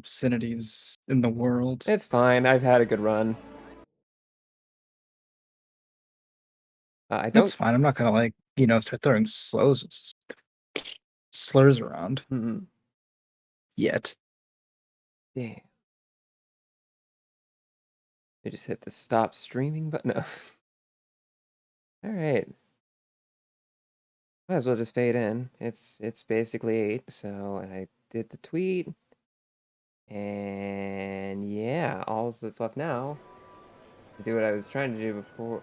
obscenities in the world. It's fine. I've had a good run. I don't. That's fine. I'm not gonna start throwing slurs around Mm, yet. damn. I just hit the stop streaming button. No. All right. Might as well just fade in. It's basically 8, so I did the tweet. And yeah, all that's left now to do what I was trying to do before.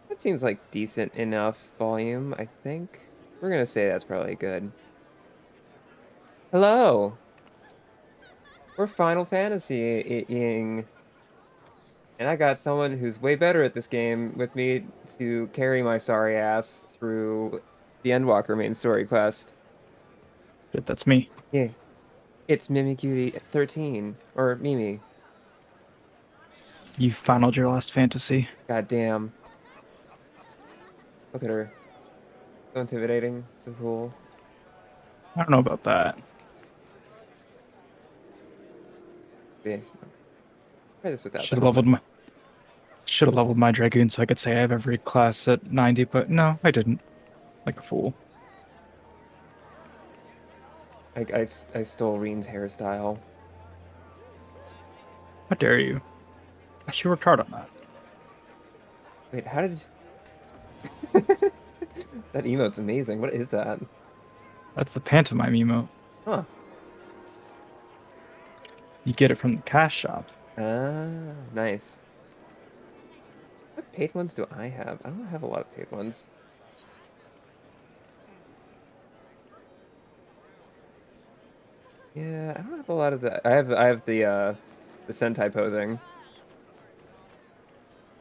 That seems like decent enough volume, I think. We're gonna say that's probably good. Hello! We're Final Fantasy-ing. And I got someone who's way better at this game with me to carry my sorry ass through the Endwalker main story quest. Shit, that's me. Yeah. It's Mimikyutie13, or Mimi. You finaled your last fantasy. God damn. Look at her. So intimidating, so cool. I don't know about that. Yeah. Try this without the Should have helmet. leveled my dragoon so I could say I have every class at 90, but no, I didn't. Like a fool. I stole Reen's hairstyle. How dare you? She worked hard on that. Wait, how did... That emote's amazing. What is that? That's the pantomime emote. Huh. You get it from the cash shop. Ah, nice. What paid ones do I have? I don't have a lot of paid ones. Yeah, I don't have a lot of that. I have the Sentai posing.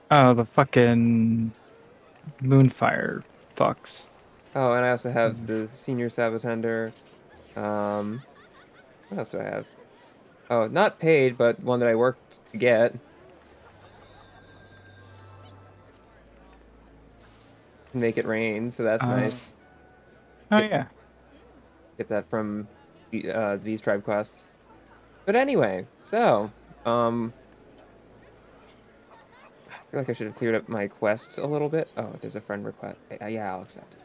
Oh, the fucking Moonfire fucks. Oh, and I also have the Senior Sabotender. What else do I have? Oh, not paid, but one that I worked to get. Make it rain, so that's Uh, nice. oh Get, yeah. get that from these tribe quests. But anyway, so I feel like I should have cleared up my quests a little bit. Oh, there's a friend request. Yeah, I'll accept it.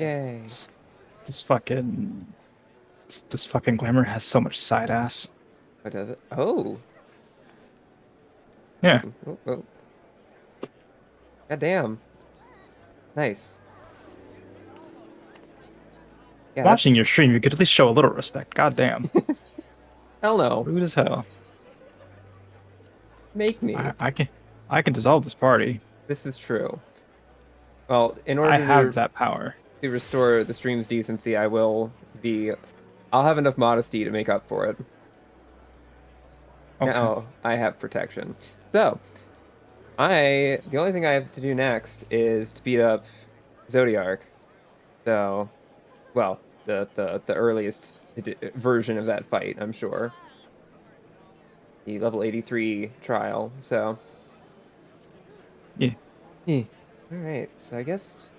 Yay. This, this fucking this fucking glamour has so much side ass. What does it? Oh. Yeah. Oh, oh. God damn. Nice. Yeah, Watching that's... your stream, you could at least show a little respect. God damn. Hell no. Rude as hell. Make me. I can dissolve this party. This is true. Well, in I order have that power. to restore the stream's decency, I'll have enough modesty to make up for it. Okay. Now I have protection. So, the only thing I have to do next is to beat up Zodiark. So, well, the earliest version of that fight, I'm sure. The level 83 trial, so... Yeah. Alright, so I guess...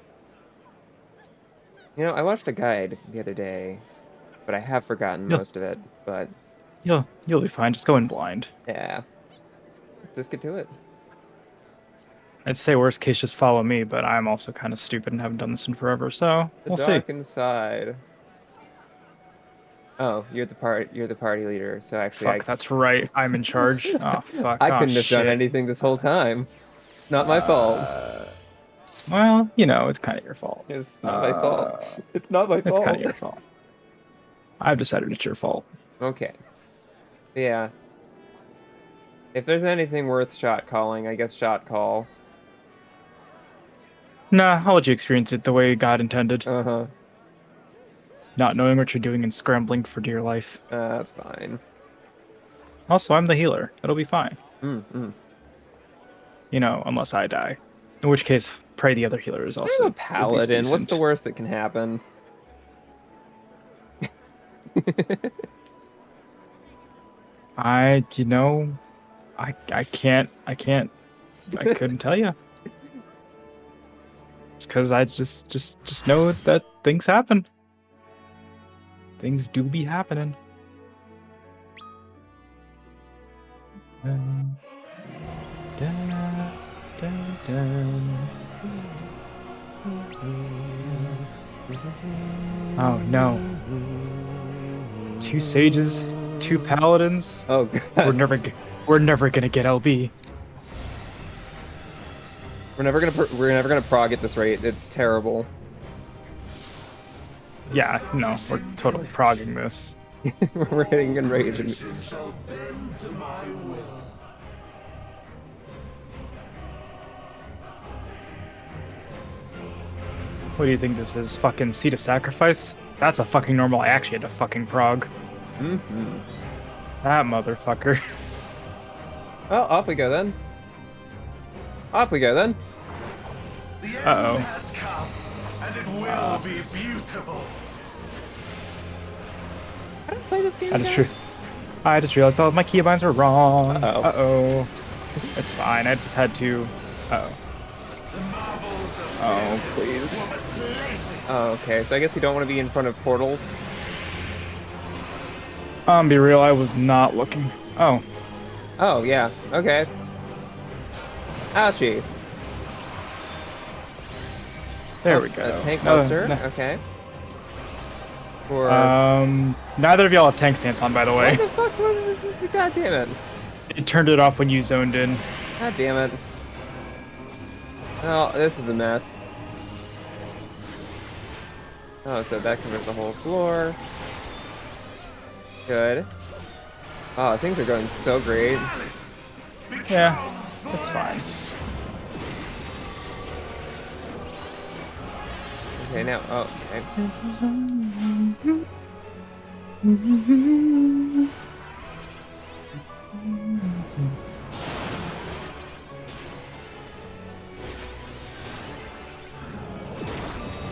You know, I watched a guide the other day, but I have forgotten You'll most of it, but... you'll be fine. Just go in blind. Yeah. Let's just get to it. I'd say worst case just follow me, but I'm also kind of stupid and haven't done this in forever, so The we'll see. dark inside. Oh, you're the party leader, so actually Fuck, that's right. I'm in charge. Oh fuck. I Oh couldn't have done shit. anything this whole time. Not my fault. Well, it's kind of your fault. It's not my fault. It's not my It's kind fault. of your fault. I've decided it's your fault. Okay. Yeah. If there's anything worth shot calling, I guess shot call. Nah, I'll let you experience it the way God intended. Uh-huh. Not knowing what you're doing and scrambling for dear life. That's fine. Also, I'm the healer. It'll be fine. Mm-mm. Unless I die. In which case, pray the other healer is also I'm a at least paladin. What's decent. the worst that can happen? I couldn't tell you. Just because I just know that things happen. Things do be happening. Dun, dun, dun, dun. Oh no. 2 sages, 2 paladins. Oh We're god. we're never gonna get LB. We're never gonna prog at this rate. It's terrible. Yeah, no, we're totally progging this. We're hitting enrage. What do you think this is? Fucking Seat of Sacrifice? That's a fucking normal. I actually had to fucking prog. Mm-hmm. That motherfucker. Oh, off we go then. Off we go then. Uh-oh. Has come, and it will be beautiful. I don't play this game. I just realized all of my keybinds were wrong. Uh-oh. Uh-oh. It's fine. I just had to. Uh-oh. Oh, please. Oh, okay. So I guess we don't want to be in front of portals. Be real, I was not looking. Oh. Oh, yeah. Okay. Ouchie. There we go. Tank No, buster. no. Okay. Or Neither of y'all have tank stance on, by the way. what the fuck was this? God damn it. It turned it off when you zoned in. God damn it. Oh, this is a mess. Oh, so that covers the whole floor. Good. Oh, things are going so great. Yeah, that's fine. Okay, now, oh, okay.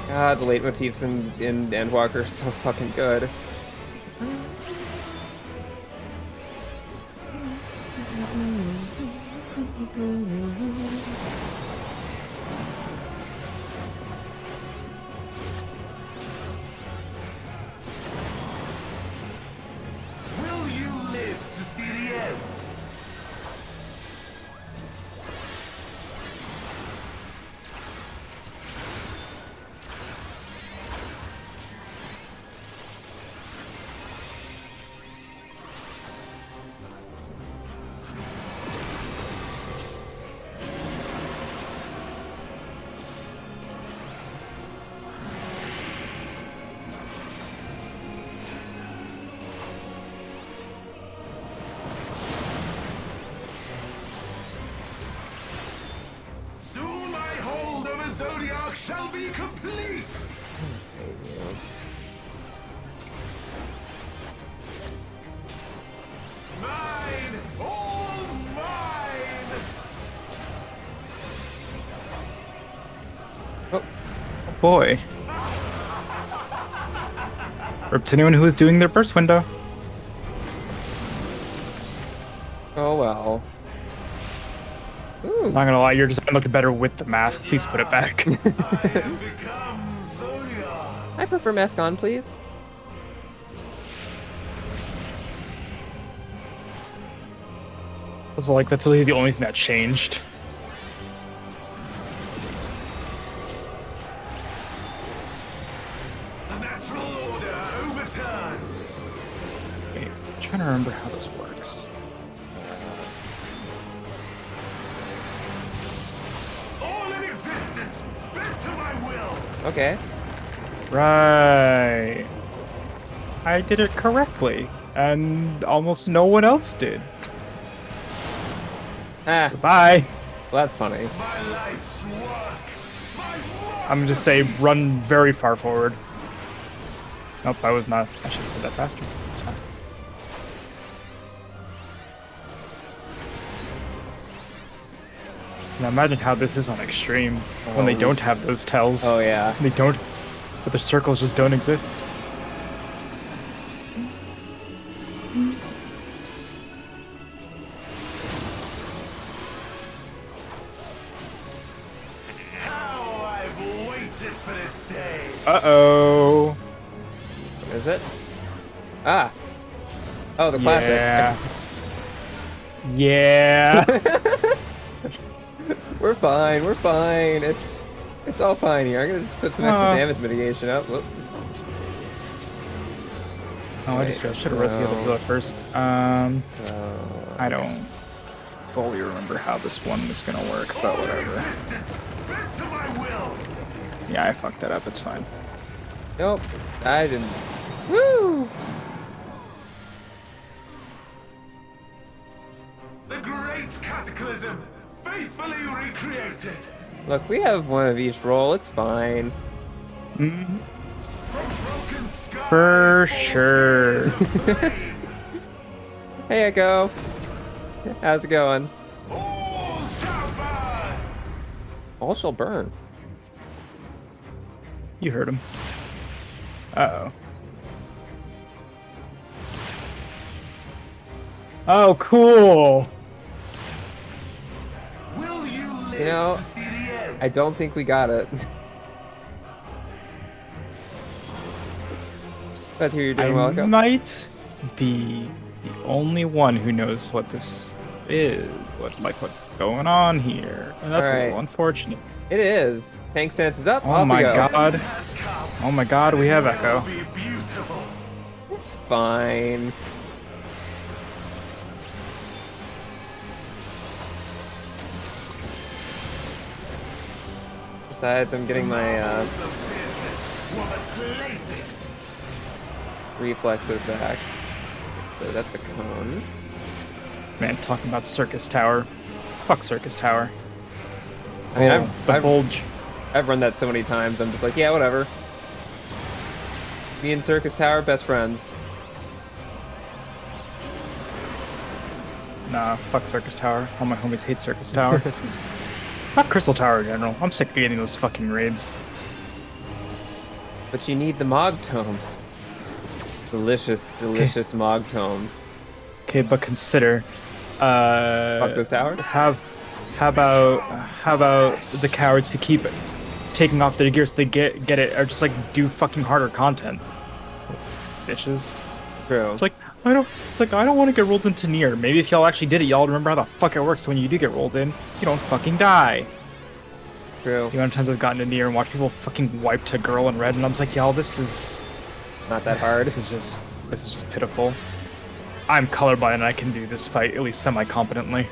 God, the leitmotifs in Endwalker are so fucking good. Will you live to see the end? Soon my hold over Zodiac shall be complete. Mine, all mine. Oh, Boy. Rip to anyone who is doing their burst window. oh well. Ooh. Not gonna lie, your design looked better with the mask. Please put it back. I have become Zodiac. I prefer mask on, please. I was like, that's really the only thing that changed. The natural order overturned. Wait, I'm trying to remember how this works. All in existence, bent to my will. Okay. Right. I did it correctly, and almost no one else did. Ah, Bye. well, that's funny. My life's work. My I'm gonna just say run very far forward. Nope, I was not. I should have said that faster. It's fine. Now imagine how this is on extreme when they don't have those tells. Oh yeah. They don't. But the circles just don't exist. How I've it? Ah. Oh, the classic. Yeah. We're fine. We're fine. It's all fine here. I'm gonna just put some extra damage mitigation up. Whoop. Oh, I just should have roasted the other bullet first. I don't fully remember how this one was gonna work, but whatever. Bend to my will. Yeah, I fucked that up. It's fine. Nope. I didn't. Woo! The great cataclysm, faithfully recreated. Look, we have one of each roll. It's fine. Mm-hmm. From broken skies, For sure. Hey, Echo. How's it going? all shall burn. All shall burn. You heard him. Uh-oh. Oh, cool. Will you live You know, to see the end? I don't think we got it. But here you're doing well, I Echo. might be the only one who knows what this is, what's going on here, and that's a Alright. little unfortunate. It is. Tank stance is up. Oh Off we my go. god! Has come. Oh my god! We have Echo. Be beautiful. It's fine. Besides, I'm getting my Some sinners, woman playthings. reflexes back. So that's the cone. Man, talking about Circus Tower. Fuck Circus Tower. I mean, Oh, the bulge. I've run that so many times. I'm just like, yeah, whatever. Me and Circus Tower, best friends. Nah, fuck Circus Tower. All my homies hate Circus Tower. Fuck Crystal Tower in general. I'm sick of getting those fucking raids. But you need the Mog Tomes. Delicious, delicious Mog Tomes. Okay, but consider. Fuck those towers? How about the cowards who keep taking off their gear so they get it, or just like do fucking harder content? Bitches. True. It's like I don't want to get rolled into Nier. Maybe if y'all actually did it, y'all remember how the fuck it works. So when you do get rolled in, you don't fucking die. True. The amount of times I've gotten to Nier and watched people fucking wipe to girl in red, and I'm just like, y'all, this is Not that hard. this is just pitiful. I'm colorblind and I can do this fight at least semi-competently.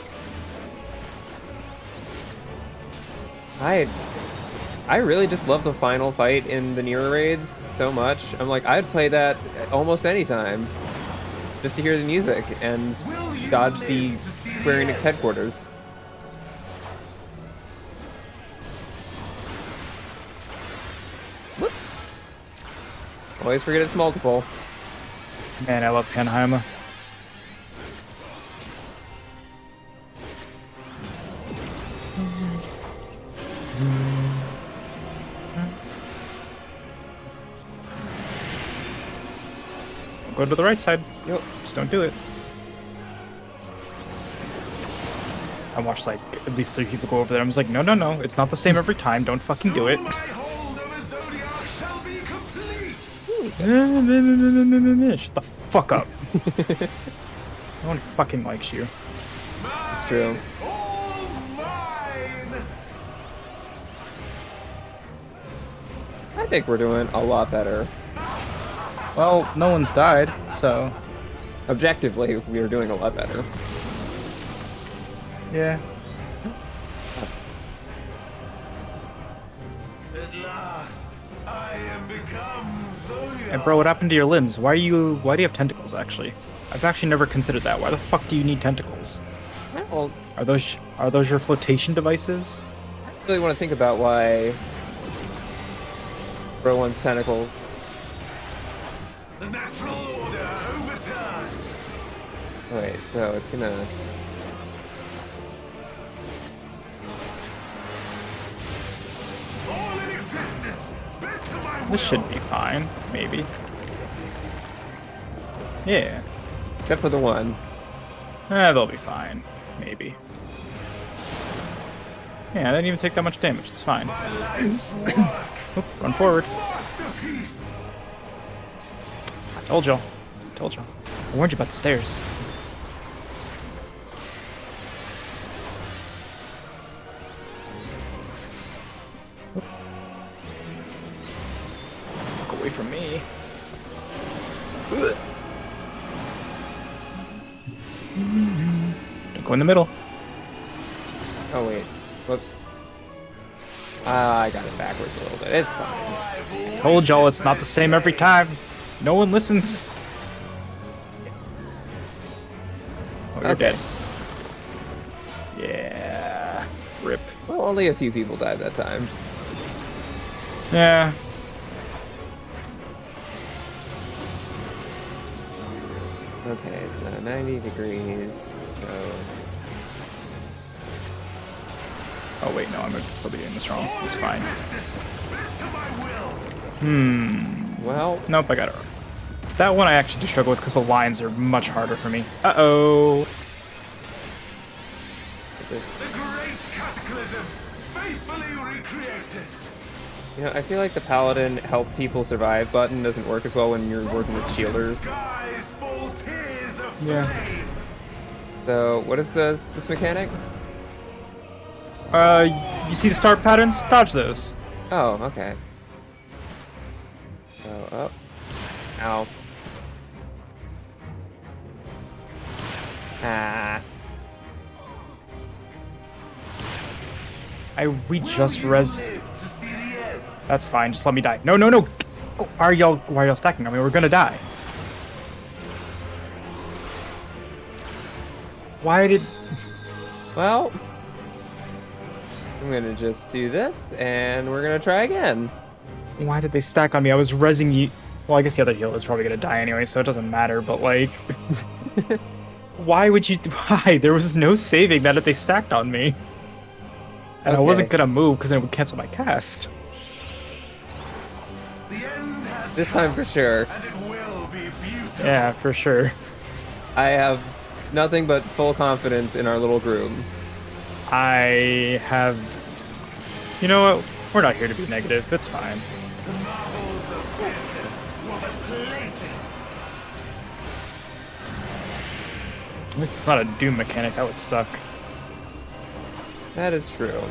I really just love the final fight in the Nier raids so much. I'm like, I'd play that almost any time. Just to hear the music and dodge the Square Enix headquarters. Whoop. Always forget it's multiple. Man, I love Panheimer. Go to the right side. Yep. Just don't do it. I watched like at least 3 people go over there. I was like, no, it's not the same every time. Don't fucking do it. My hold of a zodiac shall be complete. Shut the fuck up. No one fucking likes you. It's true. All mine. I think we're doing a lot better. Well, no one's died, so Objectively, we are doing a lot better. yeah. At last, I am become Zodiac. And bro, what happened to your limbs? Why do you have tentacles actually? I've actually never considered that. Why the fuck do you need tentacles? Well, Are those your flotation devices? I don't really want to think about why Bro wants tentacles. The natural order overturned. Wait, so it's gonna... All in existence, bent to my will. This should be fine, maybe. Yeah. Except for the one. They'll be fine, maybe. Yeah, I didn't even take that much damage. It's fine. My life's work. Oop, run forward. Masterpiece. Told y'all. Told y'all. I warned you about the stairs. Fuck away from me. Don't go in the middle. Oh wait, whoops. I got it backwards a little bit. It's fine. Told y'all it's not the same every time. No one listens. Oh, you're Okay. dead. Yeah. Rip. Well, only a few people died that time. Yeah. Okay, so 90 degrees. So Oh wait, no, I'm gonna still be doing this wrong. It's fine. Resistance, bent to my will. well, Nope, I got it wrong. That one I actually do struggle with because the lines are much harder for me. Uh-oh. this, The great cataclysm, faithfully recreated. you know, I feel like the paladin help people survive button doesn't work as well when you're working with shielders. Skies fall tears of Yeah. flame. So what is this mechanic? You see the start patterns? Dodge those. Oh, okay. So up. Ow. Ah. We just res. Live to see the end. That's fine. Just let me die. No, no, no. Oh, why are y'all stacking? I mean, we're gonna die. Why did? Well, I'm gonna just do this, and we're gonna try again. Why did they stack on me? I was resing you. Well, I guess the other healer is probably gonna die anyway, so it doesn't matter. But like, why would you? Why? There was no saving that if they stacked on me, and I wasn't Okay. gonna move because then it would cancel my cast. The end has This time for sure. and it will be beautiful. Yeah, for sure. I have nothing but full confidence in our little group. I have. You know what? We're not here to be negative. It's fine. The marvels of Sandus were the playthings. At least it's not a Doom mechanic. That would suck. That is true.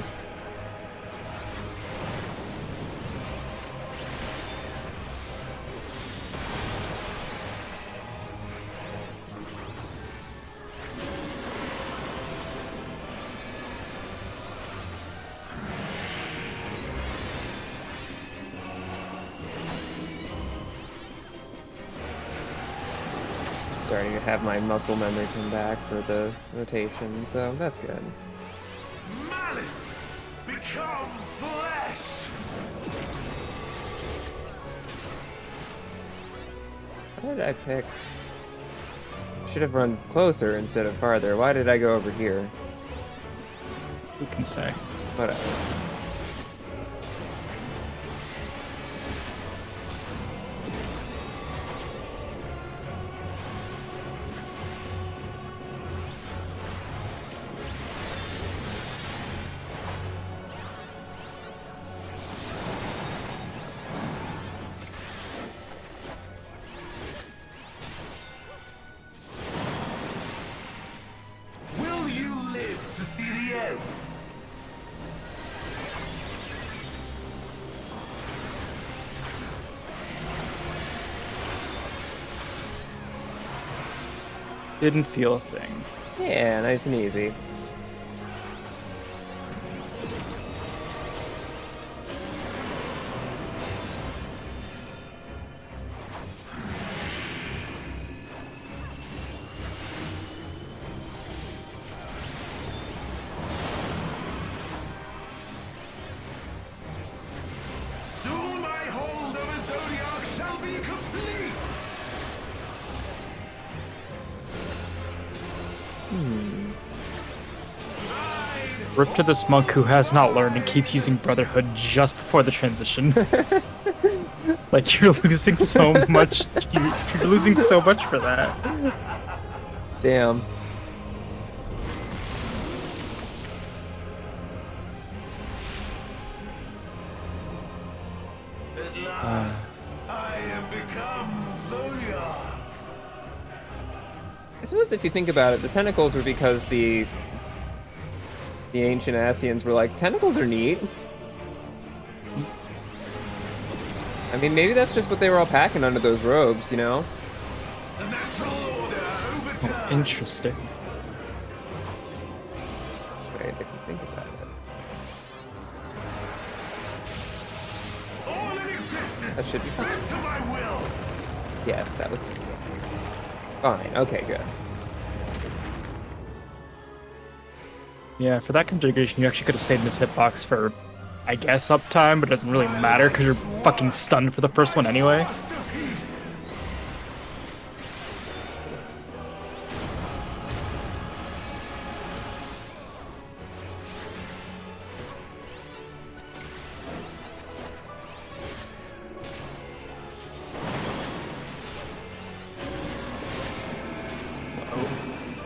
Starting to have my muscle memory come back for the rotation, so that's good. Malice become flesh. What did I pick? Should have run closer instead of farther. Why did I go over here? Who can say? Whatever. Will you live to see the end? Didn't feel a thing. Yeah, nice and easy. Soon my hold of a zodiac shall be complete. Rip to this monk who has not learned and keeps using Brotherhood just before the transition. Like you're losing so much. You're losing so much for that. Damn. At last, I am become Zodiac. suppose if you think about it, the tentacles were because the ancient Asians were like, tentacles are neat. I mean, maybe that's just what they were all packing under those robes, you know? The natural order overturned. Interesting. Wait, if you think about it. All in existence. That should be fine. Bend to my will. Yes, that was fine. Okay, good. Yeah, for that configuration, you actually could have stayed in this hitbox for, I guess, uptime, but it doesn't really matter because you're fucking stunned for the first one anyway. Masterpiece.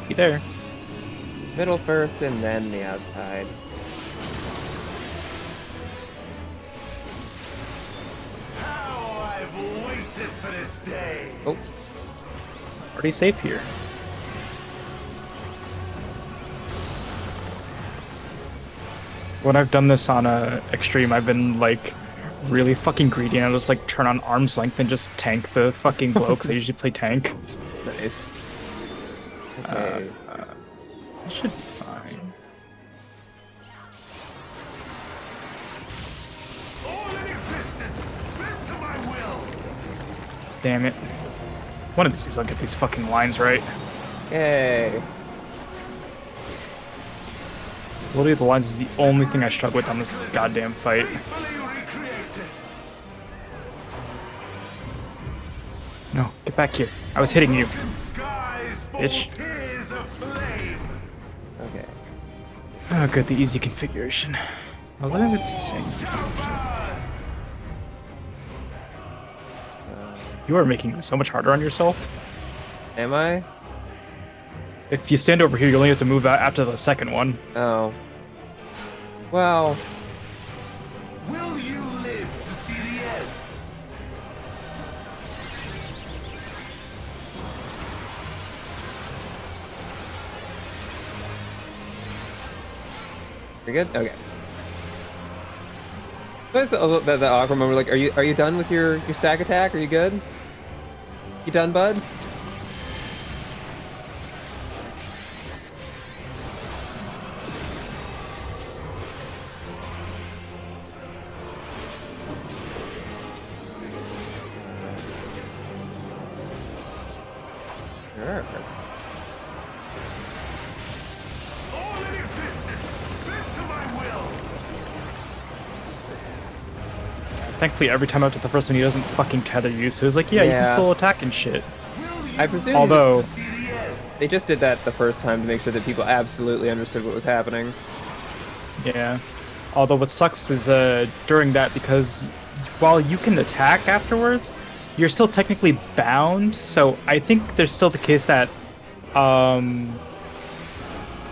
Be there. Middle first and then the outside. How I've waited for this day. Oh, Pretty safe here. When I've done this on extreme, I've been like really fucking greedy, and I'll just like turn on arm's length and just tank the fucking blow because I usually play tank. nice. Okay. It should be fine. All in existence. Bend to my will. Damn it. One of these days I'll get these fucking lines right. Yay. Literally, the lines is the only thing I struggle with on this goddamn fight. Faithfully recreated. No, get back here. I was hitting you. Broken skies fall Bitch. tears of flame. Okay. Oh, good, the easy configuration. I love it's the same. You are making this so much harder on yourself. Am I? If you stand over here, you only have to move out after the second one. Oh. Well, Will you live to see the end? you're good? Okay. That's the awkward moment. Like, are you done with your stack attack? Are you good? You done, bud? Sure. All in existence. Bend to my will. Thankfully, every time after the first one, he doesn't fucking tether you, so he's like, yeah, you Yeah. can solo attack and shit. Will you I presume Although, see the end? they just did that the first time to make sure that people absolutely understood what was happening. yeah. Although what sucks is during that, because while you can attack afterwards, you're still technically bound. So I think there's still the case that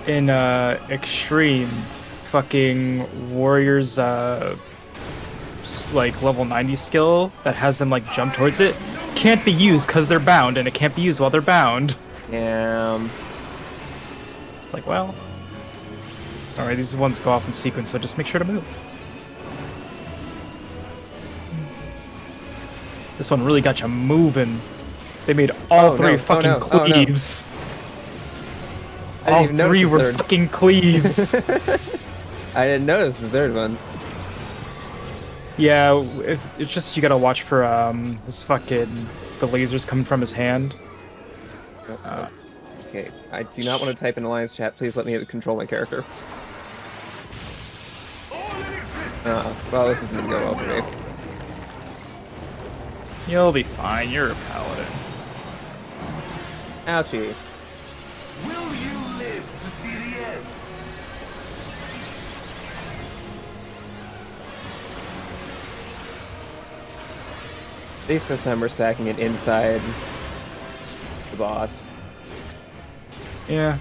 in extreme, fucking warriors like level 90 skill that has them like jump towards it can't be used because they're bound, and it can't be used while they're bound. Damn. It's like, well, all right, these ones go off in sequence, so just make sure to move. This one really got you moving. They made all Oh, three no. fucking Oh, no. Oh, no. cleaves. I didn't All even notice three the were third. fucking cleaves. I didn't notice the third one. Yeah, it's just you gotta watch for this fucking the lasers coming from his hand. Okay, I do not want to type in Alliance chat. Please let me control my character. All in existence. Well, this isn't gonna go well for me. You'll be fine. You're a paladin. Ouchie. Will you live to see the end? At least this time we're stacking it inside the boss. Yeah.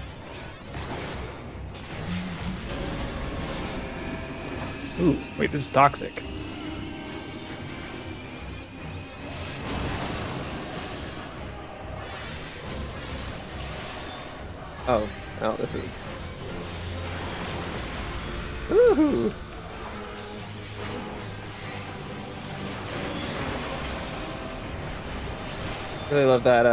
Ooh, wait, this is toxic. Oh, oh, this is. Woohoo! Really love that.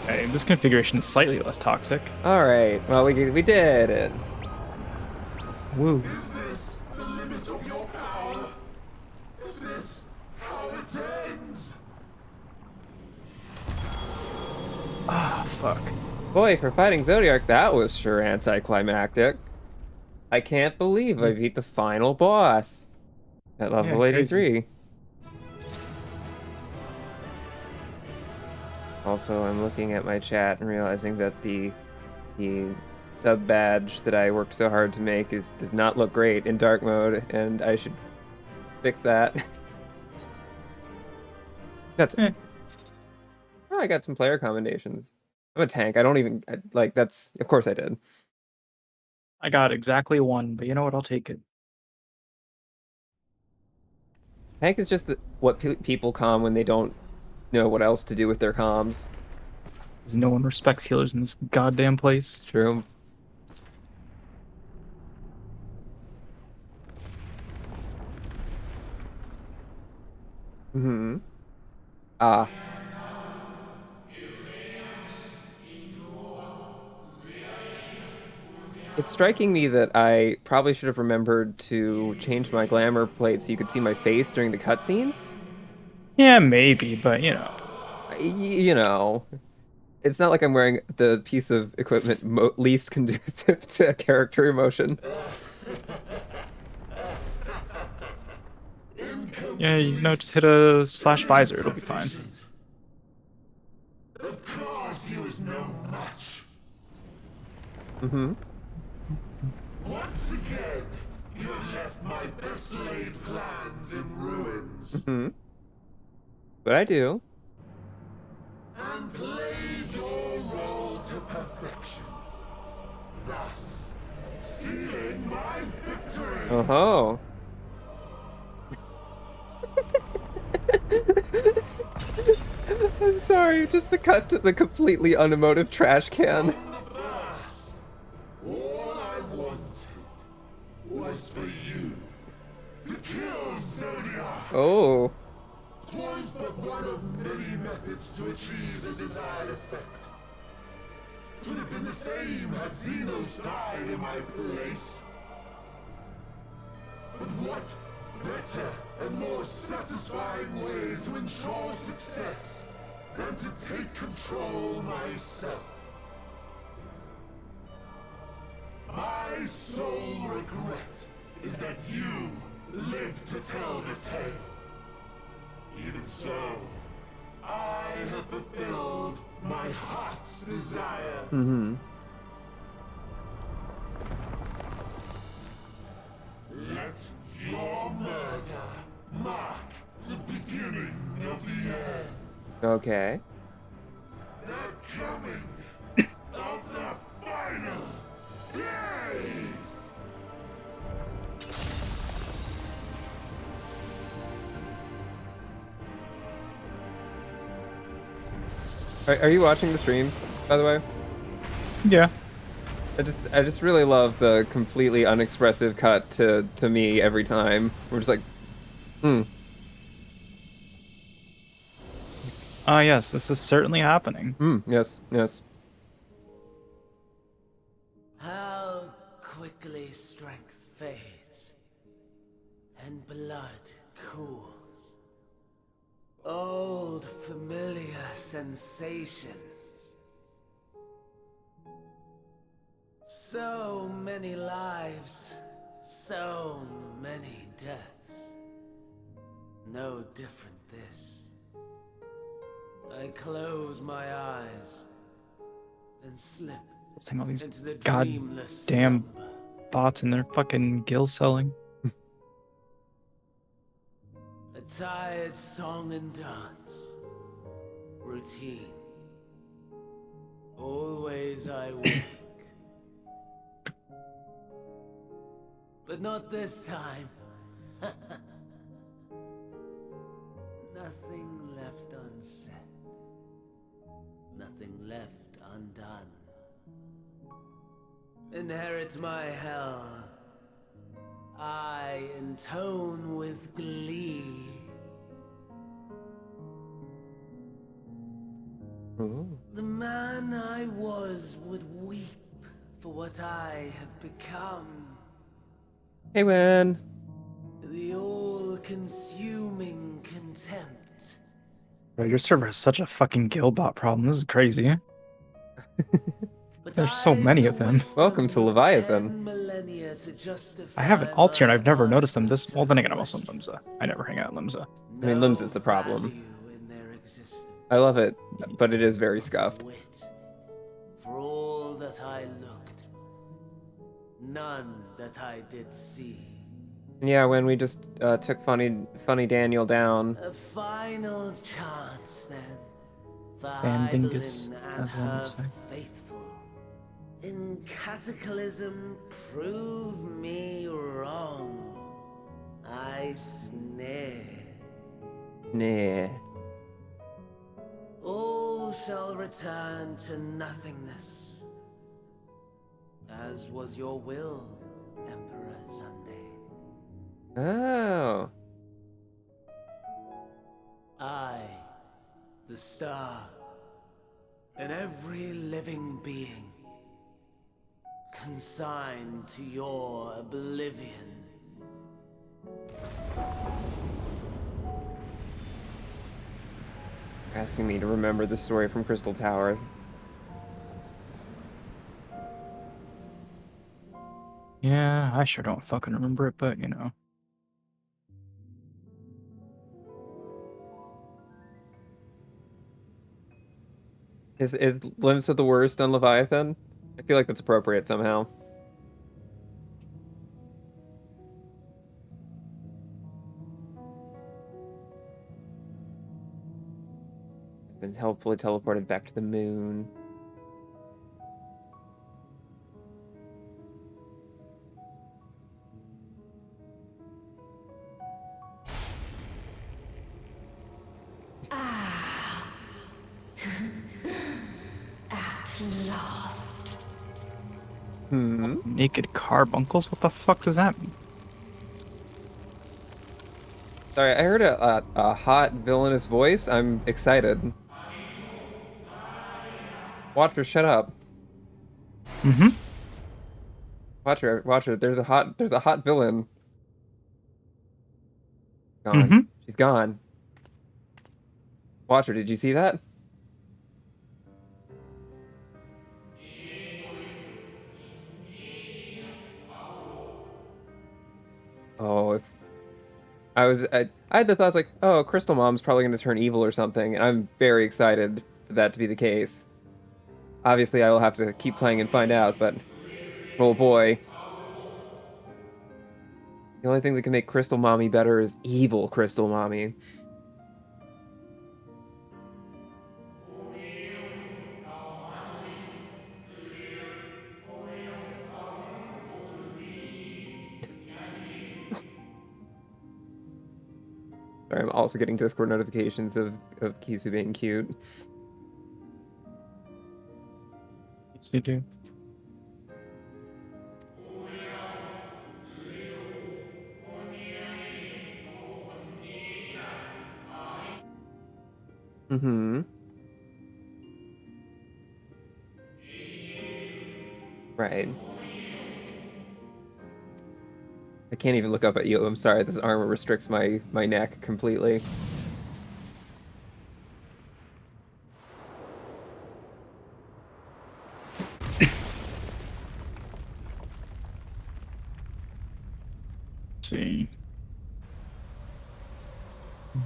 Okay, this configuration is slightly less toxic. All right. Well, we did it. Woo. Is this the limit of your power? Is this how it ends? Ah, fuck. Boy, for fighting Zodiac, that was sure anticlimactic. I can't believe I beat the final boss at level Yeah, crazy. 83. Also, I'm looking at my chat and realizing that the sub badge that I worked so hard to make does not look great in dark mode, and I should fix that. That's Eh, oh, I got some player commendations. I'm a tank. I don't even like that's. Of course I did. I got exactly one, but you know what? I'll take it. Tank is just what people com when they don't know what else to do with their comms. Because no one respects healers in this goddamn place. True. Hmm. Ah. It's striking me that I probably should have remembered to change my glamour plate so you could see my face during the cutscenes. Yeah, maybe, but you know. You know, it's not like I'm wearing the piece of equipment least conducive to character emotion. Yeah, you know, just hit a slash visor. It'll be fine. Of course you is no match. Mm-hmm. Once again, you have left my best laid plans in ruins. Mm-hmm. But I do. And played your role to perfection. Thus, sealing my victory. Oh-ho. I'm sorry, just the cut to the completely unemotive trash can. From the first, all I wanted was for you to kill Zodiac. Oh. Twas but one of many methods to achieve the desired effect. It would have been the same had Xenos died in my place. But what better and more satisfying way to ensure success than to take control myself? My sole regret is that you lived to tell the tale. Even so, I have fulfilled my heart's desire. Mm-hmm. Let your murder mark the beginning of the end. Okay. The coming of the final days. Are you watching the stream, by the way? Yeah. I just really love the completely unexpressive cut to me every time. We're just like, hmm. Yes, this is certainly happening. Hmm. Yes. Yes. How quickly strength fades and blood cools. Old familiar sensations. So many lives, so many deaths. No different this. I close my eyes and slip Seeing all these into the goddamn dreamless slumber. bots and their fucking gill selling. A tired song and dance. Routine. Always I wake. But not this time. Nothing left unsaid. Nothing left undone. Inherit my hell. I intone with glee. Ooh. The man I was would weep for what I have become. Hey, man. The all-consuming contempt. Bro, your server has such a fucking Guildbot problem. This is crazy. But There's so many of them. Welcome to Leviathan. I have an Altair and I've never noticed them this. Well, then again, I'm also in Limsa. I never hang out in Limsa. I mean, Limbs is the problem. I love it, but it is very scuffed. For all that I looked, none that I did see. Yeah, when we just took funny Daniel down. A final chance then, for Bandingus, Heidelin and as one would her say. faithful. In Cataclysm, prove me wrong. I snare. Nah. All shall return to nothingness, as was your will, Emperor Sunday. Oh. I, the star, and every living being, consigned to your oblivion. Asking me to remember the story from Crystal Tower. Yeah, I sure don't fucking remember it, but you know. Is Limsa the worst on Leviathan? I feel like that's appropriate somehow. Been helpfully teleported back to the moon. At last. Naked carbuncles? What the fuck does that mean? Sorry, I heard a hot villainous voice. I'm excited. Watcher, shut up. Mm-hmm. Watcher, there's a hot villain. Gone. Mm-hmm. She's gone. Watcher, did you see that? Oh, if I had the thoughts like, oh, Crystal Mom's probably going to turn evil or something, and I'm very excited for that to be the case. Obviously, I will have to keep playing and find out, but oh boy. The only thing that can make Crystal Mommy better is evil Crystal Mommy. Sorry, I'm also getting Discord notifications of Kisu being cute. Yes, you do. Mm-hmm. Right. I can't even look up at you. I'm sorry, this armor restricts my neck completely. See.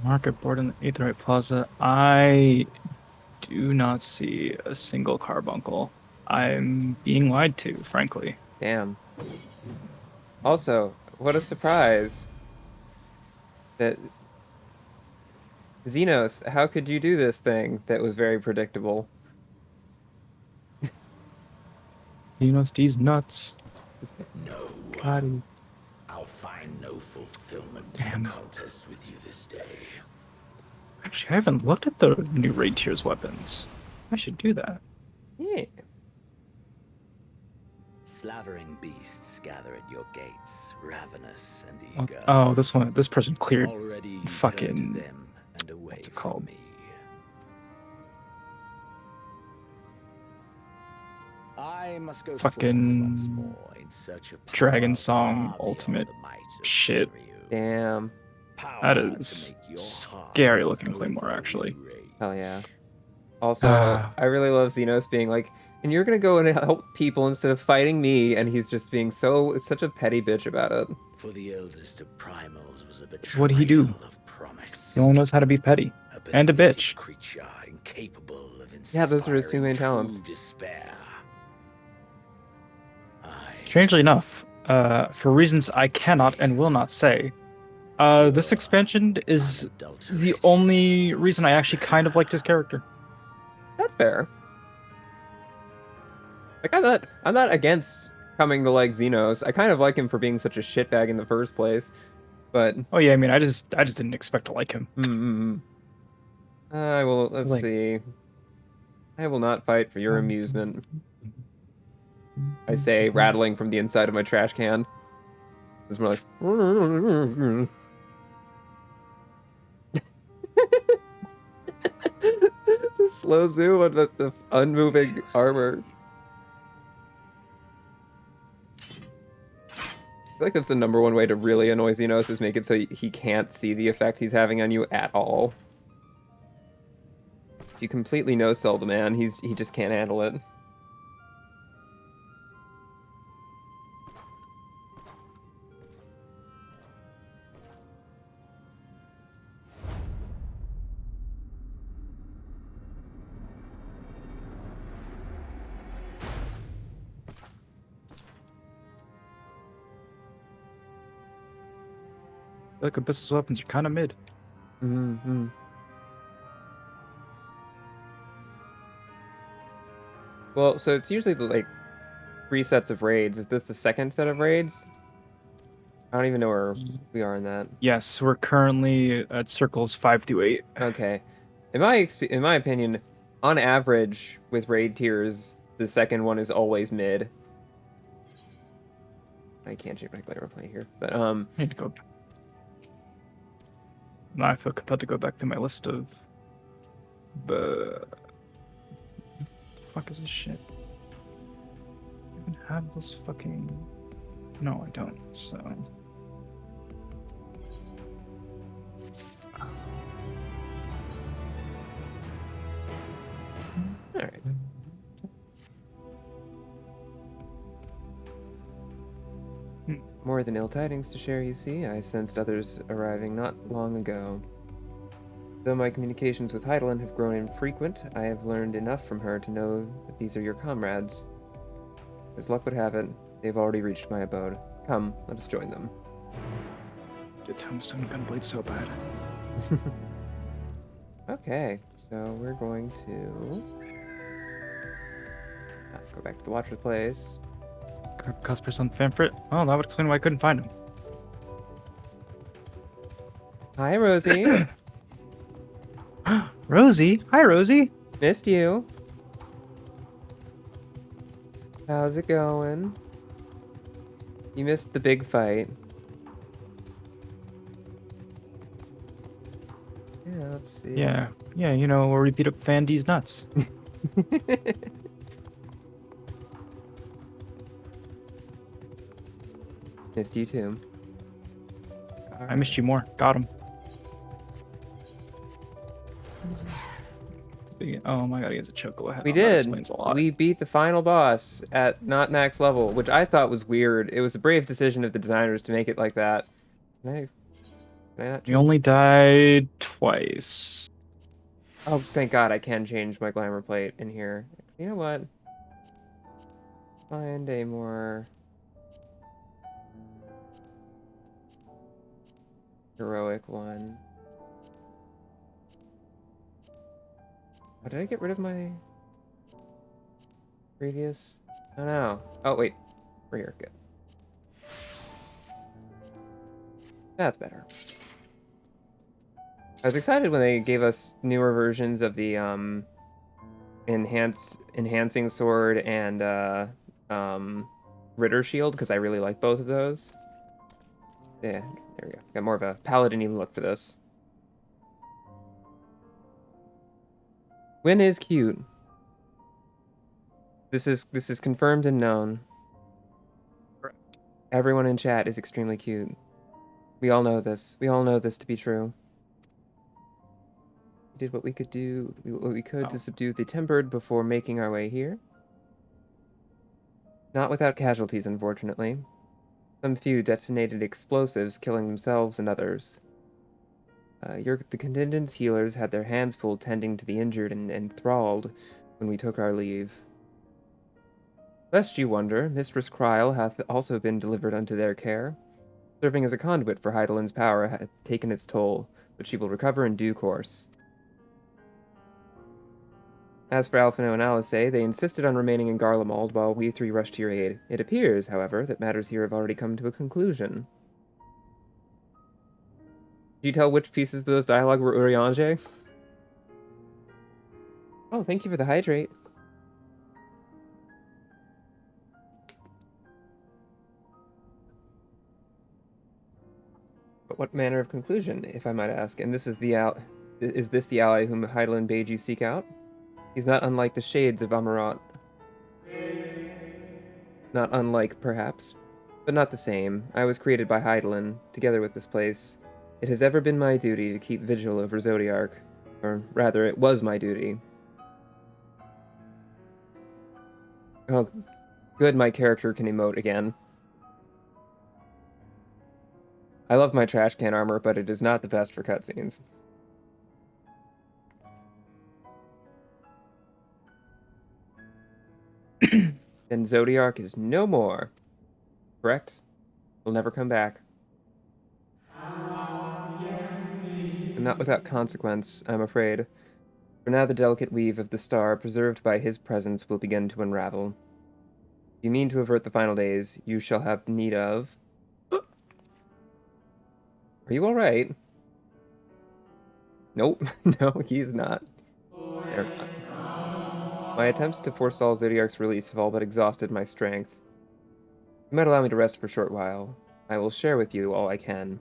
Market board in the Aetherite Plaza. I do not see a single carbuncle. I'm being lied to, frankly. Damn. Also, what a surprise. That Xenos, how could you do this thing that was very predictable? Xenos D's nuts. No, God, I'll find no fulfillment Damn. in a contest with you this day. Actually, I haven't looked at the new raid tiers weapons. I should do that. Yeah. Slavering beasts gather at your gates, ravenous and Oh, eager. oh, this person cleared Already you turn fucking- to them and away what's it from called? me. I must go Fucking forth once more in search of power Dragon Song far Ultimate beyond the might of shit. Shiryu. Damn. Power That to is make your heart scary looking overly Claymore, actually. rage. Hell yeah. Also, Ah. I really love Xenos being like, and you're gonna go and help people instead of fighting me, and he's just being it's such a petty bitch about it. For the eldest of primals was a It's what he do. betrayal of promise. He only knows how to be petty. And a pathetic bitch. Creature incapable of Yeah, those are his two main inspiring talents. true despair. Strangely enough, for reasons I cannot and will not say, this expansion is the only reason I actually kind of liked his character. That's fair. Like I'm not against coming to like Xenos. I kind of like him for being such a shitbag in the first place. But Oh yeah, I mean, I just didn't expect to like him. I will. Let's Like- see. I will not fight for your amusement. I say, rattling from the inside of my trash can. It's more like. The slow zoom on the unmoving armor. I feel like that's the #1 way to really annoy Xenos is make it so he can't see the effect he's having on you at all. If you completely no-sell the man, he just can't handle it. I feel like Abyss's weapons are kind of mid. Mm-hmm. Well, so it's usually like 3 sets of raids. Is this the second set of raids? I don't even know where we are in that. Yes, we're currently at circles 5 through 8. Okay. In my opinion, on average with raid tiers, the second one is always mid. I can't change my glider play here, but I need to go. Now I feel compelled to go back to my list of. The fuck is this shit? I even have this fucking. No, I don't. So. all right. More than ill tidings to share, you see. I sensed others arriving not long ago. Though my communications with Heidelin have grown infrequent, I have learned enough from her to know that these are your comrades. As luck would have it, they've already reached my abode. Come, let us join them. The tombstone gunblade so bad. Okay, so we're going to go back to the Watcher's place. Cosper's on Fanfrit. Oh, that would explain why I couldn't find him. Hi, Rosie. Rosie? Hi, Rosie. Missed you. How's it going? You missed the big fight. Yeah, let's see. Yeah, you know, where we beat up Fandy's nuts. Missed you too. I missed you more. Got him. Oh my god, he has a choco ahead. We Oh, that did. explains a lot. We beat the final boss at not max level, which I thought was weird. It was a brave decision of the designers to make it like that. Can I not We only died twice. Oh, thank God I can change my glamour plate in here. You know what? Find a more heroic one. Oh, did I get rid of my previous? Oh no. Oh wait, we're here. Good. That's better. I was excited when they gave us newer versions of the enhancing sword and Ritter shield, because I really like both of those. Yeah, there we go. Got more of a paladin-y look for this. Wynn is cute. This is confirmed and known. Correct. Everyone in chat is extremely cute. We all know this. We all know this to be true. We did what we could do, what we could to subdue the tempered before making our way here. Not without casualties, unfortunately. Some few detonated explosives, killing themselves and others. The contingent's healers had their hands full tending to the injured and enthralled when we took our leave. Lest you wonder, Mistress Kryl hath also been delivered unto their care. Serving as a conduit for Heidelin's power had taken its toll, but she will recover in due course. As for Alphino and Alice, they insisted on remaining in Garlemald while we three rushed to your aid. It appears, however, that matters here have already come to a conclusion. Can you tell which pieces of those dialogue were Urianger? Oh, thank you for the hydrate. But what manner of conclusion, if I might ask? And this is is this the ally whom Heidelin bade you seek out? He's not unlike the shades of Amarat. Not unlike, perhaps, but not the same. I was created by Heidelin, together with this place. It has ever been my duty to keep vigil over Zodiark. Or rather, it was my duty. Oh, good, my character can emote again. I love my trash can armor, but it is not the best for cutscenes. Then Zodiark is no more. Correct? Will never come back. And not without consequence, I'm afraid. For now the delicate weave of the star, preserved by his presence, will begin to unravel. If you mean to avert the final days, you shall have need of... Are you alright? Nope. No, he's not. Never mind. My attempts to forestall Zodiark's release have all but exhausted my strength. You might allow me to rest for a short while. I will share with you all I can.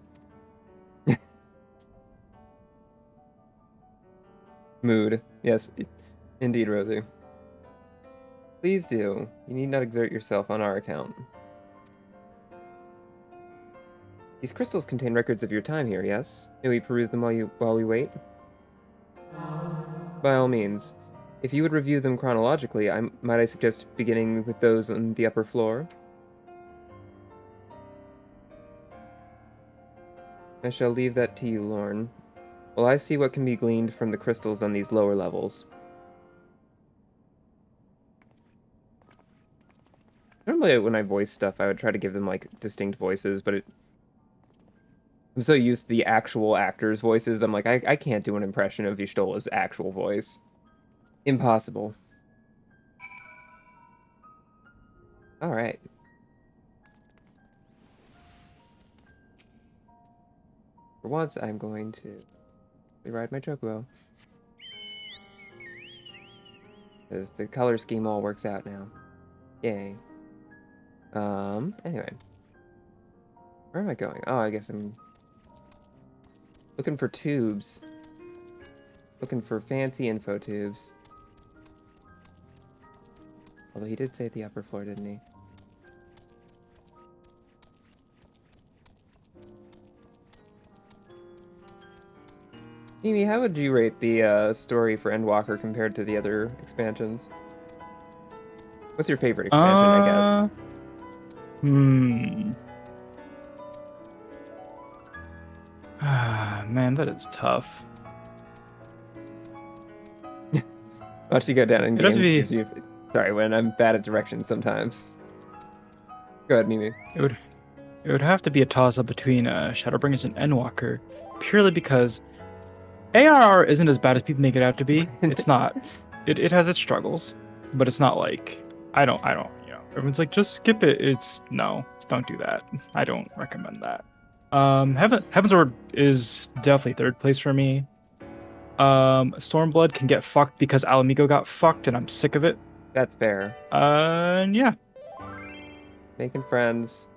Mood. Yes, indeed, Rosie. Please do. You need not exert yourself on our account. These crystals contain records of your time here, yes? May we peruse them while we wait? By all means. If you would review them chronologically, might I suggest beginning with those on the upper floor? I shall leave that to you, Lorne. While I see what can be gleaned from the crystals on these lower levels. Normally when I voice stuff, I would try to give them, like, distinct voices, but I'm so used to the actual actors' voices, I'm like, I can't do an impression of Y'shtola's actual voice. Impossible. Alright. For once, I'm going to ride my chocobo. Because the color scheme all works out now. Yay. Anyway. Where am I going? Oh, I guess I'm looking for tubes. Looking for fancy info tubes. Although he did say the upper floor, didn't he? Mimi, how would you rate the story for Endwalker compared to the other expansions? What's your favorite expansion, I guess? Man, that is tough. Watch you go down in It'd games. have to Sorry, when I'm bad at directions sometimes. Go ahead, Mimi. It would have to be a toss-up between Shadowbringers and Endwalker, purely because ARR isn't as bad as people make it out to be. It's not. It has its struggles, but it's not like I don't. You know, everyone's like, just skip it. It's no, don't do that. I don't recommend that. Heavensward is definitely third place for me. Stormblood can get fucked because Alamigo got fucked, and I'm sick of it. That's fair. And yeah. Making friends.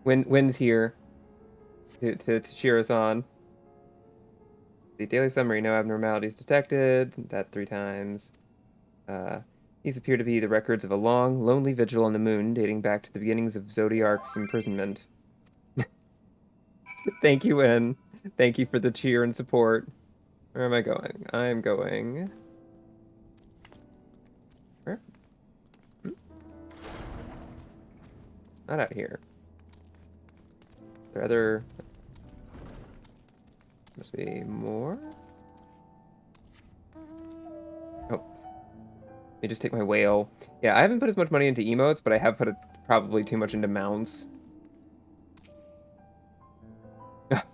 Wind's here to cheer us on. The daily summary, no abnormalities detected. That 3 times. These appear to be the records of a long, lonely vigil on the moon dating back to the beginnings of Zodiark's imprisonment. Thank you, Win. Thank you for the cheer and support. Where am I going? I'm going... Where? Not out here. There are other... Must be more? Oh. Let me just take my whale. Yeah, I haven't put as much money into emotes, but I have put probably too much into mounts.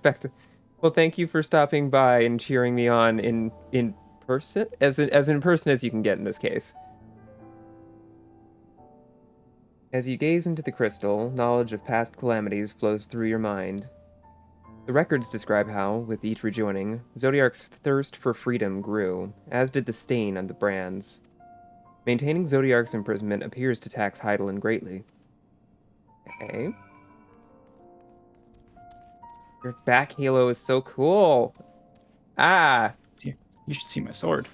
Back to... Well, thank you for stopping by and cheering me on in person? As in person as you can get in this case. As you gaze into the crystal, knowledge of past calamities flows through your mind. The records describe how, with each rejoining, Zodiark's thirst for freedom grew, as did the stain on the brands. Maintaining Zodiark's imprisonment appears to tax Hydaelyn greatly. Okay. Your back halo is so cool! Ah! You should see my sword.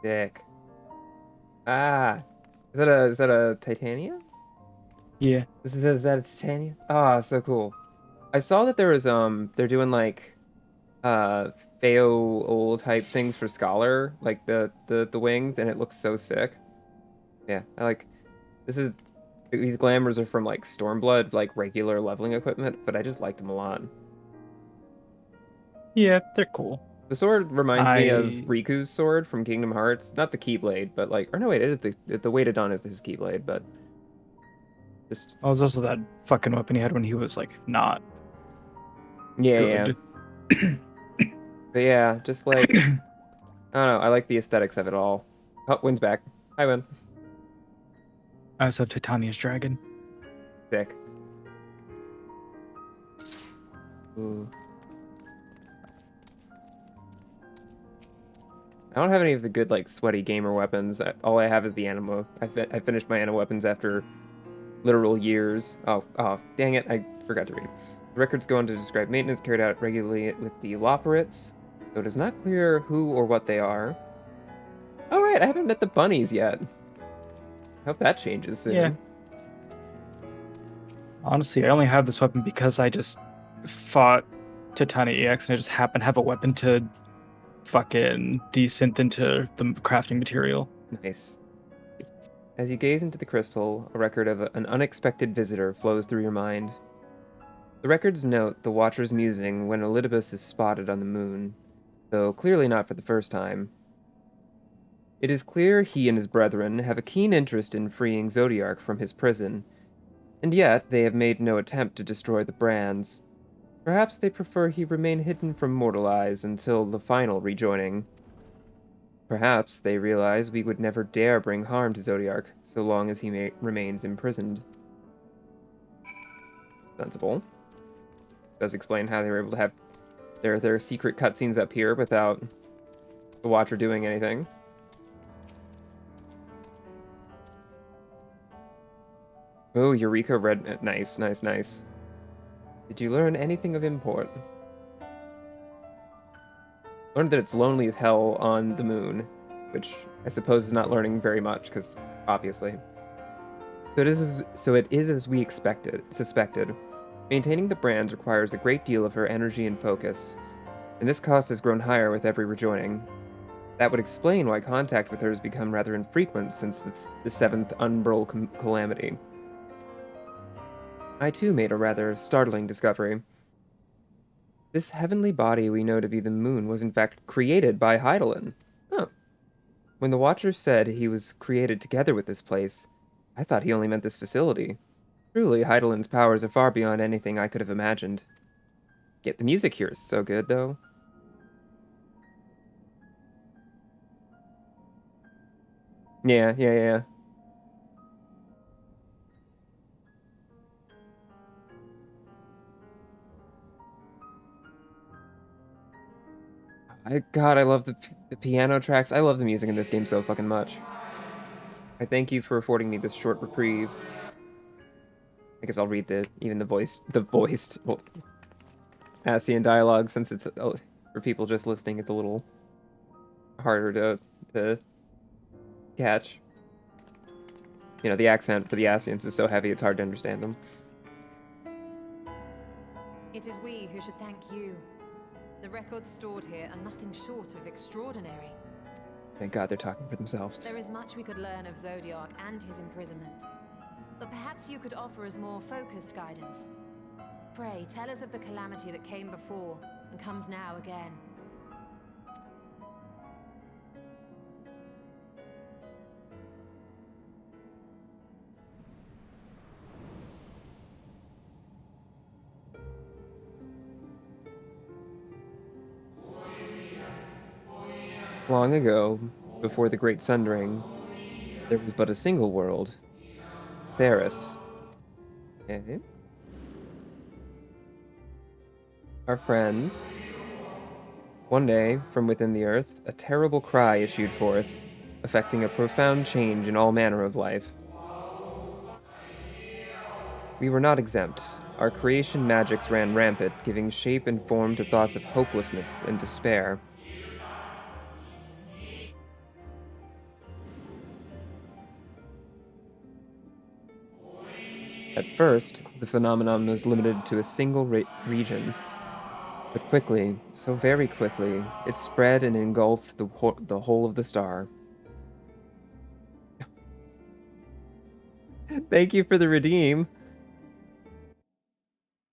Sick. Ah! Is that a titanium? Yeah. Is that a titanium? Ah, so cool. I saw that there was they're doing like Feo type things for Scholar, like the wings, and it looks so sick. Yeah, I like these glamours are from like Stormblood, like regular leveling equipment, but I just liked them a lot. Yeah, they're cool. The sword reminds me of I Riku's sword from Kingdom Hearts. Not the Keyblade, but like, or no, wait, it is the weighted on is his Keyblade, but just Oh, there's also that fucking weapon he had when he was like not yeah. good. But yeah, just like I don't know, I like the aesthetics of it all. Oh, Win's back. Hi, Win. I also have Titania's dragon. Sick. Ooh. I don't have any of the good, like, sweaty gamer weapons. All I have is the animo. I finished my animo weapons after literal years. Oh, dang it, I forgot to read. The records go on to describe maintenance carried out regularly with the Loperites, though it is not clear who or what they are. Oh, right, I haven't met the bunnies yet. Hope that changes soon. Yeah. Honestly, I only have this weapon because I just fought Titania EX and I just happen to have a weapon to fucking desynth into the crafting material. Nice. As you gaze into the crystal, a record of an unexpected visitor flows through your mind. The records note the Watcher's musing when Elidibus is spotted on the moon, though clearly not for the first time. It is clear he and his brethren have a keen interest in freeing Zodiark from his prison, and yet they have made no attempt to destroy the brands. Perhaps they prefer he remain hidden from mortal eyes until the final rejoining. Perhaps they realize we would never dare bring harm to Zodiark so long as he remains imprisoned. Sensible. Does explain how they were able to have their secret cutscenes up here without the Watcher doing anything. Oh, Eureka read... Nice, nice, nice. Did you learn anything of import? Learned that it's lonely as hell on the moon, which I suppose is not learning very much, because obviously. So it is as we suspected. Maintaining the brands requires a great deal of her energy and focus, and this cost has grown higher with every rejoining. That would explain why contact with her has become rather infrequent since the 7th Umbral Calamity. I too made a rather startling discovery. This heavenly body we know to be the moon was in fact created by Hydaelyn. Huh. When the Watcher said he was created together with this place, I thought he only meant this facility. Truly, Hydaelyn's powers are far beyond anything I could have imagined. Yet the music here is so good, though. Yeah. God, I love the piano tracks. I love the music in this game so fucking much. I thank you for affording me this short reprieve. I guess I'll read the voiced well, Ascian dialogue since it's for people just listening. It's a little harder to catch. You know, the accent for the Ascians is so heavy it's hard to understand them. It is we who should thank you. The records stored here are nothing short of extraordinary. Thank God they're talking for themselves. There is much we could learn of Zodiark and his imprisonment. But perhaps you could offer us more focused guidance. Pray, tell us of the calamity that came before and comes now again. Long ago, before the Great Sundering, there was but a single world, Theris. Okay. Our friends. One day, from within the earth, a terrible cry issued forth, affecting a profound change in all manner of life. We were not exempt. Our creation magics ran rampant, giving shape and form to thoughts of hopelessness and despair. At first, the phenomenon was limited to a single region, but quickly, so very quickly, it spread and engulfed the whole of the star. Thank you for the redeem.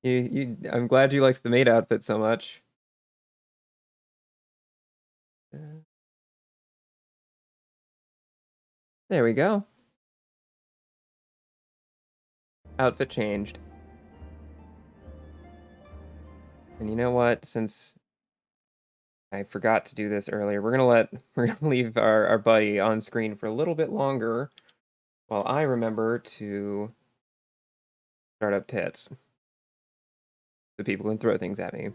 I'm glad you liked the maid outfit so much. There we go. Outfit changed. And you know what? Since I forgot to do this earlier, we're gonna leave our buddy on screen for a little bit longer while I remember to start up tits. So people can throw things at me.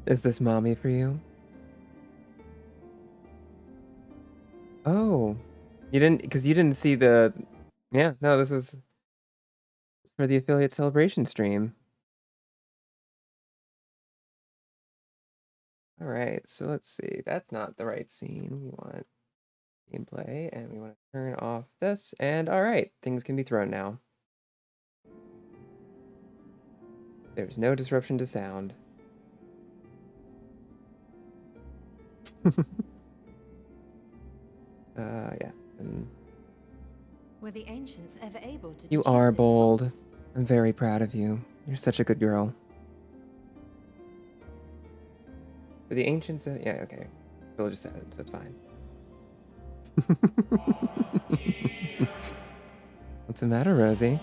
Is this mommy for you? Oh, you didn't see the. Yeah, no, this is for the affiliate celebration stream. All right, so let's see. That's not the right scene. We want gameplay, and we want to turn off this. And all right, things can be thrown now. There's no disruption to sound. Yeah. Were the ancients ever able to You deduce are this bold. source? I'm very proud of you. You're such a good girl. For the ancients, yeah, okay. We'll just said it, so it's fine. What's the matter, Rosie?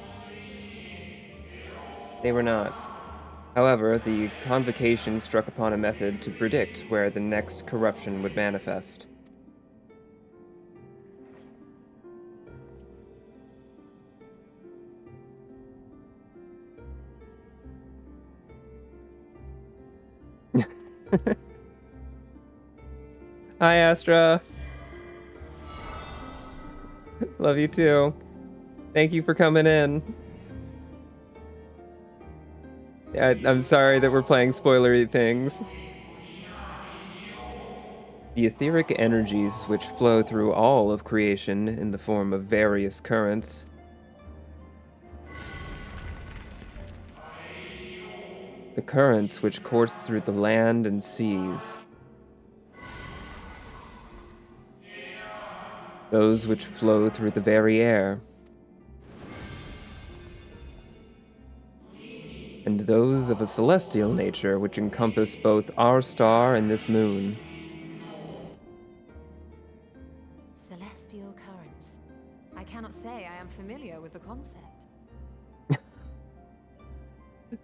They were not. However, the convocation struck upon a method to predict where the next corruption would manifest. Hi, Astra. Love you too. Thank you for coming in. I'm sorry that we're playing spoilery things. The etheric energies which flow through all of creation in the form of various currents the currents which course through the land and seas, those which flow through the very air, and those of a celestial nature which encompass both our star and this moon. Celestial currents. I cannot say I am familiar with the concept.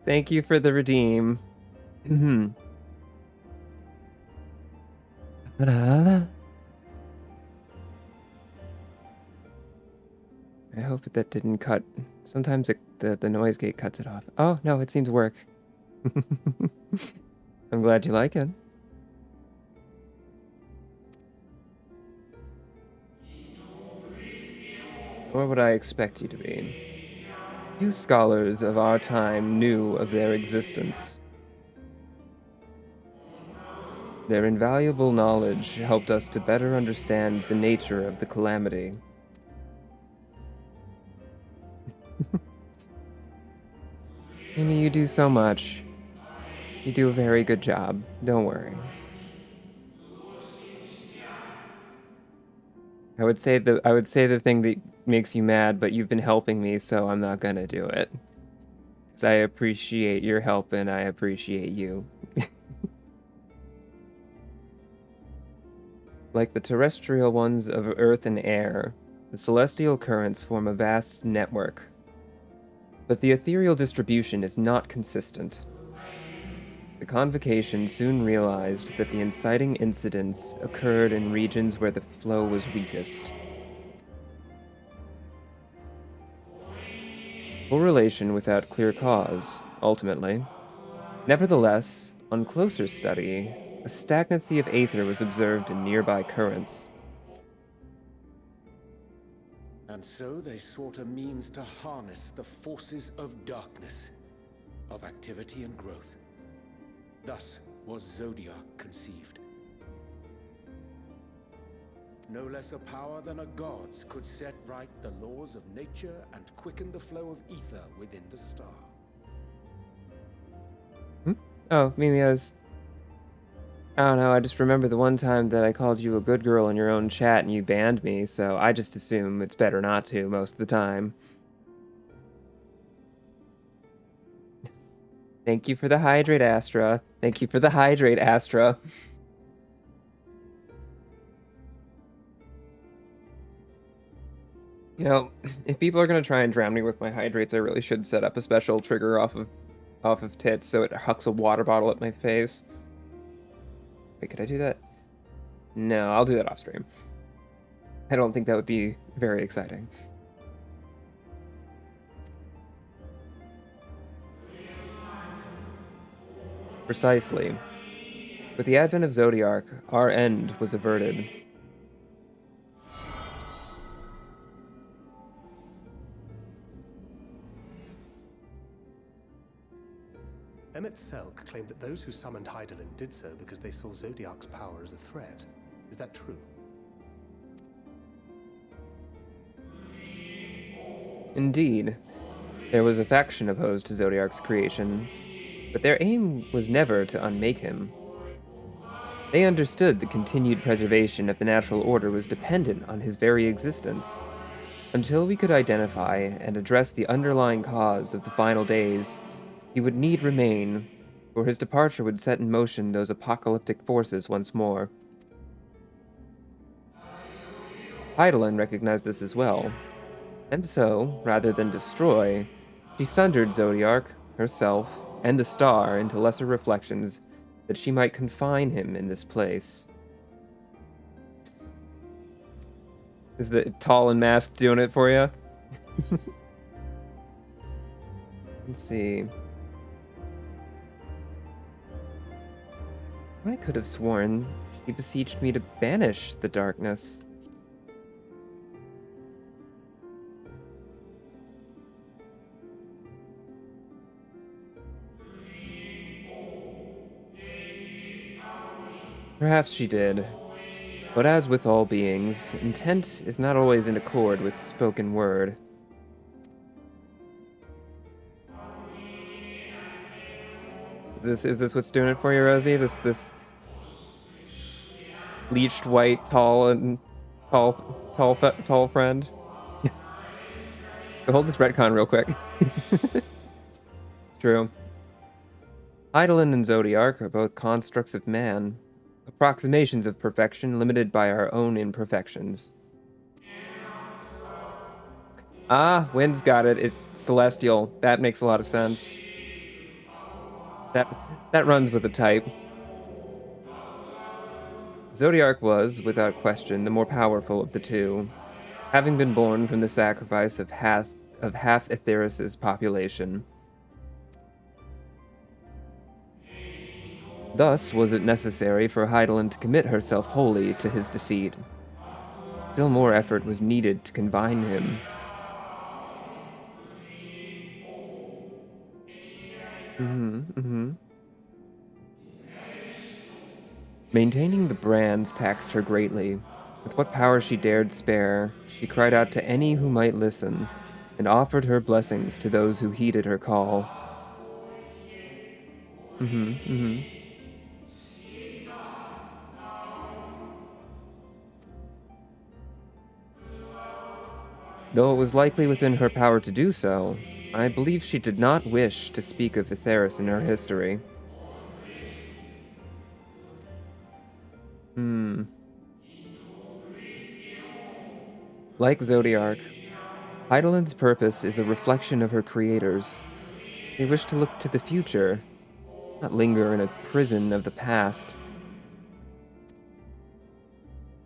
Thank you for the redeem. I hope that didn't cut. Sometimes the noise gate cuts it off. Oh, no, it seems to work. I'm glad you like it. Or would I expect you to be? Few scholars of our time knew of their existence. Their invaluable knowledge helped us to better understand the nature of the calamity. Amy, you do so much. You do a very good job. Don't worry. I would say the thing that makes you mad, but you've been helping me, so I'm not gonna do it. Because I appreciate your help and I appreciate you. Like the terrestrial ones of earth and air, the celestial currents form a vast network. But the ethereal distribution is not consistent. The convocation soon realized that the inciting incidents occurred in regions where the flow was weakest. Correlation without clear cause, ultimately. Nevertheless, on closer study, a stagnancy of aether was observed in nearby currents. And so they sought a means to harness the forces of darkness, of activity and growth. Thus was Zodiark conceived. No less a power than a god's could set right the laws of nature and quicken the flow of ether within the star. Oh, Mimi, I don't know, I just remember the one time that I called you a good girl in your own chat and you banned me, so I just assume it's better not to most of the time. Thank you for the hydrate, Astra. Thank you for the hydrate, Astra. You know, if people are gonna try and drown me with my hydrates, I really should set up a special trigger off of tits so it hucks a water bottle at my face. Wait, could I do that? No, I'll do that off stream. I don't think that would be very exciting. Precisely. With the advent of Zodiark, our end was averted. Emmett Selk claimed that those who summoned Hydaelyn did so because they saw Zodiark's power as a threat. Is that true? Indeed. There was a faction opposed to Zodiark's creation, but their aim was never to unmake him. They understood the continued preservation of the natural order was dependent on his very existence. Until we could identify and address the underlying cause of the final days, he would need remain, for his departure would set in motion those apocalyptic forces once more. Hydaelyn recognized this as well, and so, rather than destroy, she sundered Zodiark, herself, and the star into lesser reflections that she might confine him in this place. Is the tall and masked doing it for you? Let's see. I could have sworn she beseeched me to banish the darkness. Perhaps she did. But as with all beings, intent is not always in accord with spoken word. Is this what's doing it for you, Rosie? This bleached white, tall friend. Hold this retcon real quick. True. Hydaelyn and Zodiark are both constructs of man, approximations of perfection limited by our own imperfections. Ah, Wind's got it. It's celestial. That makes a lot of sense. That runs with the type. Zodiark was, without question, the more powerful of the two, having been born from the sacrifice of half Aetheris' population. Thus was it necessary for Hydaelyn to commit herself wholly to his defeat. Still more effort was needed to confine him. Maintaining the brands taxed her greatly. With what power she dared spare, she cried out to any who might listen, and offered her blessings to those who heeded her call. Though it was likely within her power to do so, I believe she did not wish to speak of Aetheris in her history. Like Zodiark, Hydaelyn's purpose is a reflection of her creators. They wish to look to the future, not linger in a prison of the past.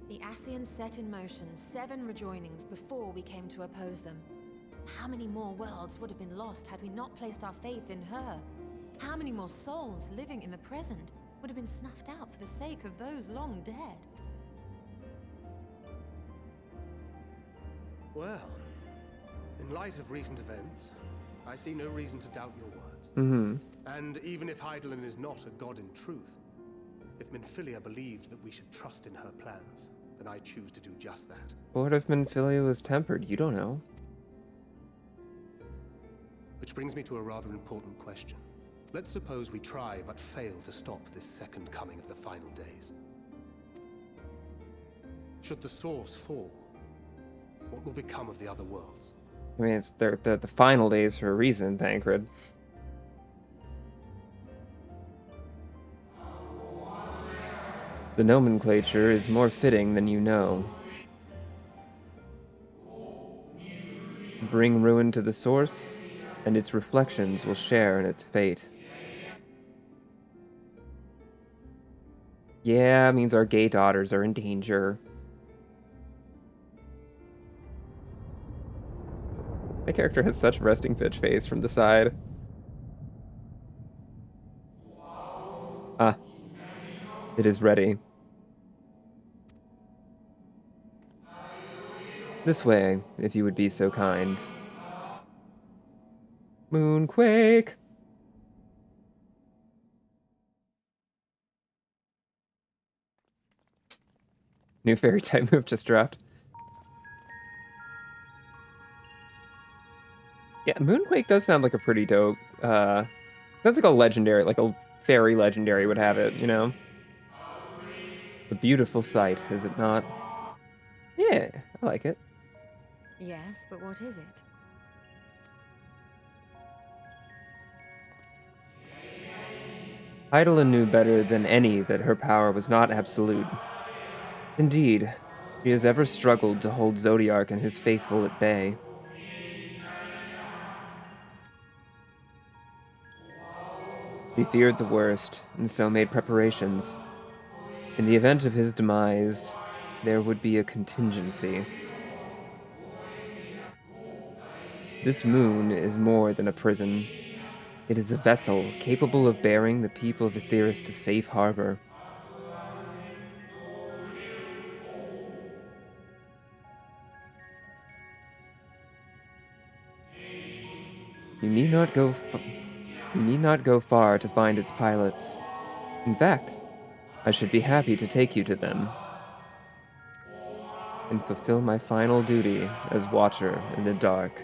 The Ascians set in motion 7 rejoinings before we came to oppose them. How many more worlds would have been lost had we not placed our faith in her? How many more souls living in the present would have been snuffed out for the sake of those long dead? Well, in light of recent events, I see no reason to doubt your words. And even if Hydaelyn is not a god in truth, if Minfilia believed that we should trust in her plans, then I choose to do just that. What if Minfilia was tempered? You don't know. Which brings me to a rather important question. Let's suppose we try but fail to stop this second coming of the final days. Should the source fall, what will become of the other worlds? I mean, it's they're the final days for a reason, Thancred. The nomenclature is more fitting than you know. Bring ruin to the source, and its reflections will share in its fate. Yeah, means our gay daughters are in danger. My character has such resting bitch face from the side. Ah. It is ready. This way, if you would be so kind. Moonquake! New fairy type move just dropped. Yeah, Moonquake does sound like a pretty dope, sounds like a legendary, like a fairy legendary would have it, you know? A beautiful sight, is it not? Yeah, I like it. Yes, but what is it? Hydaelyn knew better than any that her power was not absolute. Indeed, she has ever struggled to hold Zodiark and his faithful at bay. He feared the worst, and so made preparations. In the event of his demise, there would be a contingency. This moon is more than a prison. It is a vessel capable of bearing the people of Aetheris to safe harbor. You need not go far to find its pilots. In fact, I should be happy to take you to them and fulfill my final duty as Watcher in the dark.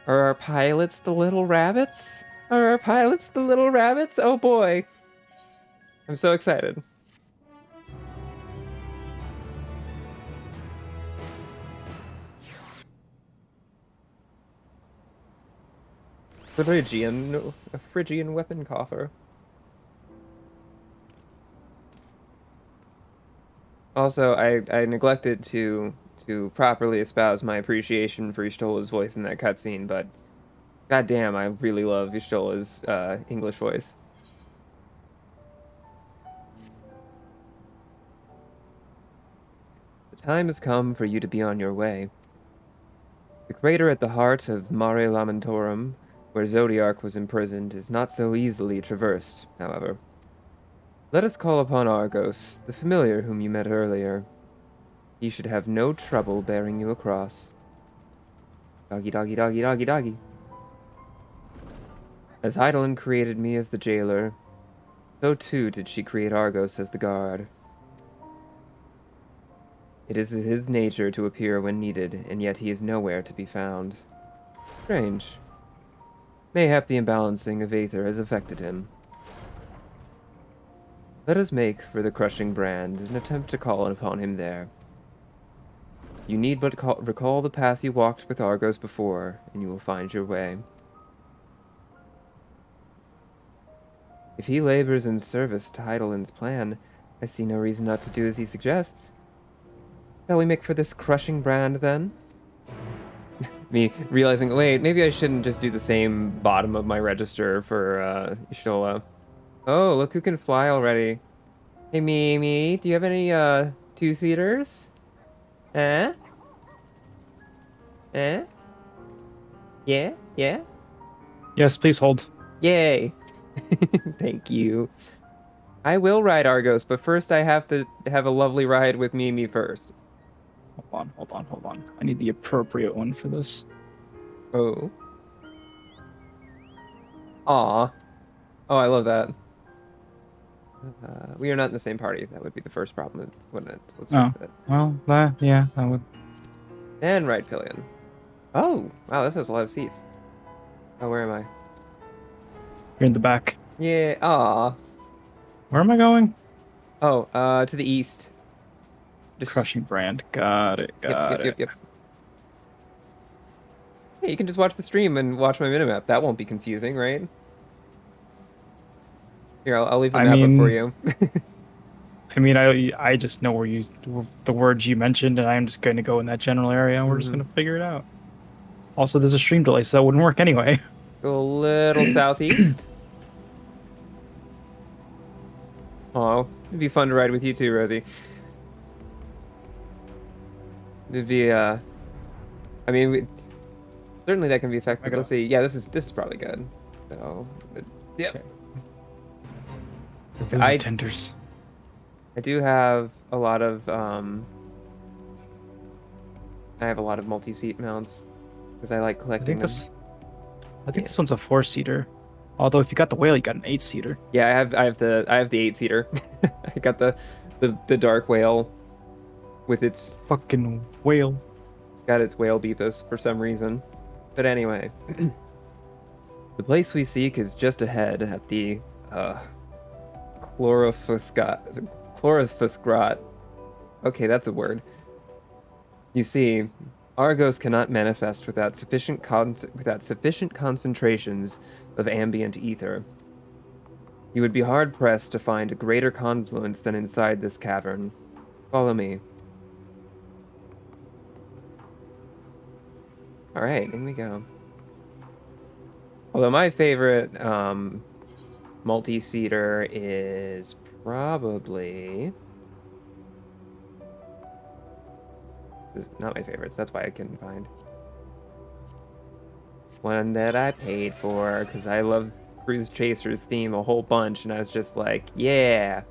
Are our pilots the little rabbits? Are our pilots the little rabbits? Oh boy. I'm so excited. A Phrygian weapon coffer. Also, I neglected to properly espouse my appreciation for Yshtola's voice in that cutscene, but goddamn, I really love Yshtola's English voice. The time has come for you to be on your way. The crater at the heart of Mare Lamentorum, where Zodiark was imprisoned is not so easily traversed, however. Let us call upon Argos, the familiar whom you met earlier. He should have no trouble bearing you across. Doggy, doggy, doggy, doggy, doggy. As Heidelin created me as the jailer, so too did she create Argos as the guard. It is his nature to appear when needed, and yet he is nowhere to be found. Strange. Mayhap the imbalancing of Aether has affected him. Let us make for the crushing brand and attempt to call upon him there. You need but recall the path you walked with Argos before, and you will find your way. If he labors in service to Heidelin's plan, I see no reason not to do as he suggests. Shall we make for this crushing brand, then? Me realizing, wait, maybe I shouldn't just do the same bottom of my register for Y'shtola. Oh, look who can fly already. Hey, Mimi, do you have any two-seaters? Eh? Eh? Yeah? Yeah? Yes, please hold. Yay! Thank you. I will ride Argos, but first I have to have a lovely ride with Mimi first. Hold on. I need the appropriate one for this. Oh. Aw. Oh, I love that. We are not in the same party. That would be the first problem, wouldn't it? So let's fix that. Well, that would. And ride pillion. Oh, wow, this has a lot of seats. Oh, where am I? You're in the back. Yeah, aw. Where am I going? Oh, to the east. Just... Crushing brand. Got it. Yep. Hey, you can just watch the stream and watch my minimap. That won't be confusing, right? Here, I'll leave the map up for you. I mean, I just know the words you mentioned, and I'm just going to go in that general area, and we're just going to figure it out. Also, there's a stream delay, so that wouldn't work anyway. Go a little southeast. Oh, it'd be fun to ride with you too, Rosie. It'd be, I mean, certainly that can be effective. Let's see. Yeah, this is probably good. So, yep. Okay. Tenders. I do have a lot of I have a lot of multi-seat mounts because I like collecting them. I think this one's a 4-seater. Although if you got the whale, you got an 8-seater. Yeah, I have the 8-seater. I got the dark whale with its fucking whale. Got its whale beepus for some reason. But anyway, the place we seek is just ahead at the Chlorophisgrot. Okay, that's a word. You see, Argos cannot manifest without sufficient concentrations of ambient ether. You would be hard-pressed to find a greater confluence than inside this cavern. Follow me. Alright, in we go. Although my favorite multi-seater is probably... not my favorites, that's why I couldn't find one that I paid for, because I love Cruise Chaser's theme a whole bunch, and I was just like, yeah.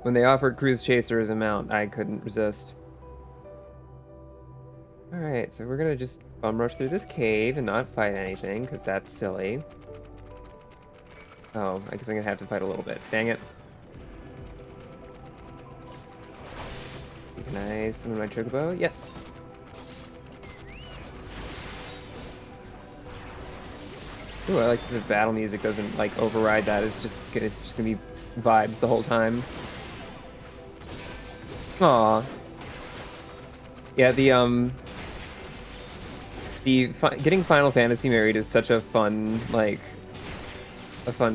When they offered Cruise Chaser as a mount, I couldn't resist. Alright, so we're gonna just bum rush through this cave and not fight anything, because that's silly. Oh, I guess I'm gonna have to fight a little bit. Dang it. Nice, summon my chocobo. Yes. Ooh, I like that the battle music doesn't like override that. It's just gonna be vibes the whole time. Aw. Yeah, getting Final Fantasy married is such a fun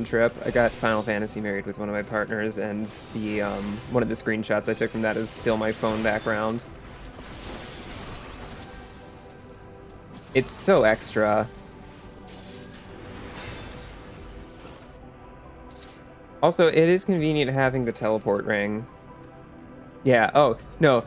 trip. I got Final Fantasy married with one of my partners, and the one of the screenshots I took from that is still my phone background. It's so extra. Also, it is convenient having the teleport ring. Yeah, oh, no,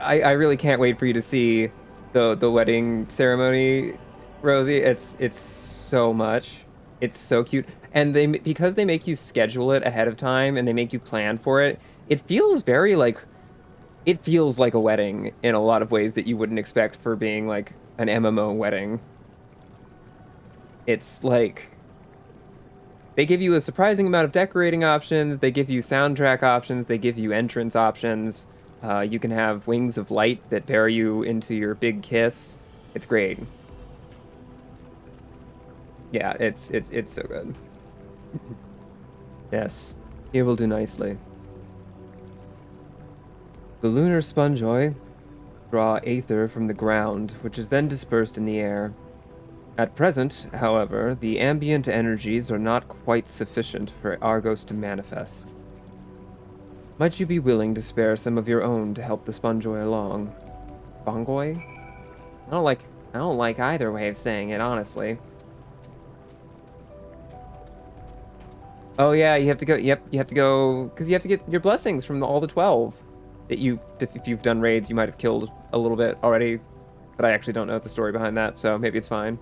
I really can't wait for you to see the wedding ceremony Rosie, it's so much. It's so cute. And because they make you schedule it ahead of time and they make you plan for it, it feels very like it feels like a wedding in a lot of ways that you wouldn't expect for being like an MMO wedding. It's like they give you a surprising amount of decorating options, they give you soundtrack options, they give you entrance options. You can have wings of light that bear you into your big kiss. It's great. Yeah, it's so good. Yes, he will do nicely. The lunar spongoi draw aether from the ground, which is then dispersed in the air. At present, however, the ambient energies are not quite sufficient for Argos to manifest. Might you be willing to spare some of your own to help the spongoi along? Spongoi? I don't like either way of saying it, honestly. Oh yeah, you have to go. Yep, you have to go because you have to get your blessings from all the 12 that if you've done raids, you might have killed a little bit already, but I actually don't know the story behind that, so maybe it's fine.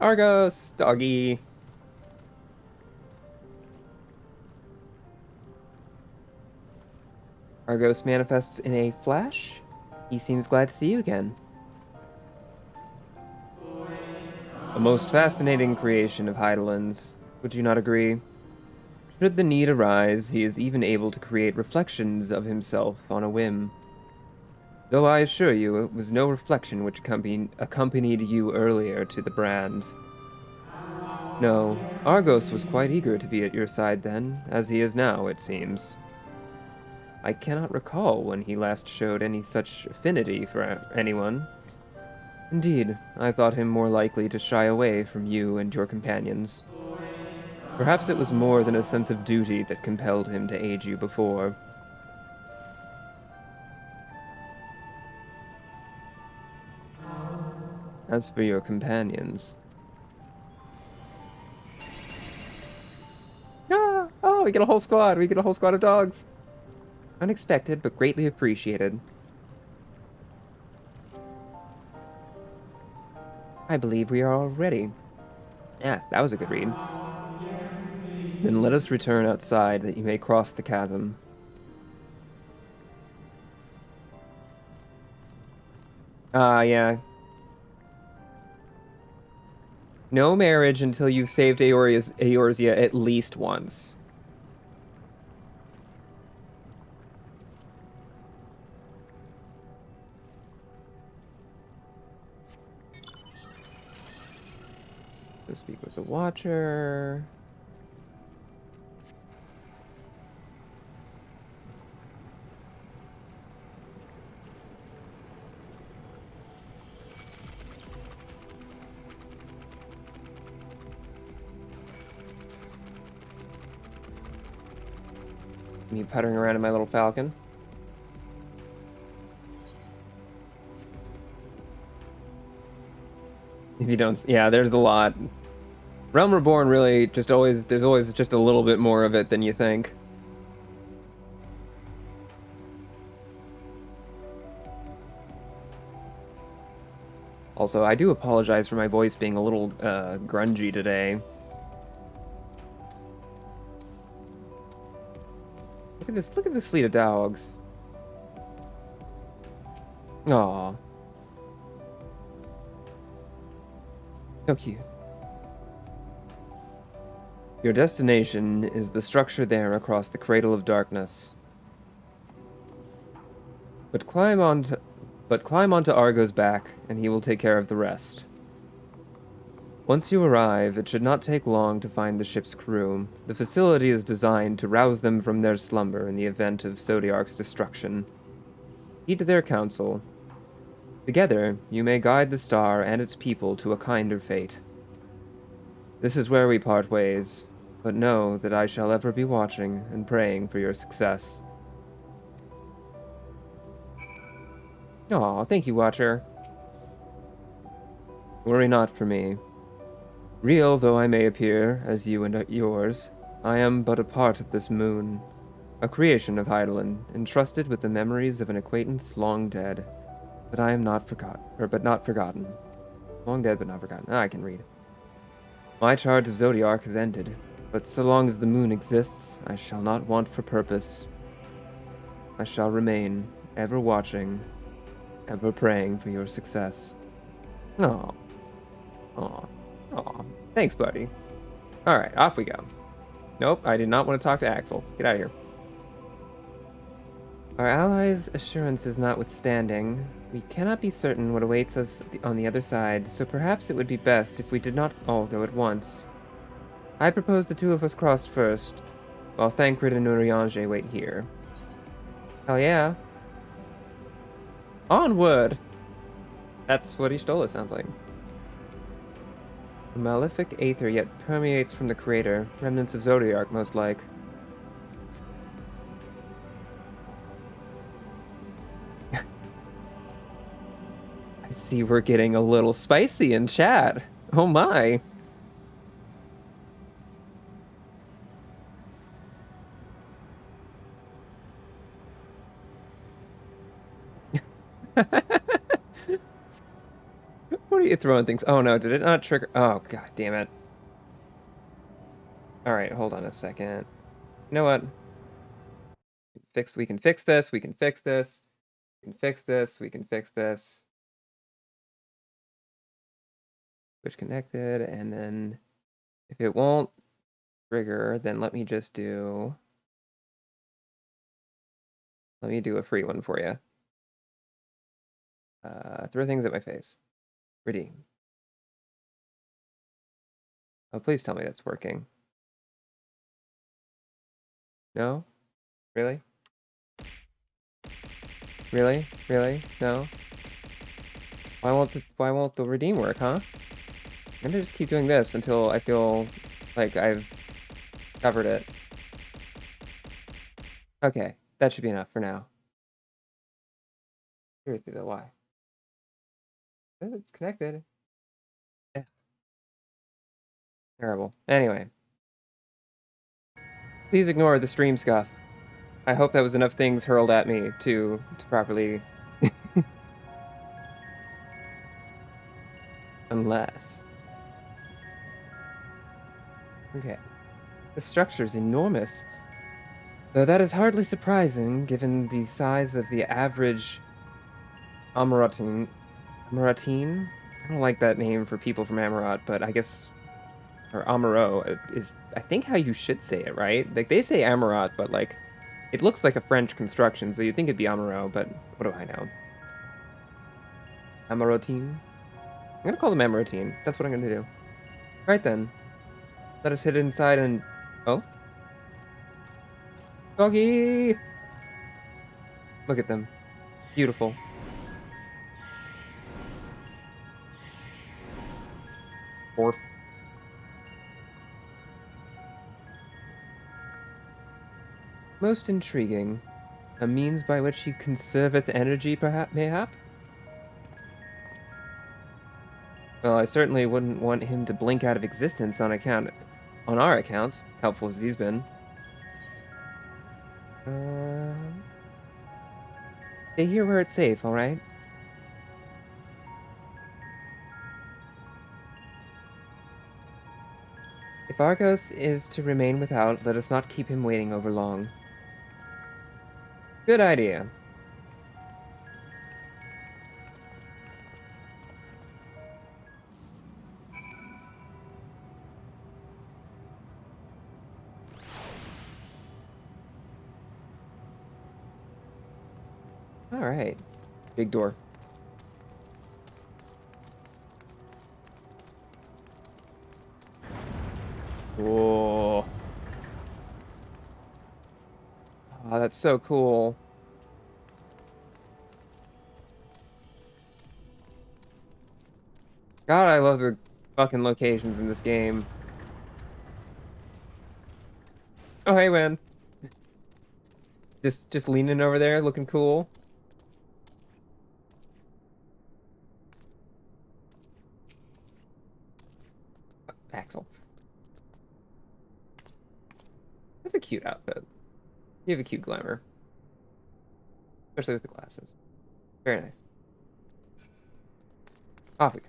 Argos, doggy. Argos manifests in a flash. He seems glad to see you again. A most fascinating creation of Heidelin's. Would you not agree? Should the need arise, he is even able to create reflections of himself on a whim. Though I assure you, it was no reflection which accompanied you earlier to the brand. No, Argos was quite eager to be at your side then, as he is now, it seems. I cannot recall when he last showed any such affinity for anyone. Indeed, I thought him more likely to shy away from you and your companions. Perhaps it was more than a sense of duty that compelled him to aid you before. As for your companions... Ah! Oh, we get a whole squad! We get a whole squad of dogs! Unexpected, but greatly appreciated. I believe we are all ready. Yeah, that was a good read. Then let us return outside that you may cross the chasm. Yeah. No marriage until you've saved Eorzea at least once. So speak with the Watcher. Me puttering around in my little falcon. If you don't, yeah, there's a lot. Realm Reborn really just always, there's always just a little bit more of it than you think. Also, I do apologize for my voice being a little grungy today. Look at this fleet of dogs. Aw. So cute. Your destination is the structure there across the Cradle of Darkness. But climb onto Argo's back, and he will take care of the rest. Once you arrive, it should not take long to find the ship's crew. The facility is designed to rouse them from their slumber in the event of Zodiark's destruction. Heed their counsel. Together, you may guide the star and its people to a kinder fate. This is where we part ways, but know that I shall ever be watching and praying for your success. Aw, thank you, Watcher. Worry not for me. Real though I may appear, as you and yours, I am but a part of this moon. a creation of Hydaelyn, entrusted with the memories of an acquaintance long dead. But I am not forgotten. Long dead, but not forgotten. I can read. My charge of Zodiark has ended, but so long as the moon exists, I shall not want for purpose. I shall remain, ever watching, ever praying for your success. Aw. Aw. Aw. Thanks, buddy. Alright, off we go. Nope, I did not want to talk to Axel. Get out of here. Our allies' assurances notwithstanding, we cannot be certain what awaits us on the other side, so perhaps it would be best if we did not all go at once. I propose the two of us cross first, while Thancred and Urianger wait here. Hell yeah. Onward! That's what Ishtola sounds like. A malefic aether yet permeates from the crater, remnants of Zodiark most like. I see we're getting a little spicy in chat. Oh my. What are you throwing things? Oh no, did it not trigger? Oh, god damn it. Alright, hold on a second. You know what? We can fix this, we can fix this. We can fix this, we can fix this. Switch connected, and then if it won't trigger, then let me do a free one for you. Throw things at my face. Redeem. Oh, please tell me that's working. No? Really? Really? Really? No? Why won't the redeem work, huh? I'm gonna just keep doing this until I feel like I've covered it. Okay, that should be enough for now. Seriously though, why? It's connected. Yeah. Terrible. Anyway. Please ignore the stream scuff. I hope that was enough things hurled at me to properly... Unless... Okay. The structure's enormous. Though that is hardly surprising, given the size of the average Amaratine. Amaratine? I don't like that name for people from Amarat, but I guess... Or Amaro is, I think, how you should say it, right? Like, they say Amarat, but, like, it looks like a French construction, so you'd think it'd be Amaro, but what do I know? Amarotine? I'm gonna call them Amarotine. That's what I'm gonna do. Right then. Let us hit inside and... Oh? Doggy! Look at them. Beautiful. Orf. Most intriguing. A means by which he conserveth energy, mayhap? Well, I certainly wouldn't want him to blink out of existence on our account, helpful as he's been. Stay here where it's safe, alright? If Argos is to remain without, let us not keep him waiting over long. Good idea. Alright. Big door. Whoa. Oh, that's so cool. God, I love the fucking locations in this game. Oh, hey, man. Just leaning over there, looking cool. Axel. That's a cute outfit. You have a cute glamour. Especially with the glasses. Very nice. Off we go.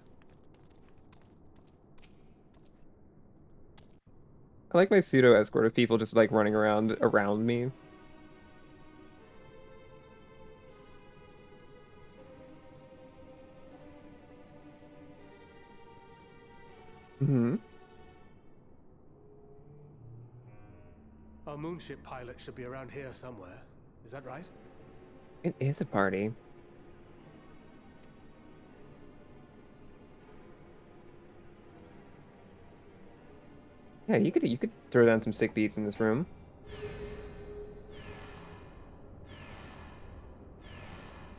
I like my pseudo escort of people just like running around me. Mm-hmm. Our moonship pilot should be around here somewhere. Is that right? It is a party. Yeah, you could throw down some sick beats in this room.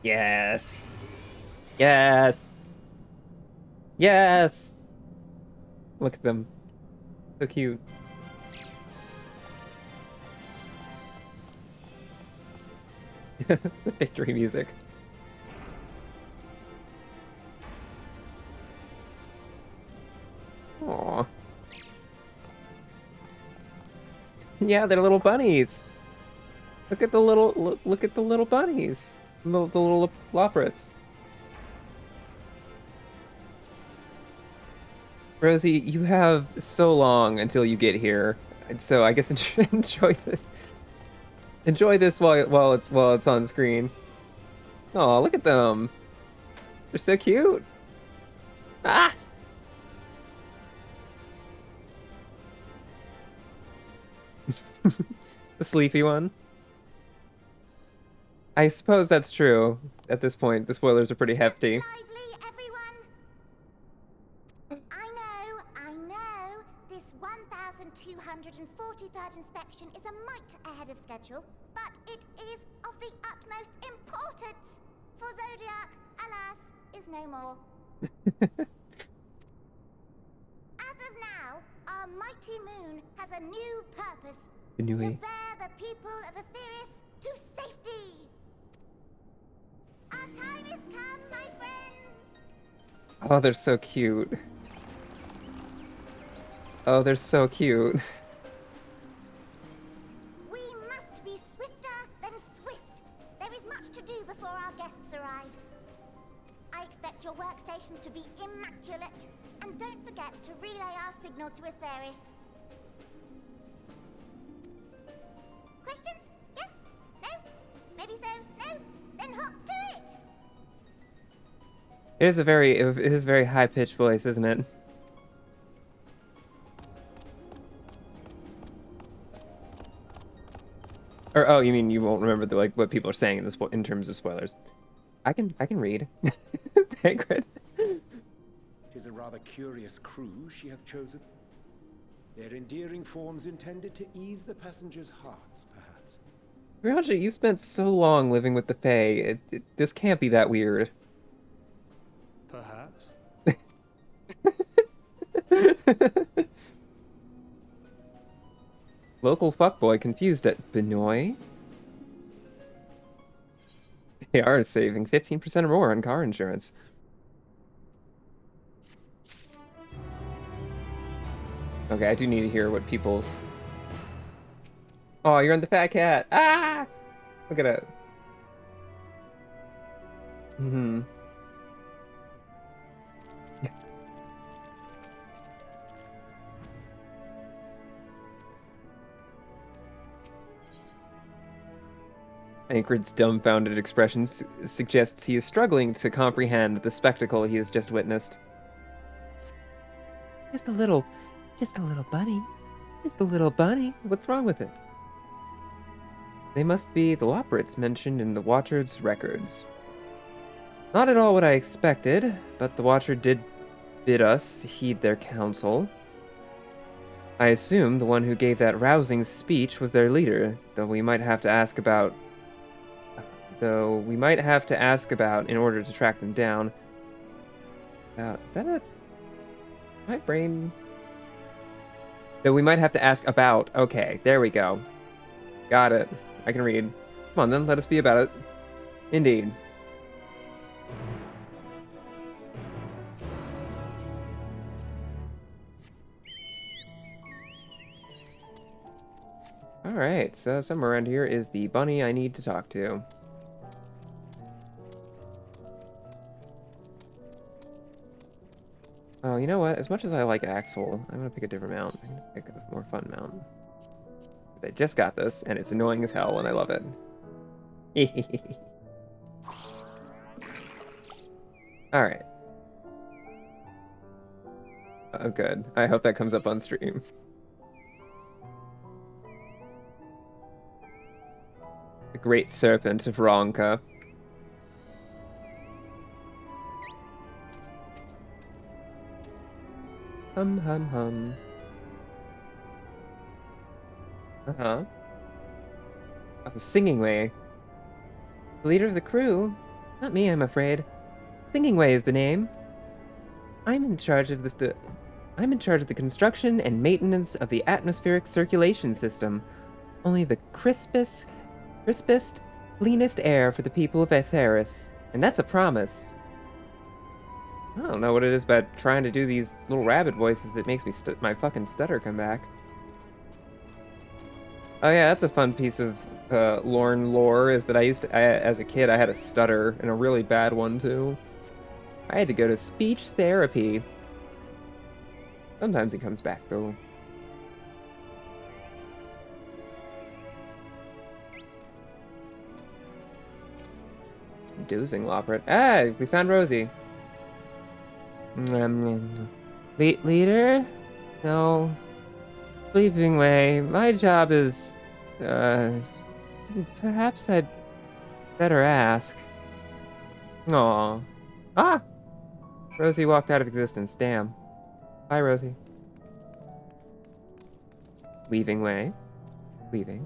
Yes. Yes. Yes. Look at them. So cute. The victory music. Aww. Yeah, they're little bunnies. Look at the little bunnies. The little loprits. Rosie, you have so long until you get here, and so I guess enjoy this. Enjoy this while it's on screen. Oh, look at them. They're so cute. Ah. The sleepy one. I suppose that's true. At this point, the spoilers are pretty hefty. Lively, everyone! I know. This 1243rd inspection is a mite ahead of schedule, but it is of the utmost importance. For Zodiac, alas, is no more. As of now, our mighty moon has a new purpose. To bear the people of Aetheris to safety. Our time has come, my friends. Oh, they're so cute. Oh, they're so cute. We must be swifter than swift. There is much to do before our guests arrive. I expect your workstations to be immaculate, and don't forget to relay our signal to Aetheris. Questions? Yes? No? Maybe so? No? Then hop to it! It is a very high-pitched voice, isn't it? Or oh, you mean you won't remember what people are saying in terms of spoilers? I can read. Hagrid. 'Tis a rather curious crew she hath chosen. Their endearing forms intended to ease the passengers' hearts, perhaps. Raja, you spent so long living with the Fae. This can't be that weird. Perhaps. Local fuckboy confused at Benoit. They are saving 15% or more on car insurance. Okay, I do need to hear what people's... Oh, you're on the fat cat! Ah! Look at it. Mm-hmm. Ankrid's dumbfounded expression suggests he is struggling to comprehend the spectacle he has just witnessed. Just a little bunny. Just a little bunny. What's wrong with it? They must be the Loprits mentioned in the Watcher's records. Not at all what I expected, but the Watcher did bid us heed their counsel. I assume the one who gave that rousing speech was their leader, though we might have to ask about in order to track them down. Is that a... My brain... Though we might have to ask about... Okay, there we go. Got it. I can read. Come on then, let us be about it. Indeed. Alright, so somewhere around here is the bunny I need to talk to. Oh, you know what? As much as I like Axel, I'm gonna pick a different mount. I'm gonna pick a more fun mount. I just got this, and it's annoying as hell, and I love it. Alright. Oh, good. I hope that comes up on stream. The Great Serpent of Ronka. Hum, hum, hum. Uh-huh. Oh, Singing Way. The leader of the crew? Not me, I'm afraid. Singing Way is the name. I'm in charge of the construction and maintenance of the atmospheric circulation system. Only the crispest, cleanest air for the people of Aetheris. And that's a promise. I don't know what it is about trying to do these little rabbit voices that makes me my fucking stutter come back. Oh yeah, that's a fun piece of Lorne lore, is that as a kid, I had a stutter, and a really bad one too. I had to go to speech therapy. Sometimes it comes back though. Dozing Loprit. Ah, we found Rosie. Leader? No. Sleeping Way. My job is, perhaps I'd better ask. Aw. Ah! Rosie walked out of existence. Damn. Bye, Rosie. Weaving Way. Weaving.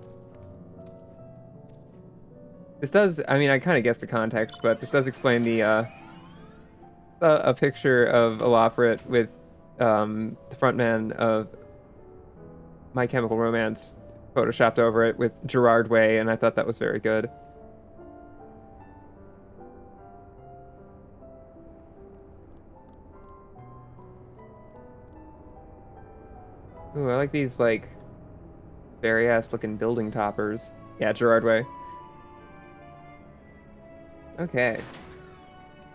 This does, I mean, I kind of guessed the context, but this does explain the, a picture of Aloprit with, the frontman of My Chemical Romance photoshopped over it with Gerard Way, and I thought that was very good. Ooh, I like these, like, fairy-ass looking building toppers. Yeah, Gerard Way. Okay.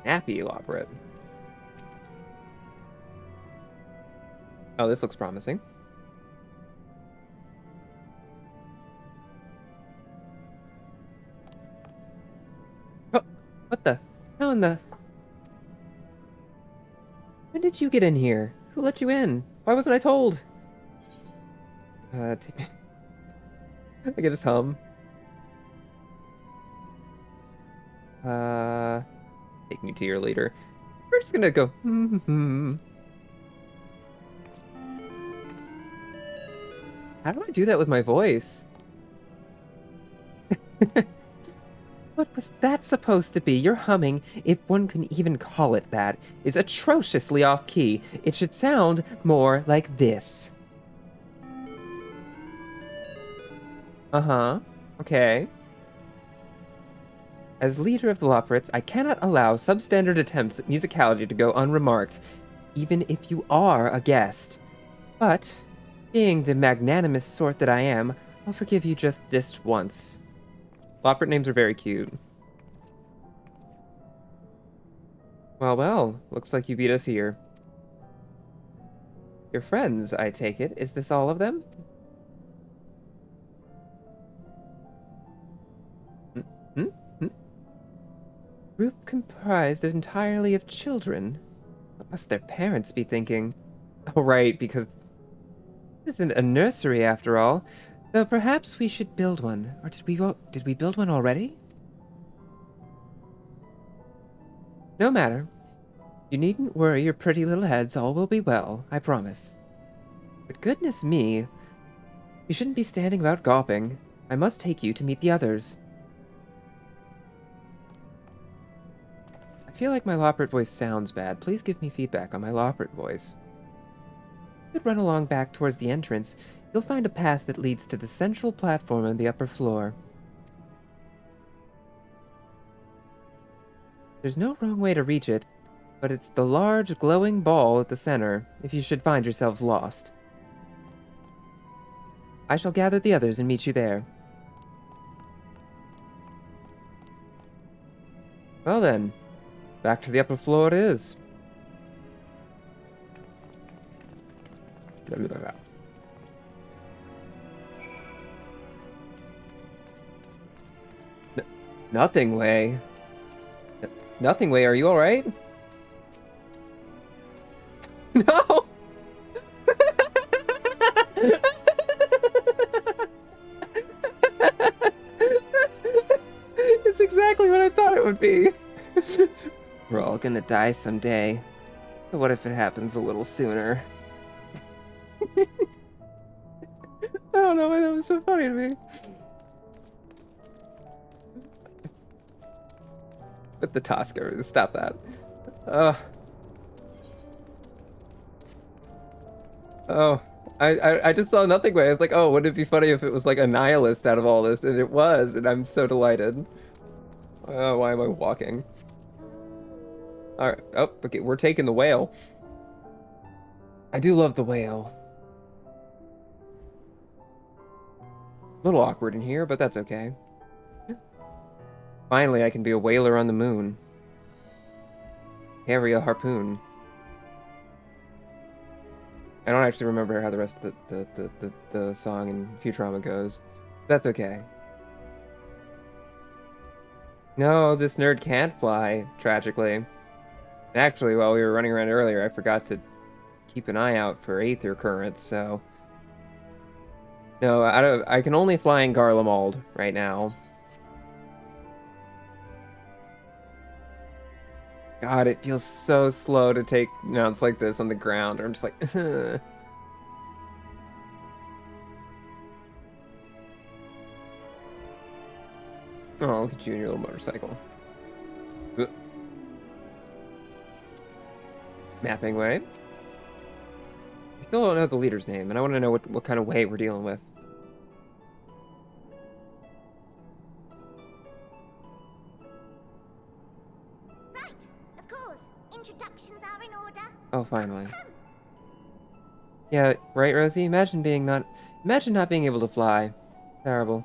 Happy Loprit. Oh, this looks promising. Oh, what the? How in the... When did you get in here? Who let you in? Why wasn't I told? I can just hum. Take me to your leader. We're just gonna go. How do I do that with my voice? What was that supposed to be? Your humming, if one can even call it that, is atrociously off-key. It should sound more like this. Uh-huh. Okay. As leader of the Loprits, I cannot allow substandard attempts at musicality to go unremarked, even if you are a guest. But, being the magnanimous sort that I am, I'll forgive you just this once. Loprit names are very cute. Well, well, looks like you beat us here. Your friends, I take it. Is this all of them? Group comprised entirely of children. What must their parents be thinking? Oh, right, because this isn't a nursery after all. Though perhaps we should build one. Or did we build one already? No matter. You needn't worry your pretty little heads. All will be well, I promise. But goodness me, you shouldn't be standing about gawping. I must take you to meet the others. I feel like my Loprit voice sounds bad. Please give me feedback on my Loprit voice. You could run along back towards the entrance. You'll find a path that leads to the central platform on the upper floor. There's no wrong way to reach it, but it's the large glowing ball at the center, if you should find yourselves lost. I shall gather the others and meet you there. Well then, back to the upper floor it is. Nothing way. Nothing way, are you alright? No! It's exactly what I thought it would be. We're all gonna die someday. But what if it happens a little sooner? I don't know why that was so funny to me. But the Tosca, stop that. Oh, I just saw Nothing Way. I was like, oh, wouldn't it be funny if it was like a nihilist out of all this? And it was, and I'm so delighted. Why am I walking? Alright, oh, okay, we're taking the whale. I do love the whale. A little awkward in here, but that's okay. Finally, I can be a whaler on the moon. Carry a harpoon. I don't actually remember how the rest of the song in Futurama goes. That's okay. No, this nerd can't fly, tragically. Actually, while we were running around earlier, I forgot to keep an eye out for aether currents, so... No, I can only fly in Garlemald right now. God, it feels so slow to take mounts like this on the ground. I'm just like, oh, look at you and your little motorcycle. Mapping way. I still don't know the leader's name, and I want to know what kind of way we're dealing with. Oh, finally. Yeah, right, Rosie? Imagine not being able to fly. Terrible.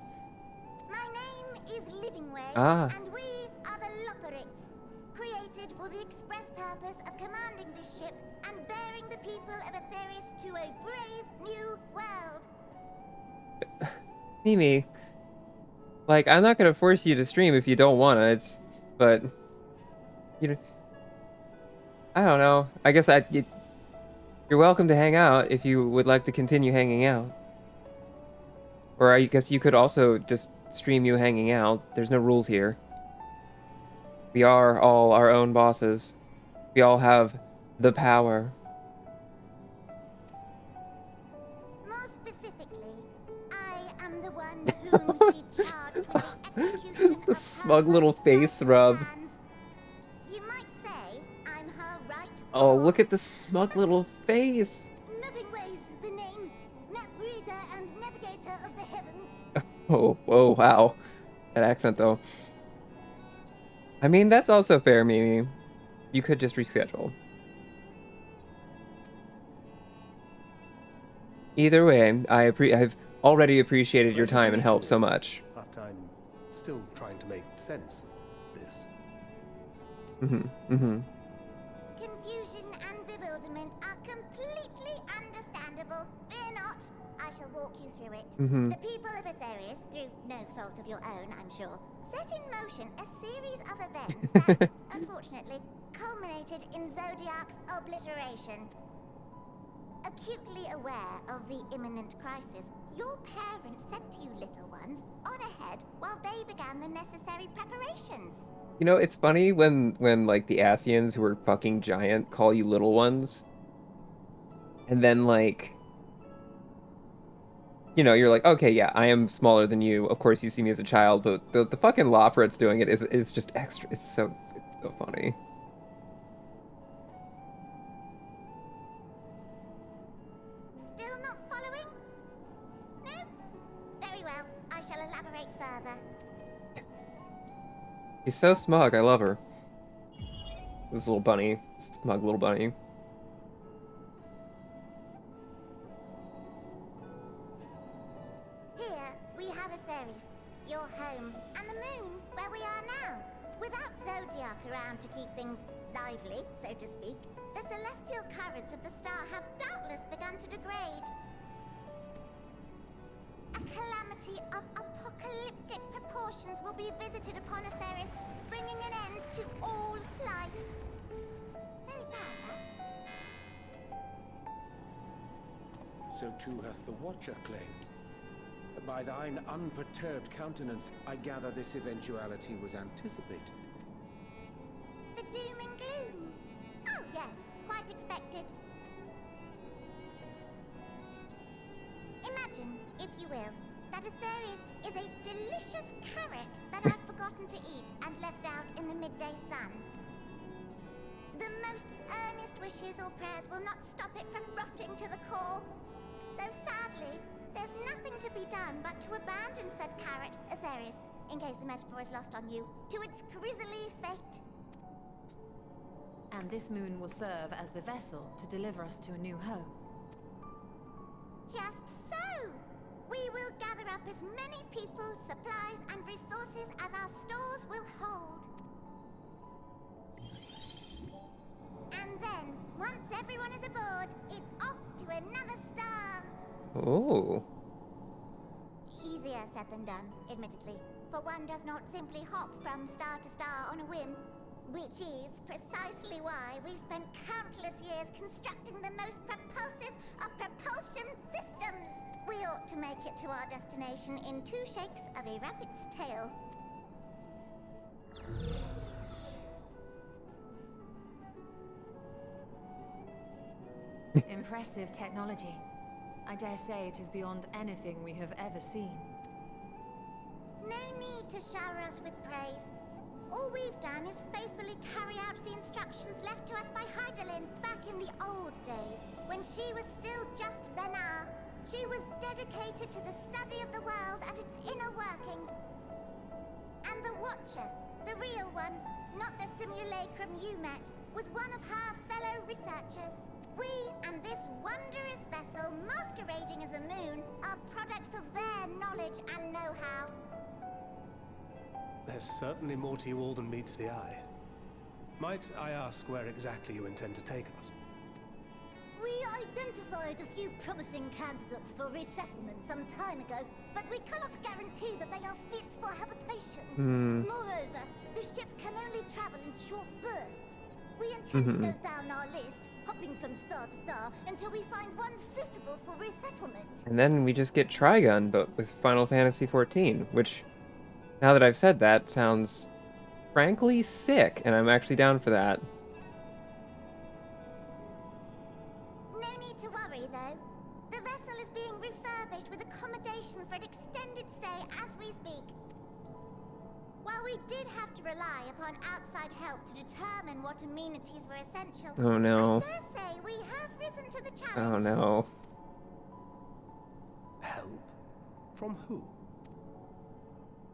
My name is Livingway, Ah. and we are the Loporits, created for the express purpose of commanding this ship and bearing the people of Etheris to a brave new world. Mimi. Like, I'm not gonna force you to stream if you don't wanna, but... You know... I don't know. I guess you're welcome to hang out if you would like to continue hanging out. Or I guess you could also just stream you hanging out. There's no rules here. We are all our own bosses. We all have the power. More specifically, I am the one whom she charged with the execution The of smug her little face rub. plans. You might say I'm her right. Oh, look at the smug little face. Livingway's the name, map reader and navigator of the heavens. Oh, wow. That accent, though. I mean, that's also fair, Mimi. You could just reschedule. Either way, I've already appreciated your time and help so much. But I'm still trying to make sense of this. Confusion and bewilderment are completely understandable. Fear not, I shall walk you through it. The people of Etheris, through no fault of your own, I'm sure, set in motion a series of events that, unfortunately, culminated in Zodiac's obliteration. Acutely aware of the imminent crisis, your parents sent you little ones on ahead while they began the necessary preparations. You know, it's funny when like the Asians who are fucking giant call you little ones. And then like, you know, you're like, okay, yeah, I am smaller than you. Of course you see me as a child, but the fucking Loporits doing it is just extra. It's so funny. Still not following? No? Very well, I shall elaborate further. She's so smug. I love her. This little bunny. Smug little bunny. have Etheris, your home, and the moon, where we are now. Without Zodiac around to keep things lively, so to speak, the celestial currents of the star have doubtless begun to degrade. A calamity of apocalyptic proportions will be visited upon Etheris, bringing an end to all life. There is that. So too hath the Watcher claimed. By thine unperturbed countenance, I gather this eventuality was anticipated. The doom and gloom. Oh yes, quite expected. Imagine, if you will, that Etheris is a delicious carrot that I've forgotten to eat and left out in the midday sun. The most earnest wishes or prayers will not stop it from rotting to the core. So sadly, there's nothing to be done but to abandon said carrot, Etheris, in case the metaphor is lost on you, to its grisly fate. And this moon will serve as the vessel to deliver us to a new home. Just so! We will gather up as many people, supplies, and resources as our stores will hold. And then, once everyone is aboard, it's off to another star. Oh. Easier said than done, admittedly, for one does not simply hop from star to star on a whim, which is precisely why we've spent countless years constructing the most propulsive of propulsion systems. We ought to make it to our destination in 2 shakes of a rabbit's tail. Impressive technology. I dare say it is beyond anything we have ever seen. No need to shower us with praise. All we've done is faithfully carry out the instructions left to us by Hydaelyn back in the old days, when she was still just Venar. She was dedicated to the study of the world and its inner workings. And the Watcher, the real one, not the simulacrum you met, was one of her fellow researchers. We and this wondrous vessel masquerading as a moon are products of their knowledge and know-how. There's certainly more to you all than meets the eye. Might I ask where exactly you intend to take us? We identified a few promising candidates for resettlement some time ago, but we cannot guarantee that they are fit for habitation. Moreover, the ship can only travel in short bursts. We intend to go down our list, hopping from star to star, until we find one suitable for resettlement. And then we just get Trigun, but with Final Fantasy XIV, which, now that I've said that, sounds frankly sick, and I'm actually down for that. No need to worry, though. The vessel is being refurbished with accommodation for an extended stay as we speak. While we did have to rely upon outside help to determine what amenities were essential, Oh no. I dare say we have risen to the Oh challenge. no. Help? From who?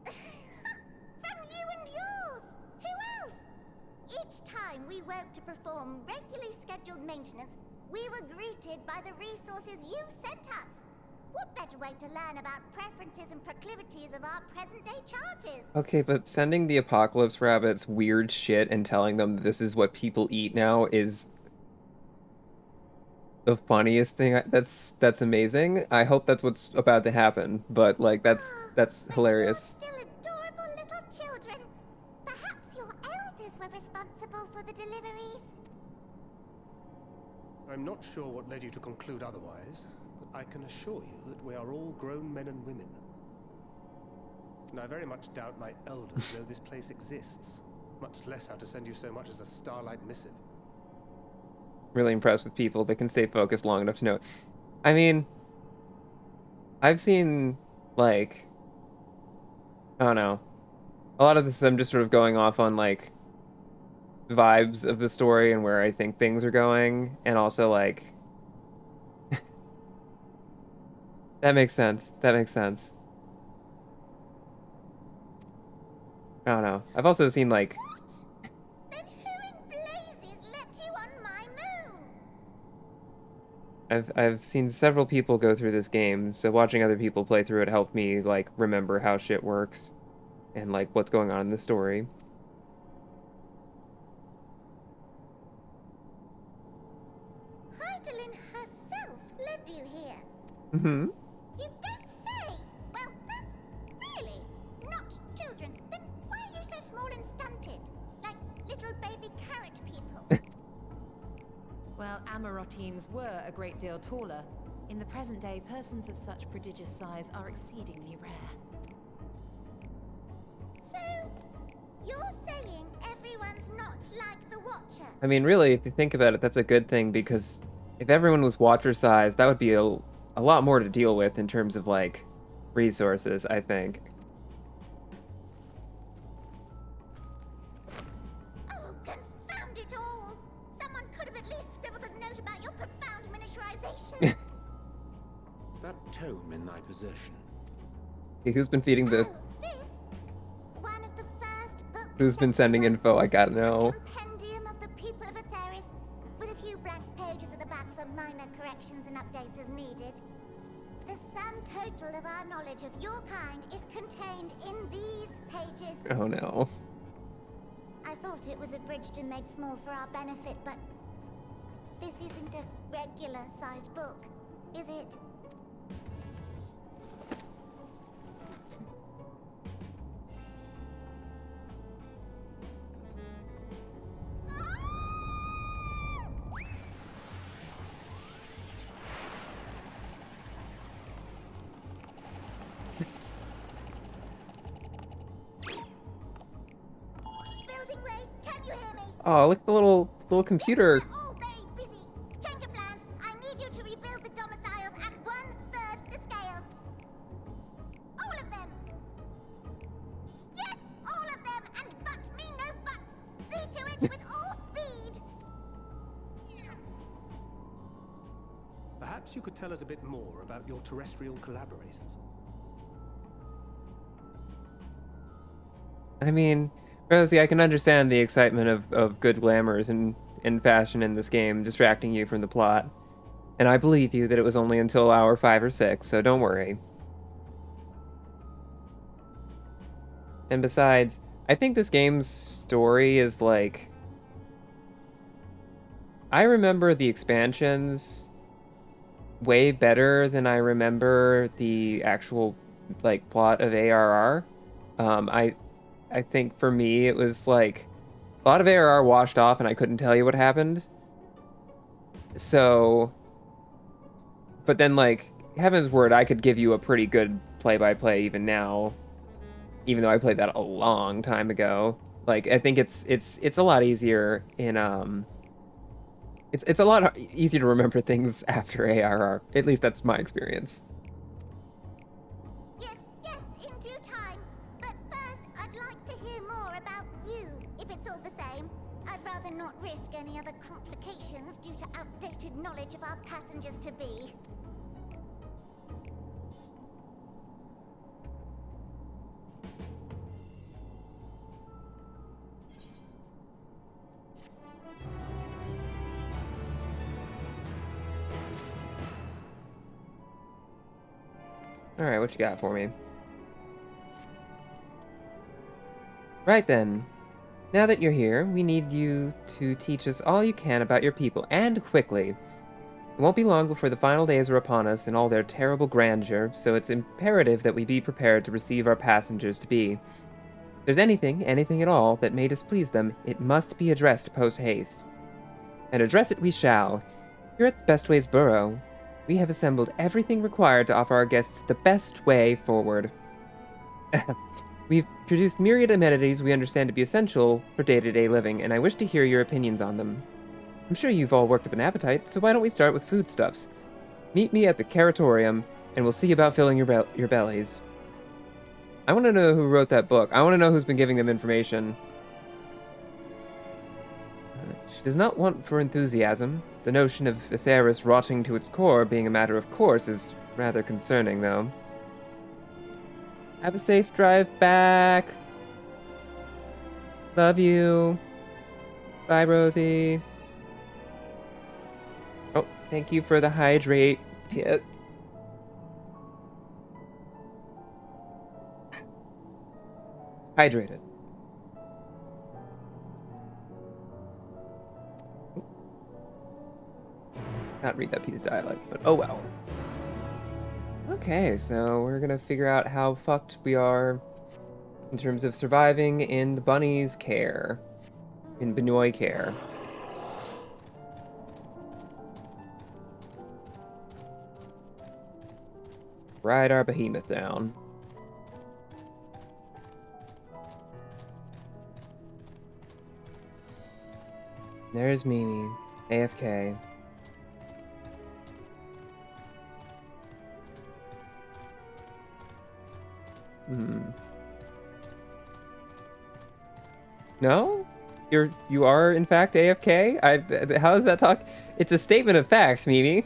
From you and yours! Who else? Each time we woke to perform regularly scheduled maintenance, we were greeted by the resources you sent us. What better way to learn about preferences and proclivities of our present-day charges? Okay, but sending the Apocalypse Rabbits weird shit and telling them this is what people eat now is the funniest thing. That's amazing. I hope that's what's about to happen, but like that's hilarious. Still adorable little children. Perhaps your elders were responsible for the deliveries. I'm not sure what led you to conclude otherwise, but I can assure you that we are all grown men and women. And I very much doubt my elders know this place exists, much less how to send you so much as a starlight missive. Really impressed with people that can stay focused long enough to know. I mean, I've seen, like, I don't know. A lot of this I'm just sort of going off on, like, vibes of the story and where I think things are going, and also, like, that makes sense. That makes sense. I don't know. I've also seen, like... What? Then who in blazes let you on my moon? I've seen several people go through this game, so watching other people play through it helped me like remember how shit works and like what's going on in the story. Hydaelyn herself led you here. Mm-hmm. You don't say. Well, that's really not children. Then why are you so small and stunted? Like little baby carrot people. Well, Amarotims were a great deal taller. In the present day, persons of such prodigious size are exceedingly rare. So, you're saying everyone's not like the Watcher? I mean, really, if you think about it, that's a good thing, because if everyone was Watcher size, that would be a lot more to deal with in terms of, like, resources, I think. Oh, confound it all! Someone could have at least scribbled a note about your profound miniaturization. That tome in thy possession. Who's been feeding the... Oh, this? One of the first books. Who's been sending info? I gotta know. Compendium of the people of Etheris, with a few blank pages at the back for minor corrections and updates as needed. The sum total of our knowledge of your kind is contained in these pages. Oh no. I thought it was abridged and made small for our benefit, but this isn't a regular-sized book, is it? Building way, can you hear me? Oh, look at the little computer. We're all very busy. Change of plans. I need you to rebuild the domiciles at 1/3 the scale. All of them. Yes, all of them, and but me no buts. See to it with all speed. Perhaps you could tell us a bit more about your terrestrial collaborators. I mean, Rosie, I can understand the excitement of good glamours and fashion in this game distracting you from the plot. And I believe you that it was only until hour 5 or 6, so don't worry. And besides, I think this game's story is like... I remember the expansions way better than I remember the actual, like, plot of ARR. I think for me, it was like a lot of ARR washed off and I couldn't tell you what happened. So, but then like, Heaven's Word, I could give you a pretty good play-by-play even now, even though I played that a long time ago. Like, I think it's a lot easier in, it's a lot easier to remember things after ARR. At least that's my experience. Yes, in due time. But first, I'd like to hear more about you, if it's all the same. I'd rather not risk any other complications due to outdated knowledge of our passengers-to-be. Alright, what you got for me? Right then. Now that you're here, we need you to teach us all you can about your people, and quickly. It won't be long before the final days are upon us in all their terrible grandeur, so it's imperative that we be prepared to receive our passengers-to-be. If there's anything at all, that may displease them, it must be addressed post-haste. And address it we shall. Here at Bestway's Burrow, we have assembled everything required to offer our guests the best way forward. We've produced myriad amenities we understand to be essential for day-to-day living, and I wish to hear your opinions on them. I'm sure you've all worked up an appetite, so why don't we start with foodstuffs? Meet me at the Caratorium, and we'll see about filling your bellies. I want to know who wrote that book. I want to know who's been giving them information. She does not want for enthusiasm. The notion of Etheris rotting to its core being a matter of course is rather concerning, though. Have a safe drive back. Love you. Bye, Rosie. Oh, Thank you for the hydrate kit. Hydrated. Not read that piece of dialect, but oh well. Okay, so we're gonna figure out how fucked we are in terms of surviving in the bunny's care. In Benoy care. Ride our behemoth down. There's Mimi, AFK. No? You are in fact AFK? How does that talk? It's a statement of fact, Mimi.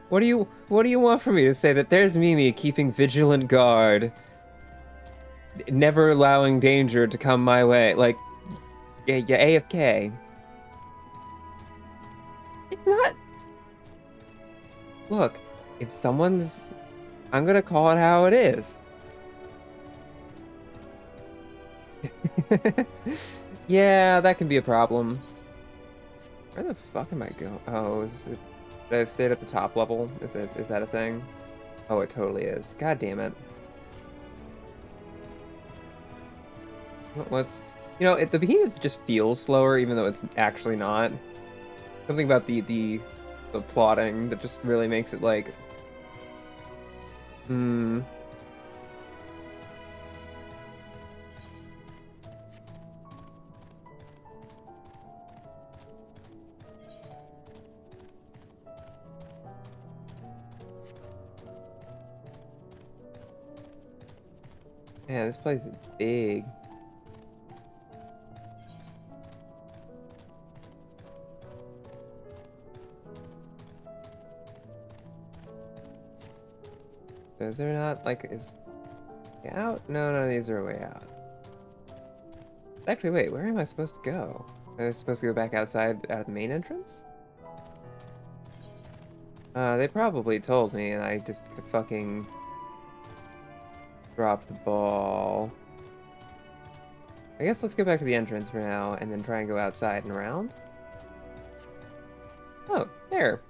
What do you want from me to say that there's Mimi keeping vigilant guard, never allowing danger to come my way? Like, yeah, AFK. It's not. Look, if someone's, I'm gonna call it how it is. Yeah, that can be a problem. Where the fuck am I going? Oh, did I have stayed at the top level? Is that a thing? Oh, it totally is. God damn it. Let's, the behemoth just feels slower, even though it's actually not. Something about the plotting that just really makes it like, Man, this place is big. Is there not, like, is out? No, these are way out. Actually, wait, where am I supposed to go? Am I supposed to go back outside out of the main entrance? They probably told me and I just fucking dropped the ball. I guess let's go back to the entrance for now and then try and go outside and around. Oh, there.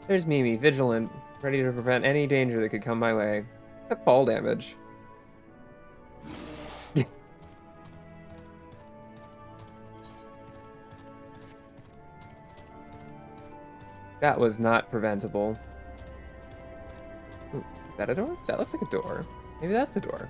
There's Mimi, vigilant, ready to prevent any danger that could come my way. Except fall damage. That was not preventable. Ooh, is that a door? That looks like a door. Maybe that's the door.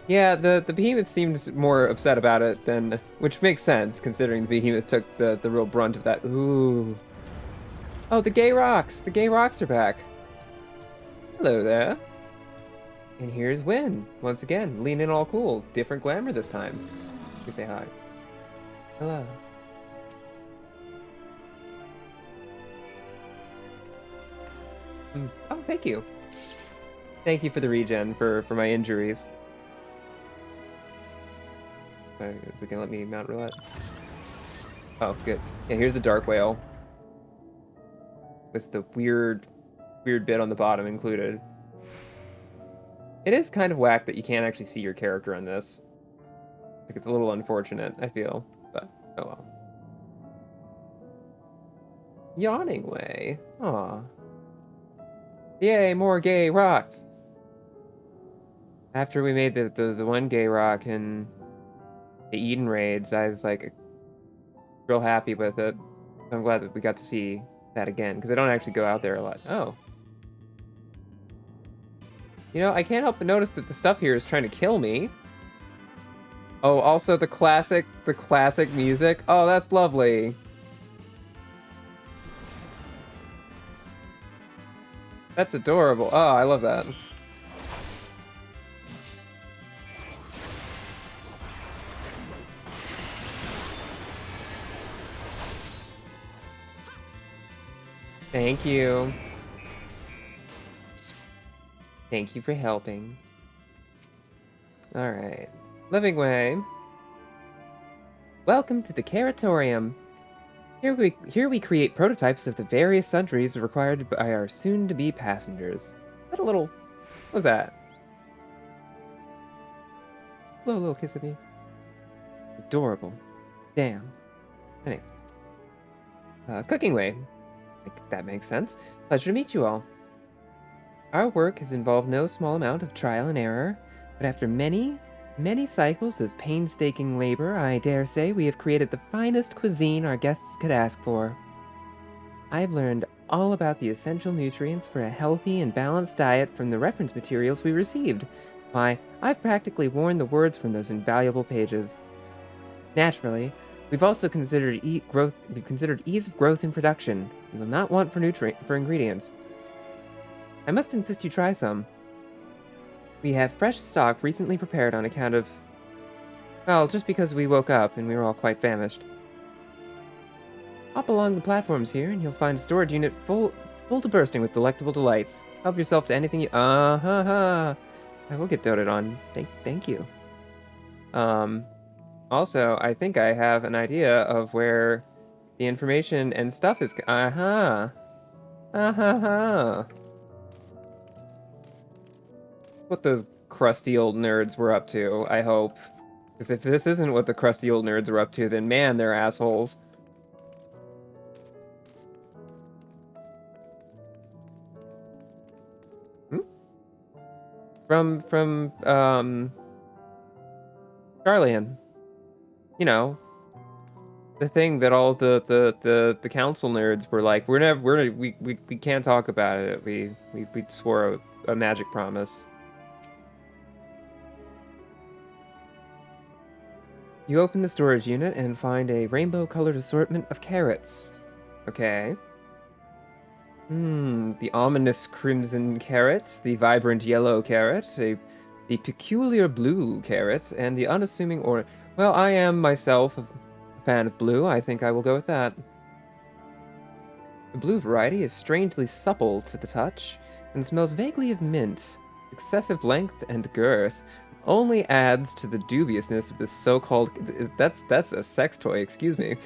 Yeah, the behemoth seems more upset about it than, which makes sense considering the behemoth took the real brunt of that. Ooh. Oh, the gay rocks! The gay rocks are back. Hello there. And here's Win. Once again, lean in all cool. Different glamour this time. You say hi. Hello. Oh, thank you. Thank you for the regen for my injuries. Is it gonna let me mount roulette? Oh, good. Yeah, here's the dark whale. With the weird bit on the bottom included. It is kind of whack that you can't actually see your character in this. Like, it's a little unfortunate, I feel. But, oh well. Yawning way. Aw. Yay, more gay rocks! After we made the one gay rock in the Eden raids, I was like real happy with it. So I'm glad that we got to see that again, because I don't actually go out there a lot. Oh. I can't help but notice that the stuff here is trying to kill me. Oh, also the classic music. Oh, that's lovely. That's adorable. Oh, I love that. Thank you. Thank you for helping. Alright. Living way. Welcome to the Caratorium. Here we create prototypes of the various sundries required by our soon-to-be passengers. What a little... What was that? Little kiss of me. Adorable. Damn. Anyway. Cooking way. That makes sense. Pleasure to meet you all. Our work has involved no small amount of trial and error, but after many cycles of painstaking labor, I dare say we have created the finest cuisine our guests could ask for. I've learned all about the essential nutrients for a healthy and balanced diet from the reference materials we received. Why, I've practically worn the words from those invaluable pages. Naturally, we've also considered ease of growth and production. You will not want for ingredients. I must insist you try some. We have fresh stock recently prepared on account of... Well, just because we woke up and we were all quite famished. Hop along the platforms here and you'll find a storage unit full to bursting with delectable delights. Help yourself to anything you... I will get doted on. Thank you. Also, I think I have an idea of where the information and stuff is... What those crusty old nerds were up to, I hope. Because if this isn't what the crusty old nerds are up to, then man, they're assholes. From Charlian. You know, the thing that all the council nerds were like, we can't talk about it. We swore a magic promise. You open the storage unit and find a rainbow-colored assortment of carrots. Okay. The ominous crimson carrot, the vibrant yellow carrot, the peculiar blue carrot, and the unassuming orange. Well, I am myself a fan of blue. I think I will go with that. The blue variety is strangely supple to the touch and smells vaguely of mint. Excessive length and girth only adds to the dubiousness of this so-called... That's a sex toy, excuse me.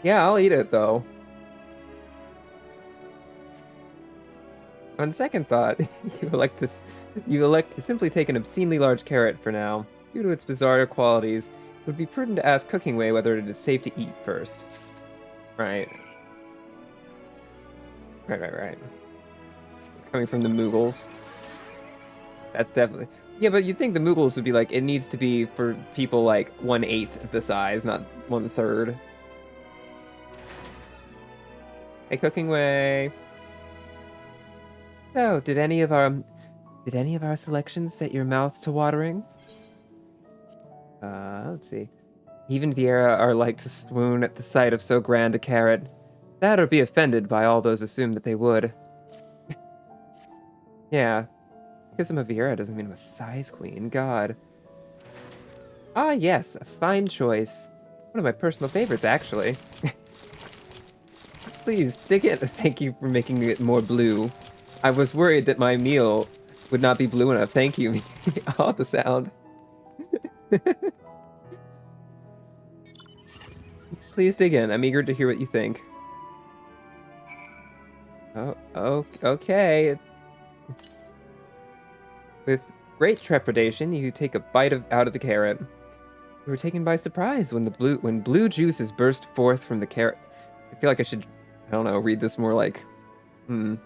Yeah, I'll eat it, though. On second thought, you elect to simply take an obscenely large carrot for now. Due to its bizarre qualities, it would be prudent to ask Cooking Way whether it is safe to eat first. Right. Right. Coming from the Moogles. That's definitely... Yeah, but you'd think the Moogles would be like, it needs to be for people like 1/8 the size, not 1/3. Hey, Cooking Way. So, did any of our selections set your mouth to watering? Let's see. Even Vieira are like to swoon at the sight of so grand a carrot. That or be offended by all those assume that they would. Yeah. Because I'm a Vieira doesn't mean I'm a size queen. God. Ah, yes. A fine choice. One of my personal favorites, actually. Please, dig in. Thank you for making it more blue. I was worried that my meal would not be blue enough. Thank you. Oh, the sound. Please dig in. I'm eager to hear what you think. Oh, okay. With great trepidation, you take a bite out of the carrot. You were taken by surprise when blue juices burst forth from the carrot. I feel like I should, I don't know, read this more like, You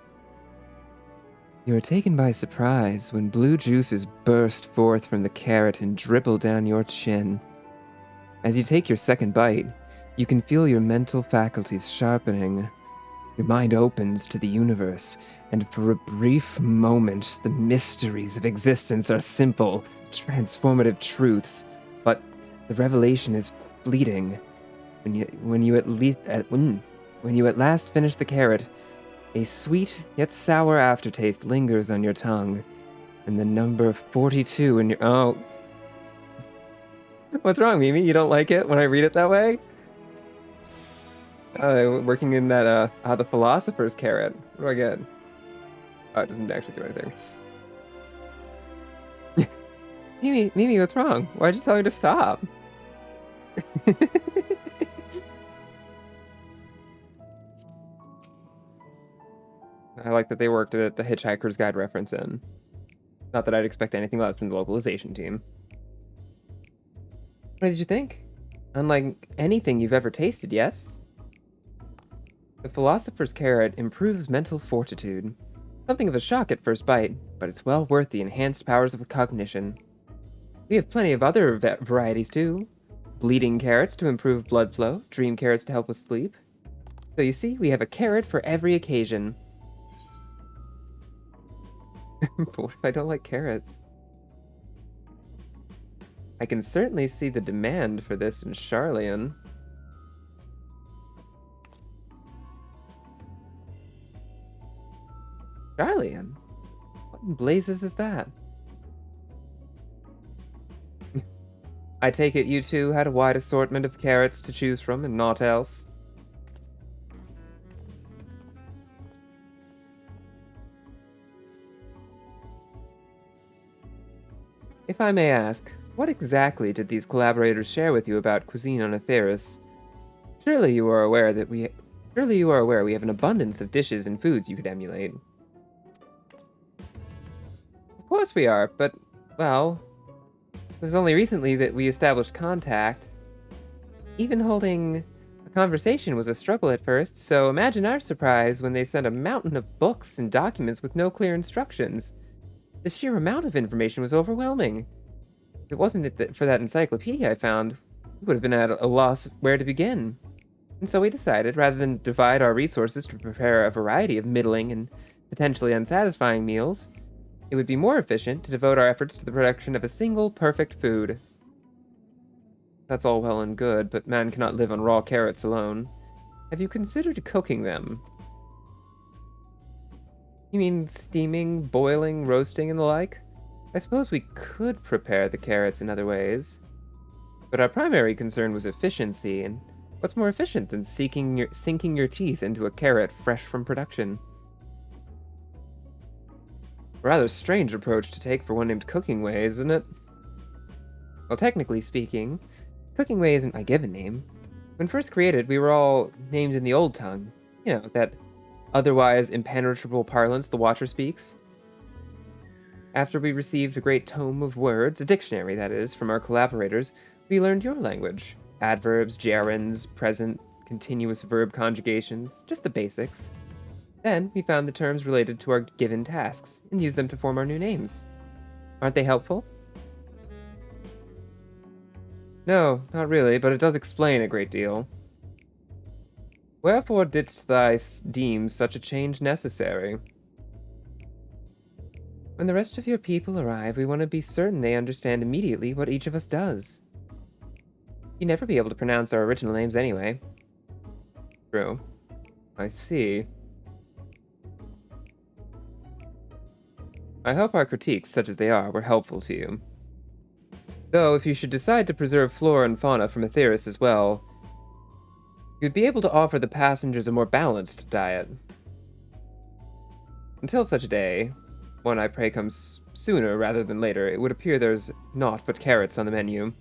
were taken by surprise when blue juices burst forth from the carrot and dribble down your chin. As you take your second bite, you can feel your mental faculties sharpening. Your mind opens to the universe, and for a brief moment, the mysteries of existence are simple, transformative truths. But the revelation is fleeting. When you at last finish the carrot, a sweet yet sour aftertaste lingers on your tongue, and the number 42 in your... Oh. What's wrong, Mimi? You don't like it when I read it that way? Working in that, the philosopher's carrot. What do I get? Oh, it doesn't actually do anything. Mimi, what's wrong? Why'd you tell me to stop? I like that they worked the Hitchhiker's Guide reference in. Not that I'd expect anything less from the localization team. What did you think? Unlike anything you've ever tasted, yes? The Philosopher's Carrot improves mental fortitude. Something of a shock at first bite, but it's well worth the enhanced powers of cognition. We have plenty of other varieties too. Bleeding carrots to improve blood flow, dream carrots to help with sleep. So you see, we have a carrot for every occasion. But what if I don't like carrots? I can certainly see the demand for this in Charlian. Charlian? What in blazes is that? I take it you two had a wide assortment of carrots to choose from and naught else. If I may ask, what exactly did these collaborators share with you about cuisine on Aetheris? Surely you are aware we have an abundance of dishes and foods you could emulate. Of course we are, but, well, it was only recently that we established contact. Even holding a conversation was a struggle at first, so imagine our surprise when they sent a mountain of books and documents with no clear instructions. The sheer amount of information was overwhelming. If it wasn't for that encyclopedia I found, we would have been at a loss where to begin. And so we decided, rather than divide our resources to prepare a variety of middling and potentially unsatisfying meals, it would be more efficient to devote our efforts to the production of a single perfect food. That's all well and good, but man cannot live on raw carrots alone. Have you considered cooking them? You mean steaming, boiling, roasting, and the like? I suppose we could prepare the carrots in other ways. But our primary concern was efficiency, and what's more efficient than sinking your teeth into a carrot fresh from production? A rather strange approach to take for one named Cooking Way, isn't it? Well, technically speaking, Cooking Way isn't my given name. When first created, we were all named in the old tongue. You know, that otherwise impenetrable parlance the Watcher speaks. After we received a great tome of words, a dictionary that is, from our collaborators, we learned your language. Adverbs, gerunds, present, continuous verb conjugations, just the basics. Then we found the terms related to our given tasks and used them to form our new names. Aren't they helpful? No, not really, but it does explain a great deal. Wherefore didst thou deem such a change necessary? When the rest of your people arrive, we want to be certain they understand immediately what each of us does. You'd never be able to pronounce our original names anyway. True. I see. I hope our critiques, such as they are, were helpful to you. Though, if you should decide to preserve flora and fauna from Aetheris as well, you'd be able to offer the passengers a more balanced diet. Until such a day, one I pray comes sooner rather than later, it would appear there's naught but carrots on the menu.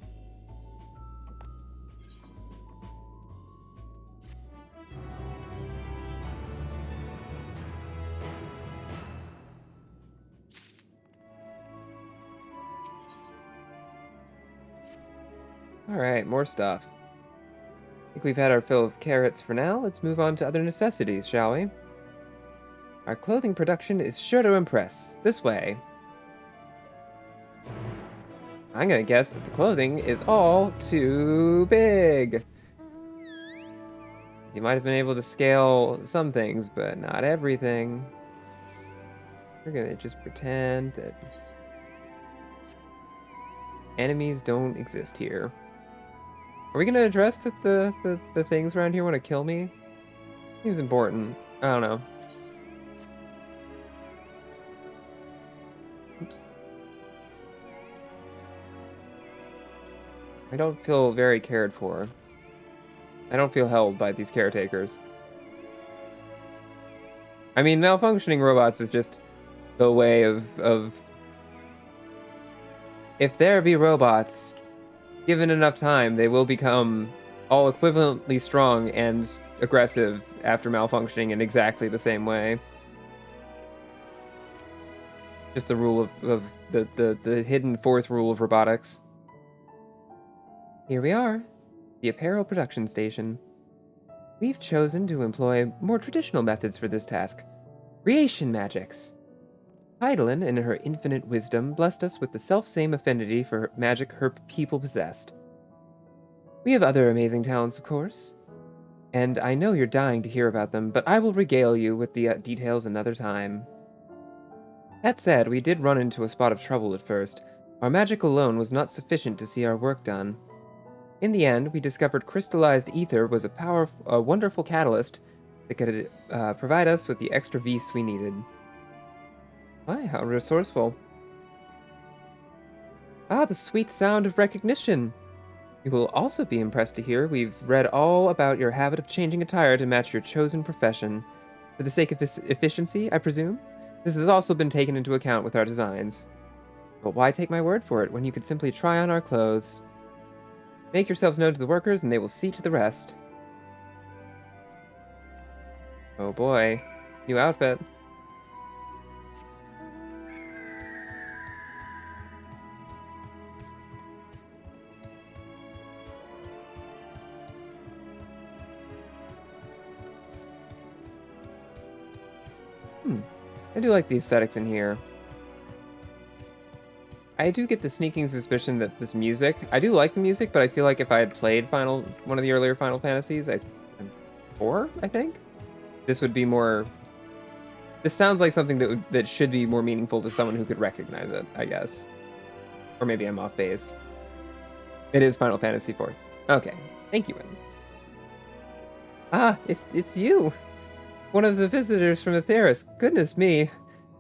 Alright, more stuff. I think we've had our fill of carrots for now. Let's move on to other necessities, shall we? Our clothing production is sure to impress. This way. I'm gonna guess that the clothing is all too big. You might have been able to scale some things, but not everything. We're gonna just pretend that enemies don't exist here. Are we gonna address that the things around here want to kill me? Seems important. I don't know. Oops. I don't feel very cared for. I don't feel held by these caretakers. I mean, malfunctioning robots is just the way of if there be robots, given enough time, they will become all equivalently strong and aggressive after malfunctioning in exactly the same way. Just the rule of the hidden fourth rule of robotics. Here we are, the apparel production station. We've chosen to employ more traditional methods for this task. Creation magics. Heidelin, in her infinite wisdom, blessed us with the self-same affinity for magic her people possessed. We have other amazing talents, of course, and I know you're dying to hear about them, but I will regale you with the details another time. That said, we did run into a spot of trouble at first. Our magic alone was not sufficient to see our work done. In the end, we discovered crystallized ether was a wonderful catalyst that could provide us with the extra vis we needed. Why, how resourceful. Ah, the sweet sound of recognition. You will also be impressed to hear we've read all about your habit of changing attire to match your chosen profession. For the sake of this efficiency, I presume? This has also been taken into account with our designs. But why take my word for it when you could simply try on our clothes? Make yourselves known to the workers and they will see to the rest. Oh boy. New outfit. I do like the aesthetics in here. I do get the sneaking suspicion that this music... I do like the music, but I feel like if I had played one of the earlier Final Fantasies, 4, I think? This would be more... This sounds like something that should be more meaningful to someone who could recognize it, I guess. Or maybe I'm off base. It is Final Fantasy 4. Okay. Thank you, Wynn. Ah, it's you! One of the visitors from Atheris. Goodness me.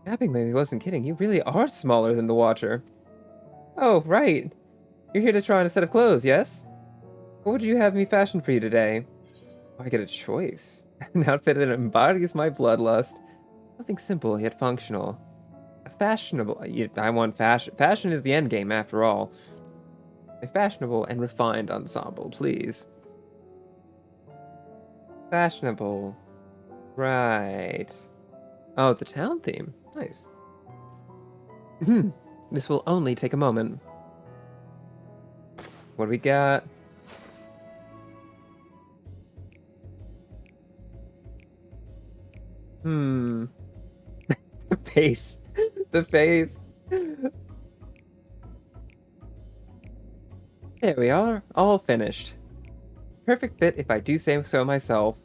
Napping maybe wasn't kidding. You really are smaller than the Watcher. Oh, right. You're here to try on a set of clothes, yes? What would you have me fashion for you today? Oh, I get a choice. An outfit that embodies my bloodlust. Something simple yet functional. Fashionable. I want fashion. Fashion is the end game, after all. A fashionable and refined ensemble, please. Fashionable. Right. Oh, the town theme. Nice. This will only take a moment. What do we got? The face. The face. There we are, all finished. Perfect fit if I do say so myself.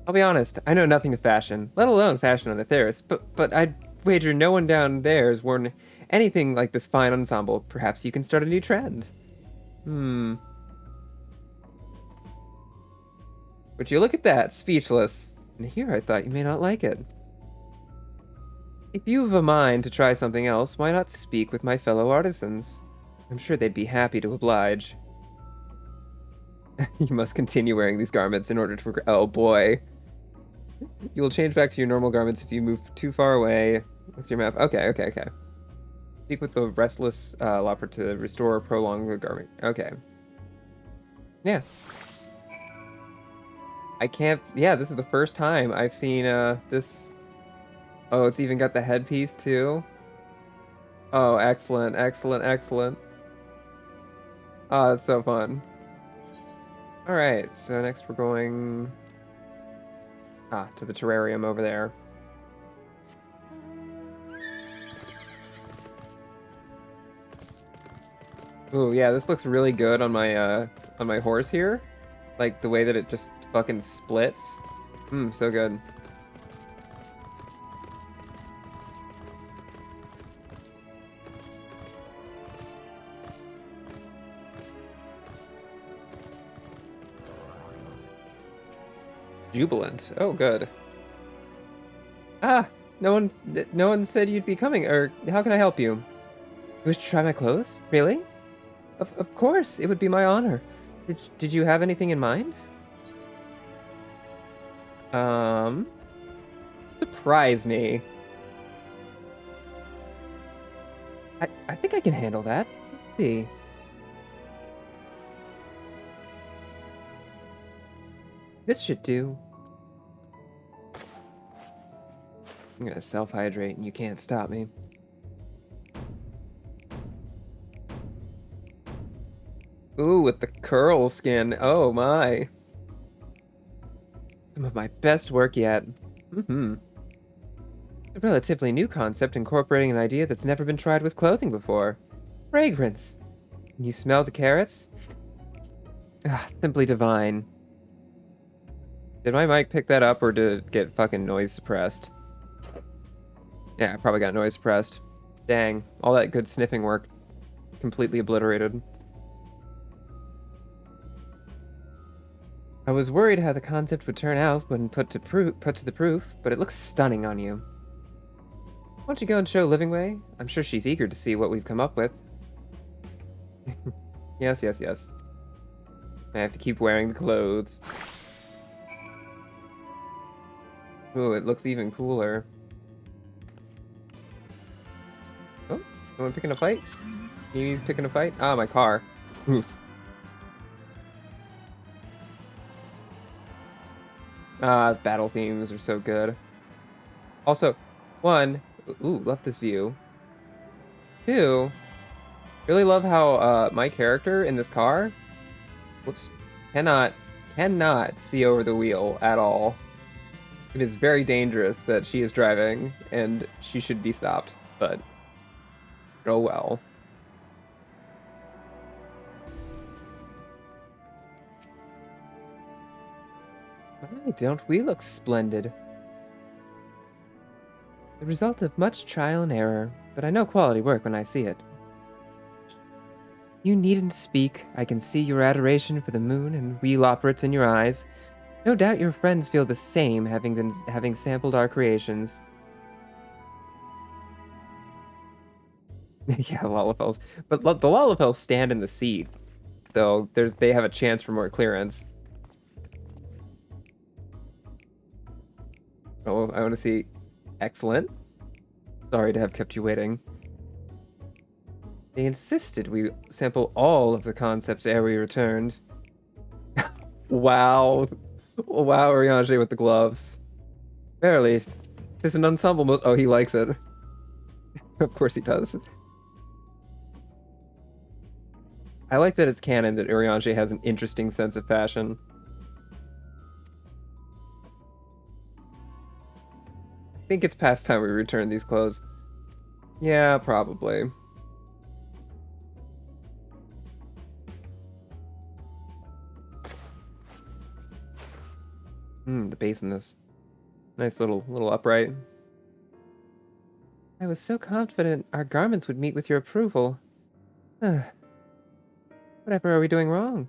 I'll be honest, I know nothing of fashion, let alone fashion on Atheris, but I'd wager no one down there has worn anything like this fine ensemble. Perhaps you can start a new trend. Would you look at that, speechless. And here I thought you may not like it. If you have a mind to try something else, why not speak with my fellow artisans? I'm sure they'd be happy to oblige. You must continue wearing these garments in order to progress. Oh boy. You will change back to your normal garments if you move too far away with your map. Okay. Speak with the restless leopard to restore or prolong the garment. Okay. Yeah. I can't... Yeah, this is the first time I've seen this... Oh, it's even got the headpiece too? Oh, excellent. Oh, it's so fun. Alright, so next we're going... to the terrarium over there. Ooh, yeah, this looks really good on my horse here. Like, the way that it just fucking splits. So good. Jubilant. Oh, good. No one said you'd be coming, or how can I help you? You wish to try my clothes? Really? Of course, it would be my honor. Did you have anything in mind? Surprise me. I think I can handle that. Let's see. This should do. I'm gonna self-hydrate and you can't stop me. Ooh, with the curl skin. Oh my. Some of my best work yet. A relatively new concept incorporating an idea that's never been tried with clothing before. Fragrance. Can you smell the carrots? Ah, simply divine. Did my mic pick that up or did it get fucking noise suppressed? Yeah, I probably got noise suppressed. Dang, all that good sniffing work completely obliterated. I was worried how the concept would turn out when put to the proof, but it looks stunning on you. Why don't you go and show Livingway? I'm sure she's eager to see what we've come up with. Yes. I have to keep wearing the clothes. Ooh, it looks even cooler. Oh, someone picking a fight? He's picking a fight? Ah, my car. Oof. Ah, battle themes are so good. Also, one, ooh, love this view. Two, really love how my character in this car, whoops, cannot see over the wheel at all. It is very dangerous that she is driving, and she should be stopped, but oh well. Why don't we look splendid? The result of much trial and error, but I know quality work when I see it. You needn't speak. I can see your adoration for the moon and wheel operates in your eyes. No doubt your friends feel the same, having sampled our creations. Yeah, Lalafels. But the Lalafels stand in the seat, so they have a chance for more clearance. Oh, I want to see. Excellent. Sorry to have kept you waiting. They insisted we sample all of the concepts ere we returned. Wow. Wow, Oriange with the gloves. Verily, 'tis an ensemble most. Oh, he likes it. Of course he does. I like that it's canon that Oriange has an interesting sense of fashion. I think it's past time we return these clothes. Yeah, probably. The bass in this. Nice little upright. I was so confident our garments would meet with your approval. Whatever are we doing wrong?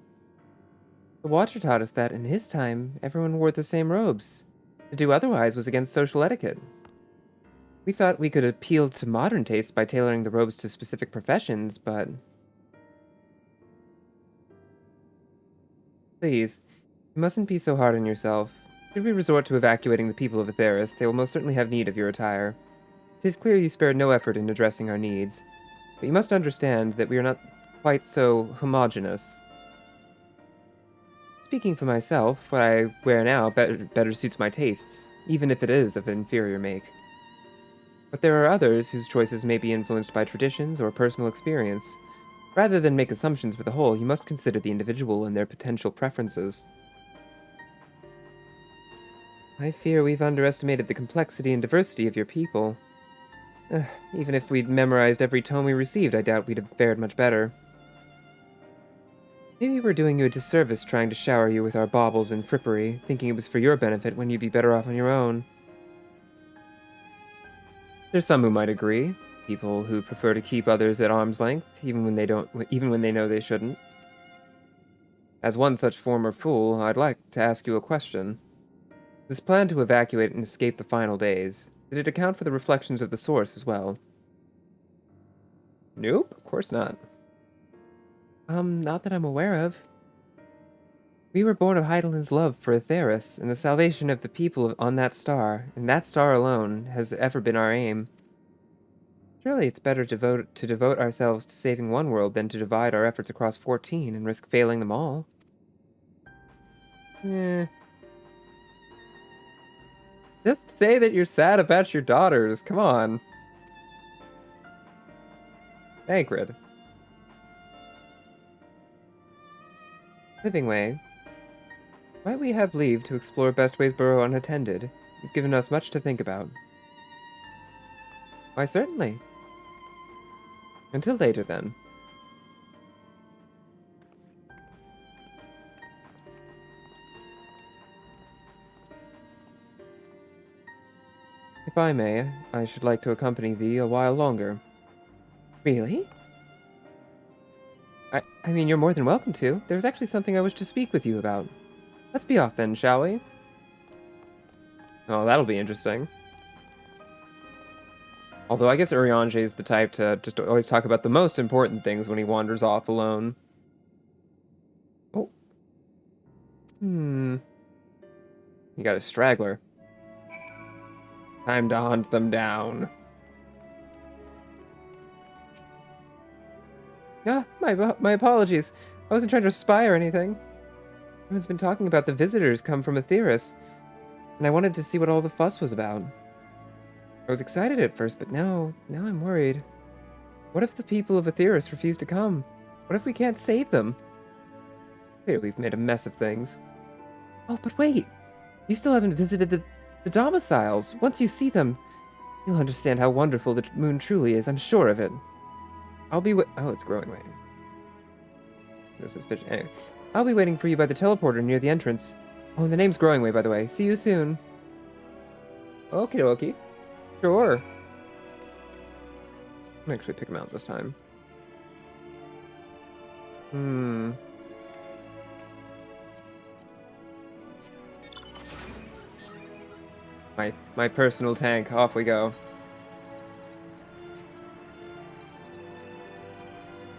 The Watcher taught us that in his time, everyone wore the same robes. To do otherwise was against social etiquette. We thought we could appeal to modern tastes by tailoring the robes to specific professions, but... Please, you mustn't be so hard on yourself. Should we resort to evacuating the people of Atheris, they will most certainly have need of your attire. It is clear you spared no effort in addressing our needs, but you must understand that we are not quite so homogeneous. Speaking for myself, what I wear now better suits my tastes, even if it is of inferior make. But there are others whose choices may be influenced by traditions or personal experience. Rather than make assumptions for the whole, you must consider the individual and their potential preferences. I fear we've underestimated the complexity and diversity of your people. Even if we'd memorized every tome we received, I doubt we'd have fared much better. Maybe we're doing you a disservice trying to shower you with our baubles and frippery, thinking it was for your benefit when you'd be better off on your own. There's some who might agree. People who prefer to keep others at arm's length, even when they know they shouldn't. As one such former fool, I'd like to ask you a question. This plan to evacuate and escape the final days, did it account for the reflections of the source as well? Nope, of course not. Not that I'm aware of. We were born of Heidelin's love for Atheris, and the salvation of the people on that star, and that star alone, has ever been our aim. Surely it's better to devote ourselves to saving one world than to divide our efforts across 14 and risk failing them all. Eh. Just say that you're sad about your daughters. Come on. Hagrid. Living Way. Might we have leave to explore Bestways Burrow unattended? You've given us much to think about. Why, certainly. Until later, then. If I may, I should like to accompany thee a while longer. Really? I mean, you're more than welcome to. There's actually something I wish to speak with you about. Let's be off then, shall we? Oh, that'll be interesting. Although I guess Urianger is the type to just always talk about the most important things when he wanders off alone. Oh. You got a straggler. Time to hunt them down. Ah, my apologies. I wasn't trying to spy or anything. Everyone's been talking about the visitors come from Aetheris, and I wanted to see what all the fuss was about. I was excited at first, but now I'm worried. What if the people of Aetheris refuse to come? What if we can't save them? Here, we've made a mess of things. Oh, but wait! You still haven't visited the domiciles. Once you see them, you'll understand how wonderful the moon truly is. I'm sure of it. I'll be oh, it's growing right. This is fish. Anyway, I'll be waiting for you by the teleporter near the entrance. Oh, and the name's Growing Way, by the way. See you soon. Okie dokie. Sure. I'm actually pick him out this time. My personal tank. Off we go.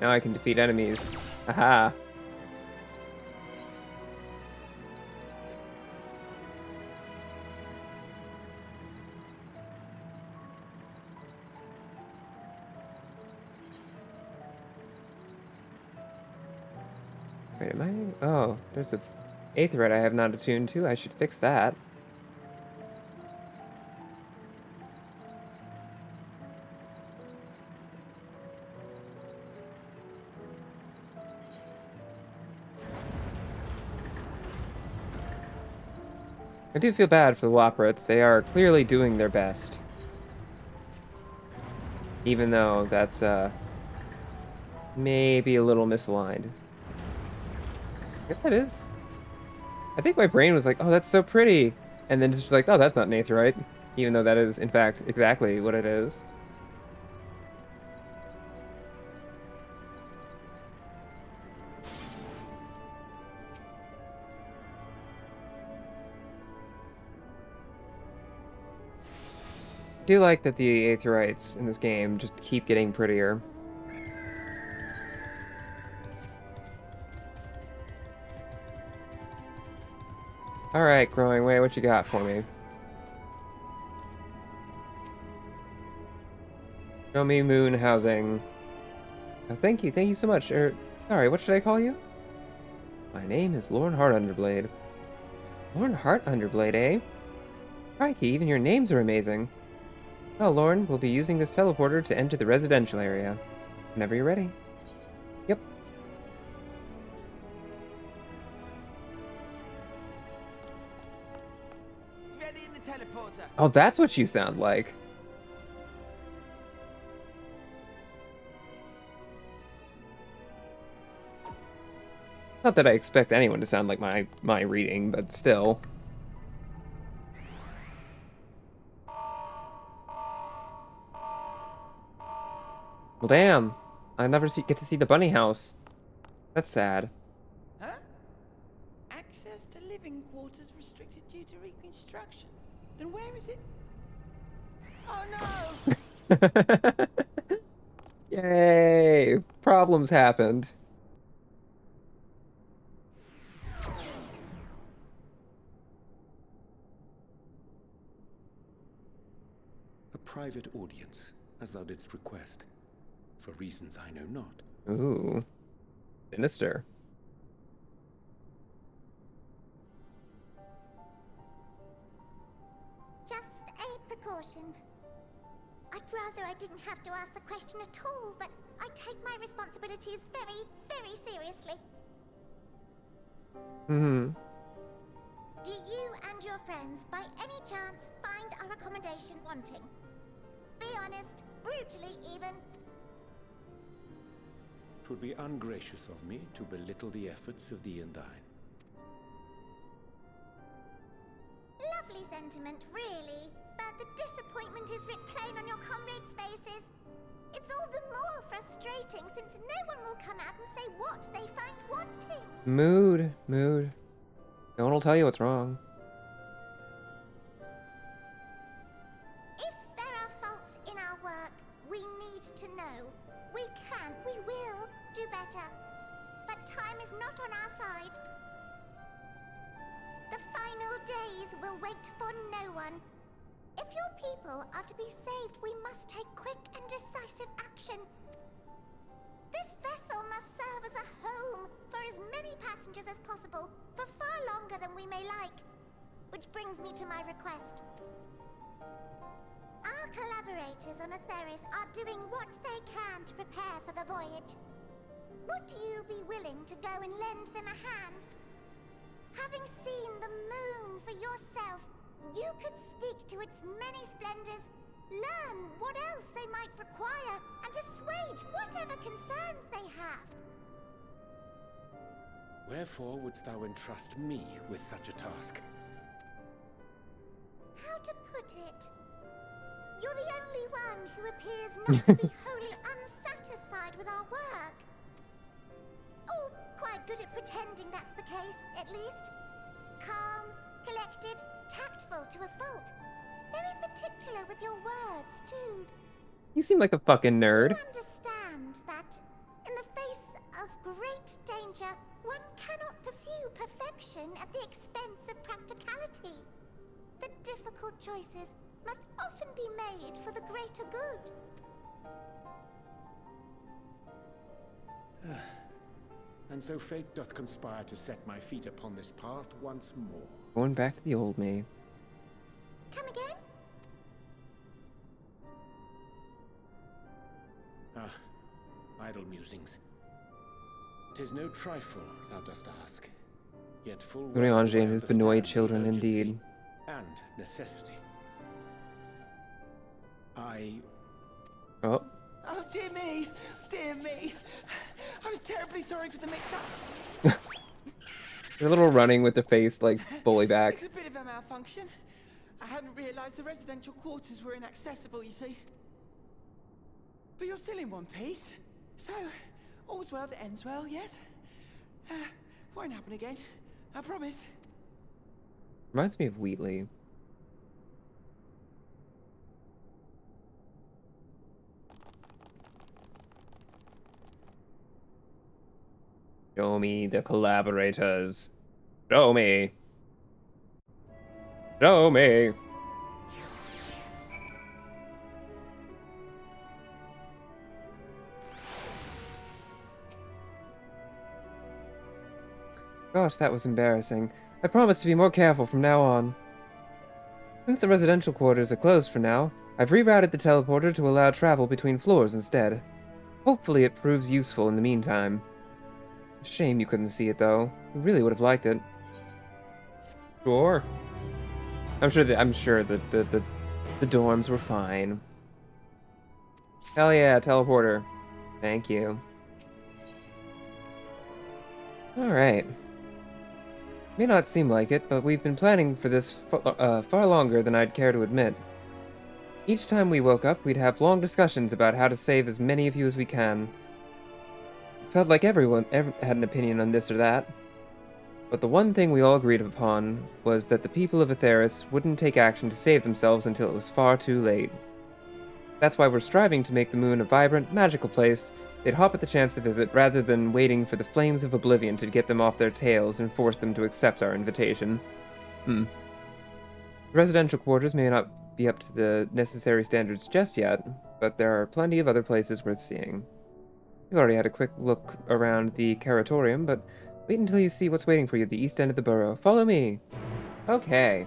Now I can defeat enemies. Aha! Wait, am I? Oh, there's a Aetheryte I have not attuned to. I should fix that. I do feel bad for the Loporrits. They are clearly doing their best. Even though that's, maybe a little misaligned. I guess that is. I think my brain was like, oh, that's so pretty. And then just like, oh, that's not an Aetheryte. Even though that is, in fact, exactly what it is. I do like that the Aetherytes in this game just keep getting prettier. Alright, Growing Way, what you got for me? Show me moon housing. Oh, thank you so much. Sorry, what should I call you? My name is Lorn Heart Underblade. Lorn Heart Underblade, eh? Crikey, even your names are amazing. Well, Lorn, we'll be using this teleporter to enter the residential area. Whenever you're ready. Yep. Ready in the teleporter. Oh, that's what you sound like. Not that I expect anyone to sound like my reading, but still. Well, damn. I never get to see the bunny house. That's sad. Huh? Access to living quarters restricted due to reconstruction. Then where is it? Oh no! Yay! Problems happened. A private audience. as thou didst request, for reasons I know not. Ooh. Sinister. Just a precaution. I'd rather I didn't have to ask the question at all, but I take my responsibilities very, very seriously. Mm-hmm. Do you and your friends, by any chance, find our accommodation wanting? Be honest, brutally even. 'Twould be ungracious of me to belittle the efforts of thee and thine. Lovely sentiment, really. But the disappointment is writ plain on your comrades' faces. It's all the more frustrating since no one will come out and say what they find wanting. Mood. No one will tell you what's wrong. If there are faults in our work, we need to know. We will do better. But time is not on our side. The final days will wait for no one. If your people are to be saved, we must take quick and decisive action. This vessel must serve as a home for as many passengers as possible, for far longer than we may like. Which brings me to my request. Our collaborators on Atheris are doing what they can to prepare for the voyage. Would you be willing to go and lend them a hand? Having seen the moon for yourself, you could speak to its many splendors, learn what else they might require, and assuage whatever concerns they have. Wherefore wouldst thou entrust me with such a task? How to put it? You're the only one who appears not to be wholly unsatisfied with our work. Or quite good at pretending that's the case, at least. Calm, collected, tactful to a fault. Very particular with your words, too. You seem like a fucking nerd. You understand that, in the face of great danger, one cannot pursue perfection at the expense of practicality. The difficult choices must often be made for the greater good. And so fate doth conspire to set my feet upon this path once more. Going back to the old me. Come again? Idle musings. 'Tis no trifle thou dost ask, yet full well Urianger I and his understand Benoit the children, urgency indeed. And necessity. Oh. Oh, dear me! Dear me! I was terribly sorry for the mix-up. You're a little running with the face, like, fully back. It's a bit of a malfunction. I hadn't realized the residential quarters were inaccessible, you see. But you're still in one piece. So, all's well that ends well, yes? Won't happen again. I promise. Reminds me of Wheatley. Show me the collaborators. Show me. Show me. Gosh, that was embarrassing. I promise to be more careful from now on. Since the residential quarters are closed for now, I've rerouted the teleporter to allow travel between floors instead. Hopefully it proves useful in the meantime. Shame you couldn't see it, though. You really would have liked it. Sure. I'm sure that the dorms were fine. Hell yeah, teleporter. Thank you. Alright. May not seem like it, but we've been planning for this far longer than I'd care to admit. Each time we woke up, we'd have long discussions about how to save as many of you as we can. Felt like everyone had an opinion on this or that. But the one thing we all agreed upon was that the people of Atheris wouldn't take action to save themselves until it was far too late. That's why we're striving to make the moon a vibrant, magical place they'd hop at the chance to visit rather than waiting for the flames of oblivion to get them off their tails and force them to accept our invitation. The residential quarters may not be up to the necessary standards just yet, but there are plenty of other places worth seeing. You've already had a quick look around the Caratorium, but wait until you see what's waiting for you at the east end of the borough. Follow me! Okay.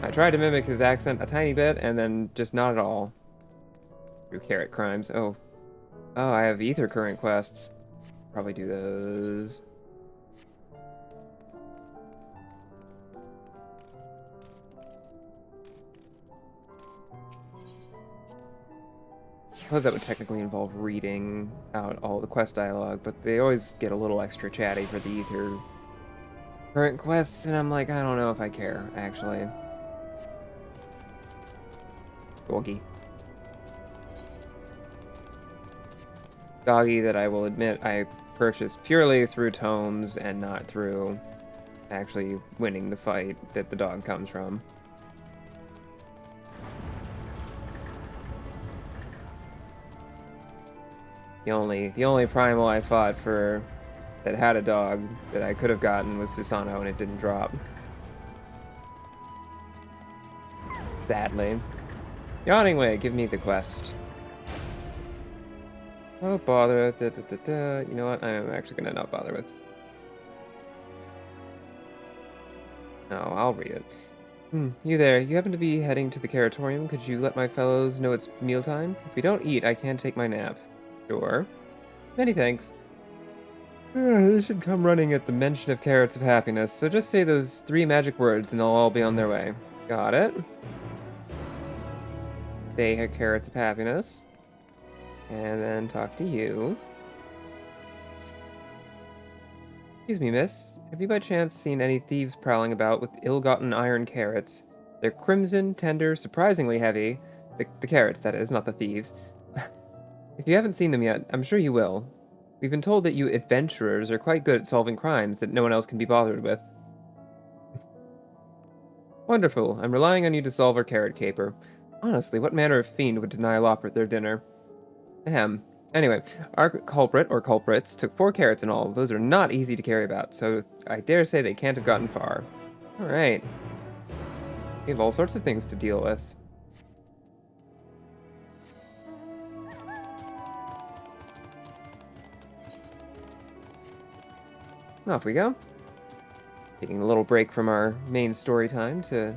I tried to mimic his accent a tiny bit, and then just not at all. Through carrot crimes. Oh. Oh, I have ether current quests. Probably do those. I suppose that would technically involve reading out all the quest dialogue, but they always get a little extra chatty for the ether current quests, and I'm like, I don't know if I care, actually. Doggy. Doggy that I will admit I purchased purely through tomes and not through actually winning the fight that the dog comes from. The only primal I fought for that had a dog that I could have gotten was Susano, and it didn't drop. Sadly. Yawning Way, give me the quest. Oh, bother. You know what? I'm actually gonna not bother with. No, I'll read it. You there. You happen to be heading to the Caratorium. Could you let my fellows know it's mealtime? If we don't eat, I can take my nap. Sure. Many thanks. They should come running at the mention of carrots of happiness, so just say those 3 magic words and they'll all be on their way. Got it. Say carrots of happiness. And then talk to you. Excuse me, miss. Have you by chance seen any thieves prowling about with ill-gotten iron carrots? They're crimson, tender, surprisingly heavy. The carrots, that is, not the thieves. If you haven't seen them yet, I'm sure you will. We've been told that you adventurers are quite good at solving crimes that no one else can be bothered with. Wonderful. I'm relying on you to solve our carrot caper. Honestly, what manner of fiend would deny Loprit their dinner? Ahem. Anyway, our culprit, or culprits, took 4 carrots in all. Those are not easy to carry about, so I dare say they can't have gotten far. Alright. We have all sorts of things to deal with. Off we go. Taking a little break from our main story time to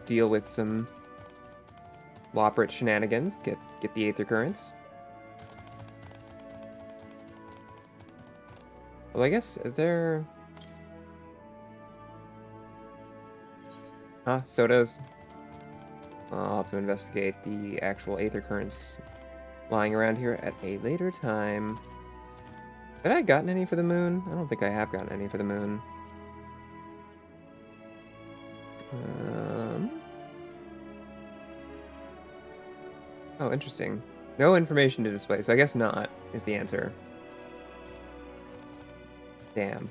deal with some Loprit shenanigans. Get the Aether Currents. Well, I guess, is there... Sodos. I'll have to investigate the actual Aether Currents lying around here at a later time. Have I gotten any for the moon? I don't think I have gotten any for the moon. Oh, interesting. No information to display, so I guess not, is the answer. Damn.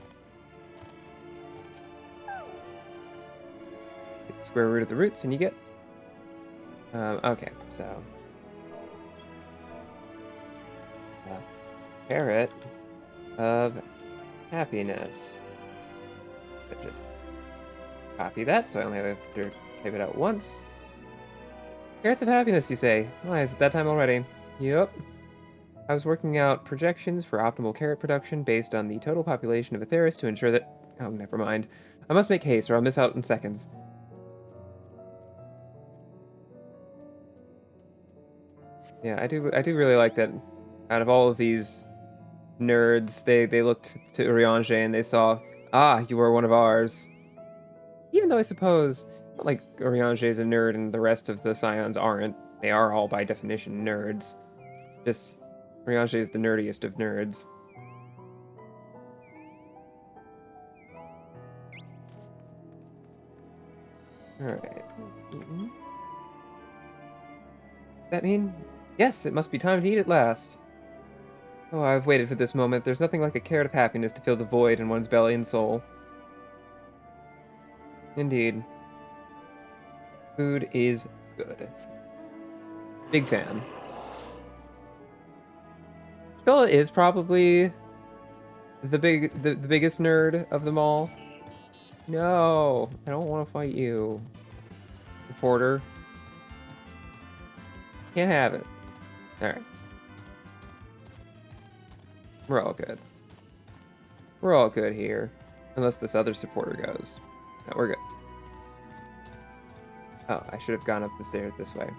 Get the square root of the roots and you get... okay, so... Carrot of happiness. I just copy that, so I only have to type it out once. Carrots of happiness, you say? Why, is it that time already? Yup. I was working out projections for optimal carrot production based on the total population of Aetheris to ensure that... Oh, never mind. I must make haste or I'll miss out in seconds. Yeah, I do really like that out of all of these nerds, they looked to Urianger and they saw, you are one of ours. Even though I suppose, not like Urianger is a nerd and the rest of the Scions aren't. They are all by definition nerds. Just, Urianger is the nerdiest of nerds. Alright. Does that mean? Yes, it must be time to eat at last. Oh, I've waited for this moment. There's nothing like a carrot of happiness to fill the void in one's belly and soul. Indeed. Food is good. Big fan. Skull is probably the biggest nerd of them all. No, I don't want to fight you. Reporter. Can't have it. Alright. We're all good. We're all good here. Unless this other supporter goes. No, we're good. Oh, I should have gone up the stairs this way.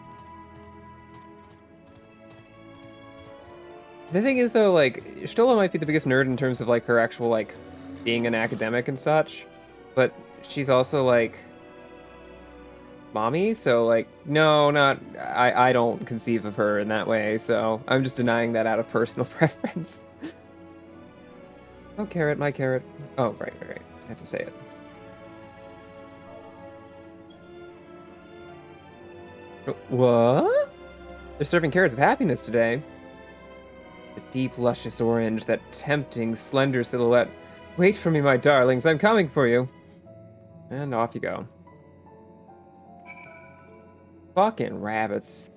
The thing is, though, like, Stola might be the biggest nerd in terms of, like, her actual, like, being an academic and such. But she's also, like, mommy, so, like, no, not... I don't conceive of her in that way, so I'm just denying that out of personal preference. Oh, carrot, my carrot. Oh, right. I have to say it. What? They're serving carrots of happiness today. The deep, luscious orange, that tempting, slender silhouette. Wait for me, my darlings, I'm coming for you. And off you go. Fucking rabbits.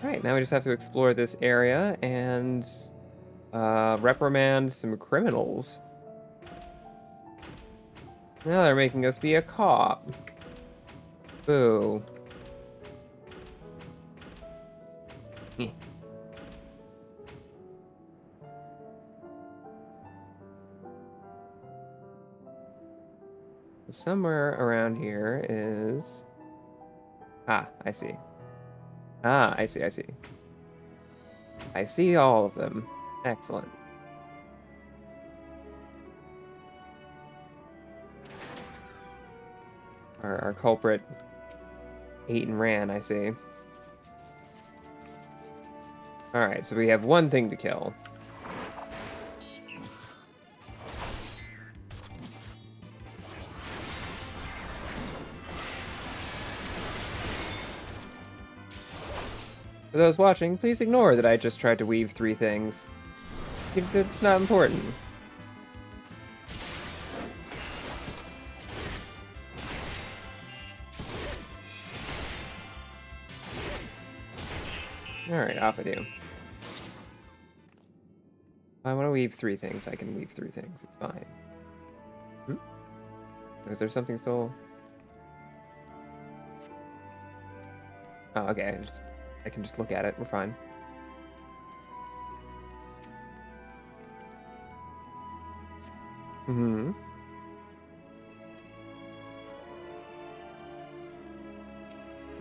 Alright, now we just have to explore this area and reprimand some criminals. Now they're making us be a cop. Boo. Somewhere around here is... Ah, I see. I see. I see all of them. Excellent. Our culprit ate and ran, I see. Alright, so we have one thing to kill. For those watching, please ignore that I just tried to weave 3 things. It's not important. Alright, off with you. I want to weave 3 things. I can weave 3 things. It's fine. Is there something still? Oh, okay. I can just look at it. We're fine.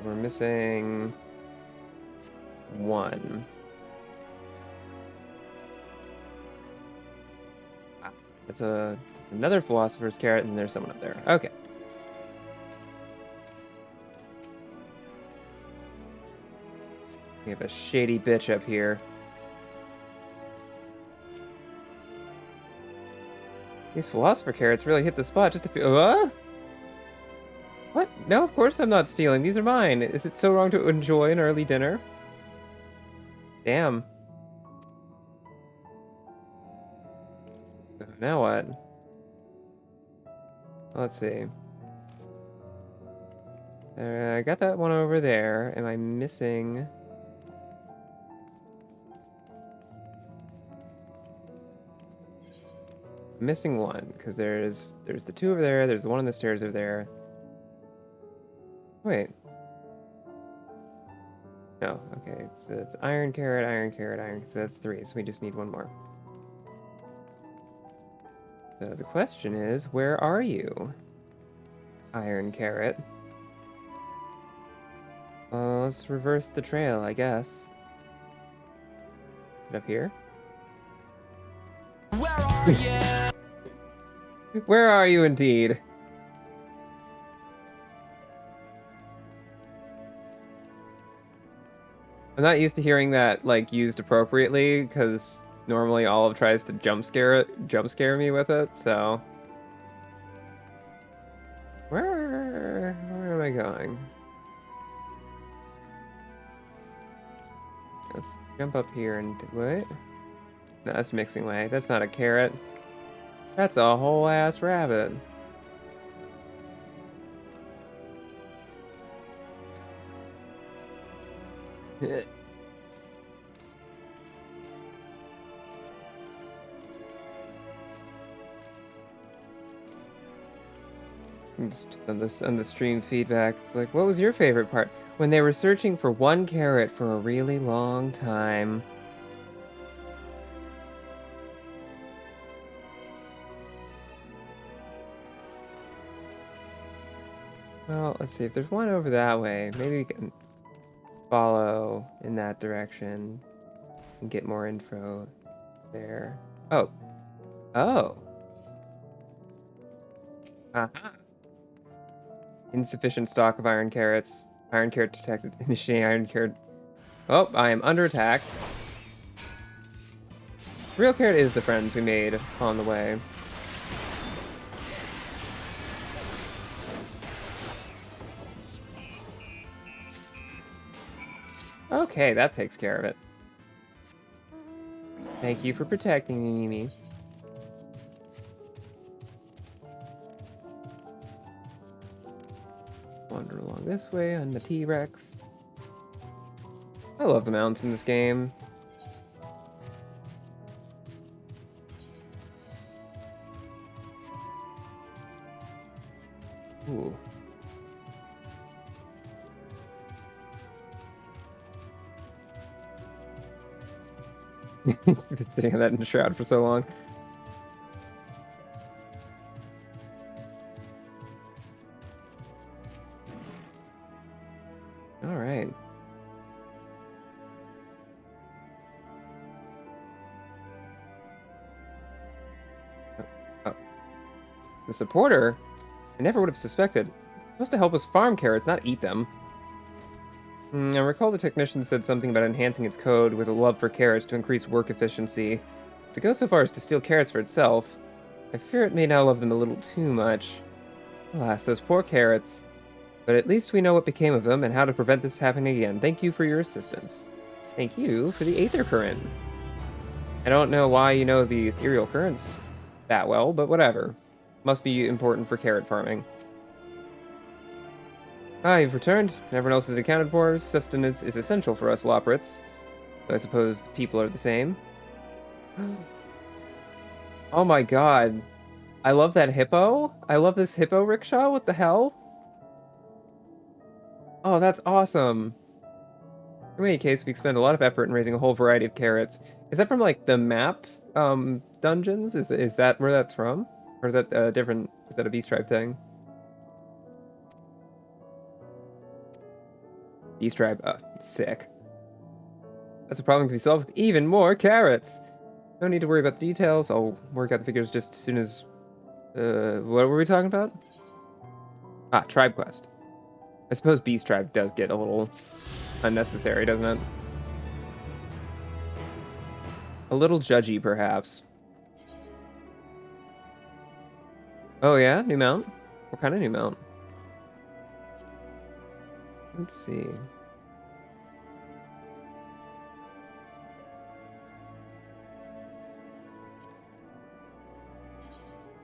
We're missing 1. That's another philosopher's carrot, and there's someone up there. Okay. We have a shady bitch up here. These philosopher carrots really hit the spot just a few... What? No, of course I'm not stealing. These are mine. Is it so wrong to enjoy an early dinner? Damn. Now what? Let's see. I got that one over there. Am I missing... Missing 1, because there's the 2 over there, there's the 1 on the stairs over there. Wait. No, okay, so it's iron carrot, so that's 3, so we just need 1 more. So the question is, where are you? Iron carrot. Let's reverse the trail, I guess. Up here? Where are you? Where are you indeed? I'm not used to hearing that, like, used appropriately, because normally Olive tries to jump scare me with it, so... Where am I going? Let's jump up here and... What? No, that's mixing way. That's not a carrot. That's a whole ass rabbit. Just on the stream feedback, it's like, what was your favorite part? when they were searching for one carrot for a really long time. Well, let's see if there's one over that way. Maybe we can follow in that direction and get more info there. Oh. Oh. Aha. Insufficient stock of iron carrots. Iron carrot detected. Initiating iron carrot. Oh, I am under attack. Real carrot is the friends we made on the way. Okay, that takes care of it. Thank you for protecting me, Mimi. Wander along this way on the T-Rex. I love the mounts in this game. Ooh. Been sitting on that in the shroud for so long. All right. Oh. The supporter? I never would have suspected. It's supposed to help us farm carrots, not eat them. I recall the technician said something about enhancing its code with a love for carrots to increase work efficiency. To go so far as to steal carrots for itself, I fear it may now love them a little too much. Alas, those poor carrots. But at least we know what became of them and how to prevent this happening again. Thank you for your assistance. Thank you for the Aether Current. I don't know why you know the ethereal currents that well, but whatever. Must be important for carrot farming. Ah, you've returned. Everyone else is accounted for. Sustenance is essential for us Loprits. So I suppose people are the same. Oh my god. I love that hippo. I love this hippo rickshaw. What the hell? Oh, that's awesome. In any case, we expend a lot of effort in raising a whole variety of carrots. Is that from, like, the map dungeons? Is that where that's from? Or is that different? Is that a Beast Tribe thing? Beast Tribe. Sick. That's a problem can be solved with even more carrots. No need to worry about the details. I'll work out the figures just as soon as... what were we talking about? Ah, Tribe Quest. I suppose Beast Tribe does get a little unnecessary, doesn't it? A little judgy, perhaps. Oh yeah? New mount? What kind of new mount? Let's see.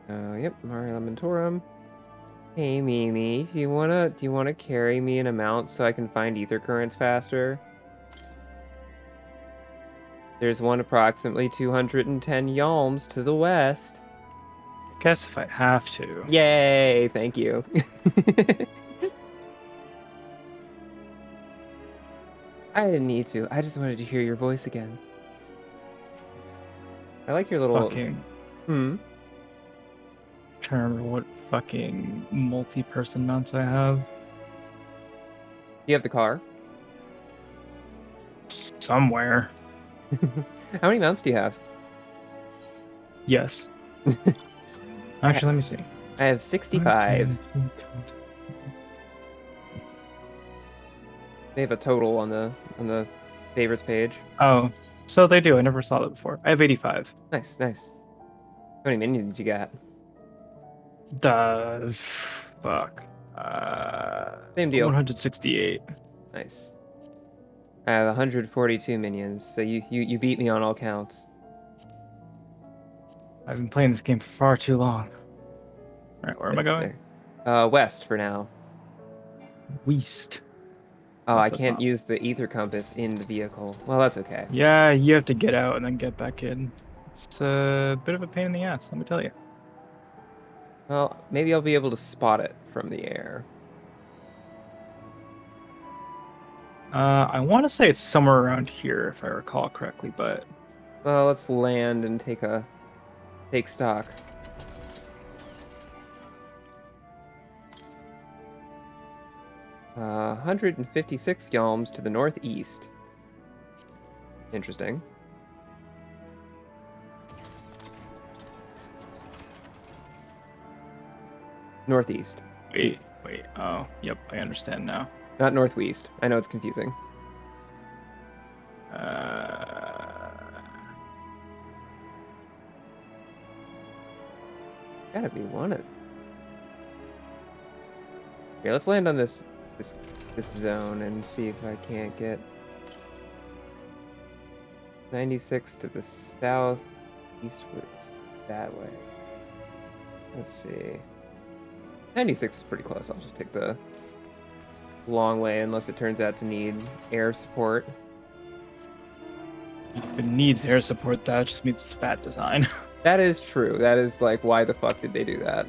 Yep, Mario Lamentorum. Hey Mimi, do you wanna carry me in a mount so I can find ether currents faster? There's one approximately 210 yalms to the west. Guess if I have to. Yay, thank you. I didn't need to. I just wanted to hear your voice again. I like your little... Fucking... Hmm? Trying to remember what fucking multi-person mounts I have. Do you have the car? Somewhere. How many mounts do you have? Yes. Actually, let me see. I have 65. They have a total on the favorites page. Oh, so they do. I never saw that before. I have 85. Nice, nice. How many minions you got? Fuck. Same deal. 168. Nice. I have 142 minions, so you beat me on all counts. I've been playing this game for far too long. Alright, where am I going? West for now. West. Oh, I can't use the ether compass in the vehicle. Well, that's okay. Yeah, you have to get out and then get back in. It's a bit of a pain in the ass, let me tell you. Well, maybe I'll be able to spot it from the air. I want to say it's somewhere around here, if I recall correctly, but Well, let's land and take stock. Uh, 156 yalms to the northeast. Interesting. Northeast. wait. Oh, yep, I understand now. Not northwest. I know it's confusing. Gotta be one of. Okay, let's land on this zone and see if I can't get 96 to the south, eastwards that way. Let's see. 96 is pretty close. I'll just take the long way unless it turns out to need air support. If it needs air support, that just means it's bad design. That is true. That is like, why the fuck did they do that?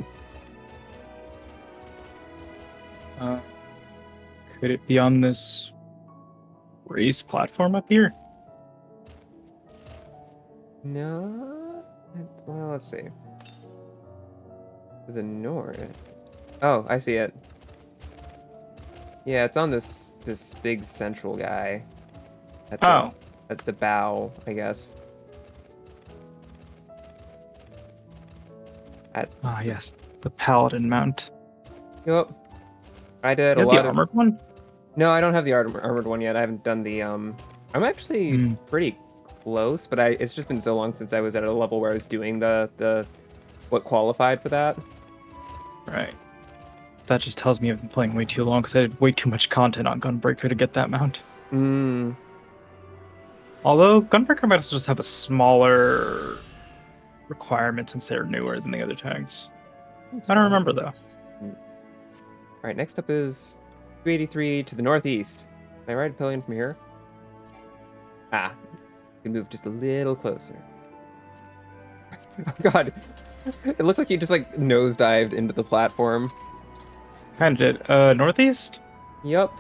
Could it be on this raised platform up here? No. Well, let's see. To the north. Oh, I see it. Yeah, it's on this big central guy. At the bow, I guess. Yes, the Paladin mount. Yep. I did You a have lot the armored one? No, I don't have the armored one yet. I haven't done the I'm actually pretty close, but it's just been so long since I was at a level where I was doing the what qualified for that. Right. That just tells me I've been playing way too long because I did way too much content on Gunbreaker to get that mount. Although Gunbreaker might also just have a smaller requirement since they're newer than the other tanks. I don't remember though. Alright, next up is 283 to the northeast. Can I ride Pillion from here? Ah, you can move just a little closer. Oh god, it looks like you just like nosedived into the platform. Kinda did. Northeast? Yep.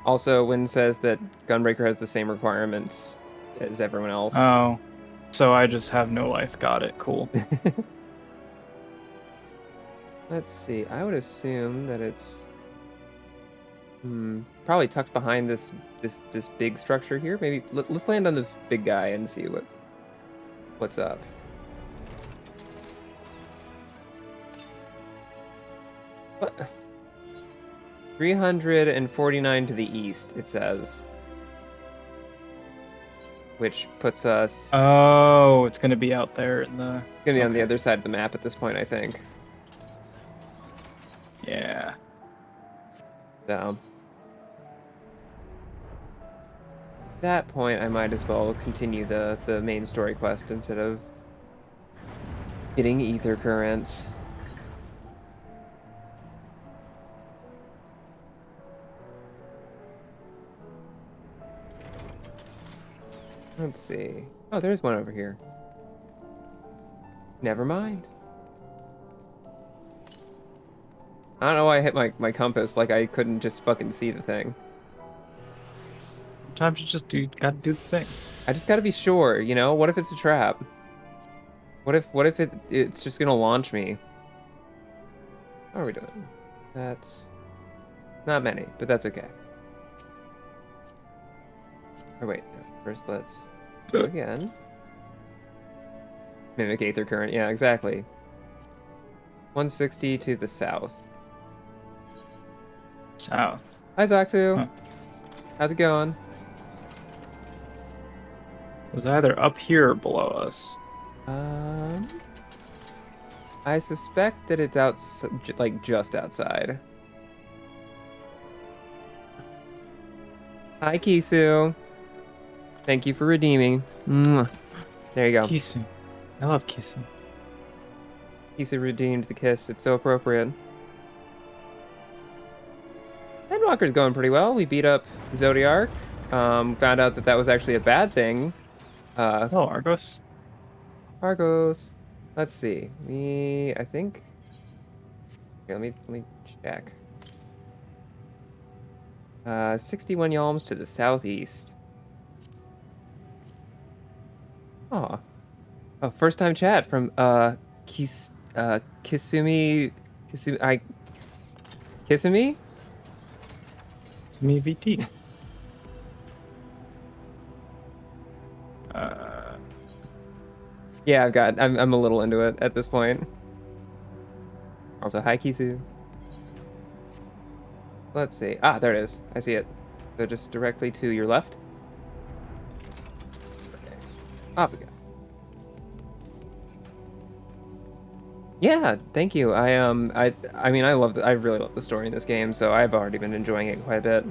Also, Wynn says that Gunbreaker has the same requirements as everyone else. Oh. So I just have no life. Got it. Cool. Let's see. I would assume that it's probably tucked behind this big structure here. Maybe let's land on the big guy and see what's up. What? 349 to the east, it says. Which puts us... Oh, it's going to be out there in the... It's going to be on the other side of the map at this point, I think. Yeah. So... At that point, I might as well continue the main story quest instead of getting ether currents. Let's see. Oh, there's one over here. Never mind. I don't know why I hit my compass like I couldn't just fucking see the thing. Sometimes you just gotta do the thing. I just gotta be sure, you know? What if it's a trap? What if it's just gonna launch me? How are we doing? That's not many, but that's okay. Oh wait, first let's go again. Mimic Aether Current, yeah, exactly. 160 to the south. South. Hi Zaxu. Huh. How's it going? It was either up here or below us. I suspect that it's like just outside. Hi Kisu. Thank you for redeeming. Mwah. There you go. Kisu. I love Kisu. Kisu redeemed the kiss. It's so appropriate. Endwalker's going pretty well. We beat up Zodiark. Found out that was actually a bad thing. Oh, Argos. Argos. Let's see. I think. Here, let me check. 61 yalms to the southeast. Aw. Oh, first time chat from Kisumi Kisumi? It's me VT. Yeah, I'm a little into it at this point. Also, hi Kisu. Let's see. Ah, there it is. I see it. So just directly to your left. Okay. Off we go. Yeah, thank you. I mean, I really love the story in this game, so I've already been enjoying it quite a bit.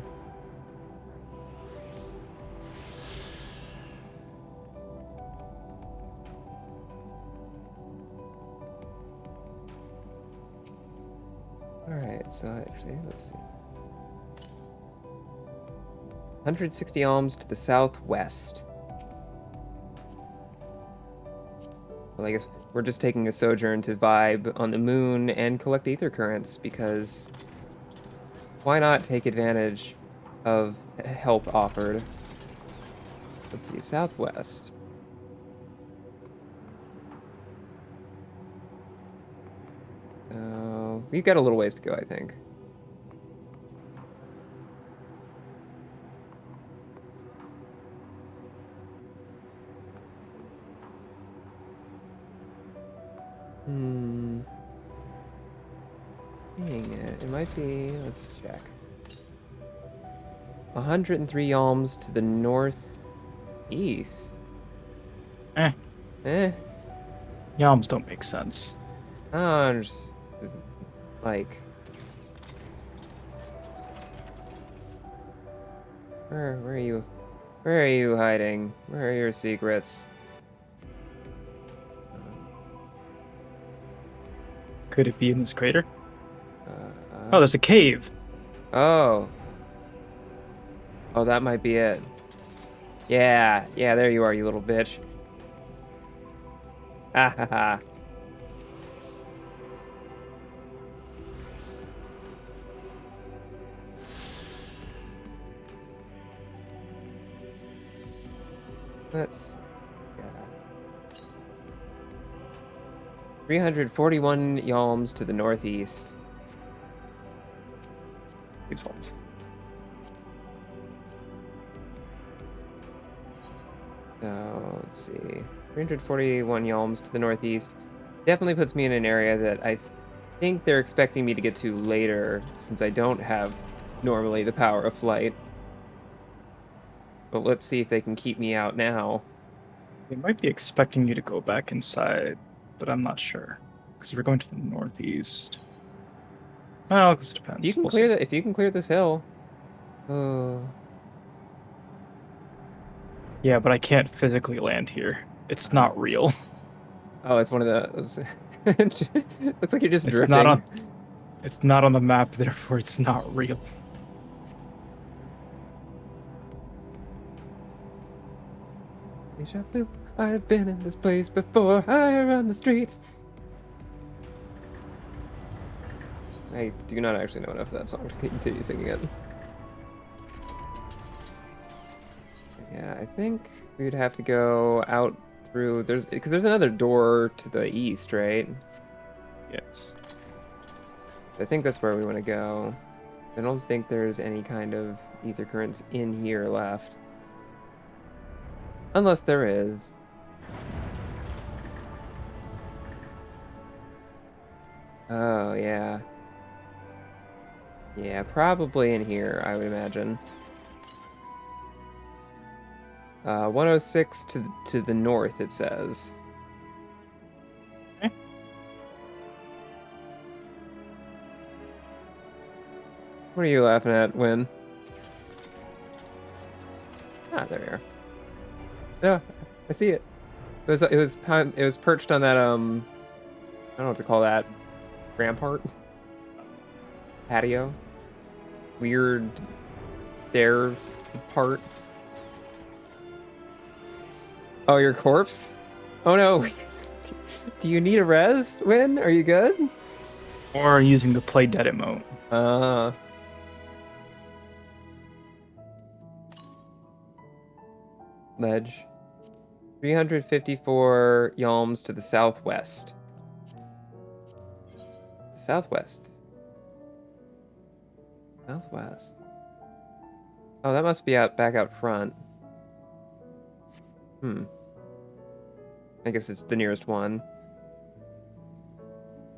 All right, so actually, let's see. 160 alms to the southwest. Well, I guess we're just taking a sojourn to vibe on the moon and collect ether currents, because why not take advantage of help offered? Let's see, southwest. We've got a little ways to go, I think. Dang it. It might be... Let's check. 103 yalms to the northeast. Yalms don't make sense. Oh, just... Like... Where are you? Where are you hiding? Where are your secrets? Could it be in this crater? Oh, there's a cave. Oh. Oh, that might be it. Yeah, there you are, you little bitch. Ah ha ha. Let's... 341 yalms to the northeast. Result. So, let's see. 341 yalms to the northeast. Definitely puts me in an area that I think they're expecting me to get to later, since I don't have normally the power of flight. But let's see if they can keep me out now. They might be expecting you to go back inside, but I'm not sure. Because we're going to the northeast. Well, because it depends. You can if you can clear this hill. Oh. Yeah, but I can't physically land here. It's not real. Oh, it's one of those. Looks like you're just drifting. It's not on the map, therefore it's not real. I've been in this place before. I run the streets. I do not actually know enough of that song to continue singing it. Yeah, I think we'd have to go out through... Because there's another door to the east, right? Yes. I think that's where we want to go. I don't think there's any kind of ether currents in here left. Unless there is. Oh, yeah. Yeah, probably in here, I would imagine. 106 to the north, it says. Okay. What are you laughing at, Win? Ah, there you are. Yeah, I see it. It was perched on that I don't know what to call that. Rampart? Patio? Weird stair part. Oh, your corpse? Oh no. Do you need a res, Win? Are you good? Or using the play dead emote. ledge. 354 yalms to the southwest. Southwest. Southwest. Oh, that must be back out front. I guess it's the nearest one.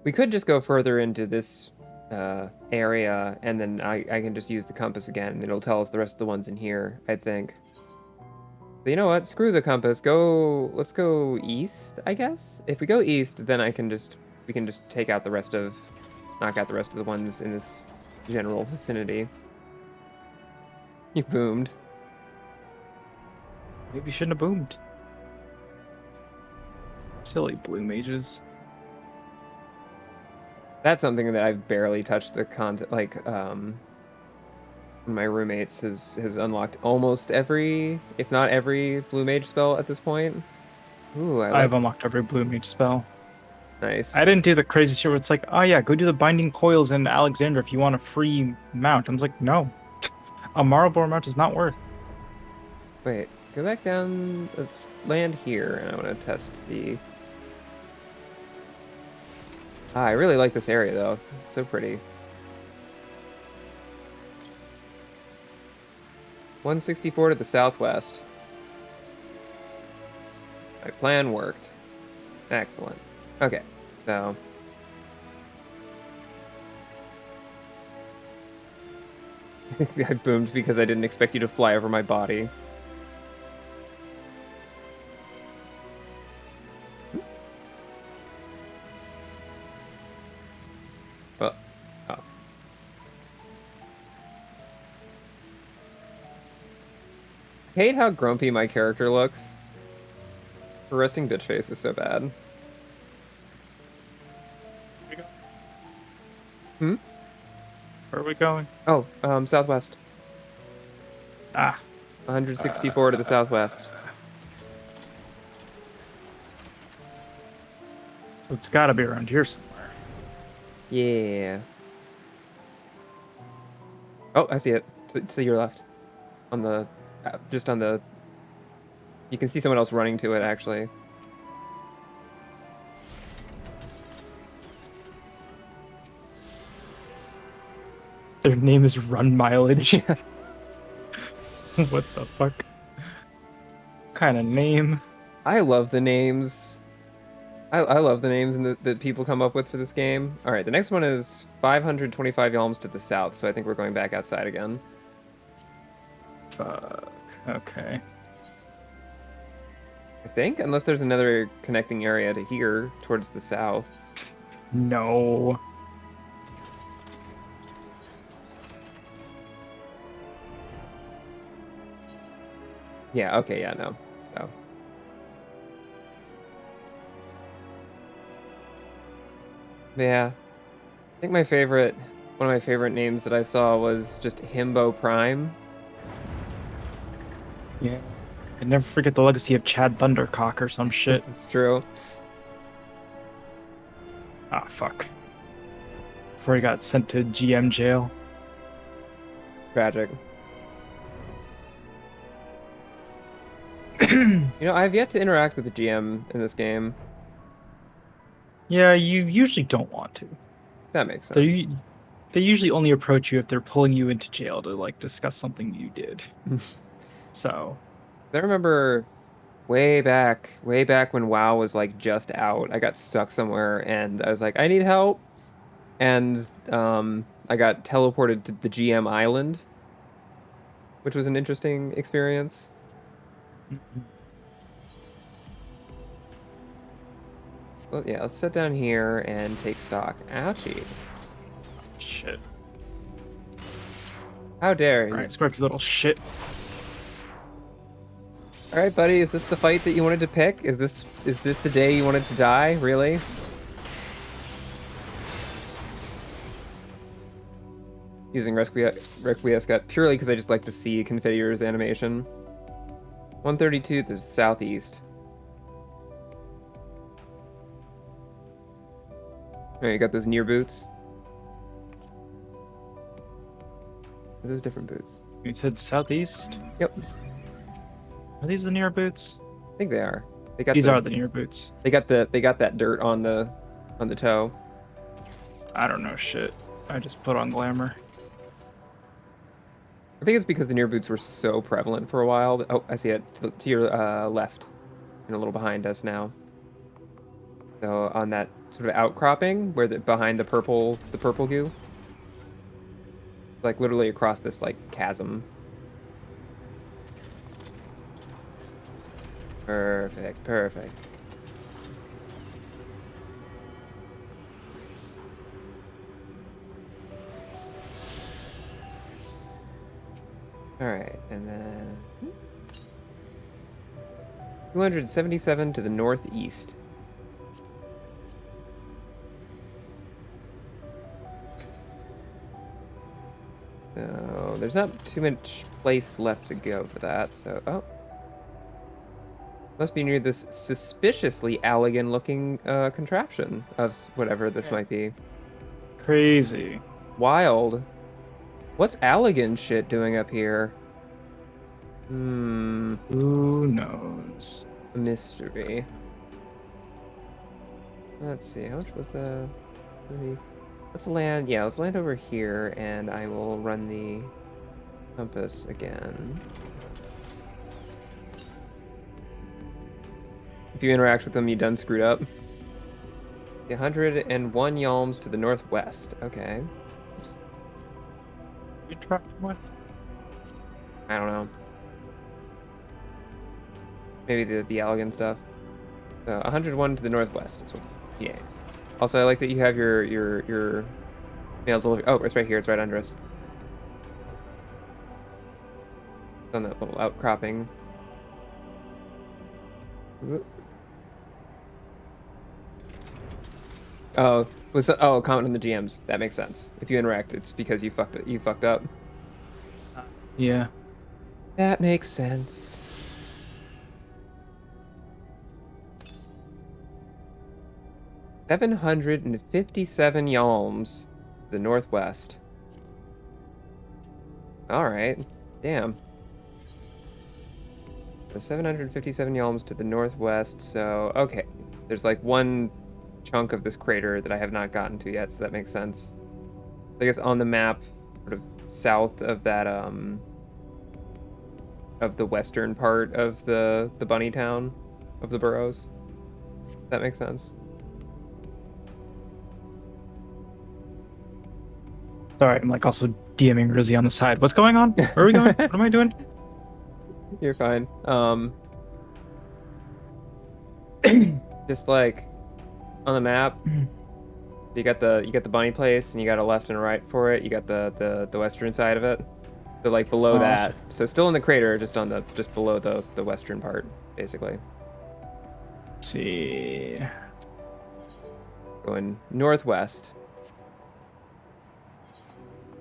We could just go further into this area, and then I can just use the compass again, and it'll tell us the rest of the ones in here, I think. So you know what? Screw the compass. Let's go east, I guess? If we go east, then we can just knock out the rest of the ones in this general vicinity. You boomed. Maybe you shouldn't have boomed. Silly blue mages. That's something that I've barely touched the content. Like, my roommates has unlocked almost every, if not every, blue mage spell at this point. Ooh, I've unlocked every blue mage spell. Nice. I didn't do the crazy shit where it's like, oh yeah, go do the binding coils in Alexandria if you want a free mount. I was like, no. A Marlborough mount is not worth. Wait, go back down. Let's land here, and I want to test the... I really like this area, though. It's so pretty. 164 to the southwest. My plan worked. Excellent. Okay, so... I boomed because I didn't expect you to fly over my body. Well, oh. I hate how grumpy my character looks. Her resting bitch face is so bad. Hmm? Where are we going? Oh, southwest. Ah. 164 to the southwest. So it's gotta be around here somewhere. Yeah. Oh, I see it. To your left. On the... just on the... You can see someone else running to it, actually. Their name is Run Mileage. What the fuck? Kind of name? I love the names. I love the names that people come up with for this game. All right, the next one is 525 yalms to the south, so I think we're going back outside again. Fuck. Okay. I think, unless there's another connecting area to here, towards the south. No. Yeah, okay, yeah, no. So. Yeah. I think one of my favorite names that I saw was just Himbo Prime. Yeah. I never forget the legacy of Chad Thundercock or some shit. It's true. Ah, fuck. Before he got sent to GM jail. Tragic. You know, I've yet to interact with the GM in this game. Yeah, you usually don't want to. That makes sense. They usually only approach you if they're pulling you into jail to, like, discuss something you did. So... I remember way back when WoW was, like, just out, I got stuck somewhere, and I was like, I need help. And I got teleported to the GM Island, which was an interesting experience. Well, yeah, let's sit down here and take stock. Ouchie. Shit. How dare you? Alright, Scorpio, little shit. Alright, buddy, is this the fight that you wanted to pick? Is this the day you wanted to die? Really? Using Requiescat purely because I just like to see Confiteor's animation. 132 to the southeast. Oh, you got those near boots? Are those different boots? You said southeast? Yep. Are these the near boots? I think they are. They got These are the near boots. They got that dirt on the toe. I don't know shit. I just put on glamour. I think it's because the near boots were so prevalent for a while. Oh, I see it to your left, and a little behind us now. So on that sort of outcropping where behind the purple goo, like literally across this like chasm. Perfect. All right, and then 277 to the northeast. So there's not too much place left to go for that. So, oh. Must be near this suspiciously Allegan-looking contraption of whatever this might be. Crazy. Wild. What's Allegan shit doing up here? Who knows? A mystery. Let's see, how much was the... Let's land, yeah, let's land over here, and I will run the compass again. If you interact with them, you done screwed up. 101 yalms to the northwest. Okay. You trapped with? I don't know. Maybe the Allegan stuff. So 101 to the northwest is what. Yeah. Also, I like that you have your mail delivery. Oh, it's right here. It's right under us. It's on that little outcropping. Oh, comment on the GMs. That makes sense. If you interact, it's because you fucked up. Yeah. That makes sense. $757 yalms to the northwest. All right. Damn. So 757 yalms to the northwest. So, okay. There's like one chunk of this crater that I have not gotten to yet, so that makes sense. I guess on the map, sort of south of that, of the western part of the bunny town of the burrows. That makes sense. Sorry, I'm like also DMing Rizzy on the side. What's going on? Where are we going? What am I doing? You're fine. Just like on the map, you got the bunny place, and you got a left and a right for it. You got the western side of it. So like below that. So still in the crater, just below the western part, basically. Let's see. Going northwest.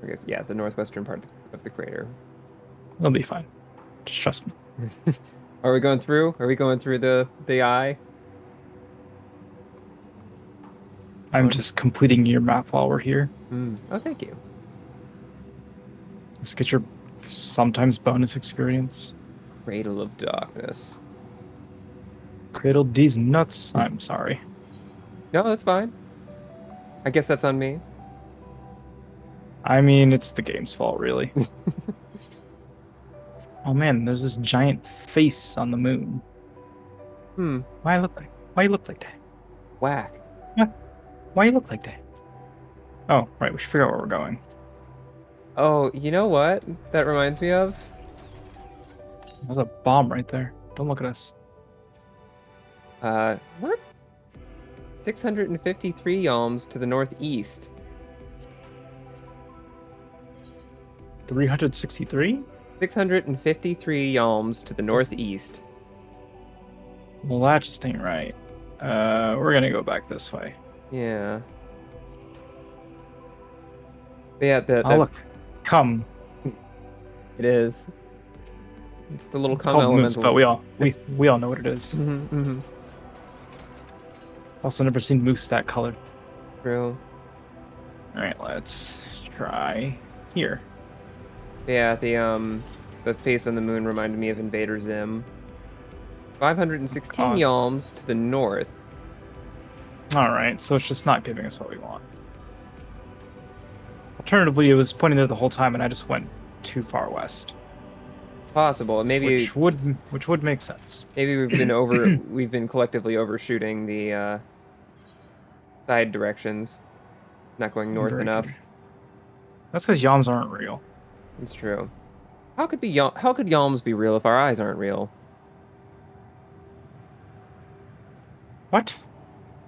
I guess, yeah, the northwestern part of the crater. It'll be fine. Just trust me. Are we going through? Are we going through the eye? I'm just completing your map while we're here. Oh, thank you. Just get your sometimes bonus experience. Cradle of Darkness. Cradled these nuts. I'm sorry. No, that's fine. I guess that's on me. I mean, it's the game's fault, really. Oh man, there's this giant face on the moon. Why you look like that? Whack. Yeah. Why you look like that? Oh, right, we should figure out where we're going. Oh, you know what that reminds me of? There's a bomb right there. Don't look at us. What? 653 yalms to the northeast. 363? 653 yalms to the northeast. Well, that just ain't right. We're gonna go back this way. Yeah. But yeah, Oh, look. Come. It is. The little It's cum called moose, elementals. but we all know what it is. Mm-hmm. Also never seen moose that colored. True. Alright, let's try here. Yeah, the face on the moon reminded me of Invader Zim. 516 God. yalms to the north. Alright, so it's just not giving us what we want. Alternatively, it was pointing there the whole time and I just went too far west. Possible. Maybe Which would make sense. maybe we've been collectively overshooting the side directions. Not going north Very enough. good. That's because yalms aren't real. It's true. How could yalms be real if our eyes aren't real? What?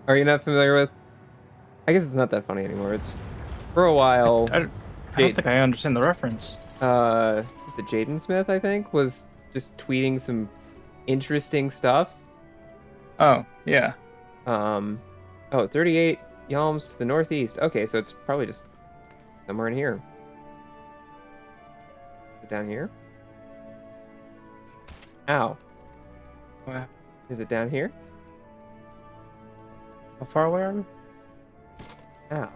Are you not familiar with? I guess it's not that funny anymore. It's just, for a while. I don't think I understand the reference. Was it Jaden Smith? I think was just tweeting some interesting stuff. Oh, yeah. Oh, 38 yalms to the northeast. Okay, so it's probably just somewhere in here. Is it down here? Ow. What? Is it down here? How far away are we? Ow.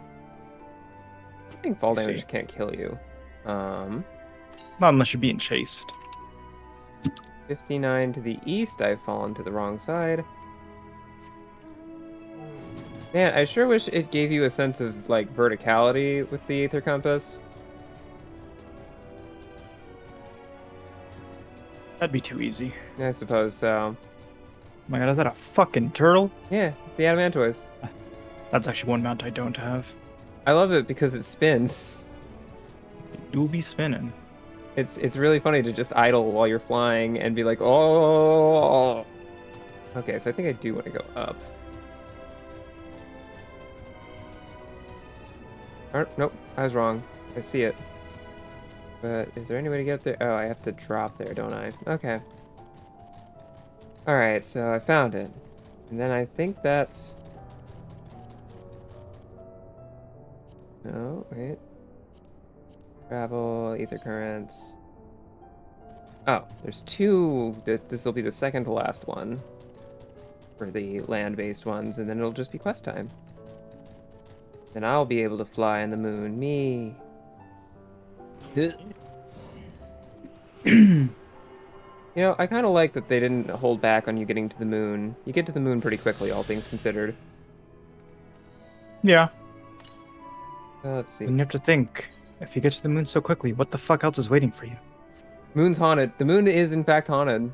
I think fall Let's damage see. can't kill you. Not unless you're being chased. 59 to the east. I've fallen to the wrong side. Man, I sure wish it gave you a sense of, like, verticality with the Aether Compass. That'd be too easy. I suppose so. Oh my god, is that a fucking turtle? Yeah, the Adamantoise. That's actually one mount I don't have. I love it because it spins. It do be spinning. It's really funny to just idle while you're flying and be like, oh. Okay, so I think I do want to go up. Nope, I was wrong. I see it. But is there any way to get up there? Oh, I have to drop there, don't I? Okay. Alright, so I found it. And then I think that's... No, wait. Travel, ether currents. Oh, there's two. This will be the second to last one. For the land-based ones, and then it'll just be quest time. Then I'll be able to fly on the moon. Me. You know, I kind of like that they didn't hold back on you getting to the moon. You get to the moon pretty quickly, all things considered. Yeah. Let's see. And you have to think, if you get to the moon so quickly, what the fuck else is waiting for you? Moon's haunted. The moon is, in fact, haunted.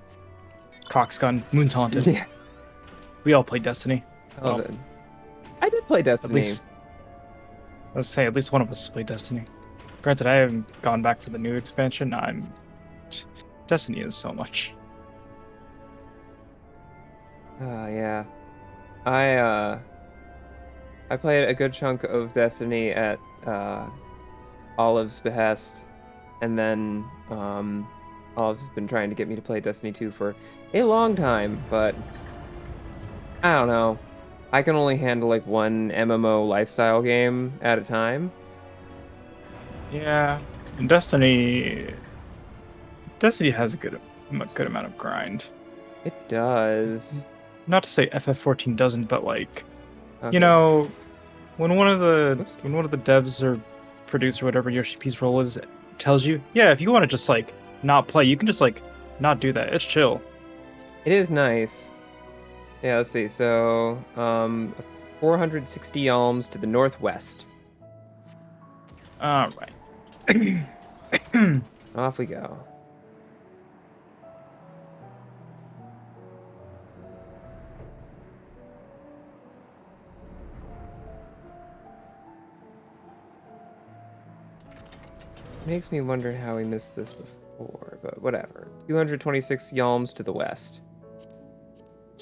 Coxgun, moon's haunted. Yeah. We all play Destiny. Oh, Well, I did play Destiny. At least, let's say at least one of us played Destiny. Granted, I haven't gone back for the new expansion. Destiny is so much. Yeah. I played a good chunk of Destiny at Olive's behest, and then Olive's been trying to get me to play Destiny 2 for a long time, but I don't know. I can only handle like one MMO lifestyle game at a time. Yeah, and Destiny has a good amount of grind. It does. Not to say FF14 doesn't, but like, Okay. you know, when one of the devs or producer, whatever your CP's role is, tells you, yeah, if you want to just like not play, you can just like not do that. It's chill. It is nice. Yeah, let's see. So, 460 yalms to the northwest. All right. Off we go. Makes me wonder how we missed this before, but whatever. 226 yalms to the west.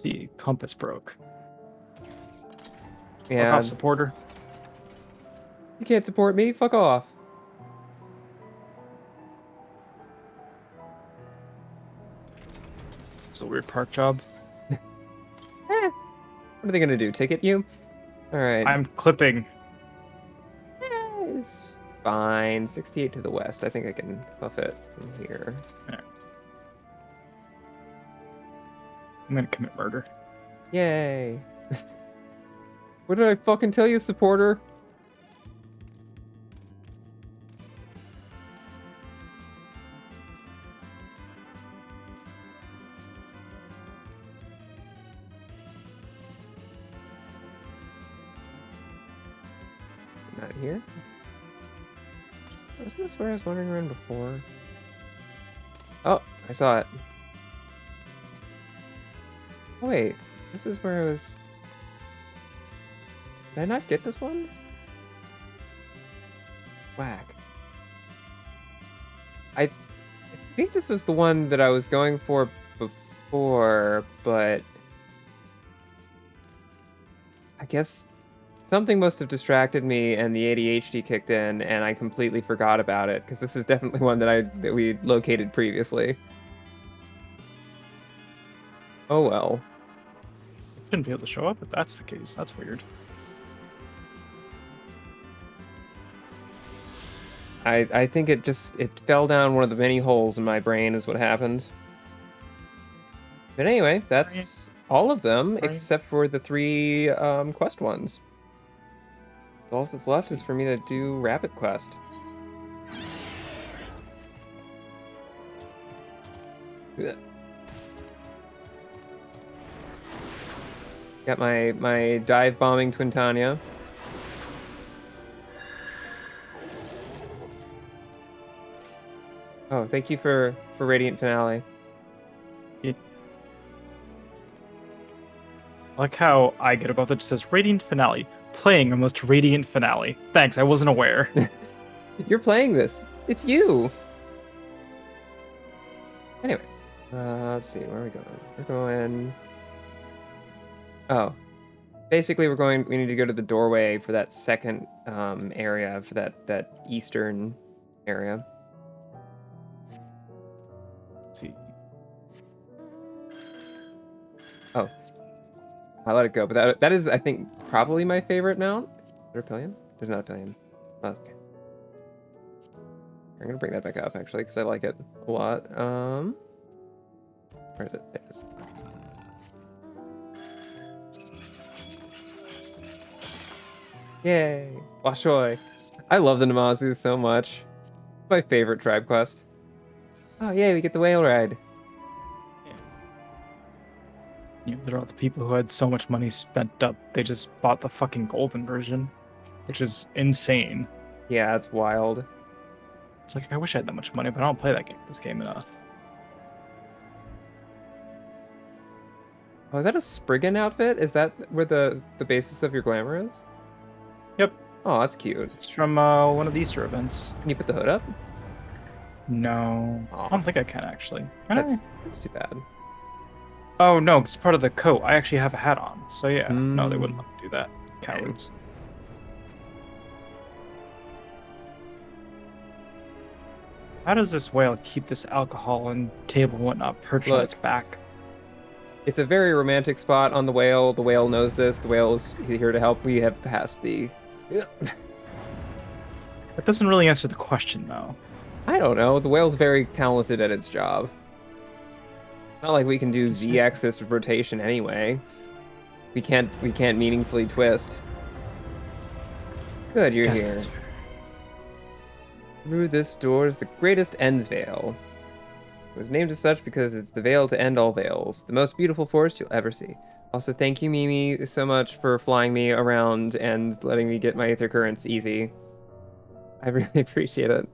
The compass broke. Yeah. Fuck off, supporter. You can't support me. Fuck off. It's a weird park job. What are they gonna do? Ticket you? All right. I'm clipping. It's fine. 68 to the west. I think I can buff it from here. Yeah. I'm gonna commit murder. Yay. What did I fucking tell you, supporter? Not here. Wasn't this where I was wandering around before? Oh, I saw it. Oh, wait. This is where I was... Did I not get this one? Whack. I think this is the one that I was going for before, but... I guess something must have distracted me and the ADHD kicked in and I completely forgot about it, because this is definitely one that we located previously. Oh well. Shouldn't be able to show up if that's the case. That's weird. I think it fell down one of the many holes in my brain is what happened. But anyway, that's all of them except for the 3 quest ones. All that's left is for me to do Rapid Quest. Ugh. Got my dive bombing Twintania. Oh, thank you for Radiant Finale. Yeah. I like how I get above it. It says Radiant Finale. Playing almost Radiant Finale. Thanks, I wasn't aware. You're playing this. It's you. Anyway, let's see. Where are we going? We're going... Oh. Basically, we need to go to the doorway for that second area, for that eastern area. Let's see. Oh. I let it go, but that is, I think, probably my favorite mount. Is there a pillion? There's not a pillion. Oh, okay. I'm gonna bring that back up, actually, because I like it a lot. Where is it? There it is. Yay! Washoy! I love the Namazu so much. It's my favorite tribe quest. Oh, yay, we get the whale ride. You know, there are the people who had so much money spent up, they just bought the fucking golden version, which is insane. Yeah, it's wild. It's like, I wish I had that much money, but I don't play this game enough. Oh, is that a Spriggan outfit? Is that where the basis of your glamour is? Yep. Oh, that's cute. It's from one of the Easter events. Can you put the hood up? No. Aw. I don't think I can, actually. Can I? That's too bad. Oh, no, it's part of the coat. I actually have a hat on. So, yeah. No, they wouldn't let me do that. Cowards. How does this whale keep this alcohol and table and whatnot perched on its back? It's a very romantic spot on the whale. The whale knows this. The whale is here to help. We have passed the... That doesn't really answer the question, though. I don't know. The whale's very talented at its job. Not like we can do Z-axis rotation anyway. We can't meaningfully twist. Good, you're here. Through this door is the greatest Ends Veil. It was named as such because it's the veil to end all veils. The most beautiful forest you'll ever see. Also, thank you, Mimi, so much for flying me around and letting me get my Aether Currents easy. I really appreciate it.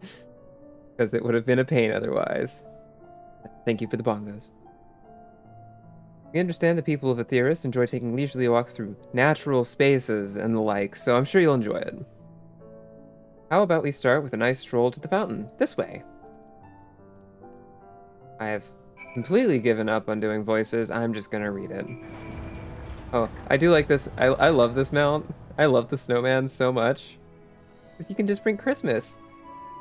Because it would have been a pain otherwise. Thank you for the bongos. We understand the people of Aetheris enjoy taking leisurely walks through natural spaces and the like, so I'm sure you'll enjoy it. How about we start with a nice stroll to the fountain? This way. I have completely given up on doing voices. I'm just gonna read it. Oh, I do like this. I love this mount. I love the snowman so much. You can just bring Christmas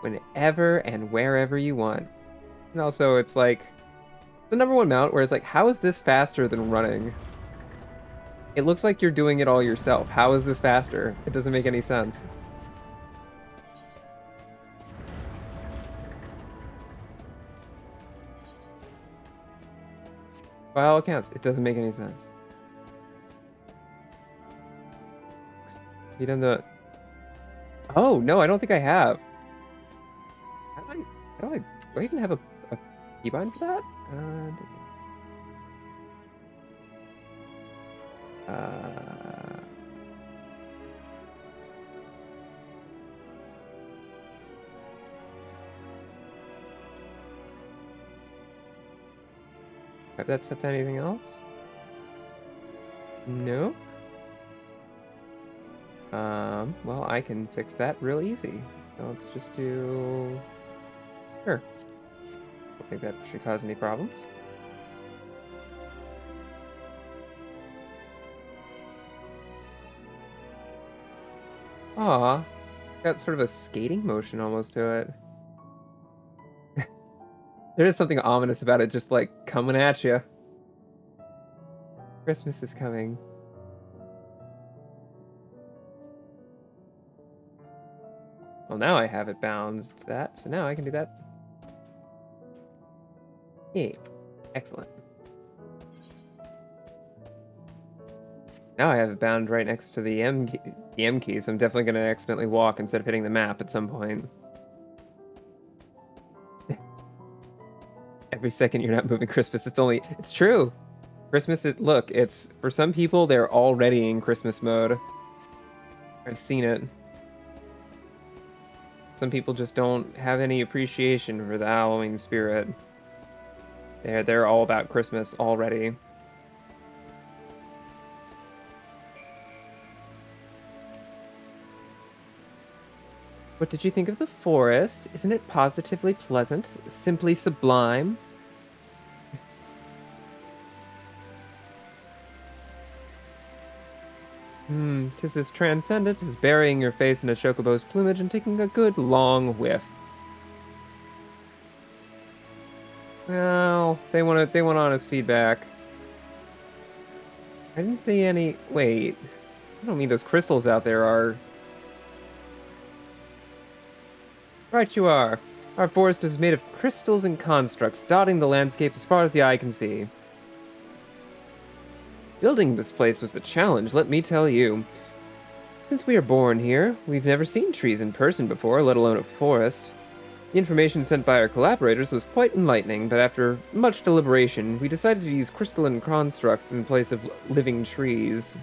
whenever and wherever you want. And also, it's like the #1 mount where it's like, how is this faster than running? It looks like you're doing it all yourself. How is this faster? It doesn't make any sense. By all accounts, it doesn't make any sense. You done the... Oh, no, I don't think I have. Do I even have a keybind for that? Have that set to anything else? No. Well, I can fix that real easy. So let's just do... Sure. Don't think that should cause any problems. Aw, got sort of a skating motion almost to it. There is something ominous about it, just like coming at you. Christmas is coming. Well, now I have it bound to that, so now I can do that. Yay. Excellent. Now I have it bound right next to the M key, so I'm definitely going to accidentally walk instead of hitting the map at some point. Every second you're not moving Christmas, it's true. Christmas, look, it's, for some people, they're already in Christmas mode. I've seen it. Some people just don't have any appreciation for the Halloween spirit. They're all about Christmas already. What did you think of the forest? Isn't it positively pleasant? Simply sublime? Tis as transcendent as burying your face in a chocobo's plumage and taking a good long whiff. Well, they want honest feedback. I didn't see any... Wait. I don't mean those crystals out there are... Right you are. Our forest is made of crystals and constructs, dotting the landscape as far as the eye can see. Building this place was a challenge, let me tell you. Since we are born here, we've never seen trees in person before, let alone a forest. The information sent by our collaborators was quite enlightening, but after much deliberation, we decided to use crystalline constructs in place of living trees.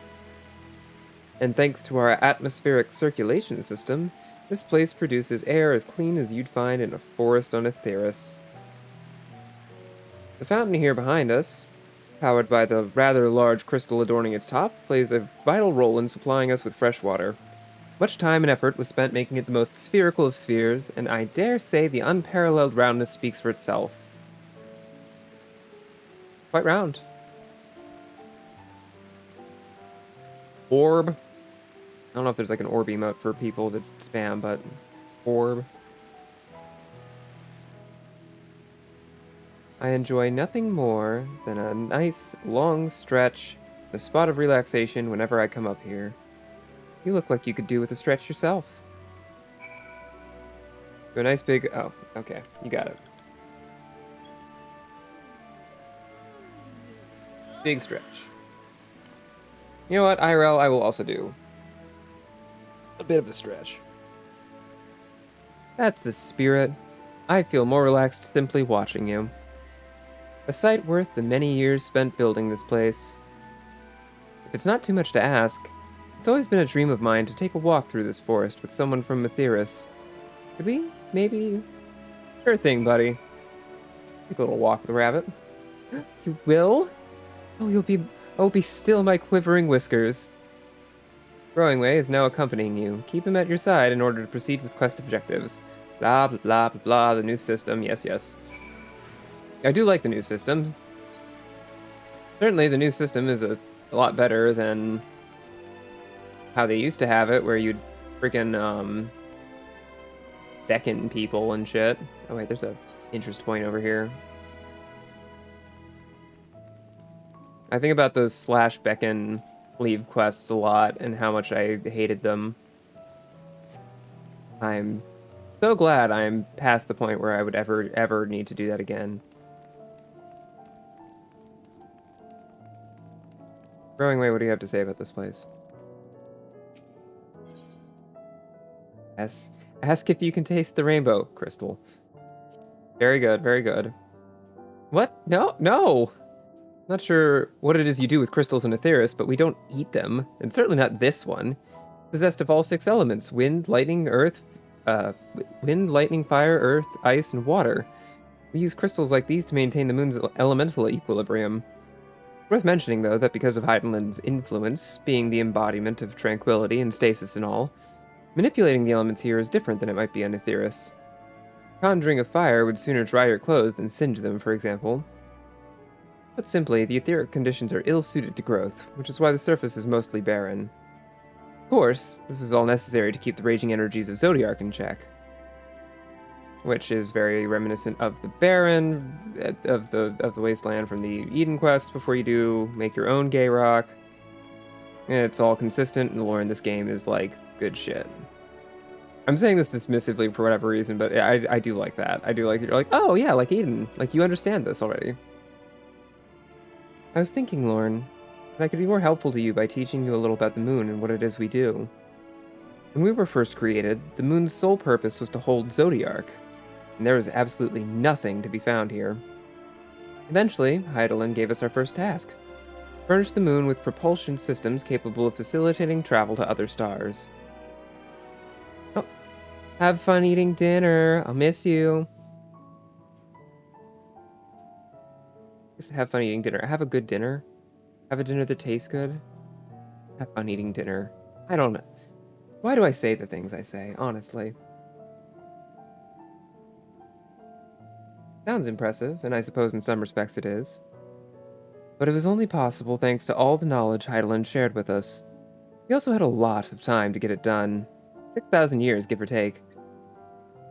And thanks to our atmospheric circulation system, this place produces air as clean as you'd find in a forest on Etheirys. The fountain here behind us, powered by the rather large crystal adorning its top, plays a vital role in supplying us with fresh water. Much time and effort was spent making it the most spherical of spheres, and I dare say the unparalleled roundness speaks for itself. Quite round. Orb. I don't know if there's like an orb emote for people to spam, but orb. I enjoy nothing more than a nice, long stretch, a spot of relaxation whenever I come up here. You look like you could do with a stretch yourself. Do a nice big... Oh, okay. You got it. Big stretch. You know what, IRL, I will also do a bit of a stretch. That's the spirit. I feel more relaxed simply watching you. A sight worth the many years spent building this place. If it's not too much to ask, it's always been a dream of mine to take a walk through this forest with someone from Etheirys. Could we, maybe? Sure thing, buddy. Take a little walk with the rabbit. You will? Oh, be still, my quivering whiskers. Growing Way is now accompanying you. Keep him at your side in order to proceed with quest objectives. Blah, blah, blah, blah, blah, the new system. Yes, yes. I do like the new system. Certainly the new system is a lot better than how they used to have it, where you'd freaking beckon people and shit. Oh wait, there's a interest point over here. I think about those slash beckon leave quests a lot and how much I hated them. I'm so glad I'm past the point where I would ever need to do that again. Growing Way, what do you have to say about this place? Ask if you can taste the rainbow, Crystal. Very good, very good. What? No! Not sure what it is you do with crystals in Etheirys, but we don't eat them, and certainly not this one. Possessed of all 6 elements: wind, lightning, fire, earth, ice, and water. We use crystals like these to maintain the moon's elemental equilibrium. Worth mentioning, though, that because of Heidelin's influence, being the embodiment of tranquility and stasis and all, manipulating the elements here is different than it might be on Etheris. Conjuring a fire would sooner dry your clothes than singe them, for example. Put simply, the etheric conditions are ill-suited to growth, which is why the surface is mostly barren. Of course, this is all necessary to keep the raging energies of Zodiark in check, which is very reminiscent of the Baron, of the Wasteland from the Eden Quest before you do make your own gay rock. And it's all consistent, and the lore in this game is, like, good shit. I'm saying this dismissively for whatever reason, but I do like that. I do like that you're like, oh yeah, like Eden. Like, you understand this already. I was thinking, Lorne, that I could be more helpful to you by teaching you a little about the moon and what it is we do. When we were first created, the moon's sole purpose was to hold Zodiark, and there was absolutely nothing to be found here. Eventually, Heidelin gave us our first task: furnish the moon with propulsion systems capable of facilitating travel to other stars. Oh, have fun eating dinner. I'll miss you. Just have fun eating dinner. Have a good dinner. Have a dinner that tastes good. Have fun eating dinner. I don't know. Why do I say the things I say, honestly? Sounds impressive, and I suppose in some respects it is. But it was only possible thanks to all the knowledge Heidelin shared with us. We also had a lot of time to get it done. 6,000 years, give or take.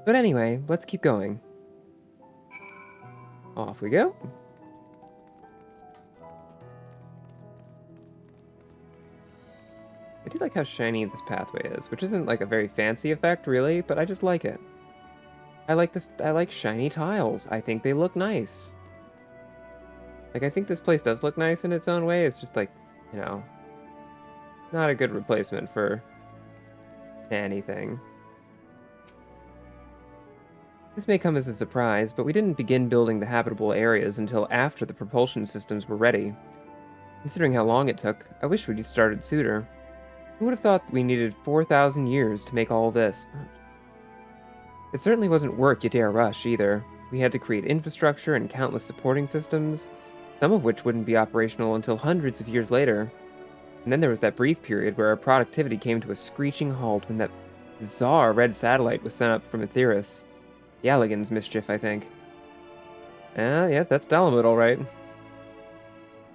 But anyway, let's keep going. Off we go. I do like how shiny this pathway is, which isn't like a very fancy effect, really, but I just like it. I like shiny tiles. I think they look nice. Like, I think this place does look nice in its own way. It's just like, you know, not a good replacement for anything. This may come as a surprise, but we didn't begin building the habitable areas until after the propulsion systems were ready. Considering how long it took, I wish we'd started sooner. Who would have thought we needed 4,000 years to make all this? It certainly wasn't work you dare rush, either. We had to create infrastructure and countless supporting systems, some of which wouldn't be operational until hundreds of years later. And then there was that brief period where our productivity came to a screeching halt when that bizarre red satellite was sent up from Etheris. Galligan's mischief, I think. Yeah, that's Dalamud, all right.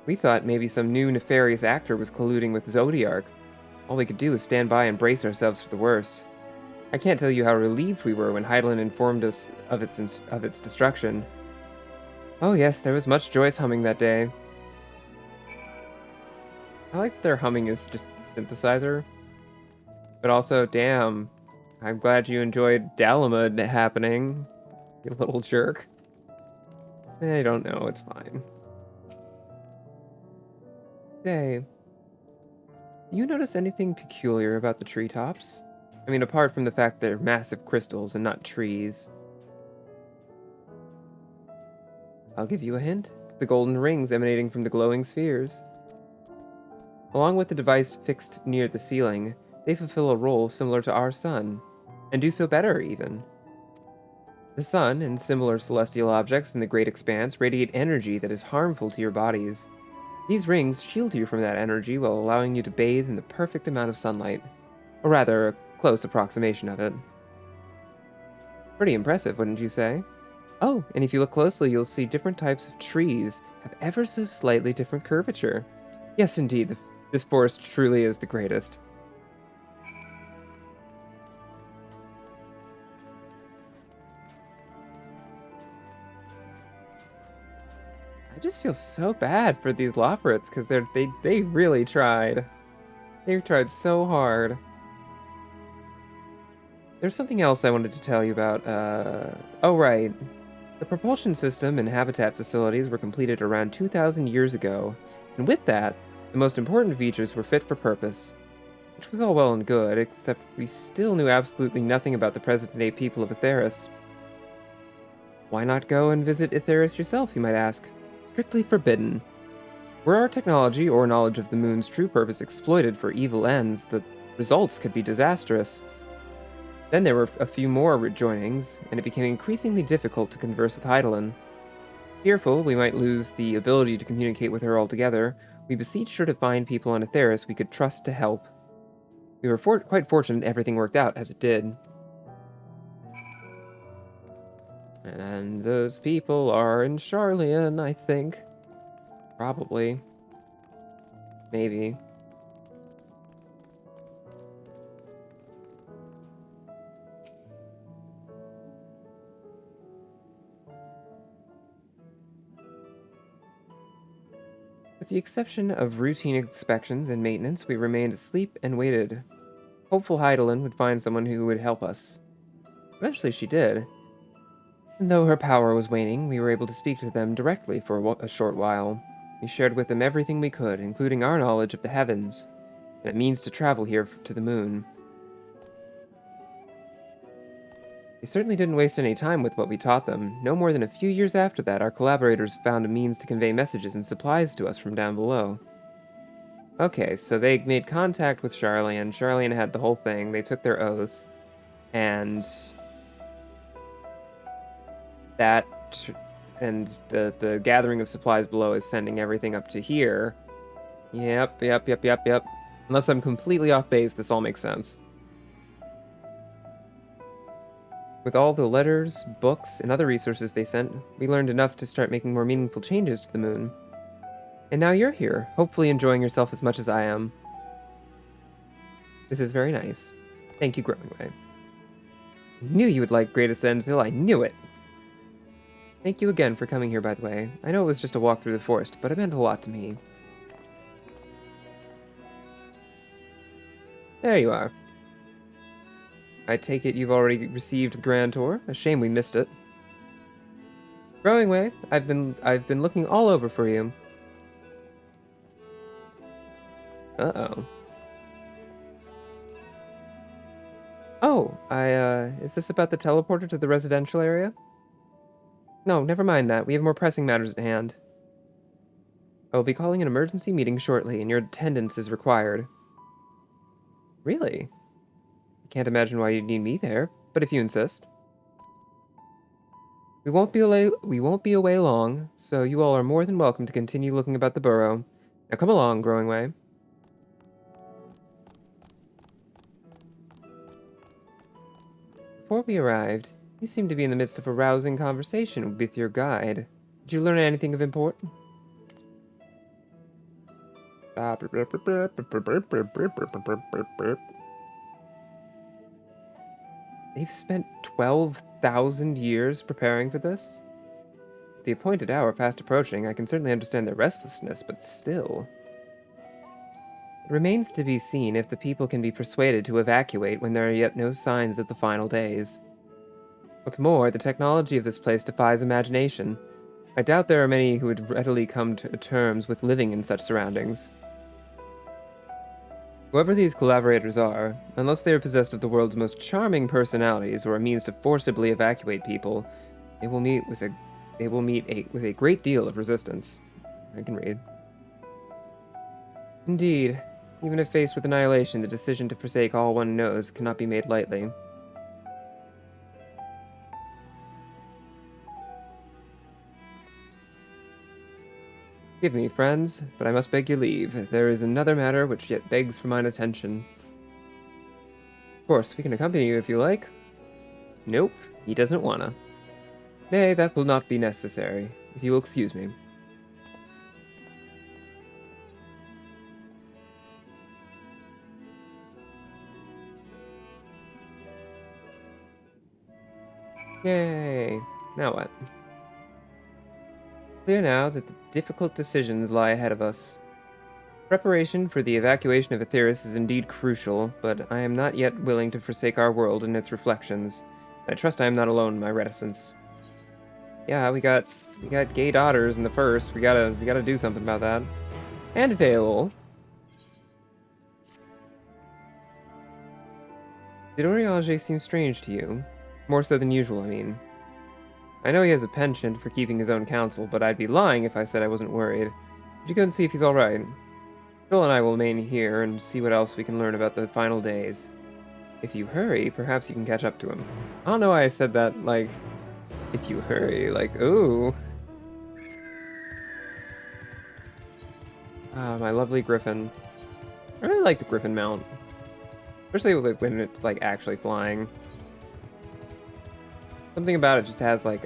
We thought maybe some new nefarious actor was colluding with Zodiark. All we could do was stand by and brace ourselves for the worst. I can't tell you how relieved we were when Heidelin informed us of its destruction. Oh yes, there was much joyous humming that day. I like that their humming is just a synthesizer. But also, damn, I'm glad you enjoyed Dalamud happening, you little jerk. I don't know, it's fine. Say, do you notice anything peculiar about the treetops? I mean, apart from the fact they're massive crystals and not trees. I'll give you a hint. It's the golden rings emanating from the glowing spheres. Along with the device fixed near the ceiling, they fulfill a role similar to our sun, and do so better, even. The sun and similar celestial objects in the great expanse radiate energy that is harmful to your bodies. These rings shield you from that energy while allowing you to bathe in the perfect amount of sunlight, or rather, a close approximation of it. Pretty impressive, wouldn't you say? Oh, and if you look closely, you'll see different types of trees have ever so slightly different curvature. Yes, indeed, this forest truly is the greatest. I just feel so bad for these Loporrits because they really tried. They've tried so hard. There's something else I wanted to tell you about. Oh right. The propulsion system and habitat facilities were completed around 2,000 years ago, and with that, the most important features were fit for purpose. Which was all well and good, except we still knew absolutely nothing about the present-day people of Etheris. Why not go and visit Etheris yourself, you might ask? Strictly forbidden. Were our technology or knowledge of the moon's true purpose exploited for evil ends, the results could be disastrous. Then there were a few more rejoinings, and it became increasingly difficult to converse with Heidelin. Fearful we might lose the ability to communicate with her altogether, we beseeched her to find people on Etheirys we could trust to help. We were quite fortunate everything worked out as it did. And those people are in Sharlayan, I think. Probably. Maybe. With the exception of routine inspections and maintenance, we remained asleep and waited. Hopeful Heidelin would find someone who would help us. Eventually she did. And though her power was waning, we were able to speak to them directly for a short while. We shared with them everything we could, including our knowledge of the heavens, and it means to travel here to the moon. They certainly didn't waste any time with what we taught them. No more than a few years after that, our collaborators found a means to convey messages and supplies to us from down below. Okay, so they made contact with Sharlayan. Sharlayan had the whole thing. They took their oath. And that... and the gathering of supplies below is sending everything up to here. Yep. Unless I'm completely off base, this all makes sense. With all the letters, books, and other resources they sent, we learned enough to start making more meaningful changes to the moon. And now you're here, hopefully enjoying yourself as much as I am. This is very nice. Thank you, Growingway. I knew you would like Greatest Endville, I knew it! Thank you again for coming here, by the way. I know it was just a walk through the forest, but it meant a lot to me. There you are. I take it you've already received the Grand Tour? A shame we missed it. Growingway, I've been looking all over for you. Uh-oh. Oh, is this about the teleporter to the residential area? No, never mind that. We have more pressing matters at hand. I will be calling an emergency meeting shortly, and your attendance is required. Really? I can't imagine why you'd need me there, but if you insist. We won't be away long, so you all are more than welcome to continue looking about the burrow. Now come along, Growingway. Before we arrived, you seemed to be in the midst of a rousing conversation with your guide. Did you learn anything of importance? They've spent 12,000 years preparing for this? With the appointed hour fast approaching, I can certainly understand their restlessness, but still. It remains to be seen if the people can be persuaded to evacuate when there are yet no signs of the final days. What's more, the technology of this place defies imagination. I doubt there are many who would readily come to terms with living in such surroundings. Whoever these collaborators are, unless they are possessed of the world's most charming personalities or a means to forcibly evacuate people, they will meet with a great deal of resistance. I can read. Indeed, even if faced with annihilation, the decision to forsake all one knows cannot be made lightly. Forgive me, friends, but I must beg your leave. There is another matter which yet begs for mine attention. Of course, we can accompany you if you like. Nope, he doesn't wanna. Nay, that will not be necessary, if you will excuse me. Yay! Now what? Clear now that the difficult decisions lie ahead of us. Preparation for the evacuation of Etheirys is indeed crucial, but I am not yet willing to forsake our world and its reflections. I trust I am not alone in my reticence. Yeah, we got gay daughters in the first. We gotta do something about that. And Veil. Did Oriage seem strange to you? More so than usual, I mean. I know he has a penchant for keeping his own counsel, but I'd be lying if I said I wasn't worried. Would you go and see if he's alright? Phil and I will remain here and see what else we can learn about the final days. If you hurry, perhaps you can catch up to him. I don't know why I said that, like, if you hurry, like, ooh. Ah, my lovely griffin. I really like the griffin mount. Especially like, when it's, like, actually flying. Something about it just has, like,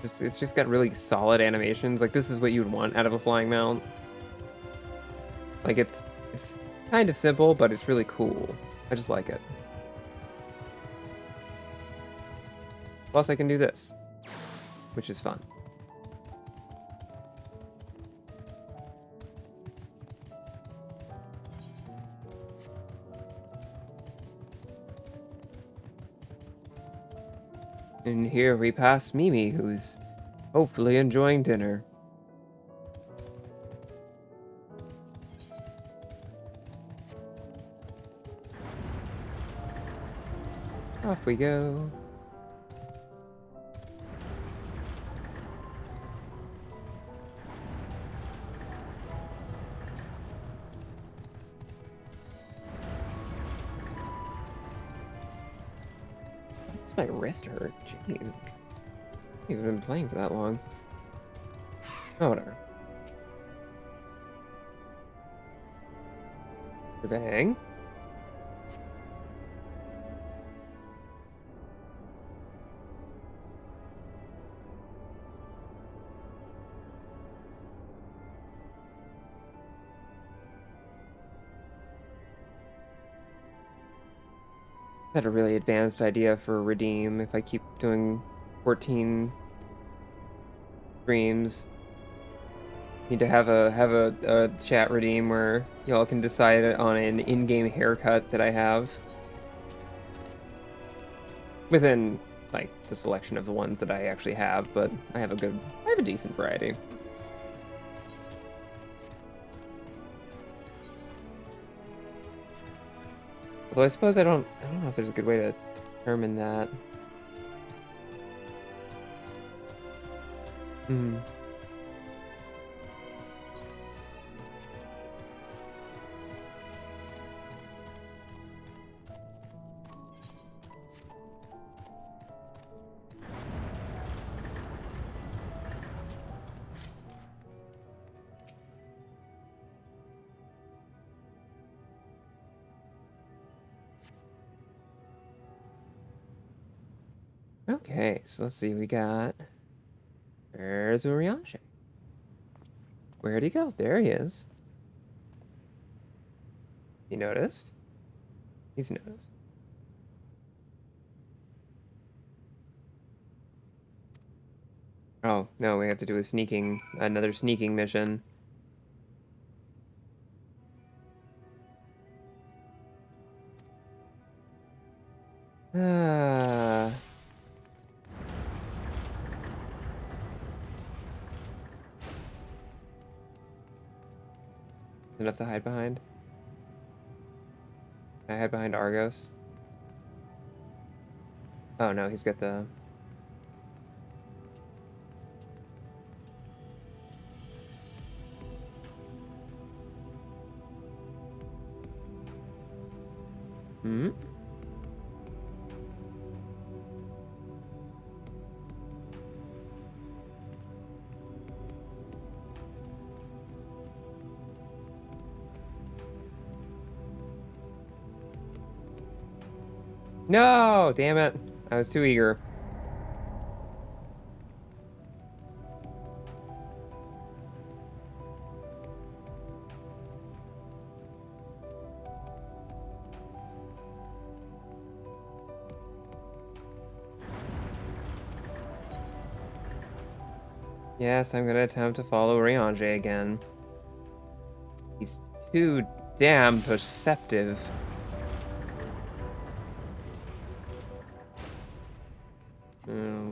it's just got really solid animations. Like, this is what you'd want out of a flying mount. Like, it's kind of simple, but it's really cool. I just like it. Plus, I can do this, which is fun. And here we pass Mimi, who's hopefully enjoying dinner. Off we go. Makes my wrist hurt. Jeez. I haven't even been playing for that long. Oh, whatever. Bang. Had a really advanced idea for redeem if I keep doing 14 streams. Need to have a chat redeem where y'all can decide on an in-game haircut that I have. Within, like, the selection of the ones that I actually have, but I have a decent variety. Although I suppose I don't know if there's a good way to determine that. Hmm. Okay, so let's see, we got... Where's Urianger? Where'd he go? There he is. He noticed? He's noticed. Oh, no, we have to do another sneaking mission. Ah... Enough to hide behind? Can I hide behind Argos? Oh no, he's got the... Hmm? No! Damn it. I was too eager. Yes, I'm gonna attempt to follow Urianger again. He's too damn perceptive.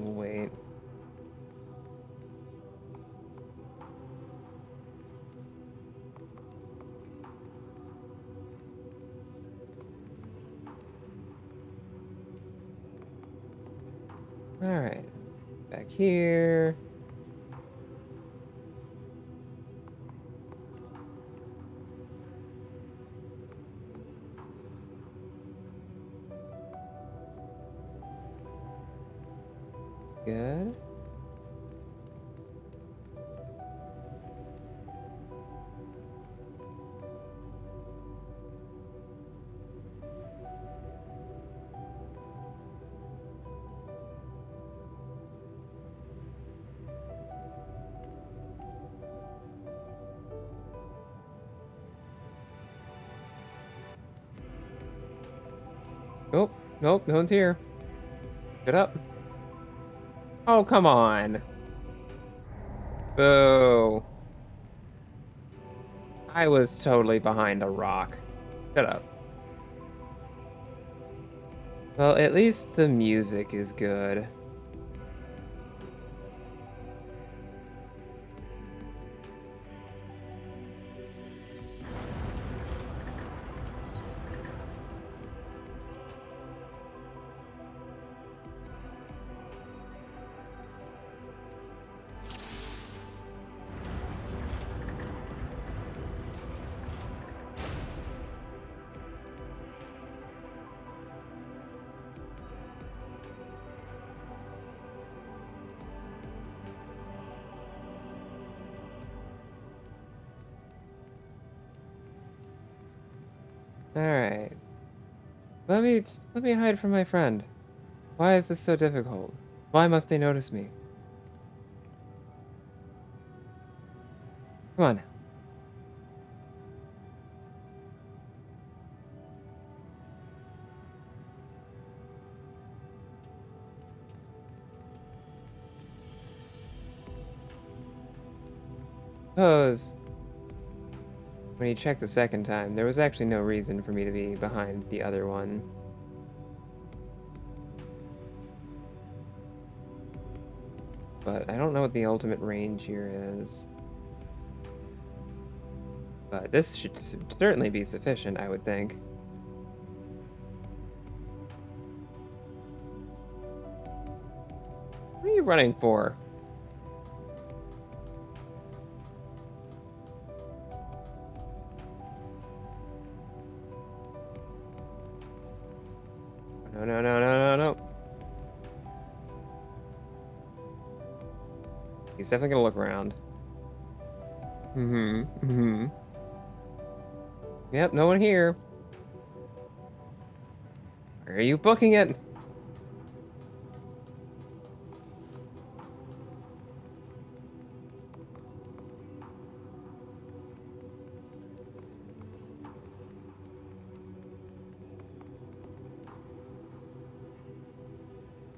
Wait. Alright. Back here. Good. Nope, nope, no one's here. Get up. Oh, come on. Boo. I was totally behind a rock. Shut up. Well, at least the music is good. Alright. Let me hide from my friend. Why is this so difficult? Why must they notice me? Come on. Suppose when you check the second time, there was actually no reason for me to be behind the other one. But I don't know what the ultimate range here is. But this should certainly be sufficient, I would think. What are you running for? No, no, no, no, no, no. He's definitely gonna look around. Yep, no one here. Where are you booking it?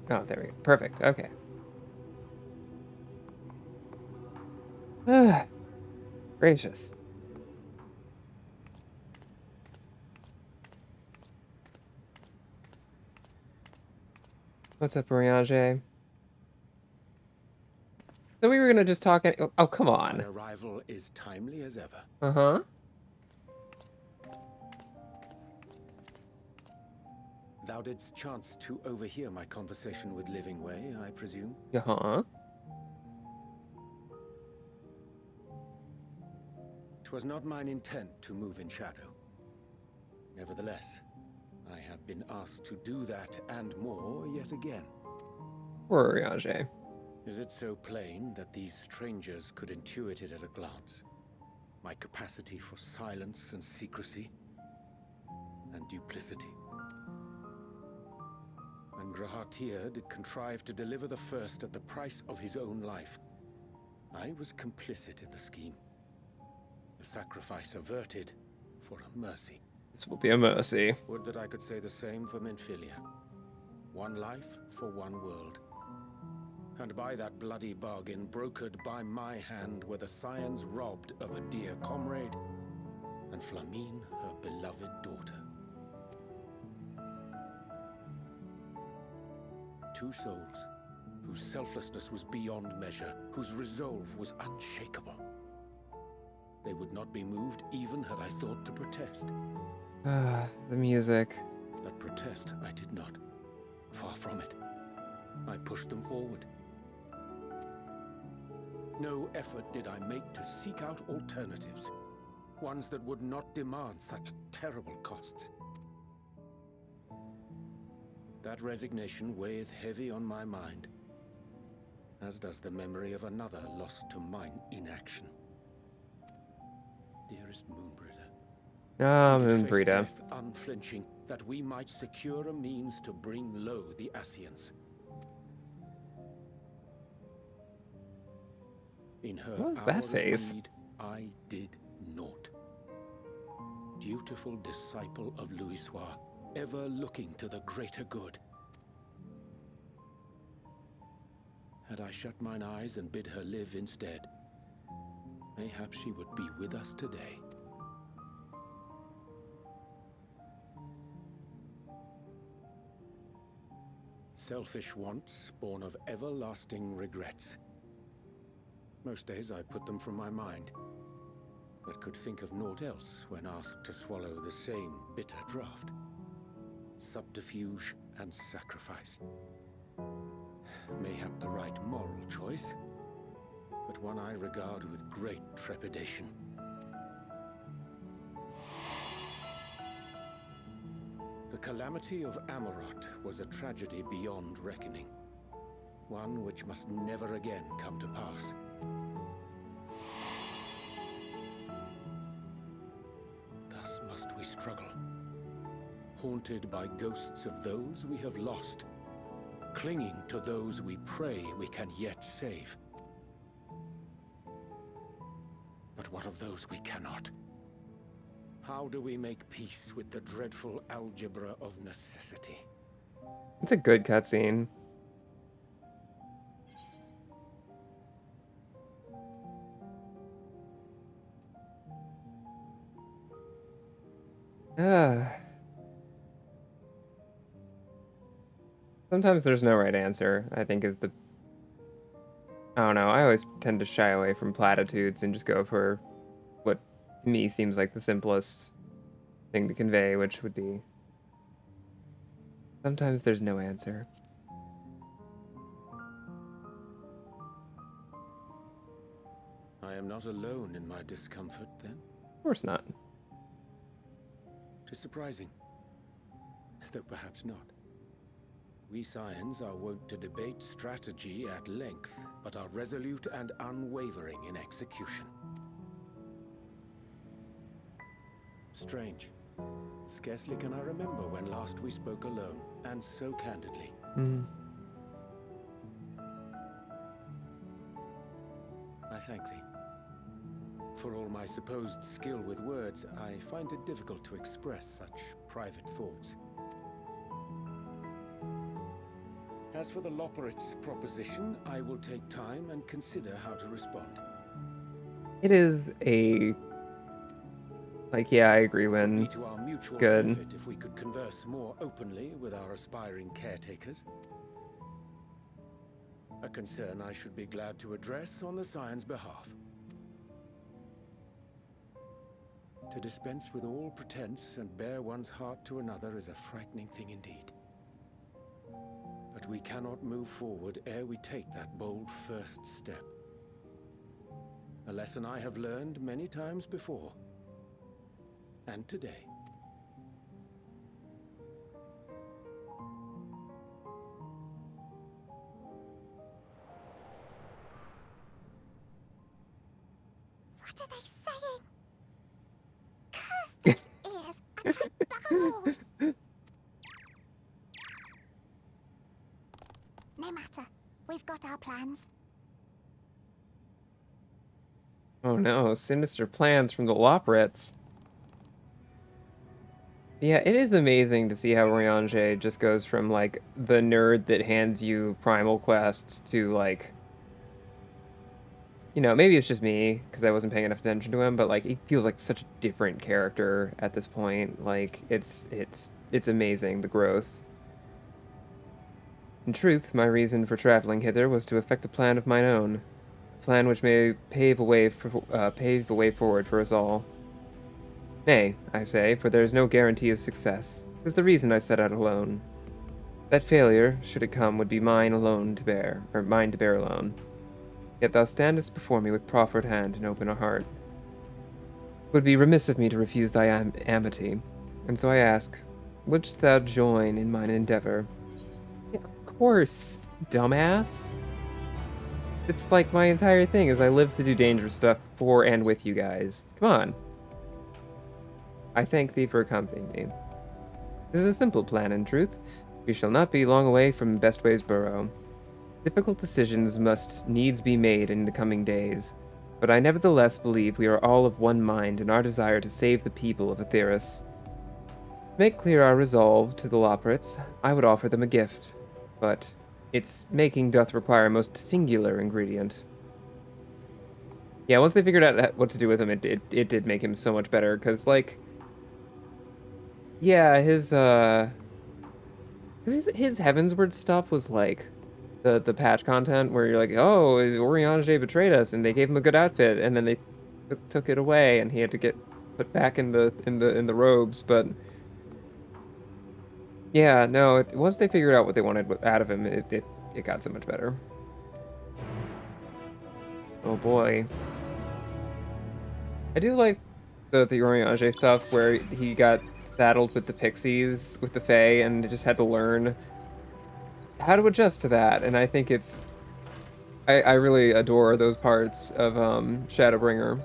Oh, there we go. Perfect. Okay. Gracious. What's up, Oriange? So we were gonna just talk. Oh, come on. An arrival is timely as ever. Uh-huh. Thou didst chance to overhear my conversation with Living Way, I presume? Uh-huh. 'Twas not mine intent to move in shadow. Nevertheless, I have been asked to do that and more yet again. Poor Oriange. Is it so plain that these strangers could intuit it at a glance? My capacity for silence and secrecy and duplicity. And Grahatir did contrive to deliver the first at the price of his own life. I was complicit in the scheme. A sacrifice averted for a mercy. This will be a mercy. Would that I could say the same for Minfilia. One life for one world. And by that bloody bargain brokered by my hand were the scions robbed of a dear comrade, and Flamine her beloved daughter. Two souls, whose selflessness was beyond measure, whose resolve was unshakable. They would not be moved even had I thought to protest. The music. But protest I did not. Far from it. I pushed them forward. No effort did I make to seek out alternatives, ones that would not demand such terrible costs. That resignation weigheth heavy on my mind, as does the memory of another lost to mine inaction. Dearest Moonbringer, Ah, we did face Moonbreeder. death unflinching, that we might secure a means to bring low the Ascians. In her What was hour that of face? need, I did naught. Dutiful disciple of Louisoix, ever looking to the greater good. Had I shut mine eyes and bid her live instead, mayhap she would be with us today. Selfish wants, born of everlasting regrets. Most days I put them from my mind, but could think of naught else when asked to swallow the same bitter draught. Subterfuge and sacrifice. Mayhap the right moral choice, but one I regard with great trepidation. The calamity of Amarot was a tragedy beyond reckoning, one which must never again come to pass. Thus must we struggle, haunted by ghosts of those we have lost, clinging to those we pray we can yet save. But what of those we cannot? How do we make peace with the dreadful algebra of necessity? It's a good cutscene. Sometimes there's no right answer, I think is the... I don't know, I always tend to shy away from platitudes and just go for what to me seems like the simplest thing to convey, which would be... Sometimes there's no answer. I am not alone in my discomfort, then? Of course not. 'Tis surprising, though perhaps not. We Scions are wont to debate strategy at length, but are resolute and unwavering in execution. Strange. Scarcely can I remember when last we spoke alone, and so candidly. I thank thee. For all my supposed skill with words, I find it difficult to express such private thoughts. As for the Loporrit's proposition, I will take time and consider how to respond. It is a... Like, yeah, I agree, Win. Be to our mutual Good. benefit if we could converse more openly with our aspiring caretakers. A concern I should be glad to address on the Scion's behalf. To dispense with all pretense and bare one's heart to another is a frightening thing indeed. But we cannot move forward ere we take that bold first step. A lesson I have learned many times before. And today. What are they saying? Curse those ears and bugger all. No matter. We've got our plans. Oh no, sinister plans from the Loporrits. Yeah, it is amazing to see how Ryanje just goes from, like, the nerd that hands you primal quests to, like... You know, maybe it's just me, because I wasn't paying enough attention to him, but, like, he feels like such a different character at this point. Like, it's amazing, the growth. In truth, my reason for traveling hither was to effect a plan of mine own. A plan which may pave a way forward for us all. Nay, I say, for there is no guarantee of success. 'Tis the reason I set out alone. That failure, should it come, would be mine alone to bear, or mine to bear alone. Yet thou standest before me with proffered hand and open heart. It would be remiss of me to refuse thy amity, and so I ask, wouldst thou join in mine endeavor? Yeah, of course, dumbass. It's like my entire thing is I live to do dangerous stuff for and with you guys. Come on. I thank thee for accompanying me. This is a simple plan, in truth. We shall not be long away from Bestway's burrow. Difficult decisions must needs be made in the coming days, but I nevertheless believe we are all of one mind in our desire to save the people of Aetheris. To make clear our resolve to the Loporrits, I would offer them a gift, but its making doth require a most singular ingredient. Yeah, once they figured out what to do with him, it did make him so much better, because, like, yeah, his Heavensward stuff was, like, the patch content where you're like, oh, Oriange betrayed us, and they gave him a good outfit, and then they took it away, and he had to get put back in the robes, but yeah, no, once they figured out what they wanted out of him, it got so much better. Oh boy. I do like the Oriange stuff where he got saddled with the pixies, with the Fae, and just had to learn how to adjust to that, and I think it's... I really adore those parts of Shadowbringer.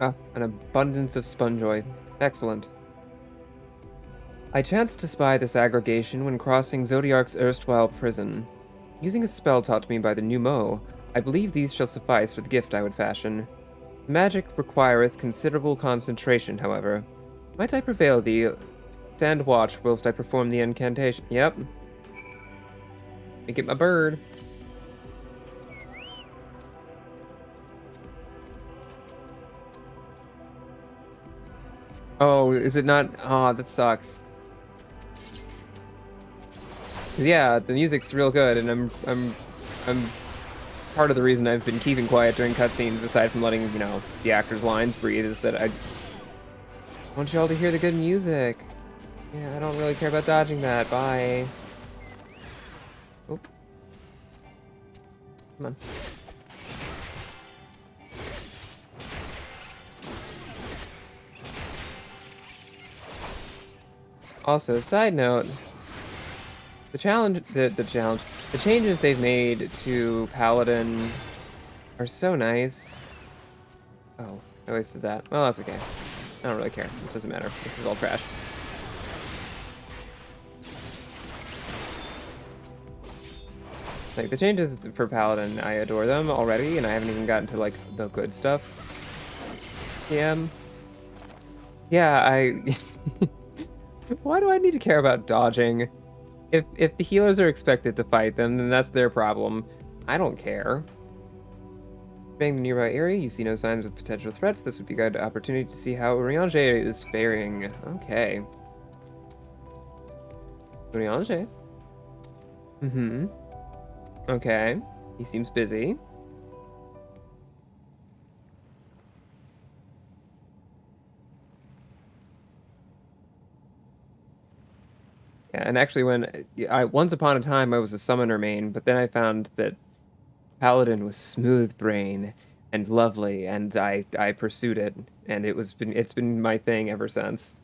Ah, an abundance of spongeoid. Excellent. I chanced to spy this aggregation when crossing Zodiark's erstwhile prison. Using a spell taught to me by the Numo, I believe these shall suffice for the gift I would fashion. Magic requireth considerable concentration, however. Might I prevail thee? Stand watch whilst I perform the incantation. Yep. Make it my bird. Oh, is it not? Oh, that sucks. Yeah, the music's real good, and I'm part of the reason I've been keeping quiet during cutscenes, aside from letting, you know, the actors' lines breathe, is that I want you all to hear the good music. Yeah, I don't really care about dodging that. Bye. Oh. Come on. Also, side note, the changes they've made to Paladin are so nice. Oh, I wasted that. Well, that's okay. I don't really care. This doesn't matter. This is all trash. Like, the changes for Paladin, I adore them already, and I haven't even gotten to, like, the good stuff. Yeah, I... Why do I need to care about dodging? If the healers are expected to fight them, then that's their problem. I don't care. Surveying the nearby area, you see no signs of potential threats. This would be a good opportunity to see how Oriange is faring. Okay. Oriange. Mm-hmm. Okay. He seems busy. Yeah, and actually once upon a time I was a summoner main, but then I found that Paladin was smooth brain and lovely, and I pursued it, and it's been my thing ever since.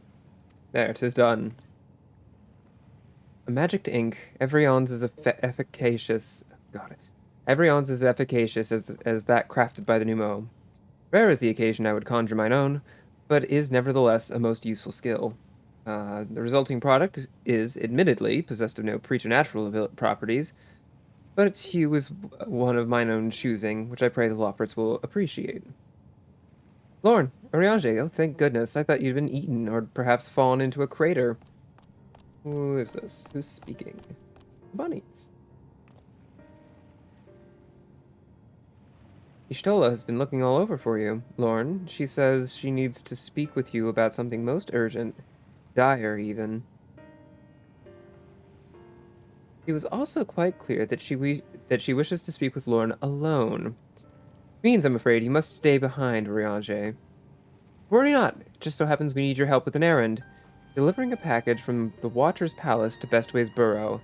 There, 'tis done. A magic ink. Every ounce is efficacious. God, every ounce is efficacious as that crafted by the Numo. Rare is the occasion I would conjure mine own, but is nevertheless a most useful skill. The resulting product is, admittedly, possessed of no preternatural properties, but its hue is one of mine own choosing, which I pray the Loporrits will appreciate. Lorn, Oriange, oh thank goodness, I thought you'd been eaten, or perhaps fallen into a crater. Who is this? Who's speaking? Bunnies. Y'shtola has been looking all over for you, Lorn. She says she needs to speak with you about something most urgent. Dire, even. She was also quite clear that she wishes to speak with Lorn alone. Means, I'm afraid, you must stay behind, Oriange. Worry not. It just so happens we need your help with an errand. Delivering a package from the Watcher's Palace to Bestway's Burrow.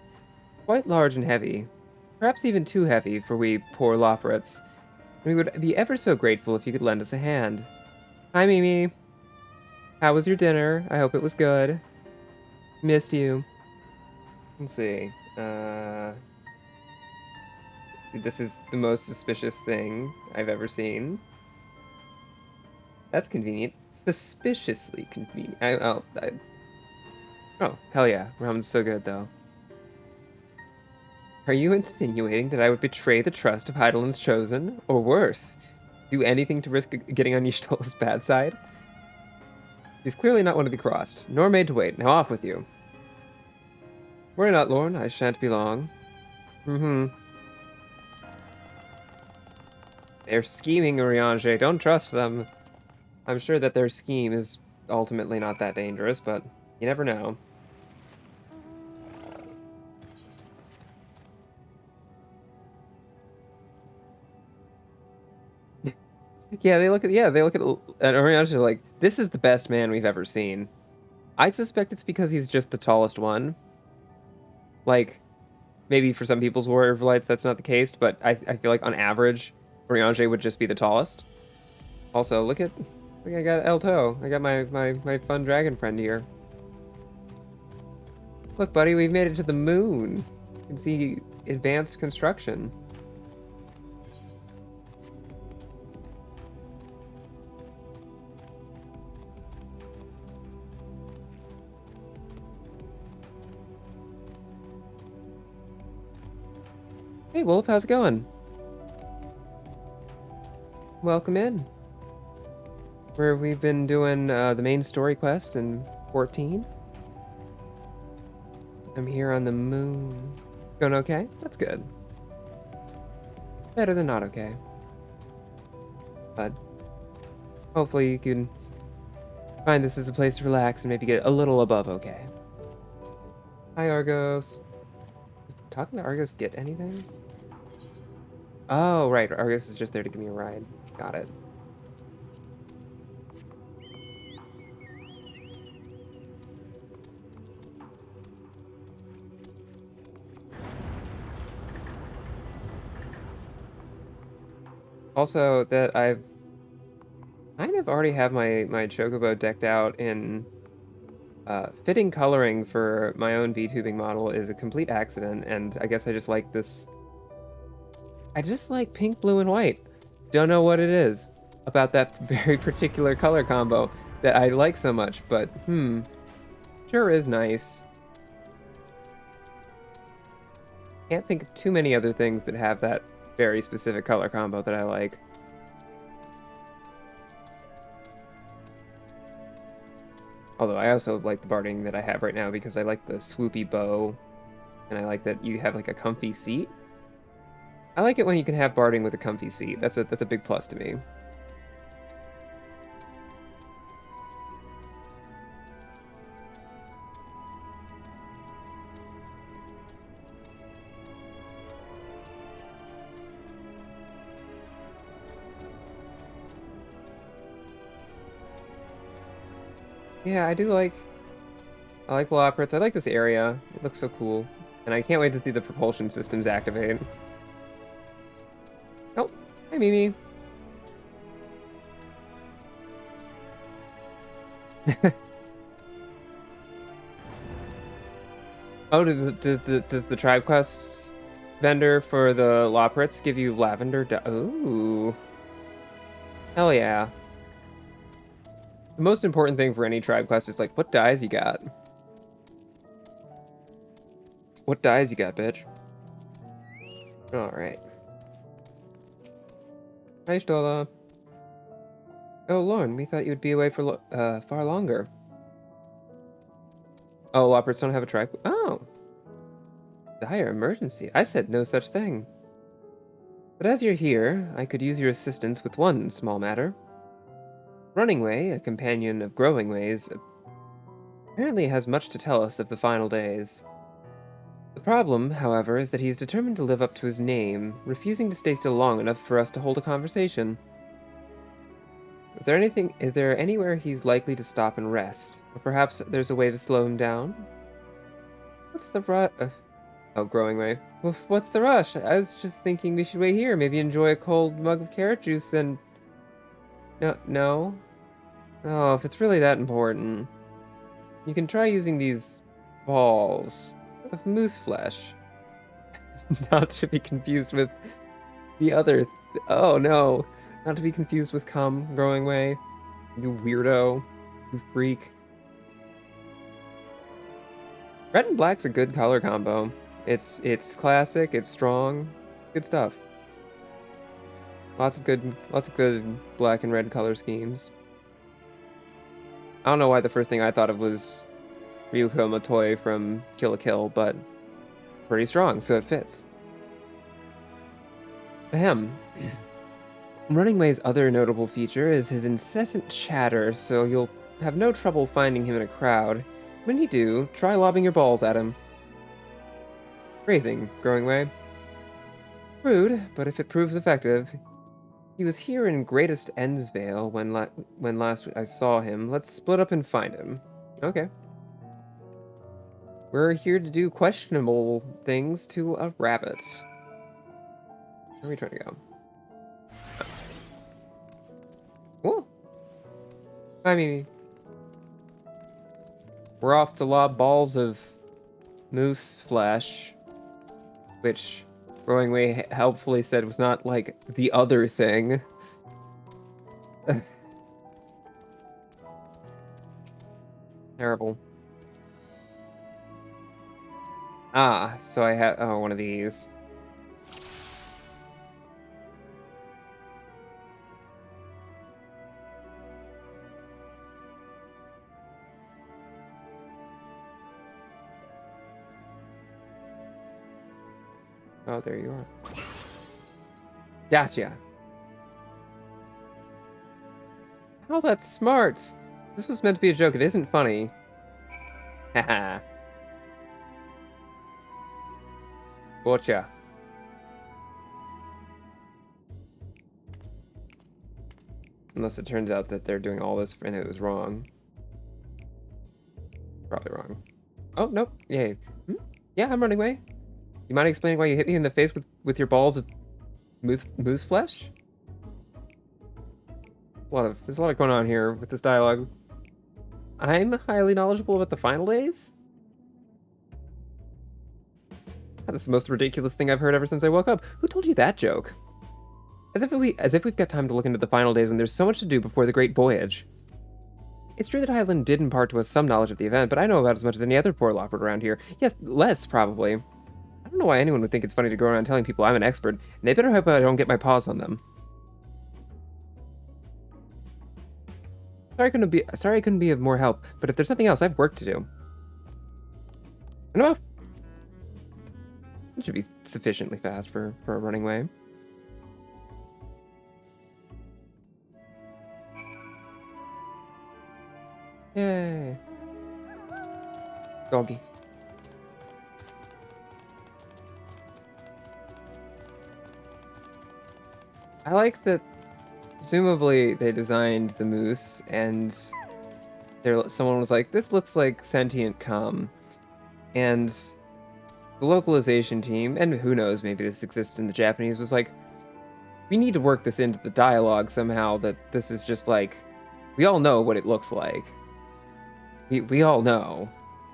Quite large and heavy. Perhaps even too heavy for we poor Loporrits. We would be ever so grateful if you could lend us a hand. Hi, Mimi. How was your dinner? I hope it was good. Missed you. Let's see. This is the most suspicious thing I've ever seen. That's convenient. Suspiciously convenient. Oh, hell yeah. Ramen's so good, though. Are you insinuating that I would betray the trust of Heidelin's chosen? Or worse, do anything to risk getting on Y'shtola's bad side? He's clearly not one to be crossed, nor made to wait. Now off with you. Worry not, Lorne. I shan't be long. They're scheming, Urianger. Don't trust them. I'm sure that their scheme is ultimately not that dangerous, but you never know. They look at Urianger like, this is the best man we've ever seen. I suspect it's because he's just the tallest one. Like, maybe for some people's Warrior of Lights that's not the case, but I feel like on average, Urianger would just be the tallest. Also, look, I got Elto. I got my fun dragon friend here. Look, buddy, we've made it to the moon. You can see advanced construction. Hey, Wolf, how's it going? Welcome in. Where we've been doing the main story quest in 14. I'm here on the moon. Going okay? That's good. Better than not okay. But hopefully you can find this as a place to relax and maybe get a little above okay. Hi, Argos. Does talking to Argos get anything? Oh, right. Argos is just there to give me a ride. Got it. Also, that I've kind of already have my Chocobo decked out in fitting coloring for my own VTubing model is a complete accident, and I guess I just like this. I just like pink, blue, and white. Don't know what it is about that very particular color combo that I like so much, but sure is nice. Can't think of too many other things that have that very specific color combo that I like. Although I also like the barding that I have right now because I like the swoopy bow, and I like that you have like a comfy seat. I like it when you can have barding with a comfy seat. That's a big plus to me. Yeah, I like Loprits. I like this area. It looks so cool. And I can't wait to see the propulsion systems activate. Oh, hi Mimi. Oh, does the Tribe Quest vendor for the Loprits give you lavender ooh. Hell yeah. The most important thing for any Tribe Quest is like, what dyes you got? What dyes you got, bitch? Alright. Hi, Stola. Oh, Lorne, we thought you'd be away for far longer. Oh, Loprits don't have a tribe. Oh. Dire emergency. I said no such thing. But as you're here, I could use your assistance with one small matter. Runningway, a companion of Growingway's, apparently has much to tell us of the final days. The problem, however, is that he's determined to live up to his name, refusing to stay still long enough for us to hold a conversation. Is there anywhere he's likely to stop and rest? Or perhaps there's a way to slow him down? What's the Growingway. What's the rush? I was just thinking we should wait here, maybe enjoy a cold mug of carrot juice and... No? Oh, if it's really that important. You can try using these balls of moose flesh. Not to be confused with the other... oh, no. Not to be confused with cum growing way. You weirdo. You freak. Red and black's a good color combo. It's classic, it's strong. Good stuff. Lots of good black and red color schemes. I don't know why the first thing I thought of was Ryuko Matoi from Kill la Kill, but pretty strong, so it fits. Ahem. Running Way's other notable feature is his incessant chatter, so you'll have no trouble finding him in a crowd. When you do, try lobbing your balls at him. Phrasing, Growing Way. Rude, but if it proves effective. He was here in Greatest Endsvale when last I saw him. Let's split up and find him. Okay. We're here to do questionable things to a rabbit. Where are we trying to go? Whoa. Hi, Mimi. We're off to lob balls of moose flesh, which Growing Way helpfully said was not like the other thing. Terrible. Ah, so I have one of these. Oh, there you are. Gotcha. Oh, that's smart. This was meant to be a joke. It isn't funny. Haha. Gotcha. Unless it turns out that they're doing all this and it was wrong. Probably wrong. Oh, nope. Yay. Yeah, I'm running away. You mind explaining why you hit me in the face with your balls of moose flesh? There's a lot going on here with this dialogue. I'm highly knowledgeable about the final days? That's the most ridiculous thing I've heard ever since I woke up. Who told you that joke? As if we've got time to look into the final days when there's so much to do before the Great Voyage. It's true that Hyland did impart to us some knowledge of the event, but I know about as much as any other poor lockwood around here. Yes, less, probably. I don't know why anyone would think it's funny to go around telling people I'm an expert, and they better hope I don't get my paws on them. Sorry I couldn't be of more help, but if there's something else, I've work to do. And I'm off. It should be sufficiently fast for a running way. Yay. Doggy. I like that presumably they designed the moose and someone was like, this looks like sentient cum. And the localization team, and who knows, maybe this exists in the Japanese, was like, we need to work this into the dialogue somehow, that this is just like, we all know what it looks like. We all know.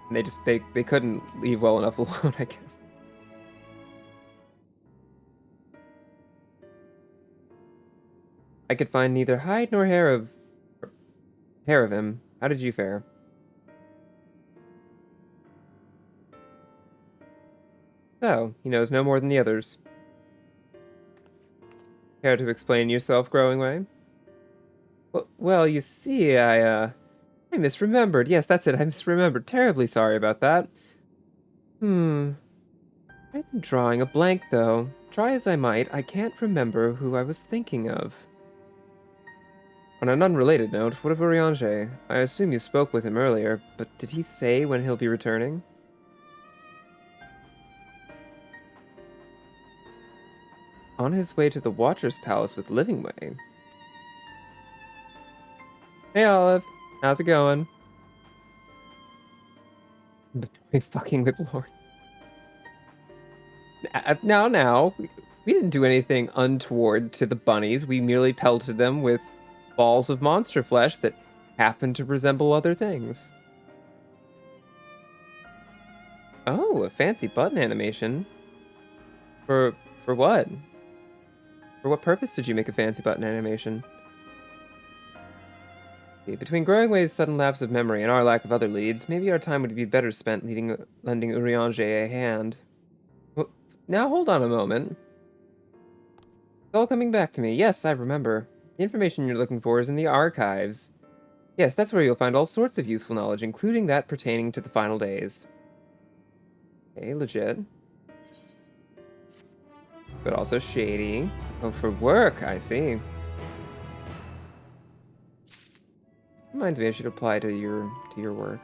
And they couldn't leave well enough alone, I guess. I could find neither hide nor hair of him. How did you fare? So, he knows no more than the others. Care to explain yourself, Growing Way? Well, you see, I misremembered. Yes, that's it, I misremembered. Terribly sorry about that. I'm drawing a blank, though. Try as I might, I can't remember who I was thinking of. On an unrelated note, what of Urianger? I assume you spoke with him earlier, but did he say when he'll be returning? On his way to the Watcher's Palace with Livingway. Hey Olive, how's it going? We fucking with Lord. Now, we didn't do anything untoward to the bunnies. We merely pelted them with balls of monster flesh that happen to resemble other things. Oh, a fancy button animation. For what? For what purpose did you make a fancy button animation? Between Growing Way's sudden lapse of memory and our lack of other leads, maybe our time would be better spent lending Urianger a hand. Well, now hold on a moment. It's all coming back to me. Yes, I remember. The information you're looking for is in the archives. Yes, that's where you'll find all sorts of useful knowledge, including that pertaining to the final days. Okay, legit. But also shady. Oh, for work, I see. Reminds me I should apply to your work.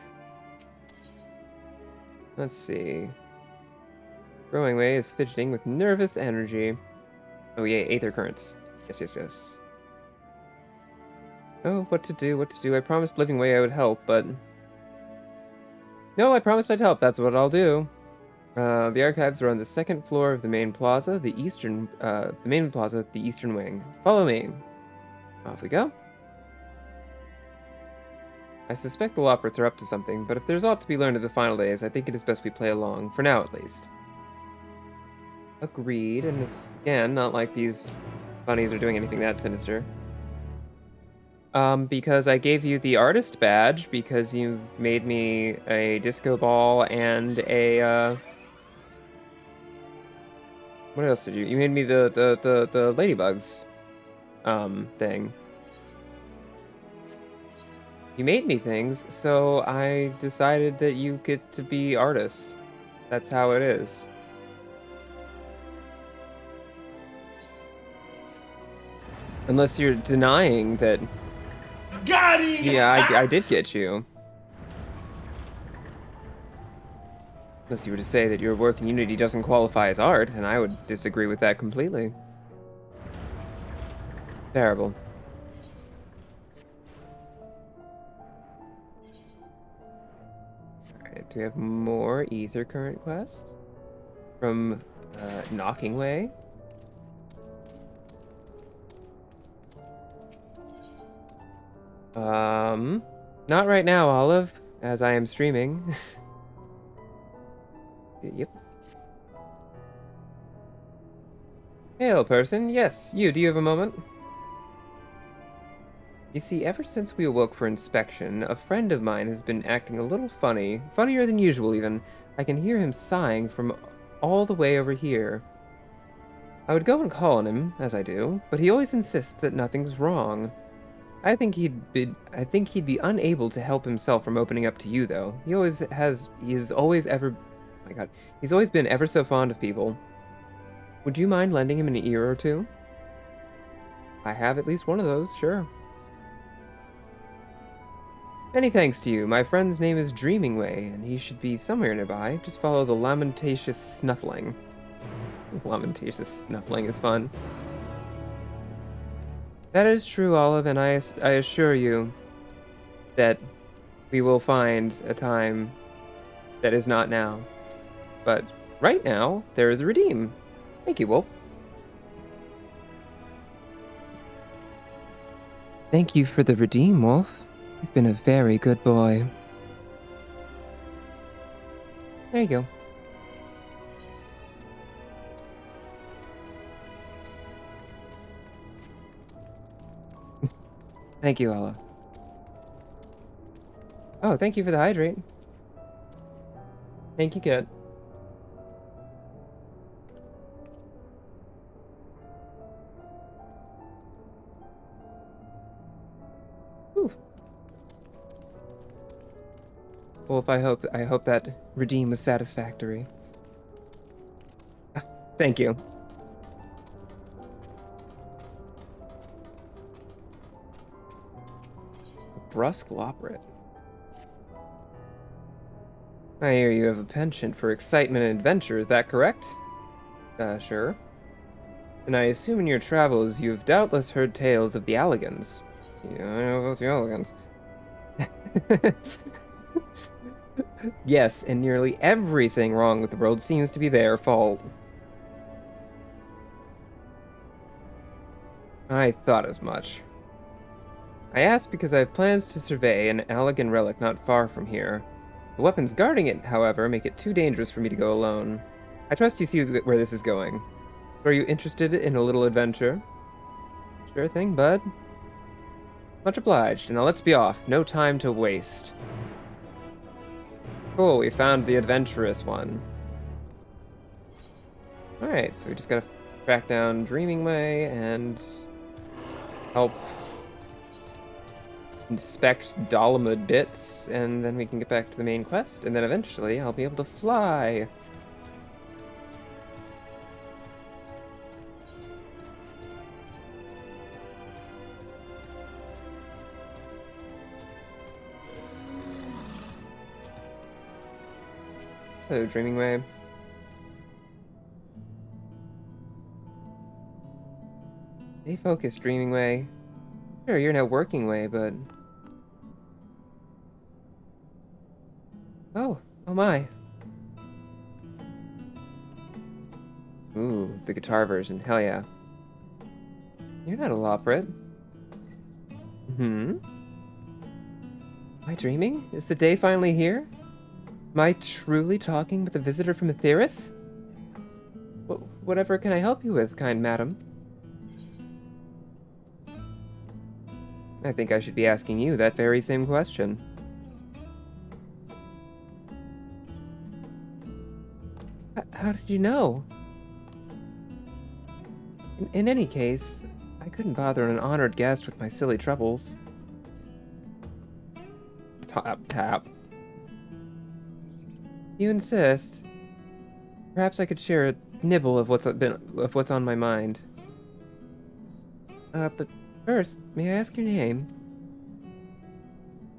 Let's see. Growing Way is fidgeting with nervous energy. Oh yeah, aether currents. Yes. Oh, what to do? I promised Living Way I would help, but... No, I promised I'd help. That's what I'll do. The archives are on the second floor of the main plaza, the eastern wing. Follow me. Off we go. I suspect the Loprits are up to something, but if there's aught to be learned at the final days, I think it is best we play along, for now at least. Agreed, and it's, again, not like these bunnies are doing anything that sinister. Because I gave you the artist badge, because you made me a disco ball and a, what else did you? You made me the ladybugs, thing. You made me things, so I decided that you get to be artist. That's how it is. Unless you're denying that... Got him! Yeah, I did get you. Unless you were to say that your work in Unity doesn't qualify as art, and I would disagree with that completely. Terrible. Alright, do we have more Ether Current quests? From Knocking Way? Not right now, Olive, as I am streaming. Yep. Hail, person. Yes, you. Do you have a moment? You see, ever since we awoke for inspection, a friend of mine has been acting a little funny. Funnier than usual, even. I can hear him sighing from all the way over here. I would go and call on him, as I do, but he always insists that nothing's wrong. I think he'd be unable to help himself from opening up to you, though. He's always been ever so fond of people. Would you mind lending him an ear or two? I have at least one of those, sure. Many thanks to you. My friend's name is Dreaming Way, and he should be somewhere nearby. Just follow the Lamentatious Snuffling. Lamentatious Snuffling is fun. That is true, Olive, and I assure you that we will find a time that is not now. But right now, there is a redeem. Thank you, Wolf. Thank you for the redeem, Wolf. You've been a very good boy. There you go. Thank you, Olive. Oh, thank you for the hydrate. Thank you, Kit. Wolf, I hope that redeem was satisfactory. Thank you. Brusque Loprit. I hear you have a penchant for excitement and adventure, is that correct? Sure. And I assume in your travels you have doubtless heard tales of the Alligans. Yeah, I know about the Alligans. Yes, and nearly everything wrong with the world seems to be their fault. I thought as much. I asked because I have plans to survey an Allagan relic not far from here. The weapons guarding it, however, make it too dangerous for me to go alone. I trust you see where this is going. Are you interested in a little adventure? Sure thing, bud. Much obliged. Now let's be off. No time to waste. Cool, we found the adventurous one. Alright, so we just gotta track down Dreaming Way and help inspect Dalamud bits, and then we can get back to the main quest, and then eventually I'll be able to fly. Hello, Dreaming Way. Stay focused, Dreaming Way. Sure, you're now Working Way, but... Oh my. Ooh, the guitar version, hell yeah. You're not a Loprit. Am I dreaming? Is the day finally here? Am I truly talking with a visitor from Aetheris? Whatever can I help you with, kind madam? I think I should be asking you that very same question. How did you know? In any case, I couldn't bother an honored guest with my silly troubles. Tap. You insist. Perhaps I could share a nibble of what's on my mind. But first, may I ask your name?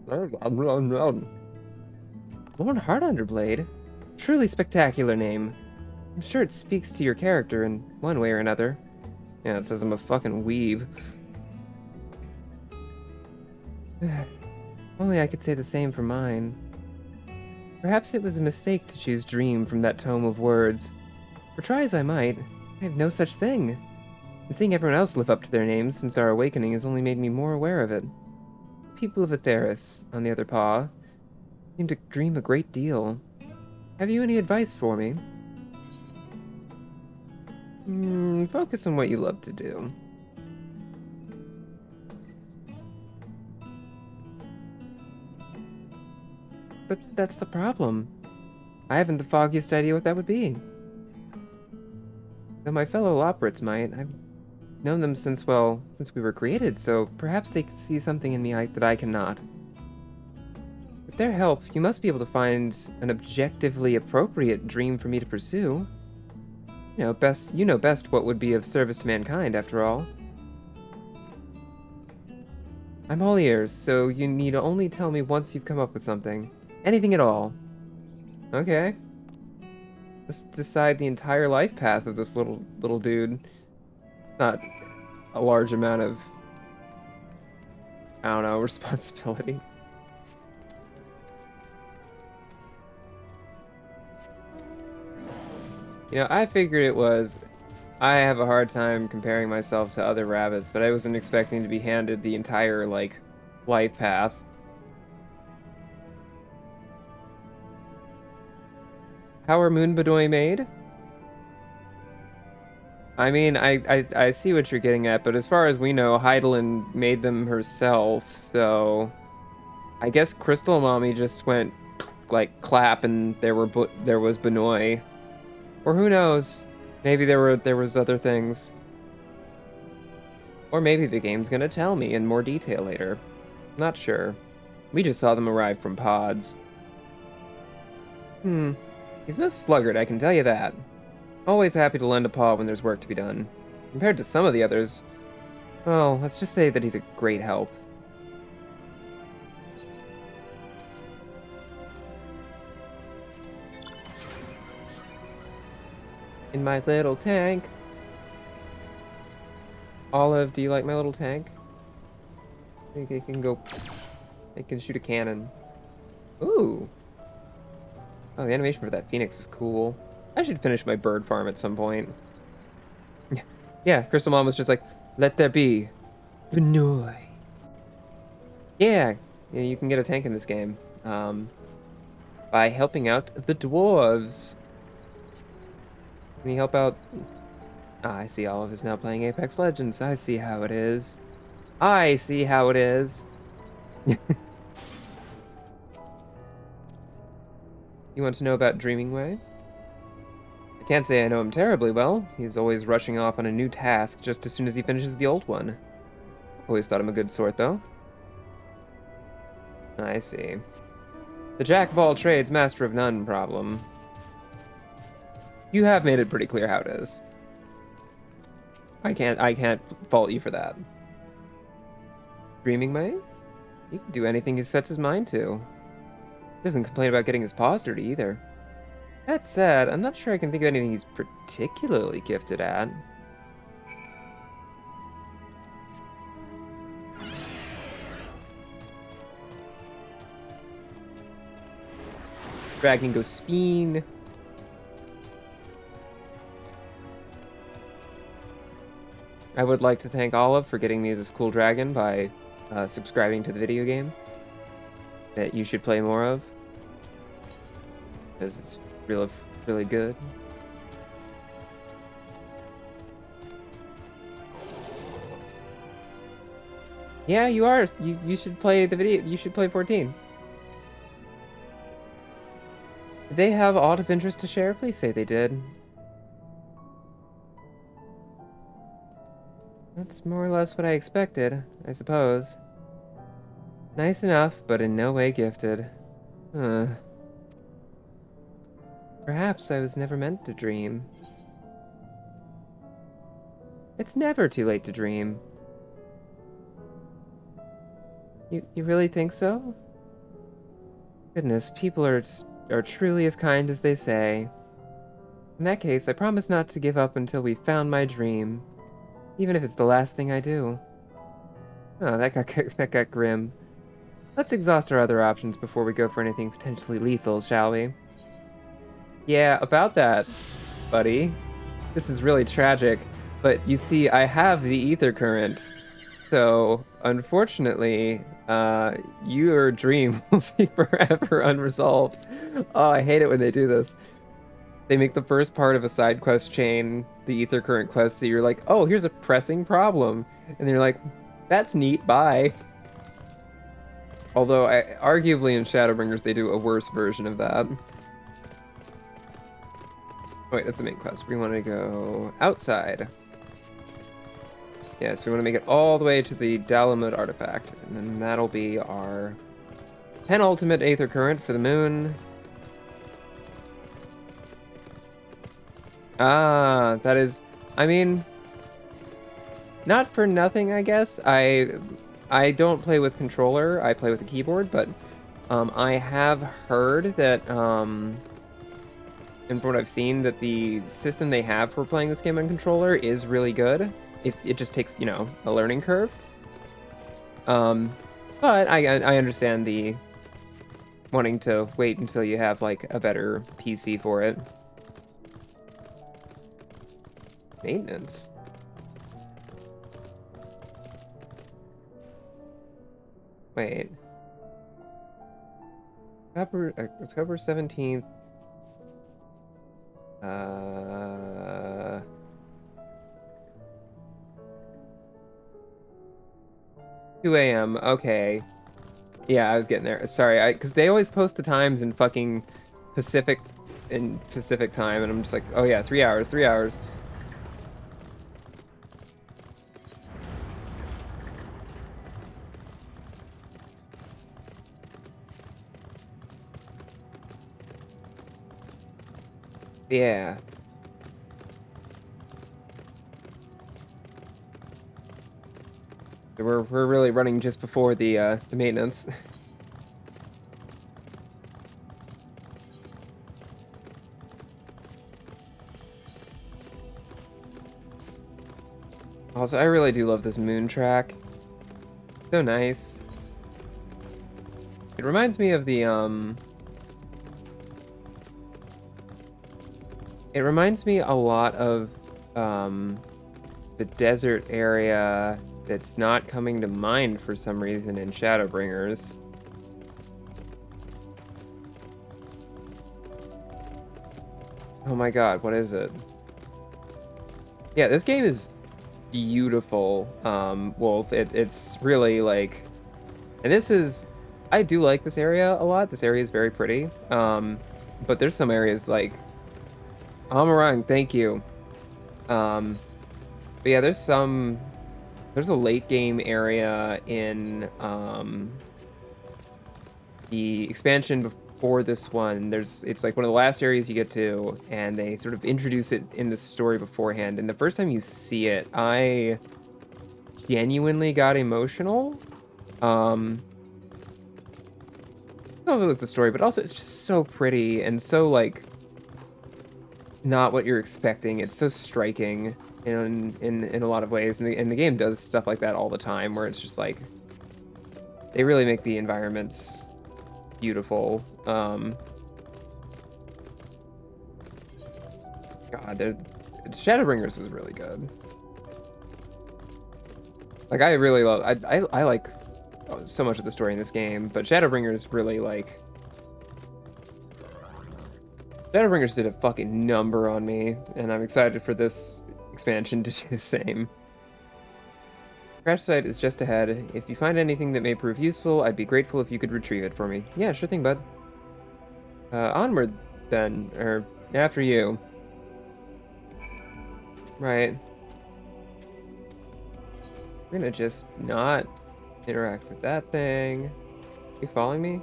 Lord Heartunderblade? Truly spectacular name. I'm sure it speaks to your character in one way or another. Yeah, it says I'm a fucking weeb. Only I could say the same for mine. Perhaps it was a mistake to choose dream from that tome of words. For try as I might, I have no such thing. And seeing everyone else live up to their names since our awakening has only made me more aware of it. People of Aetheris, on the other paw, seem to dream a great deal. Have you any advice for me? Focus on what you love to do. But that's the problem. I haven't the foggiest idea what that would be. Though my fellow Loprits might, I've known them since we were created, so perhaps they could see something in me that I cannot. With their help, you must be able to find an objectively appropriate dream for me to pursue. You know best what would be of service to mankind, after all. I'm all ears, so you need only tell me once you've come up with something. Anything at all. Okay. Let's decide the entire life path of this little dude. Not a large amount of, I don't know, responsibility. You know, I figured it was, I have a hard time comparing myself to other rabbits, but I wasn't expecting to be handed the entire, like, life path. How are Moon Bedoy made? I mean, I see what you're getting at, but as far as we know, Heidelin made them herself, so... I guess Crystal Mommy just went, like, clap and there was Benoy. Or who knows? Maybe there was other things. Or maybe the game's gonna tell me in more detail later. Not sure. We just saw them arrive from pods. He's no sluggard, I can tell you that. Always happy to lend a paw when there's work to be done. Compared to some of the others, well, let's just say that he's a great help. In my little tank. Olive, do you like my little tank? I think it can go... It can shoot a cannon. Ooh. Oh, the animation for that phoenix is cool. I should finish my bird farm at some point. Yeah, Crystal Mom was just like, let there be. Benoy. Yeah, you can get a tank in this game. by helping out the dwarves. Can you help out? Ah, I see Olive is now playing Apex Legends. I see how it is. I see how it is. You want to know about Dreaming Way? I can't say I know him terribly well. He's always rushing off on a new task just as soon as he finishes the old one. Always thought him a good sort, though. I see. The jack of all trades, master of none problem. You have made it pretty clear how it is. I can't fault you for that. Dreaming Way? He can do anything he sets his mind to. He doesn't complain about getting his paws dirty either. That said, I'm not sure I can think of anything he's particularly gifted at. Dragon goes speen. I would like to thank Olive for getting me this cool dragon by subscribing to the video game that you should play more of, because it's really good. Yeah, you are. You should play the video. You should play 14. Did they have aught of interest to share? Please say they did. That's more or less what I expected, I suppose. Nice enough, but in no way gifted. Perhaps I was never meant to dream. It's never too late to dream. You really think so? Goodness, people are truly as kind as they say. In that case, I promise not to give up until we've found my dream. Even if it's the last thing I do. Oh, that got grim. Let's exhaust our other options before we go for anything potentially lethal, shall we? Yeah, about that, buddy. This is really tragic, but you see, I have the ether current. So, unfortunately, your dream will be forever unresolved. Oh, I hate it when they do this. They make the first part of a side quest chain the ether current quest, so you're like, oh, here's a pressing problem. And you're like, that's neat, bye. Although, arguably in Shadowbringers, they do a worse version of that. Oh, wait, that's the main quest. We want to go outside. Yes, we want to make it all the way to the Dalamud artifact. And then that'll be our penultimate ether current for the moon. Ah, that is, I mean, not for nothing, I guess. I don't play with controller, I play with a keyboard, but I have heard that, and from what I've seen, that the system they have for playing this game on controller is really good. It just takes, you know, a learning curve. But I understand the wanting to wait until you have, like, a better PC for it. Maintenance. Wait. October 17th. 2 a.m. Okay. Yeah, I was getting there. Sorry, because they always post the times in fucking Pacific time, and I'm just like, oh yeah, 3 hours, 3 hours. Yeah. We're really running just before the maintenance. Also, I really do love this moon track. So nice. It reminds me of the It reminds me a lot of the desert area that's not coming to mind for some reason in Shadowbringers. Oh my god, what is it? Yeah, this game is beautiful. Wolf. It's really like, and this is, I do like this area a lot. This area is very pretty. But there's some areas like, Amarang, thank you. But yeah, there's a late game area in the expansion before this one. It's like one of the last areas you get to, and they sort of introduce it in the story beforehand. And the first time you see it, I genuinely got emotional. I don't know if it was the story, but also it's just so pretty and so like not what you're expecting. It's so striking in a lot of ways, and the game does stuff like that all the time, where it's just like they really make the environments beautiful. God, Shadowbringers was really good. Like I really love, I like so much of the story in this game, but Shadowbringers really like. Shadowbringers did a fucking number on me, and I'm excited for this expansion to do the same. Crash site is just ahead. If you find anything that may prove useful, I'd be grateful if you could retrieve it for me. Yeah, sure thing, bud. Onward, then. Or, after you. Right. We're gonna just not interact with that thing. You following me,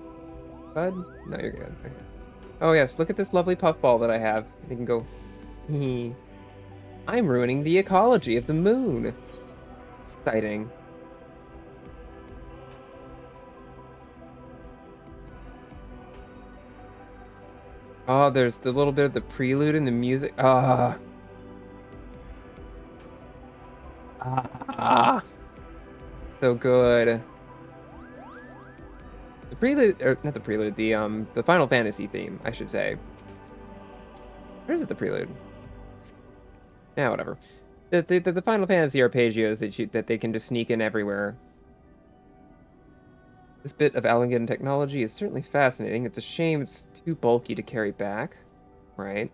bud? No, you're good. Okay. Oh yes, look at this lovely puffball that I have. You can go, I'm ruining the ecology of the moon. Exciting. Oh, there's the little bit of the prelude in the music. So good. The prelude, or not the prelude, the Final Fantasy theme, I should say. Or is it the prelude? Yeah, whatever. The Final Fantasy arpeggios that they can just sneak in everywhere. This bit of Alangan technology is certainly fascinating. It's a shame it's too bulky to carry back. Right.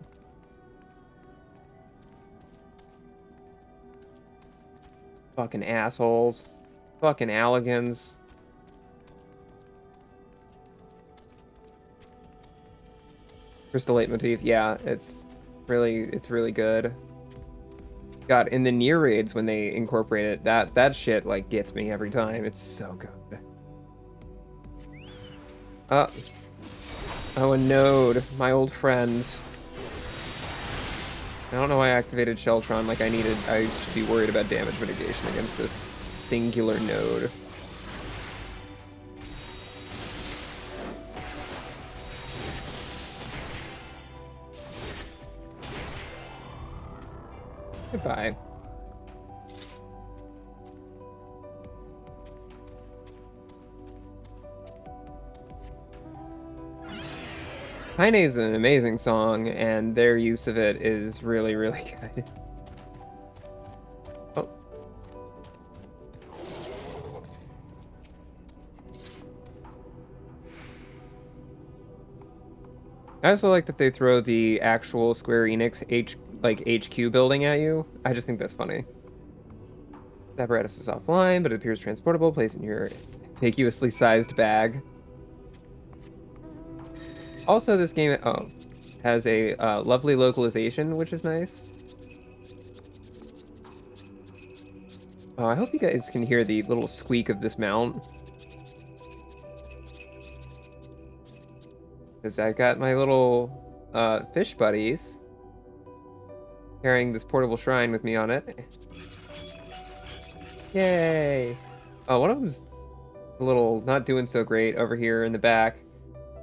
Fucking assholes. Fucking Allagans. Crystal leitmotif, yeah, it's really good. God, in the near raids when they incorporate it, that shit like gets me every time. It's so good. Oh, a node, my old friend. I don't know why I activated Sheltron like I needed. I should be worried about damage mitigation against this singular node. Goodbye. Heine is an amazing song, and their use of it is really, really good. Oh. I also like that they throw the actual Square Enix HQ building at you. I just think that's funny. The apparatus is offline, but it appears transportable. Place in your ambiguously sized bag. Also, this game has a lovely localization, which is nice. I hope you guys can hear the little squeak of this mount. Because I've got my little fish buddies carrying this portable shrine with me on it. Yay! Oh, one of them's a little not doing so great over here in the back.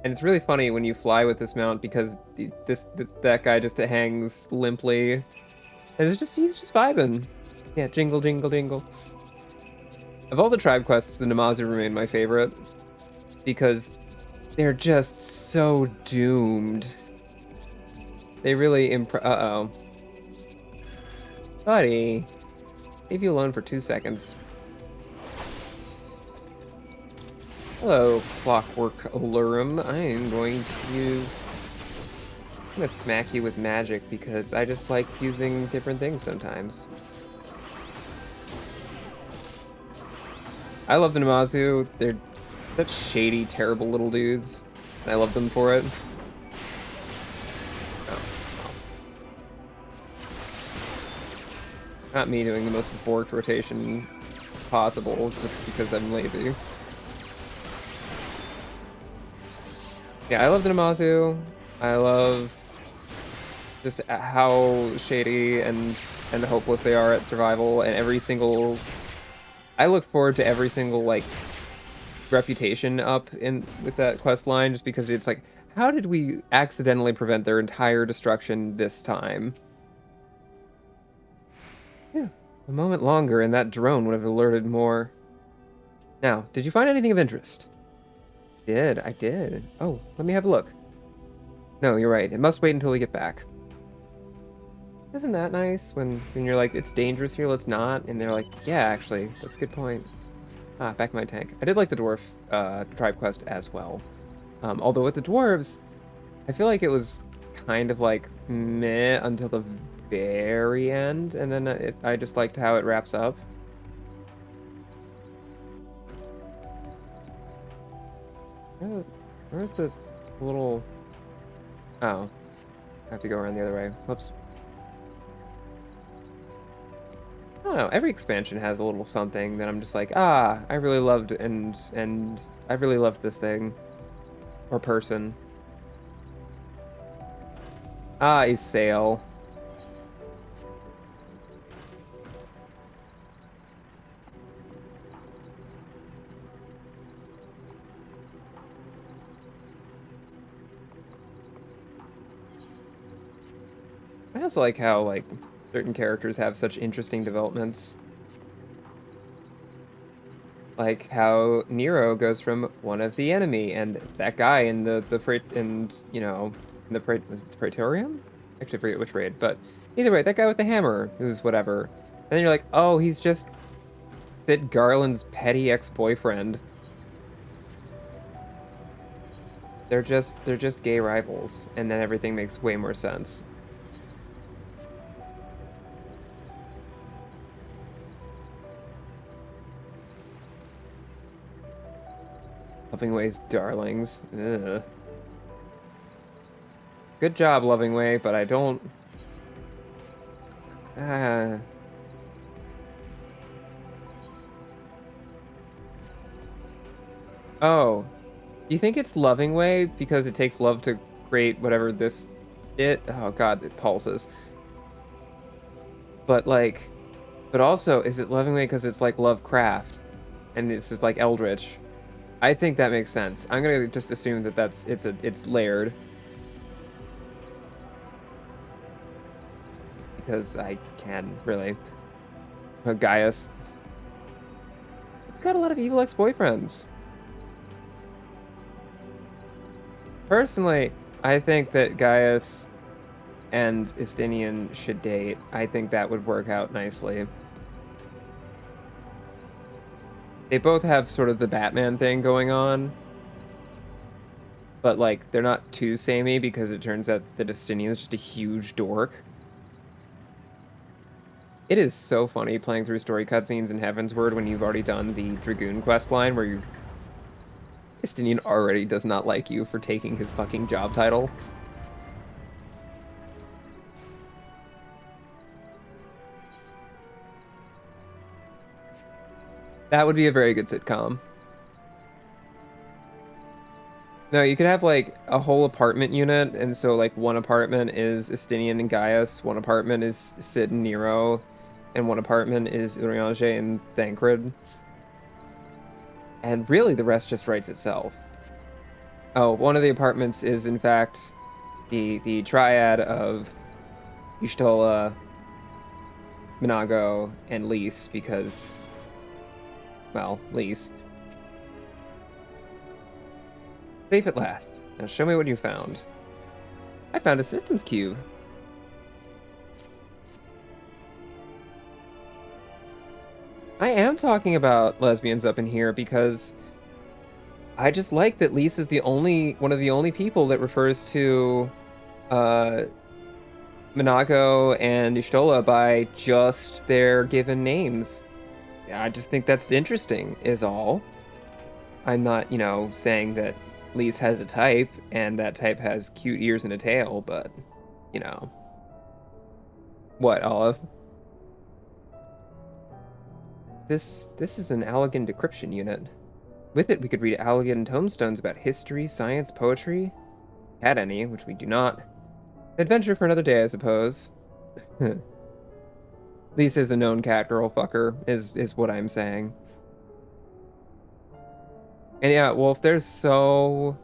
And it's really funny when you fly with this mount because that guy just hangs limply. And he's just vibing. Yeah, jingle, jingle, jingle. Of all the tribe quests, the Namazu remain my favorite. Because they're just so doomed. They really uh-oh. Buddy. Leave you alone for 2 seconds. Hello, Clockwork Alurum. I am going to use gonna smack you with magic because I just like using different things sometimes. I love the Namazu. They're such shady, terrible little dudes. And I love them for it. Oh. Not me doing the most borked rotation possible just because I'm lazy. Yeah, I love the Namazu. I love just how shady and hopeless they are at survival, and every single... I look forward to every single, like, reputation up in with that quest line, just because it's like, how did we accidentally prevent their entire destruction this time? Yeah, a moment longer and that drone would have alerted more. Now, did you find anything of interest? I did. Oh, let me have a look. No, you're right. It must wait until we get back. Isn't that nice when you're like, it's dangerous here, let's not? And they're like, yeah, actually, that's a good point. Ah, back in my tank. I did like the dwarf tribe quest as well. Although with the dwarves, I feel like it was kind of like meh until the very end, and then I just liked how it wraps up. Where's the little... Oh. I have to go around the other way. Whoops. I don't know. Every expansion has a little something that I'm just like, ah, I really loved and I really loved this thing. Or person. Ah, a sail. I also like how, like, certain characters have such interesting developments. Like how Nero goes from one of the enemy, and that guy in the Praetorium? Actually, I forget which raid, but either way, that guy with the hammer, who's whatever. And then you're like, oh, he's just Sid Garland's petty ex-boyfriend. They're just gay rivals, and then everything makes way more sense. Lovingway's darlings. Ugh. Good job, Lovingway, but I don't... Oh. Do you think it's Lovingway because it takes love to create whatever this... Oh god, it pulses. But like... But also, is it Lovingway because it's like Lovecraft? And this is like Eldritch? I think that makes sense. I'm gonna just assume that it's layered. Because I can, really. Gaius. It's got a lot of evil ex-boyfriends. Personally, I think that Gaius and Estinian should date. I think that would work out nicely. They both have sort of the Batman thing going on. But, like, they're not too samey because it turns out that Estinian is just a huge dork. It is so funny playing through story cutscenes in Heavensward when you've already done the Dragoon quest line where Estinian already does not like you for taking his fucking job title. That would be a very good sitcom. No, you could have, like, a whole apartment unit, and so, like, one apartment is Estinian and Gaius, one apartment is Sid and Nero, and one apartment is Urianger and Thancred. And really, the rest just writes itself. Oh, one of the apartments is, in fact, the triad of Y'shtola, Minago, and Lys, because... Well, Lys. Safe at last. Now show me what you found. I found a systems cube. I am talking about lesbians up in here because I just like that Lys is one of the only people that refers to Minago and Y'shtola by just their given names. I just think that's interesting, is all. I'm not, you know, saying that Lise has a type, and that type has cute ears and a tail, but, you know. What, Olive? This is an Allegan decryption unit. With it, we could read Allegan tomestones about history, science, poetry. Had any, which we do not. Adventure for another day, I suppose. Lisa is a known cat girl fucker, is what I'm saying. And yeah, Wolf, there's so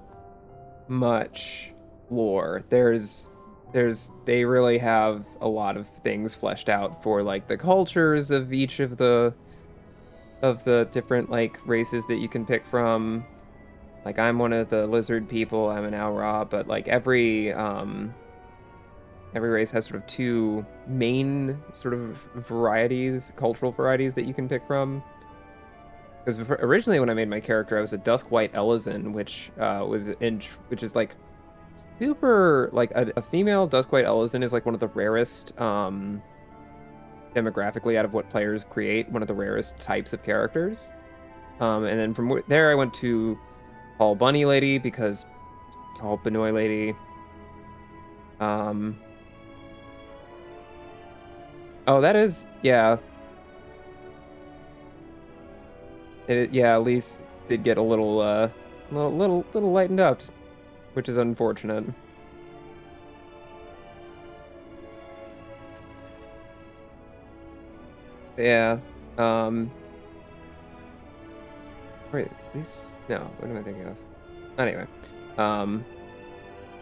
much lore. They really have a lot of things fleshed out for like the cultures of each of the different like races that you can pick from. Like I'm one of the lizard people, I'm an Aura, but like every race has sort of two main sort of varieties, cultural varieties that you can pick from. Because originally when I made my character, I was a Duskwhite Ellison, which is like super, like a female Duskwhite Ellison is like one of the rarest demographically out of what players create, one of the rarest types of characters. And then from there I went to Tall Bunny Lady because Tall Benoy Lady. Oh, that is, yeah. Yeah, Elise did get a little lightened up, which is unfortunate. Yeah. Wait, Elise? No, what am I thinking of? Anyway.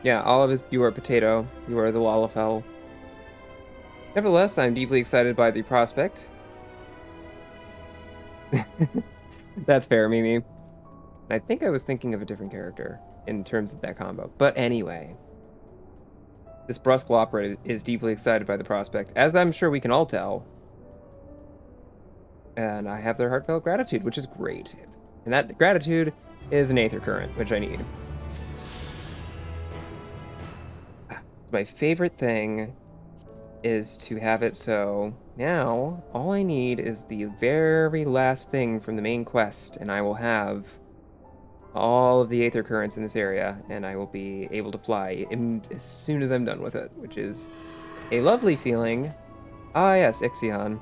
Yeah, Olive is, you are a potato. You are the Lalafell. Nevertheless, I'm deeply excited by the prospect. That's fair, Mimi. I think I was thinking of a different character in terms of that combo. But anyway. This brusque Lopra is deeply excited by the prospect, as I'm sure we can all tell. And I have their heartfelt gratitude, which is great. And that gratitude is an Aether Current, which I need. My favorite thing is to have it so now all I need is the very last thing from the main quest, and I will have all of the Aether Currents in this area, and I will be able to fly as soon as I'm done with it, which is a lovely feeling. Ah yes, Ixion.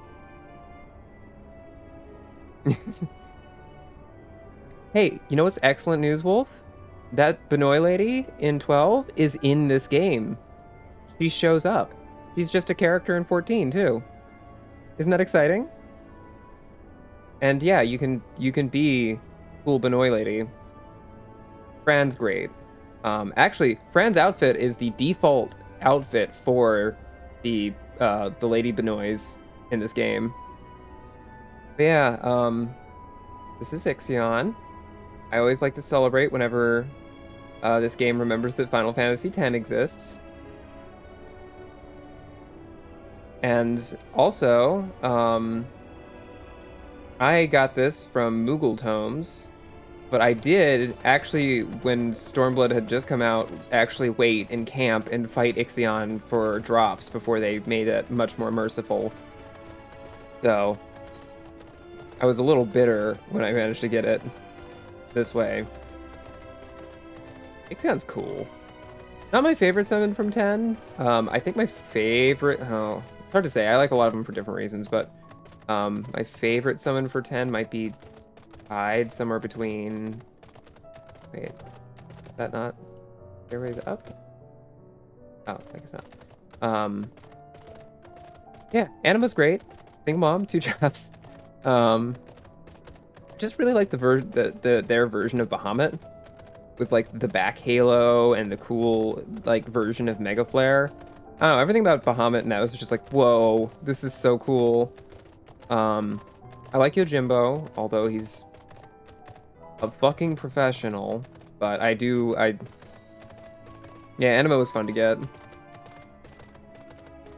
Hey, you know what's excellent news, Wolf? That Benoy lady in 12 is in this game. She shows up. She's just a character in 14 too. Isn't that exciting? And yeah, you can be cool Benoy lady. Fran's great. Actually, Fran's outfit is the default outfit for the Lady Benoys in this game. But yeah, this is Ixion. I always like to celebrate whenever this game remembers that Final Fantasy X exists. And also, I got this from Moogle Tomes, but I did actually, when Stormblood had just come out, actually wait and camp and fight Ixion for drops before they made it much more merciful. So, I was a little bitter when I managed to get it this way. Ixion's cool. Not my favorite summon from 10. I think my favorite... Oh, it's hard to say. I like a lot of them for different reasons, but my favorite summon for 10 might be tied somewhere between... Wait, is that not... Everybody's up? Oh, I guess not. Yeah, Anima's great. Single mom, 2 jobs. Just really like their version of Bahamut, with like the back halo and the cool like version of Mega Flare. I don't know, everything about Bahamut and that was just like, whoa, this is so cool. I like Yojimbo, although he's a fucking professional, but yeah, Anima was fun to get.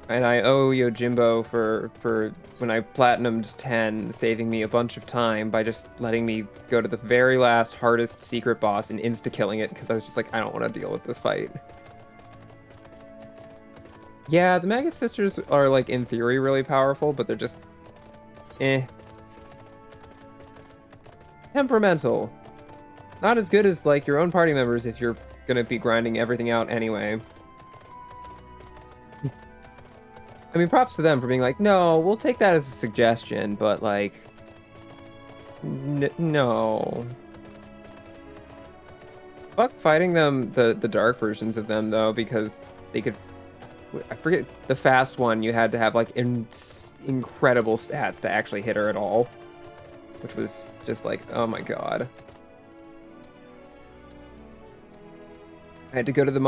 And I owe Yojimbo for when I platinumed 10, saving me a bunch of time by just letting me go to the very last hardest secret boss and insta-killing it, because I was just like, I don't want to deal with this fight. Yeah, the Magus Sisters are, like, in theory really powerful, but they're just... eh. Temperamental. Not as good as, like, your own party members if you're gonna be grinding everything out anyway. I mean, props to them for being like, no, we'll take that as a suggestion, but, like... no. Fuck fighting them, the dark versions of them, though, because they could... I forget, the fast one, you had to have, like, incredible stats to actually hit her at all. Which was just like, oh my god. I had to go to the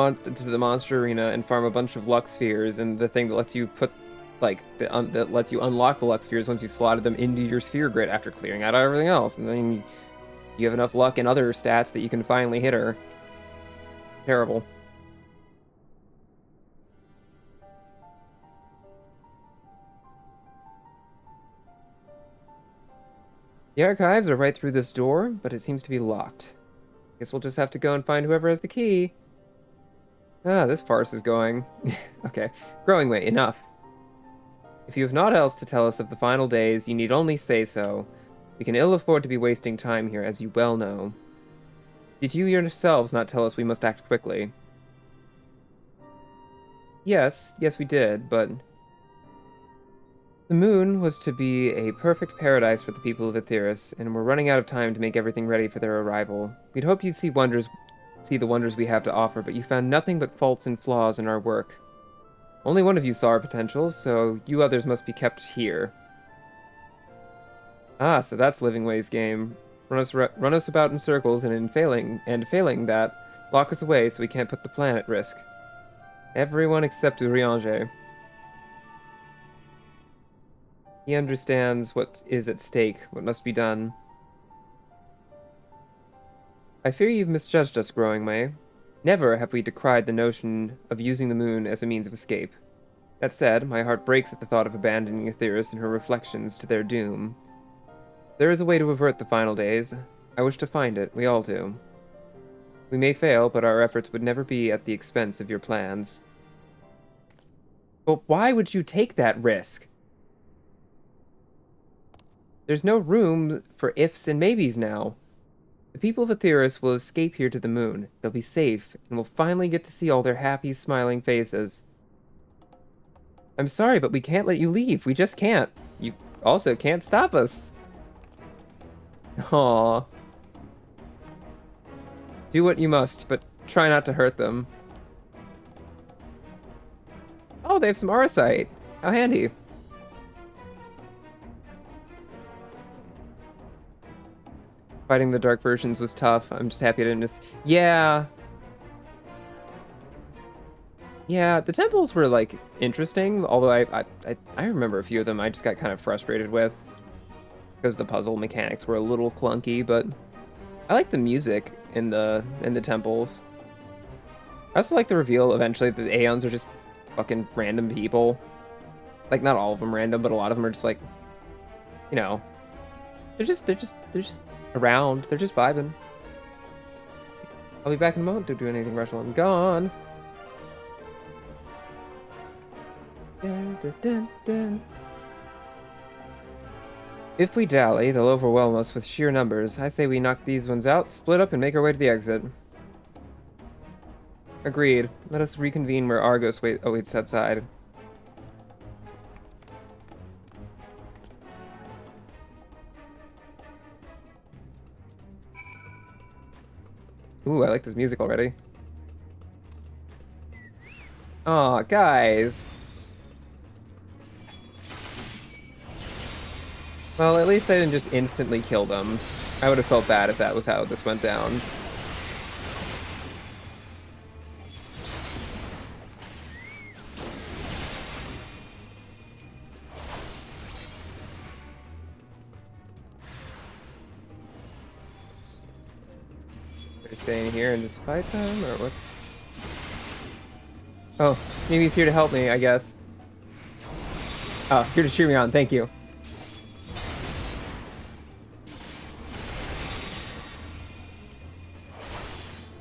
monster arena and farm a bunch of luck spheres, and the thing that lets you put, like, that lets you unlock the luck spheres once you've slotted them into your sphere grid after clearing out everything else, and then you have enough luck and other stats that you can finally hit her. Terrible. The archives are right through this door, but it seems to be locked. Guess we'll just have to go and find whoever has the key. Ah, this farce is going. Okay, growing way, enough. If you have naught else to tell us of the final days, you need only say so. We can ill afford to be wasting time here, as you well know. Did you yourselves not tell us we must act quickly? Yes, we did, but... The moon was to be a perfect paradise for the people of Aetheris, and we're running out of time to make everything ready for their arrival. We'd hoped you'd see the wonders we have to offer, but you found nothing but faults and flaws in our work. Only one of you saw our potential, so you others must be kept here. Ah, so that's Livingway's game. Run us about in circles, and failing that, lock us away so we can't put the plan at risk. Everyone except Urianger. He understands what is at stake, what must be done. I fear you've misjudged us, Growing Way. Never have we decried the notion of using the moon as a means of escape. That said, my heart breaks at the thought of abandoning Aetheris and her reflections to their doom. There is a way to avert the final days. I wish to find it, we all do. We may fail, but our efforts would never be at the expense of your plans. But why would you take that risk? There's no room for ifs and maybes now. The people of Aetheris will escape here to the moon. They'll be safe, and we'll finally get to see all their happy, smiling faces. I'm sorry, but we can't let you leave. We just can't. You also can't stop us. Aww. Do what you must, but try not to hurt them. Oh, they have some auracite. How handy. Fighting the dark versions was tough. I'm just happy I didn't miss... Yeah. Yeah, the temples were, like, interesting, although I remember a few of them I just got kind of frustrated with. Because the puzzle mechanics were a little clunky, but I like the music in the temples. I also like the reveal eventually that the Aeons are just fucking random people. Like, not all of them random, but a lot of them are just like, you know, they're just around. They're just vibing. I'll be back in a moment. Don't do anything rush while I'm gone. Dun, dun, dun, dun. If we dally, they'll overwhelm us with sheer numbers. I say we knock these ones out, split up, and make our way to the exit. Agreed. Let us reconvene where Argos awaits outside. Ooh, I like this music already. Aw, guys. Well, at least I didn't just instantly kill them. I would have felt bad if that was how this went down. Stay in here and just fight them, or what's... Oh, maybe he's here to help me, I guess. Oh, here to cheer me on, thank you. Am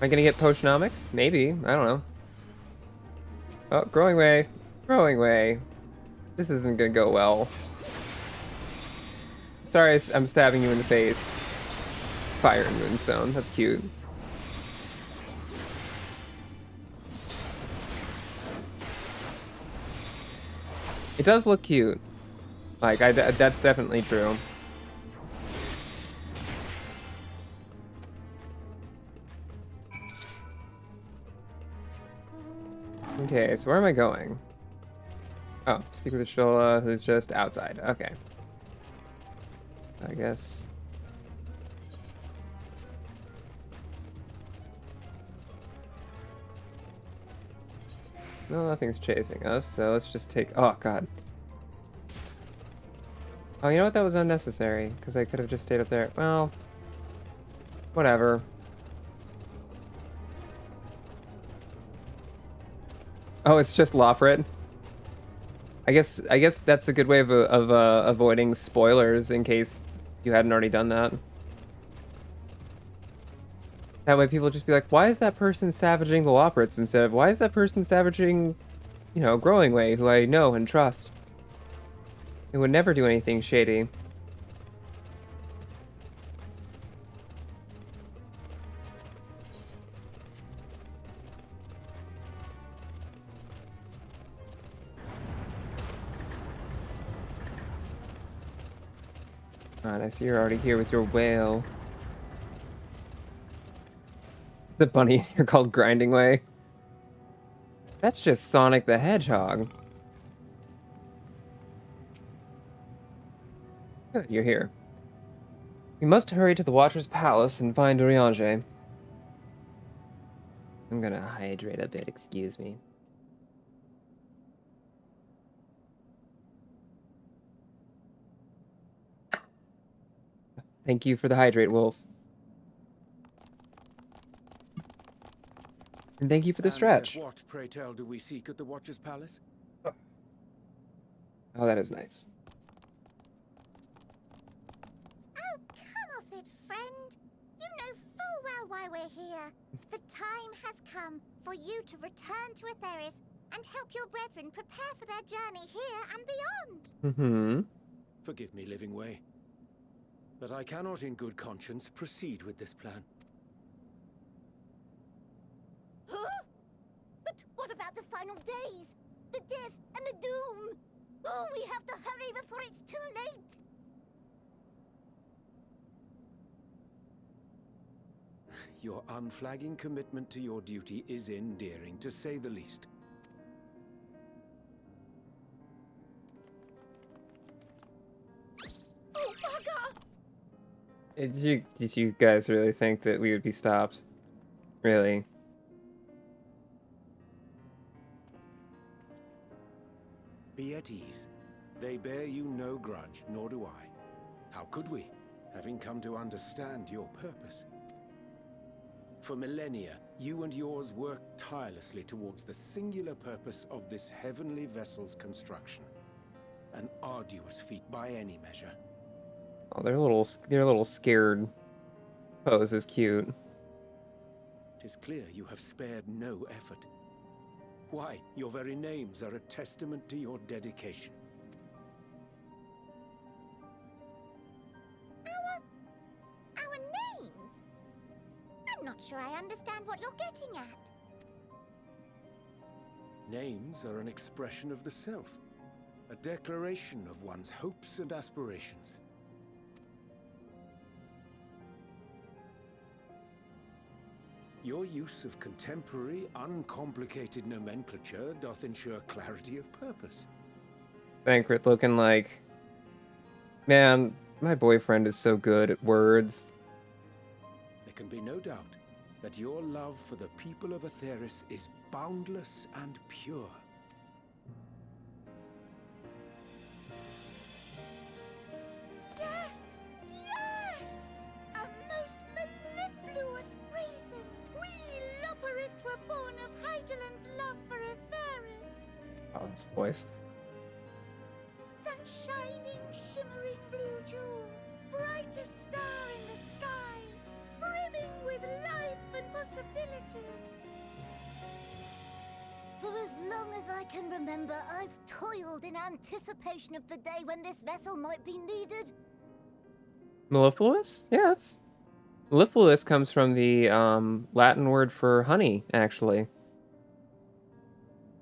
I gonna get Potionomics? Maybe, I don't know. Oh, Growing Way. Growing way. This isn't gonna go well. Sorry, I'm stabbing you in the face. Fire and Moonstone. That's cute. It does look cute. Like, that's definitely true. Okay, so where am I going? Oh, speak with Shola, who's just outside. Okay. I guess. No, nothing's chasing us, so let's just take... Oh, God. Oh, you know what? That was unnecessary, because I could have just stayed up there. Well, whatever. Oh, it's just Loprit. I guess that's a good way of avoiding spoilers in case you hadn't already done that. That way people just be like, why is that person savaging the Loprits instead of, why is that person savaging, you know, Growing Way, who I know and trust? It would never do anything shady. Alright, I see you're already here with your whale. The bunny here called Grinding Way. That's just Sonic the Hedgehog. Good, you're here. We must hurry to the Watcher's Palace and find Urianger. I'm gonna hydrate a bit, excuse me. Thank you for the hydrate, Wolf. And thank you for the stretch. What, pray tell, do we seek at the Watcher's Palace? Oh, that is nice. Oh, come off it, friend. You know full well why we're here. The time has come for you to return to Aetheris and help your brethren prepare for their journey here and beyond. Mm-hmm. Forgive me, Living Way, but I cannot in good conscience proceed with this plan. Huh? But what about the final days? The death and the doom? Oh, we have to hurry before it's too late. Your unflagging commitment to your duty is endearing, to say the least. Oh, bugger! Did you guys really think that we would be stopped? Really? Be at ease. They bear you no grudge, nor do I. How could we, having come to understand your purpose? For millennia, you and yours worked tirelessly towards the singular purpose of this heavenly vessel's construction. An arduous feat by any measure. Oh, their little scared pose is cute. 'Tis clear you have spared no effort. Why, your very names are a testament to your dedication. Our names? I'm not sure I understand what you're getting at. Names are an expression of the self, a declaration of one's hopes and aspirations. Your use of contemporary, uncomplicated nomenclature doth ensure clarity of purpose. Bankrupt looking like... Man, my boyfriend is so good at words. There can be no doubt that your love for the people of Aetheris is boundless and pure. Yes! Yes! A most mellifluous phrasing! We Loporits were born of Hydaelyn's love for Aetheris. Oh, this voice. That shining, shimmering blue jewel, brightest star in the sky, brimming with life and possibilities. For as long as I can remember, I've toiled in anticipation of the day when this vessel might be needed. Mellifluous? Yeah, that's... Mellifluous comes from the Latin word for honey, actually.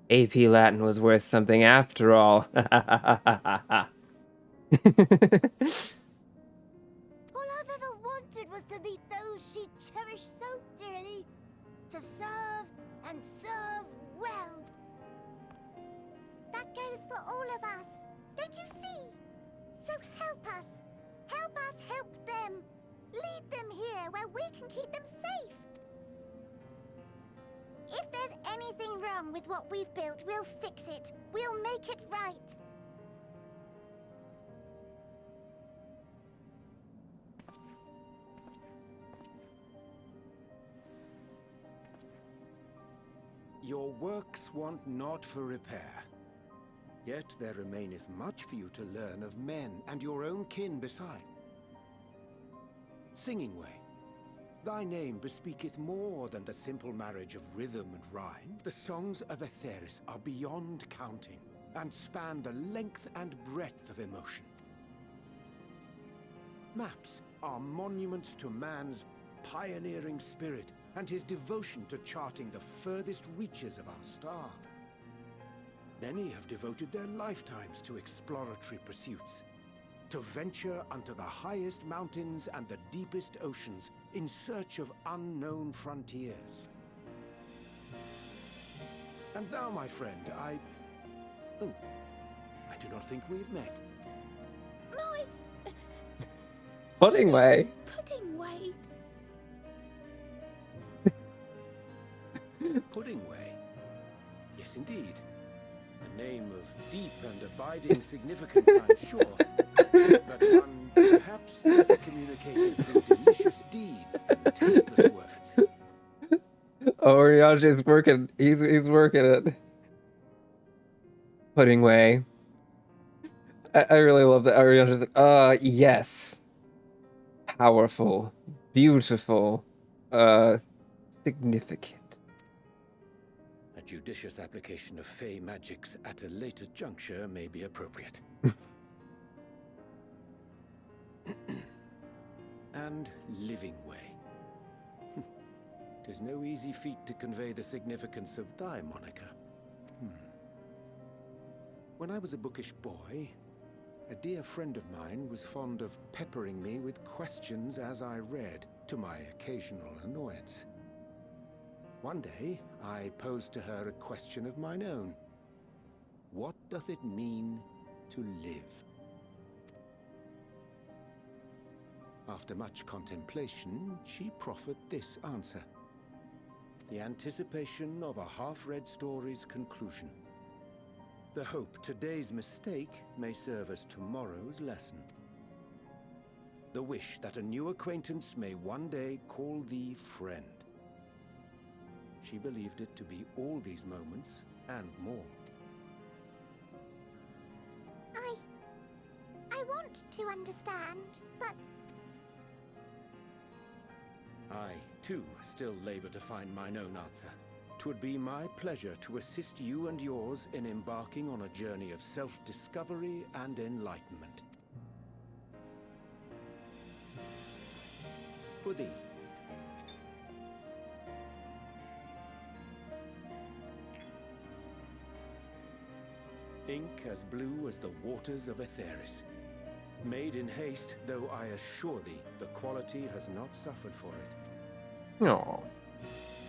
AP Latin was worth something after all. All I've ever wanted was to meet those she cherished so dearly. To serve and serve well. That goes for all of us. Don't you see? So help us. Help us help them. Lead them here where we can keep them safe. If there's anything wrong with what we've built, we'll fix it. We'll make it right. Your works want not for repair. Yet there remaineth much for you to learn of men and your own kin beside. Singing Way, thy name bespeaketh more than the simple marriage of rhythm and rhyme. The songs of Aetheris are beyond counting, and span the length and breadth of emotion. Maps are monuments to man's pioneering spirit, and his devotion to charting the furthest reaches of our star. Many have devoted their lifetimes to exploratory pursuits, to venture unto the highest mountains and the deepest oceans in search of unknown frontiers. And thou, my friend, I do not think we've met. My... Pudding Way. Pudding Way. Pudding Way? Yes, indeed. A name of deep and abiding significance, I'm sure. But one perhaps better communicated through delicious deeds than tasteless words. Oh, Oriana's working. He's working it. Pudding Way. I really love that. Oriana's like, yes. Powerful. Beautiful. Significant. A judicious application of fey magics at a later juncture may be appropriate. And Living Way. 'Tis no easy feat to convey the significance of thy moniker. When I was a bookish boy, a dear friend of mine was fond of peppering me with questions as I read, to my occasional annoyance. One day, I posed to her a question of mine own. What doth it mean to live? After much contemplation, she proffered this answer. The anticipation of a half-read story's conclusion. The hope today's mistake may serve as tomorrow's lesson. The wish that a new acquaintance may one day call thee friend. She believed it to be all these moments and more. I want to understand, but... I, too, still labor to find mine own answer. 'Twould be my pleasure to assist you and yours in embarking on a journey of self-discovery and enlightenment. For thee. Ink as blue as the waters of Aetheris. Made in haste, though I assure thee, the quality has not suffered for it. No.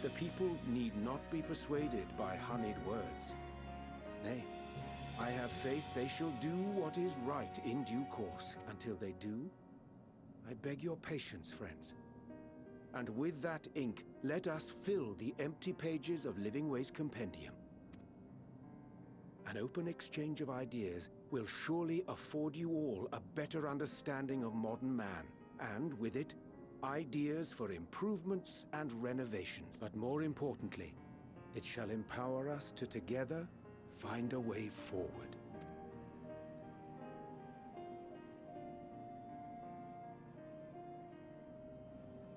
The people need not be persuaded by honeyed words. Nay, I have faith they shall do what is right in due course. Until they do, I beg your patience, friends. And with that ink, let us fill the empty pages of Living Way's compendium. An open exchange of ideas will surely afford you all a better understanding of modern man, and with it, ideas for improvements and renovations. But more importantly, it shall empower us to together find a way forward.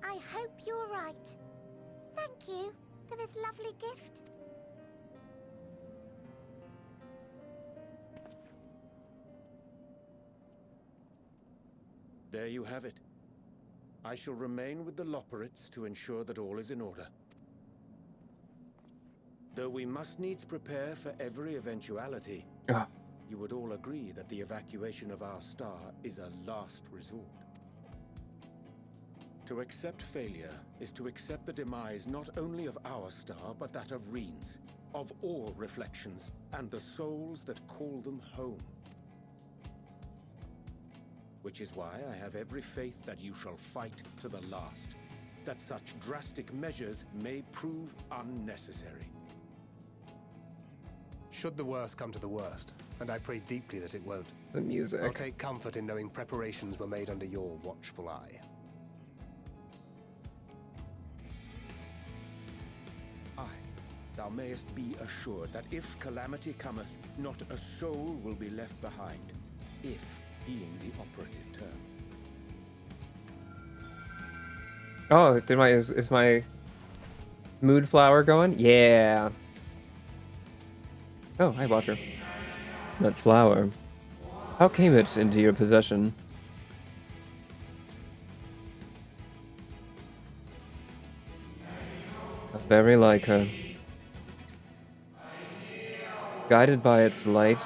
I hope you're right. Thank you for this lovely gift. There you have it. I shall remain with the Loporrits to ensure that all is in order. Though we must needs prepare for every eventuality, you would all agree that the evacuation of our star is a last resort. To accept failure is to accept the demise not only of our star, but that of Reen's, of all reflections, and the souls that call them home. Which is why I have every faith that you shall fight to the last, that such drastic measures may prove unnecessary. Should the worst come to the worst, and I pray deeply that it won't. The music. I'll take comfort in knowing preparations were made under your watchful eye. Thou mayest be assured that if calamity cometh, not a soul will be left behind, if being the operative term. Oh, is my mood flower going? Yeah. Oh, hi, Watcher. That flower. How came it into your possession? Very like her. Guided by its light,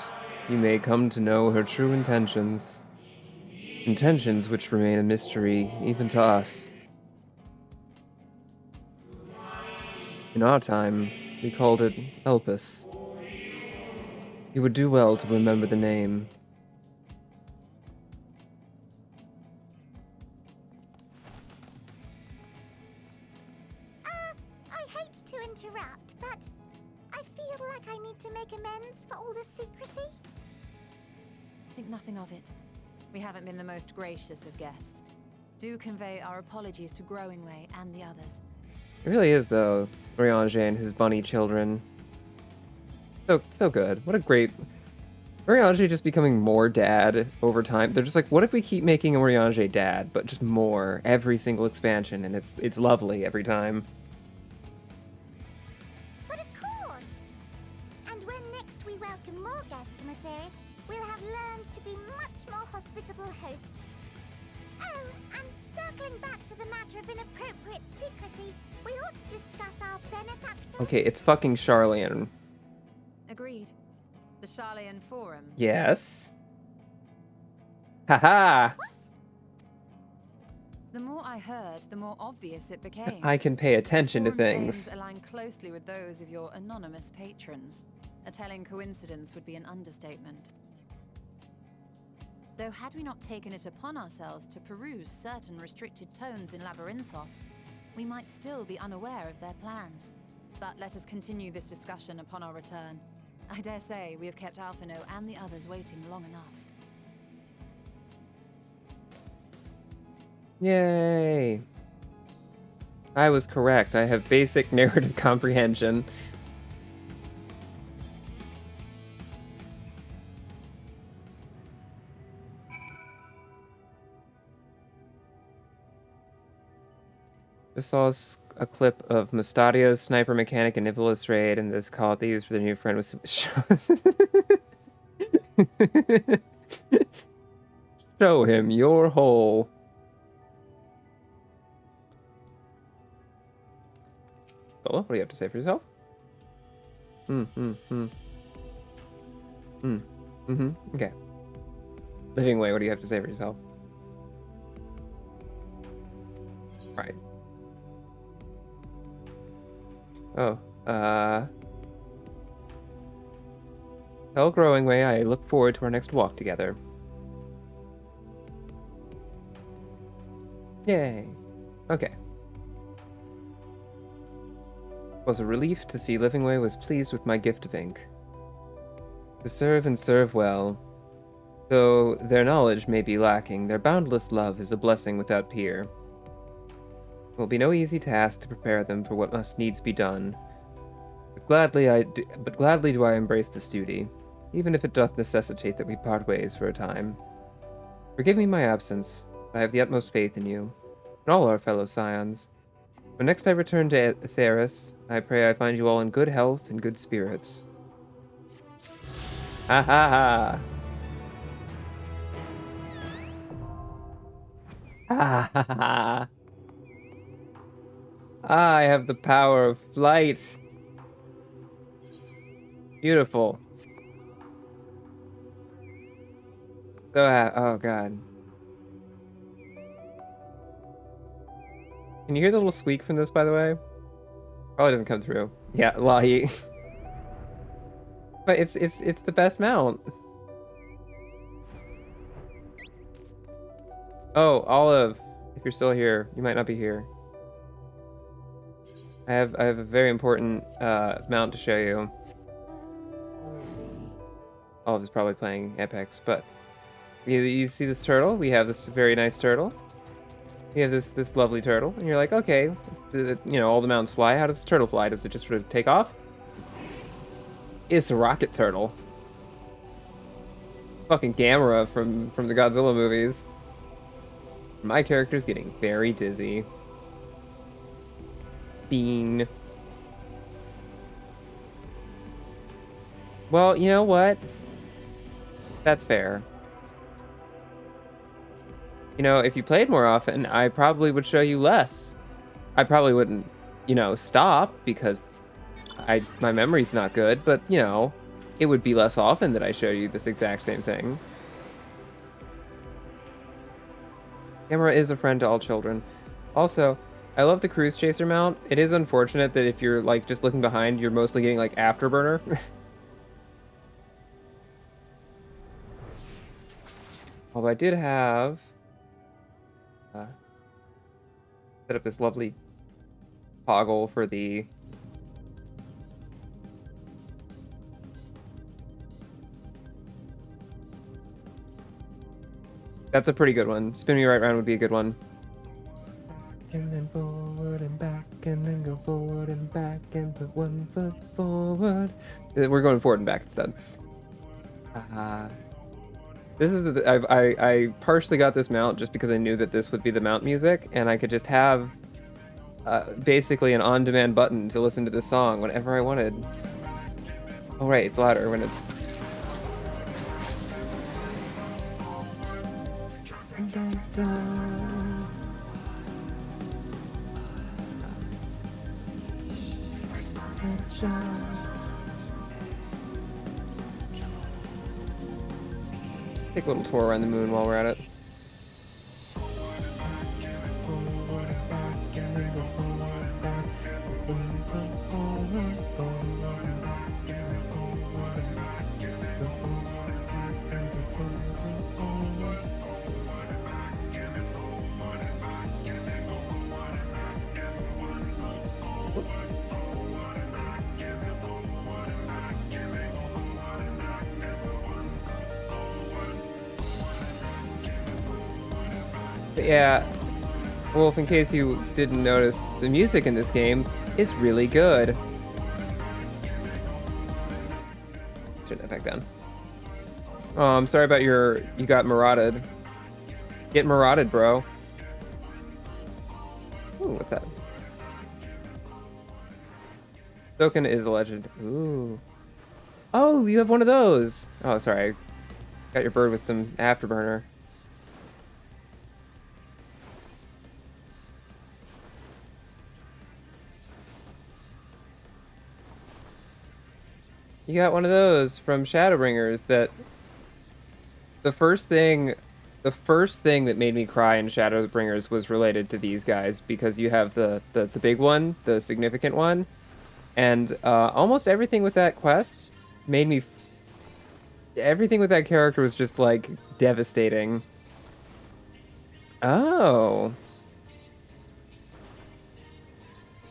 you may come to know her true intentions. Intentions which remain a mystery even to us. In our time, we called it Elpis. You would do well to remember the name. I hate to interrupt, but I feel like I need to make amends for all the secrecy. Think nothing of it. We haven't been the most gracious of guests. Do convey our apologies to Growingway and the others. It really is, though. Urianger and his bunny children. So good. What a great... Urianger just becoming more dad over time. They're just like, what if we keep making Urianger dad, but just more every single expansion, and it's lovely every time. But of course! And when next we welcome more guests from Atheris, we'll have learned to be much more hospitable hosts. Oh, and circling back to the matter of inappropriate secrecy, we ought to discuss our benefactor. Okay, it's fucking Charlian. Agreed. The Charlian Forum. Yes. Haha! The more I heard, the more obvious it became. I can pay attention to Forum's things. aims align closely with those of your anonymous patrons. A telling coincidence would be an understatement. Though had we not taken it upon ourselves to peruse certain restricted tones in Labyrinthos, we might still be unaware of their plans. But let us continue this discussion upon our return. I dare say we have kept Alphino and the others waiting long enough. Yay! I was correct. I have basic narrative comprehension. Just saw a clip of Mustadia's sniper mechanic and Nicholas raid, and this call these for the new friend was show him your hole. Oh, what do you have to say for yourself? Okay. Living Way, what do you have to say for yourself? Right. Oh, tell Growing Way I look forward to our next walk together. Yay. Okay. It was a relief to see Living Way was pleased with my gift of ink. To serve and serve well. Though their knowledge may be lacking, their boundless love is a blessing without peer. It will be no easy task to prepare them for what must needs be done. But gladly do I embrace this duty, even if it doth necessitate that we part ways for a time. Forgive me my absence, but I have the utmost faith in you, and all our fellow scions. When next I return to Atheris, I pray I find you all in good health and good spirits. Ha ha ha! I have the power of flight. Beautiful. So, oh god. Can you hear the little squeak from this, by the way? Probably doesn't come through. Yeah, well, he... But it's the best mount. Oh, Olive, if you're still here, you might not be here. I have a very important mount to show you. Olive is probably playing Apex, but you see this turtle? We have this very nice turtle. We have this lovely turtle, and you're like, okay, you know, all the mounts fly. How does this turtle fly? Does it just sort of take off? It's a rocket turtle. Fucking Gamera from the Godzilla movies. My character's getting very dizzy. Bean. Well, you know what? That's fair. You know, if you played more often, I probably would show you less. I probably wouldn't, you know, stop because my memory's not good, but, you know, it would be less often that I show you this exact same thing. Gamera is a friend to all children. Also, I love the Cruise Chaser mount. It is unfortunate that if you're, like, just looking behind, you're mostly getting, like, Afterburner. Although I did have... set up this lovely toggle for the... That's a pretty good one. Spin me right round would be a good one. And then forward and back, and then go forward and back, and put one foot forward. We're going forward and back instead. This is I partially got this mount just because I knew that this would be the mount music, and I could just have basically an on-demand button to listen to this song whenever I wanted. Oh right, it's louder when it's... Take a little tour around the moon while we're at it. But yeah, Wolf, in case you didn't notice, the music in this game is really good. Turn that back down. Oh, I'm sorry about you got marauded. Get marauded, bro. Ooh, what's that? Token is a legend. Ooh. Oh, you have one of those. Oh, sorry. Got your bird with some afterburner. You got one of those from Shadowbringers that the first thing that made me cry in Shadowbringers was related to these guys, because you have the big one, the significant one, and almost everything with that quest made me... Everything with that character was just, like, devastating. Oh.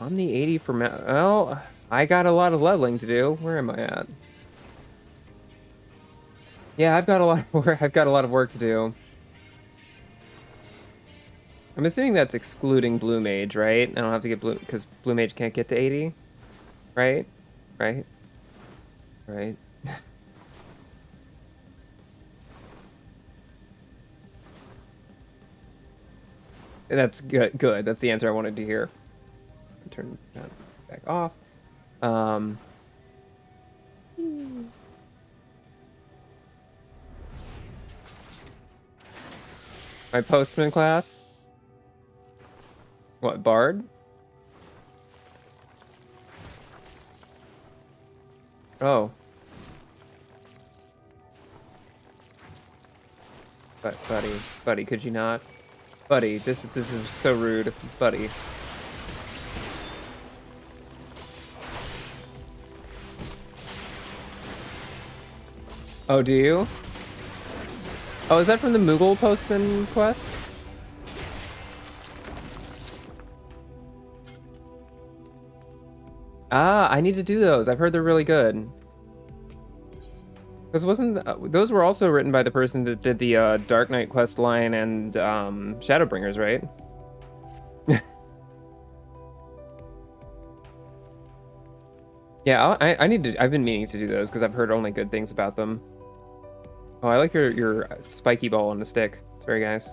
I'm the 80 for... Well... I got a lot of leveling to do. Where am I at? Yeah, I've got a lot of work. I've got a lot of work to do. I'm assuming that's excluding Blue Mage, right? I don't have to get Blue, because Blue Mage can't get to 80, right? Right? Right? That's good. Good. That's the answer I wanted to hear. Turn that back off. My postman class. What, Bard? Oh. But buddy, could you not? Buddy, this is so rude, buddy. Oh, do you? Oh, is that from the Moogle Postman quest? Ah, I need to do those. I've heard they're really good. Because those were also written by the person that did the Dark Knight quest line and Shadowbringers, right? Yeah, I need to. I've been meaning to do those because I've heard only good things about them. Oh, I like your spiky ball on the stick. It's very nice.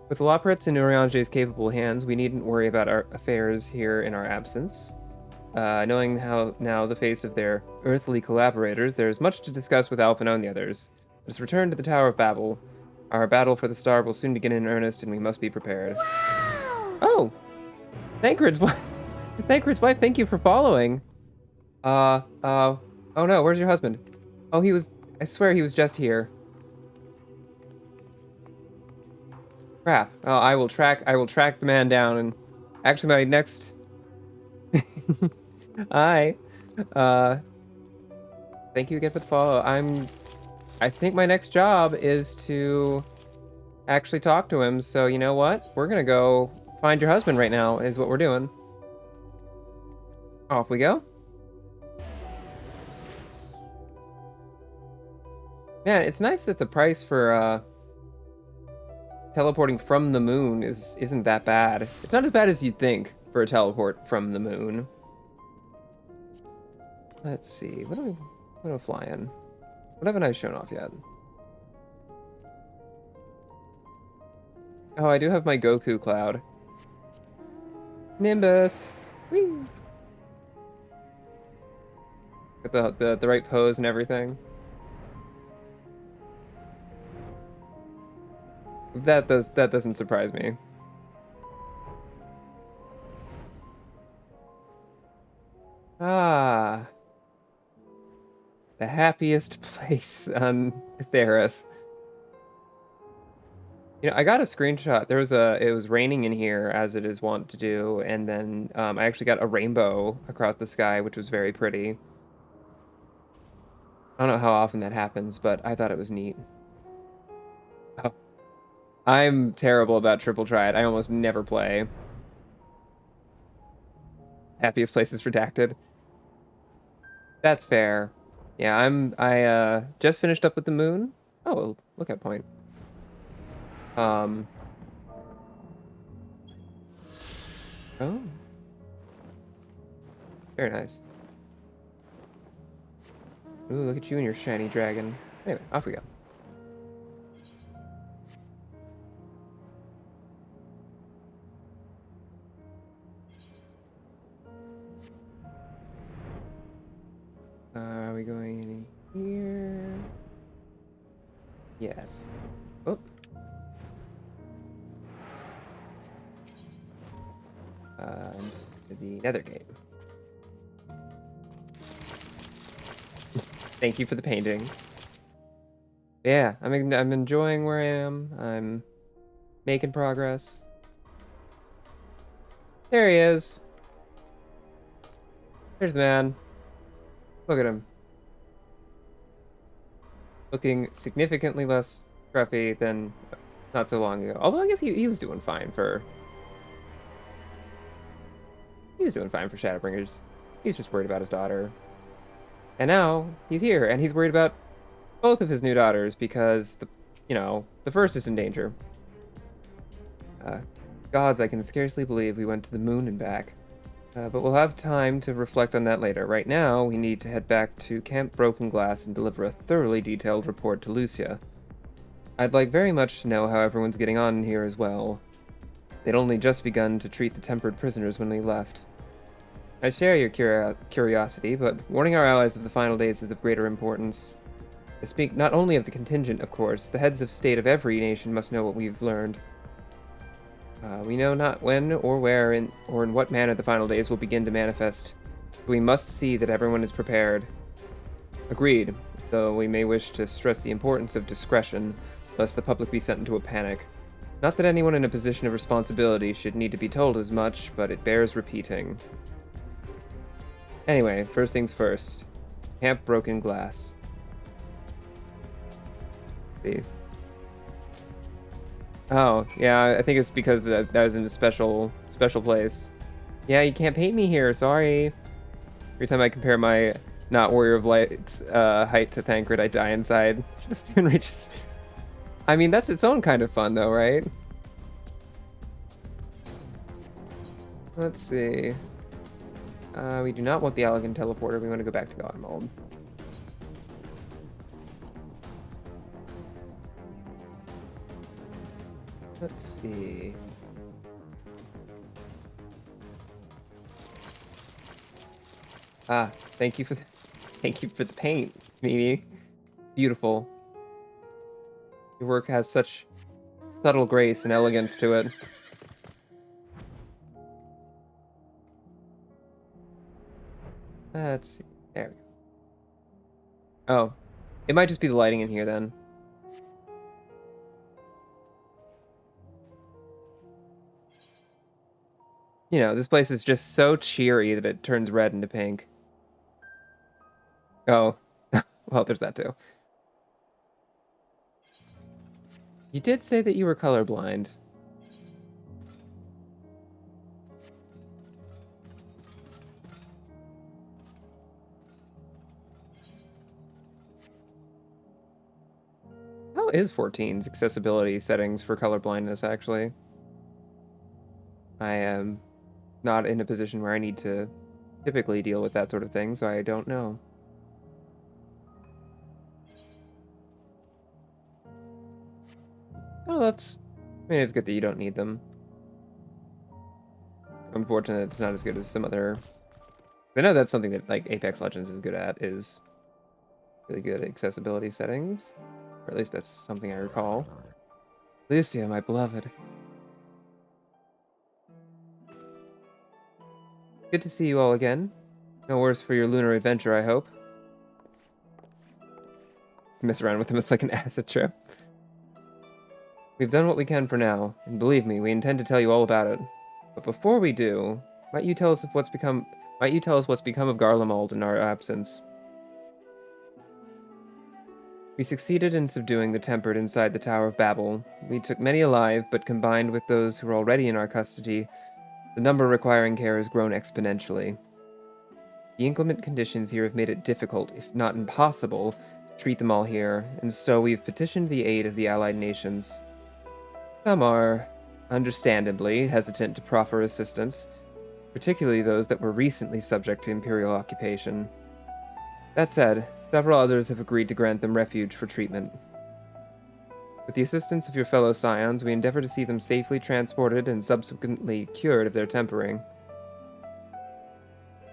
With Lopritz in Uriange's capable hands, we needn't worry about our affairs here in our absence. Knowing how now the face of their earthly collaborators, there's much to discuss with Alphinaud and the others. Let us return to the Tower of Babel. Our battle for the star will soon begin in earnest, and we must be prepared. Wow! Oh! Thancred's wife! Thancred's wife, thank you for following! Oh no, where's your husband? Oh, I swear he was just here. Crap. Oh, I will track the man down, and actually my next... Hi. Thank you again for the follow. I think my next job is to actually talk to him, so you know what? We're gonna go find your husband right now, is what we're doing. Off we go. Man, it's nice that the price for teleporting from the moon isn't that bad. It's not as bad as you'd think for a teleport from the moon. Let's see. What do I fly in? What haven't I shown off yet? Oh, I do have my Goku cloud. Nimbus. Whee! With the right pose and everything. That doesn't surprise me. Ah. The happiest place on Theros. You know, I got a screenshot. It was raining in here as it is wont to do, and then I actually got a rainbow across the sky, which was very pretty. I don't know how often that happens, but I thought it was neat. Oh. I'm terrible about Triple Triad. I almost never play. Happiest places redacted. That's fair. Yeah, I just finished up with the moon. Oh, look at point. Oh. Very nice. Ooh, look at you and your shiny dragon. Anyway, off we go. Are we going in here? Yes. Oh. The nether gate. Thank you for the painting. Yeah, I'm enjoying where I am. I'm making progress. There he is. There's the man. Look at him. Looking significantly less scruffy than not so long ago. Although I guess he was doing fine for... He was doing fine for Shadowbringers. He's just worried about his daughter. And now he's here, and he's worried about both of his new daughters because, the first is in danger. Gods, I can scarcely believe we went to the moon and back. But we'll have time to reflect on that later. Right now, we need to head back to Camp Broken Glass and deliver a thoroughly detailed report to Lucia. I'd like very much to know how everyone's getting on here as well. They'd only just begun to treat the tempered prisoners when we left. I share your curiosity, but warning our allies of the final days is of greater importance. I speak not only of the contingent, of course. The heads of state of every nation must know what we've learned. We know not when or where or in what manner the final days will begin to manifest. We must see that everyone is prepared. Agreed, though we may wish to stress the importance of discretion, lest the public be sent into a panic. Not that anyone in a position of responsibility should need to be told as much, but it bears repeating. Anyway, first things first. Camp Broken Glass. See. Oh, yeah, I think it's because that was in a special place. Yeah, you can't paint me here, sorry. Every time I compare my not Warrior of Light's height to Thancred, I die inside. Just reaches. I mean, that's its own kind of fun, though, right? Let's see. We do not want the Elegant Teleporter. We want to go back to Godmold. Let's see. Ah, thank you for the paint, Mimi. Beautiful. Your work has such subtle grace and elegance to it. Let's see. There we go. Oh, it might just be the lighting in here then. You know, this place is just so cheery that it turns red into pink. Oh, well, there's that too. You did say that you were colorblind. How is 14's accessibility settings for colorblindness, actually? I am not in a position where I need to typically deal with that sort of thing, so I don't know. Oh, I mean, it's good that you don't need them. Unfortunately, it's not as good as some other... I know that's something that, like, Apex Legends is good at, is really good accessibility settings. Or at least that's something I recall. Lucia, my beloved. Good to see you all again. No worse for your lunar adventure, I hope. I mess around with them, it's like an acid trip. We've done what we can for now, and believe me, we intend to tell you all about it. But before we do, might you tell us what's become of Garlemald in our absence? We succeeded in subduing the Tempered inside the Tower of Babel. We took many alive, but combined with those who were already in our custody, the number requiring care has grown exponentially. The inclement conditions here have made it difficult, if not impossible, to treat them all here, and so we've petitioned the aid of the allied nations. Some are, understandably, hesitant to proffer assistance, particularly those that were recently subject to Imperial occupation. That said, several others have agreed to grant them refuge for treatment. With the assistance of your fellow scions, we endeavor to see them safely transported and subsequently cured of their tempering.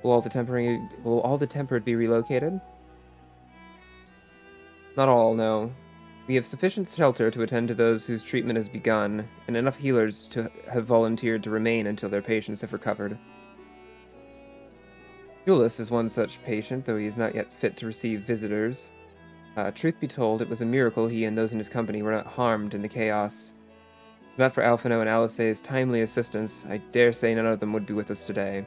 Will all the tempered be relocated? Not all, no. We have sufficient shelter to attend to those whose treatment has begun, and enough healers to have volunteered to remain until their patients have recovered. Julius is one such patient, though he is not yet fit to receive visitors. Truth be told, it was a miracle he and those in his company were not harmed in the chaos. If not for Alphino and Alice's timely assistance, I dare say none of them would be with us today.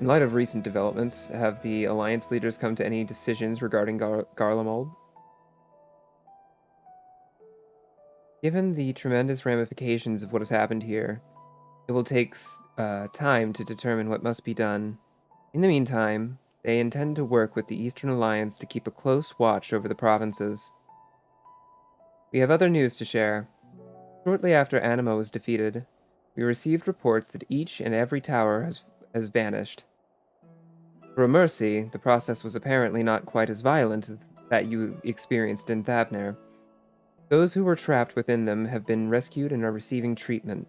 In light of recent developments, have the Alliance leaders come to any decisions regarding Garlemald? Given the tremendous ramifications of what has happened here, it will take time to determine what must be done. In the meantime, they intend to work with the Eastern Alliance to keep a close watch over the provinces. We have other news to share. Shortly after Anima was defeated, we received reports that each and every tower has vanished. For a mercy, the process was apparently not quite as violent as that you experienced in Thavner. Those who were trapped within them have been rescued and are receiving treatment.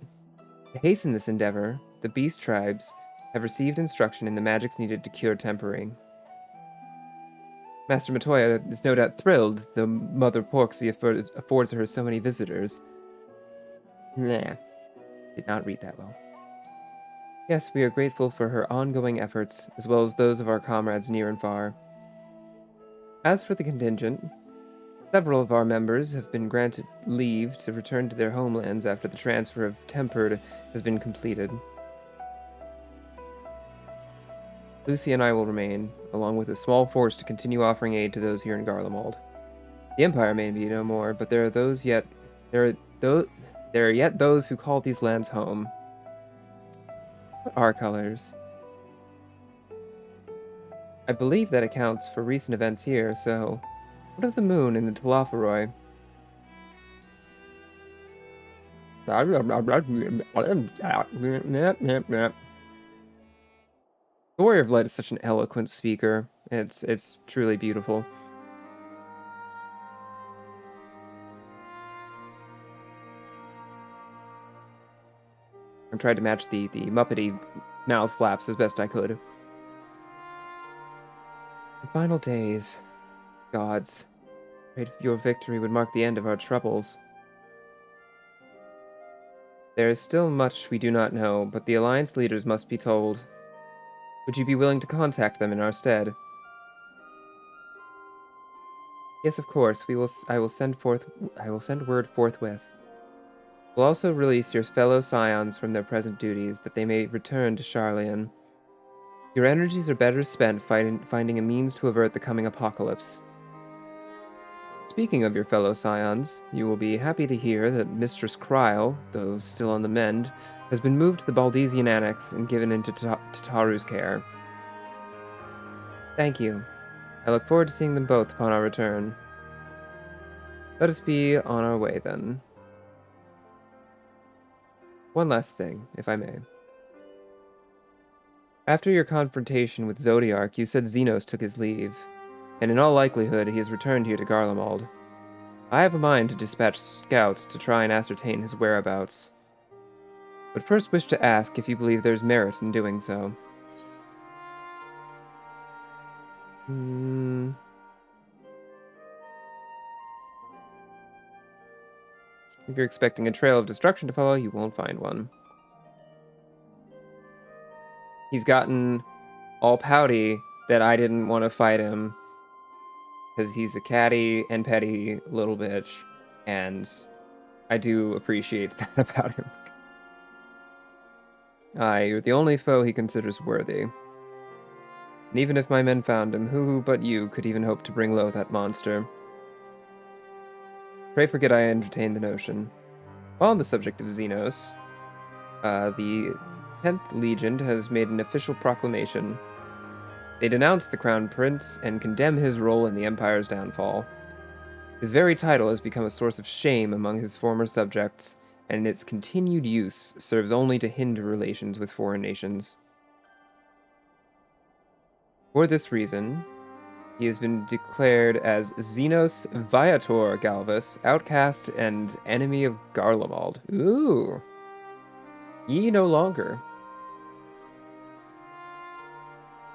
To hasten this endeavor, the Beast Tribes have received instruction in the magics needed to cure tempering. Master Matoya is no doubt thrilled the Mother Porksy affords her so many visitors. Nah, did not read that well. Yes, we are grateful for her ongoing efforts, as well as those of our comrades near and far. As for the contingent, several of our members have been granted leave to return to their homelands after the transfer of Tempered has been completed. Lucy and I will remain, along with a small force to continue offering aid to those here in Garlemald. The Empire may be no more, but there are yet those who call these lands home. Our colors. I believe that accounts for recent events here, so what of the moon and the Telafaroi? The Warrior of Light is such an eloquent speaker. It's truly beautiful. I tried to match the Muppety mouth flaps as best I could. The final days. Gods. Prayed your victory would mark the end of our troubles. There is still much we do not know, but the Alliance leaders must be told. Would you be willing to contact them in our stead? Yes, of course. I will send word forthwith. We'll also release your fellow scions from their present duties, that they may return to Sharlayan. Your energies are better spent finding a means to avert the coming apocalypse. Speaking of your fellow scions, you will be happy to hear that Mistress Kryle, though still on the mend, has been moved to the Baldesian Annex and given into Tataru's care. Thank you. I look forward to seeing them both upon our return. Let us be on our way, then. One last thing, if I may. After your confrontation with Zodiark, you said Xenos took his leave, and in all likelihood he has returned here to Garlemald. I have a mind to dispatch scouts to try and ascertain his whereabouts, but first wish to ask if you believe there's merit in doing so. If you're expecting a trail of destruction to follow, you won't find one. He's gotten all pouty that I didn't want to fight him because he's a catty and petty little bitch, and I do appreciate that about him. You're the only foe he considers worthy. And even if my men found him, who but you could even hope to bring low that monster? Pray forget I entertained the notion. While on the subject of Xenos, the 10th Legion has made an official proclamation. They denounce the Crown Prince and condemn his role in the Empire's downfall. His very title has become a source of shame among his former subjects, and its continued use serves only to hinder relations with foreign nations. For this reason, he has been declared as Xenos Viator Galvus, outcast and enemy of Garlemald. Ooh. Ye no longer.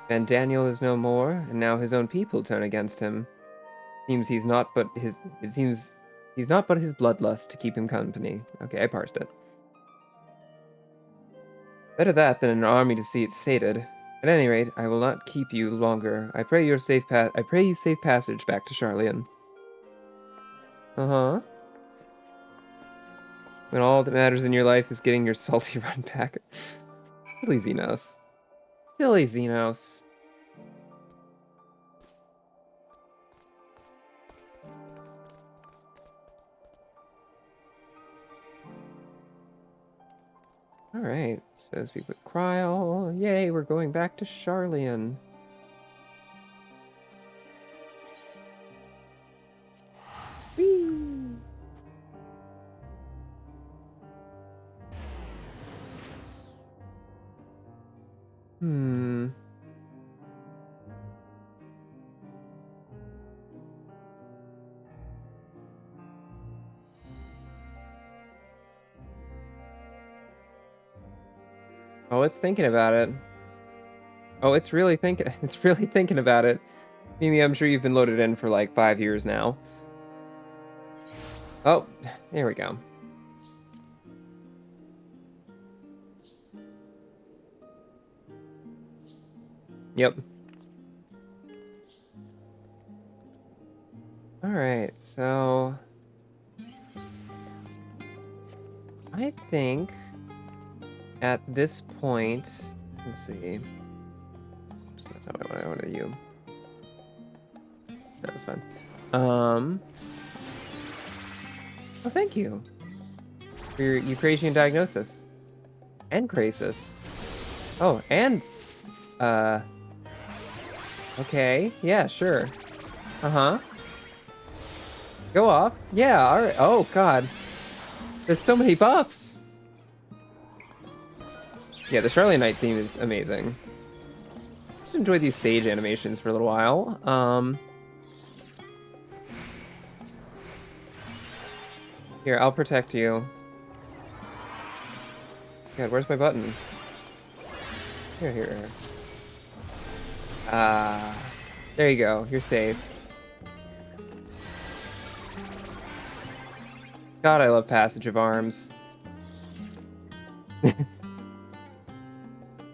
And Daniel is no more, and now his own people turn against him. It seems he's not but his bloodlust to keep him company. Okay, I parsed it. Better that than an army to see it sated. At any rate, I will not keep you longer. I pray you safe passage back to Sharlayan. Uh-huh. When all that matters in your life is getting your salty run back. Silly Xenos. Silly Xenos. Alright, so speak with Kryle. Yay, we're going back to Sharlayan. Whee! Oh, it's thinking about it. Oh, it's really thinking about it. Mimi, I'm sure you've been loaded in for like 5 years now. Oh, there we go. Yep. Alright, so... I think... At this point... Let's see... Oops, that's not what I wanted you. That's fine. Oh, thank you. For your Eucrasian diagnosis. And Crasis. Oh, and... Okay, yeah, sure. Uh-huh. Go off. Yeah, alright. Oh, God. There's so many buffs. Yeah, the Charlie Knight theme is amazing. Just enjoy these Sage animations for a little while. Here, I'll protect you. God, where's my button? Here. There you go. You're safe. God, I love Passage of Arms.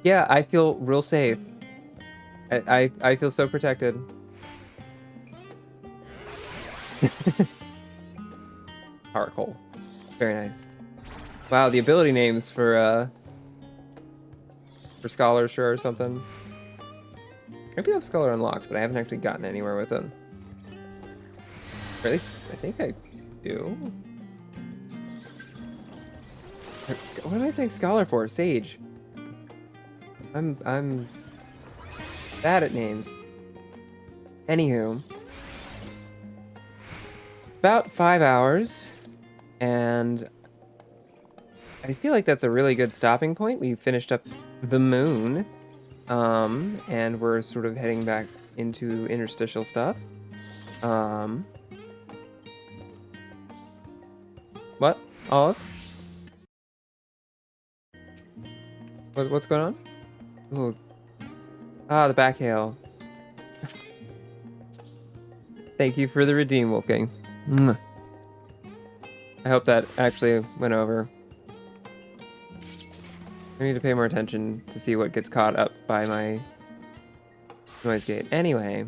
Yeah, I feel real safe. I feel so protected. Oracle. Very nice. Wow, the ability names for Scholar sure or something. Maybe I have Scholar unlocked, but I haven't actually gotten anywhere with it. Or at least I think I do. What am I saying Scholar for? Sage. I'm bad at names. Anywho. About 5 hours, and I feel like that's a really good stopping point. We finished up the moon, and we're sort of heading back into interstitial stuff. What? Olive? What's going on? Ooh. Ah, the back hail. Thank you for the redeem, Wolfgang. Mwah. I hope that actually went over. I need to pay more attention to see what gets caught up by my noise gate. Anyway.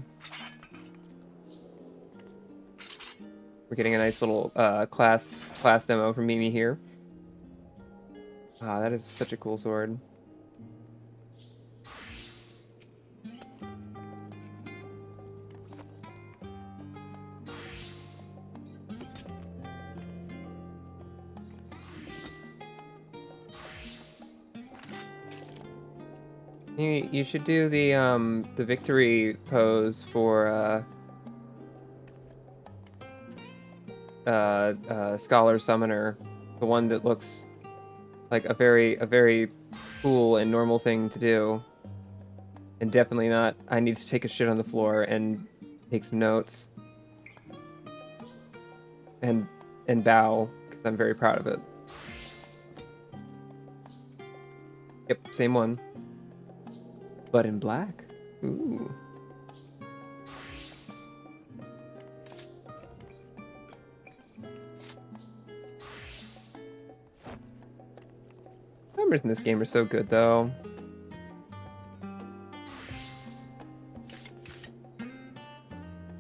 We're getting a nice little class demo from Mimi here. Ah, that is such a cool sword. You should do the victory pose for Scholar Summoner, the one that looks like a very cool and normal thing to do, and definitely not I need to take a shit on the floor and take some notes and bow because I'm very proud of it. Yep, same one. But in black. Ooh. Numbers in this game are so good, though.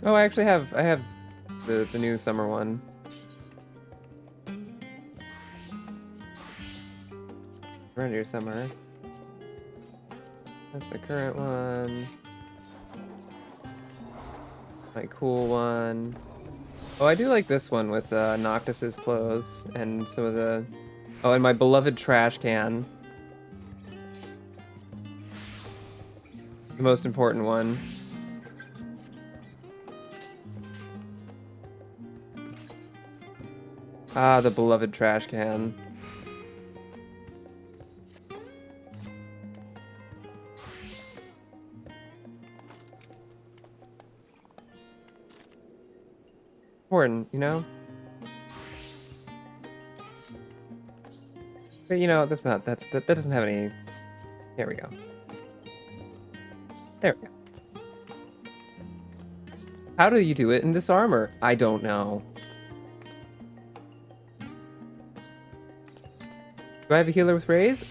Oh, I actually have the new summer one. Around your summer. That's my current one. My cool one. Oh, I do like this one with Noctis's clothes and some of the... Oh, and my beloved trash can. The most important one. Ah, the beloved trash can. Important, you know? But you know, that doesn't have any... There we go. There we go. How do you do it in this armor? I don't know. Do I have a healer with raise?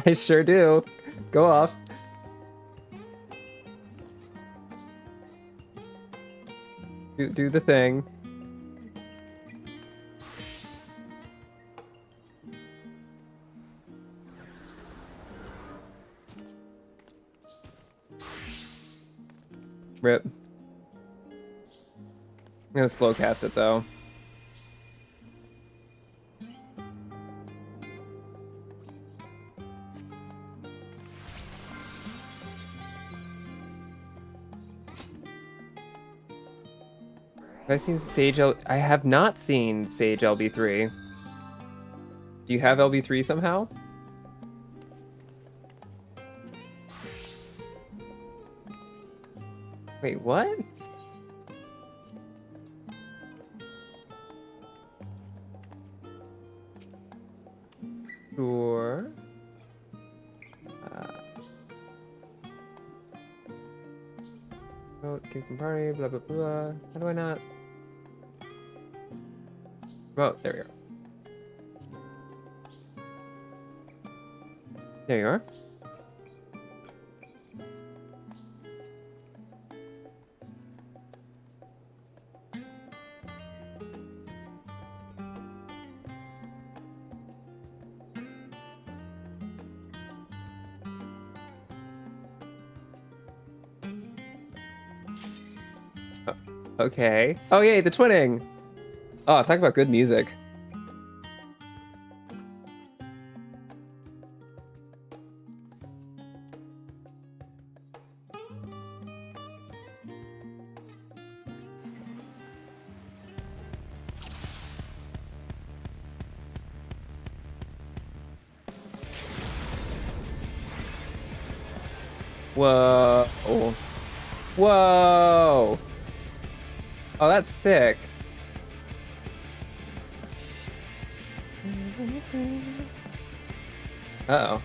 I sure do. Go off. Do the thing. Rip. I'm gonna slow cast it though. Have I seen Sage I have not seen Sage LB3. Do you have LB3 somehow? Wait, what? Sure. Kick from party, blah blah blah. How do I not? Oh, there we are. There you are. Okay. Oh, yay, the twinning! Oh, talk about good music. Whoa. Whoa! Oh, that's sick. Uh-oh.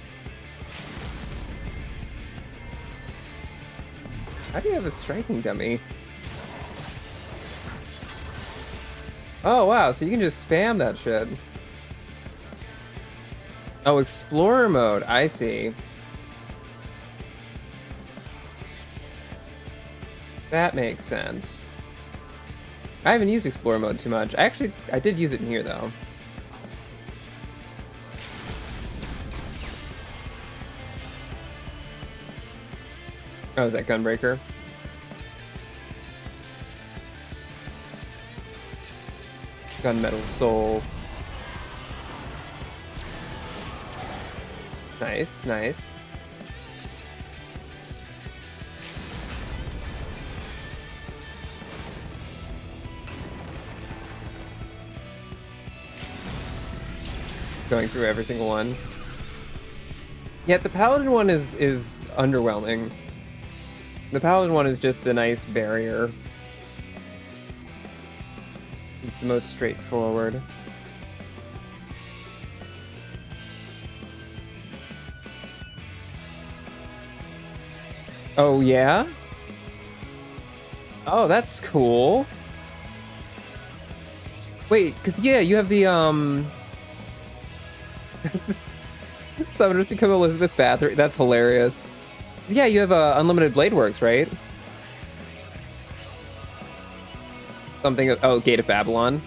How do you have a striking dummy? Oh, wow, so you can just spam that shit. Oh, Explorer mode, I see. That makes sense. I haven't used Explorer mode too much. I did use it in here, though. Oh, is that Gunbreaker? Gunmetal Soul. Nice, nice. Going through every single one. Yeah, the Paladin one is underwhelming. The Paladin one is just the nice barrier. It's the most straightforward. Oh, yeah? Oh, that's cool. Wait, because, yeah, you have the, Summoners become Elizabeth Bathory. That's hilarious. Yeah, you have Unlimited Blade Works, right? Something. Oh, Gate of Babylon.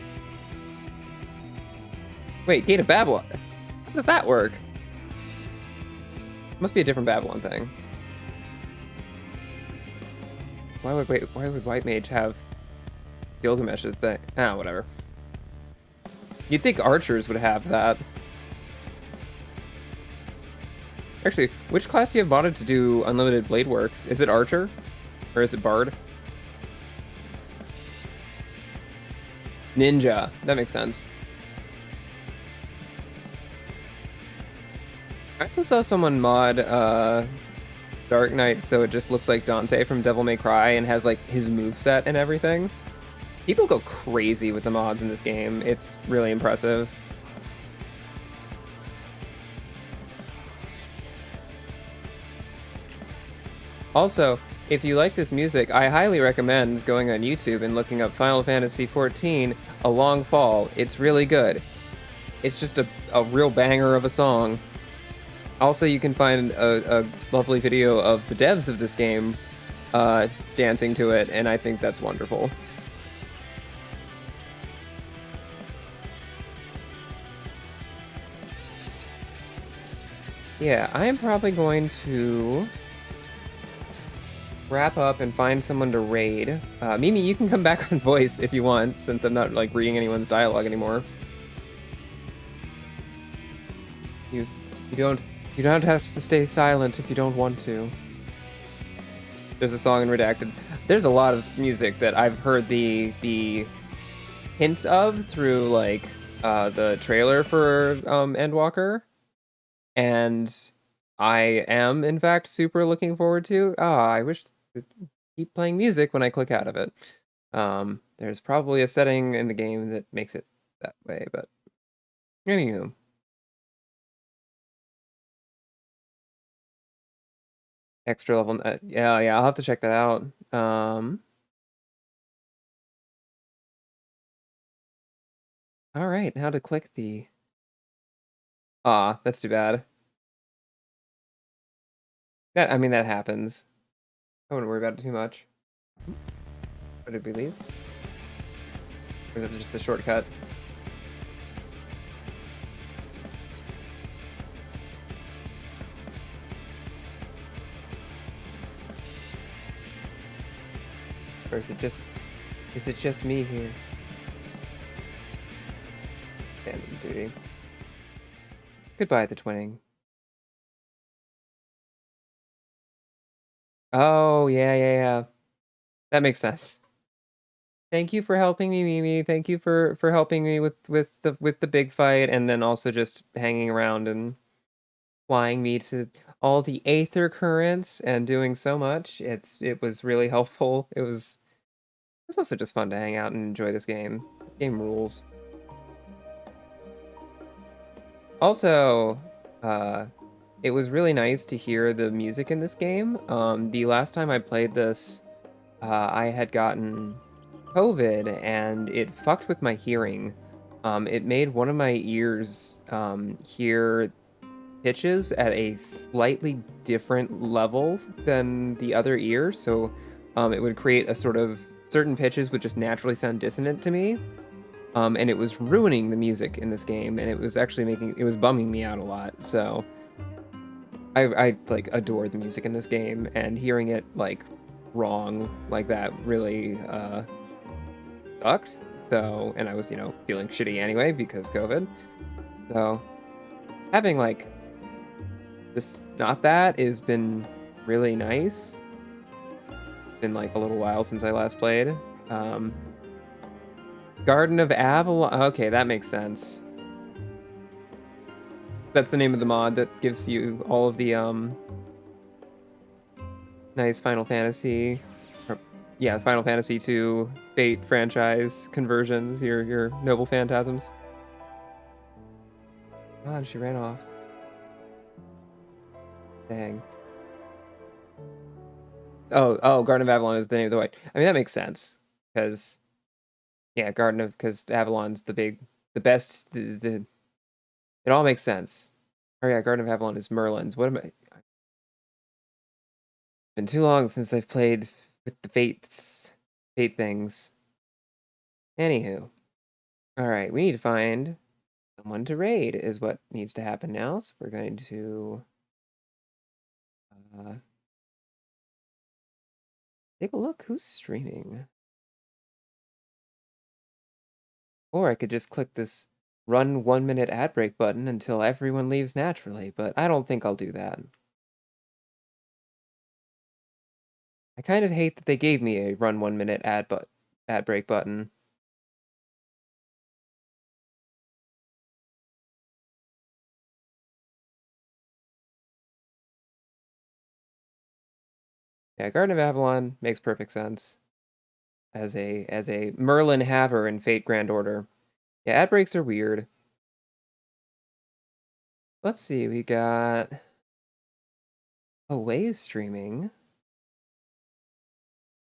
Wait, Gate of Babylon. How does that work? Must be a different Babylon thing. Why would White Mage have Gilgamesh's thing? Ah, whatever. You'd think archers would have that. Actually, which class do you have modded to do Unlimited Blade Works? Is it Archer? Or is it Bard? Ninja. That makes sense. I also saw someone mod Dark Knight so it just looks like Dante from Devil May Cry and has like his moveset and everything. People go crazy with the mods in this game. It's really impressive. Also, if you like this music, I highly recommend going on YouTube and looking up Final Fantasy XIV, A Long Fall. It's really good. It's just a real banger of a song. Also, you can find a lovely video of the devs of this game dancing to it, and I think that's wonderful. Yeah, I am probably going to wrap up and find someone to raid. Mimi, you can come back on voice if you want, since I'm not like reading anyone's dialogue anymore. You don't have to stay silent if you don't want to. There's a song in Redacted. There's a lot of music that I've heard the hints of through like the trailer for Endwalker, and I am in fact super looking forward to. I wish to keep playing music when I click out of it. There's probably a setting in the game that makes it that way, but anywho. Extra level, yeah, I'll have to check that out. All right, how to click the... that's too bad. I mean, that happens. I wouldn't worry about it too much. Where did we leave? Or is it just the shortcut? Or is it just me here? Abandoned duty. Goodbye, the twinning. Oh, yeah. That makes sense. Thank you for helping me, Mimi. Thank you for helping me with the big fight, and then also just hanging around and flying me to all the aether currents and doing so much. It was really helpful. It was also just fun to hang out and enjoy this game. This game rules. Also, it was really nice to hear the music in this game. The last time I played this, I had gotten COVID and it fucked with my hearing. It made one of my ears hear pitches at a slightly different level than the other ear, so it would create a sort of certain pitches would just naturally sound dissonant to me. And it was ruining the music in this game, and it was actually it was bumming me out a lot. So I like adore the music in this game, and hearing it like wrong like that really sucked. So, and I was, feeling shitty anyway because COVID. So having like this not that has been really nice. It's been like a little while since I last played. Garden of Avalon. Okay, that makes sense. That's the name of the mod that gives you all of the nice Final Fantasy, Final Fantasy II Fate franchise conversions. Your noble phantasms. God, she ran off. Dang. Oh, Garden of Avalon is the name of the white. I mean, that makes sense because. Yeah, because Avalon's the best, it all makes sense. Oh yeah, Garden of Avalon is Merlin's. What am I? It's been too long since I've played with the fate things. Anywho, all right, we need to find someone to raid is what needs to happen now. So we're going to take a look who's streaming. Or I could just click this run 1 minute ad break button until everyone leaves naturally, but I don't think I'll do that. I kind of hate that they gave me a run 1 minute ad break button. Yeah, Garden of Avalon makes perfect sense as a Merlin Haver in Fate Grand Order. Yeah, ad breaks are weird. Let's see, we got Away is streaming.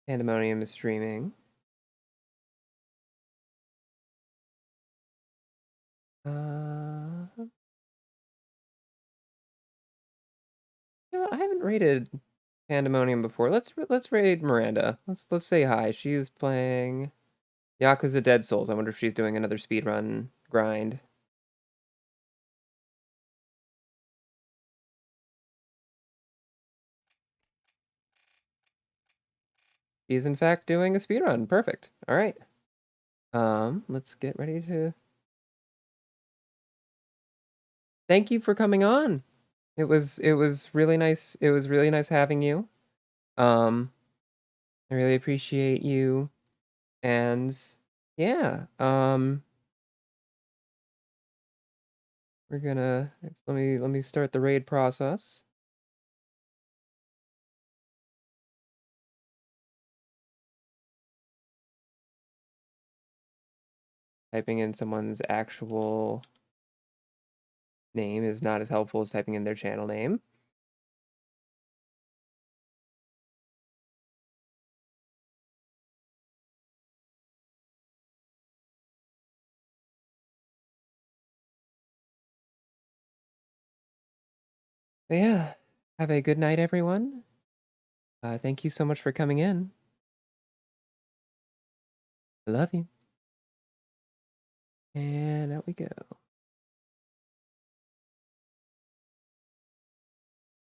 Pandemonium is streaming. You know, I haven't rated Pandemonium before. Let's raid Miranda. Let's say hi. She's playing Yakuza Dead Souls. I wonder if she's doing another speedrun grind. She's in fact doing a speedrun. Perfect. All right. Let's get ready to. Thank you for coming on. It was really nice. It was really nice having you. I really appreciate you, and yeah. We're gonna let me start the raid process. Typing in someone's actual name is not as helpful as typing in their channel name. But yeah, have a good night, everyone. Thank you so much for coming in. I love you. And out we go.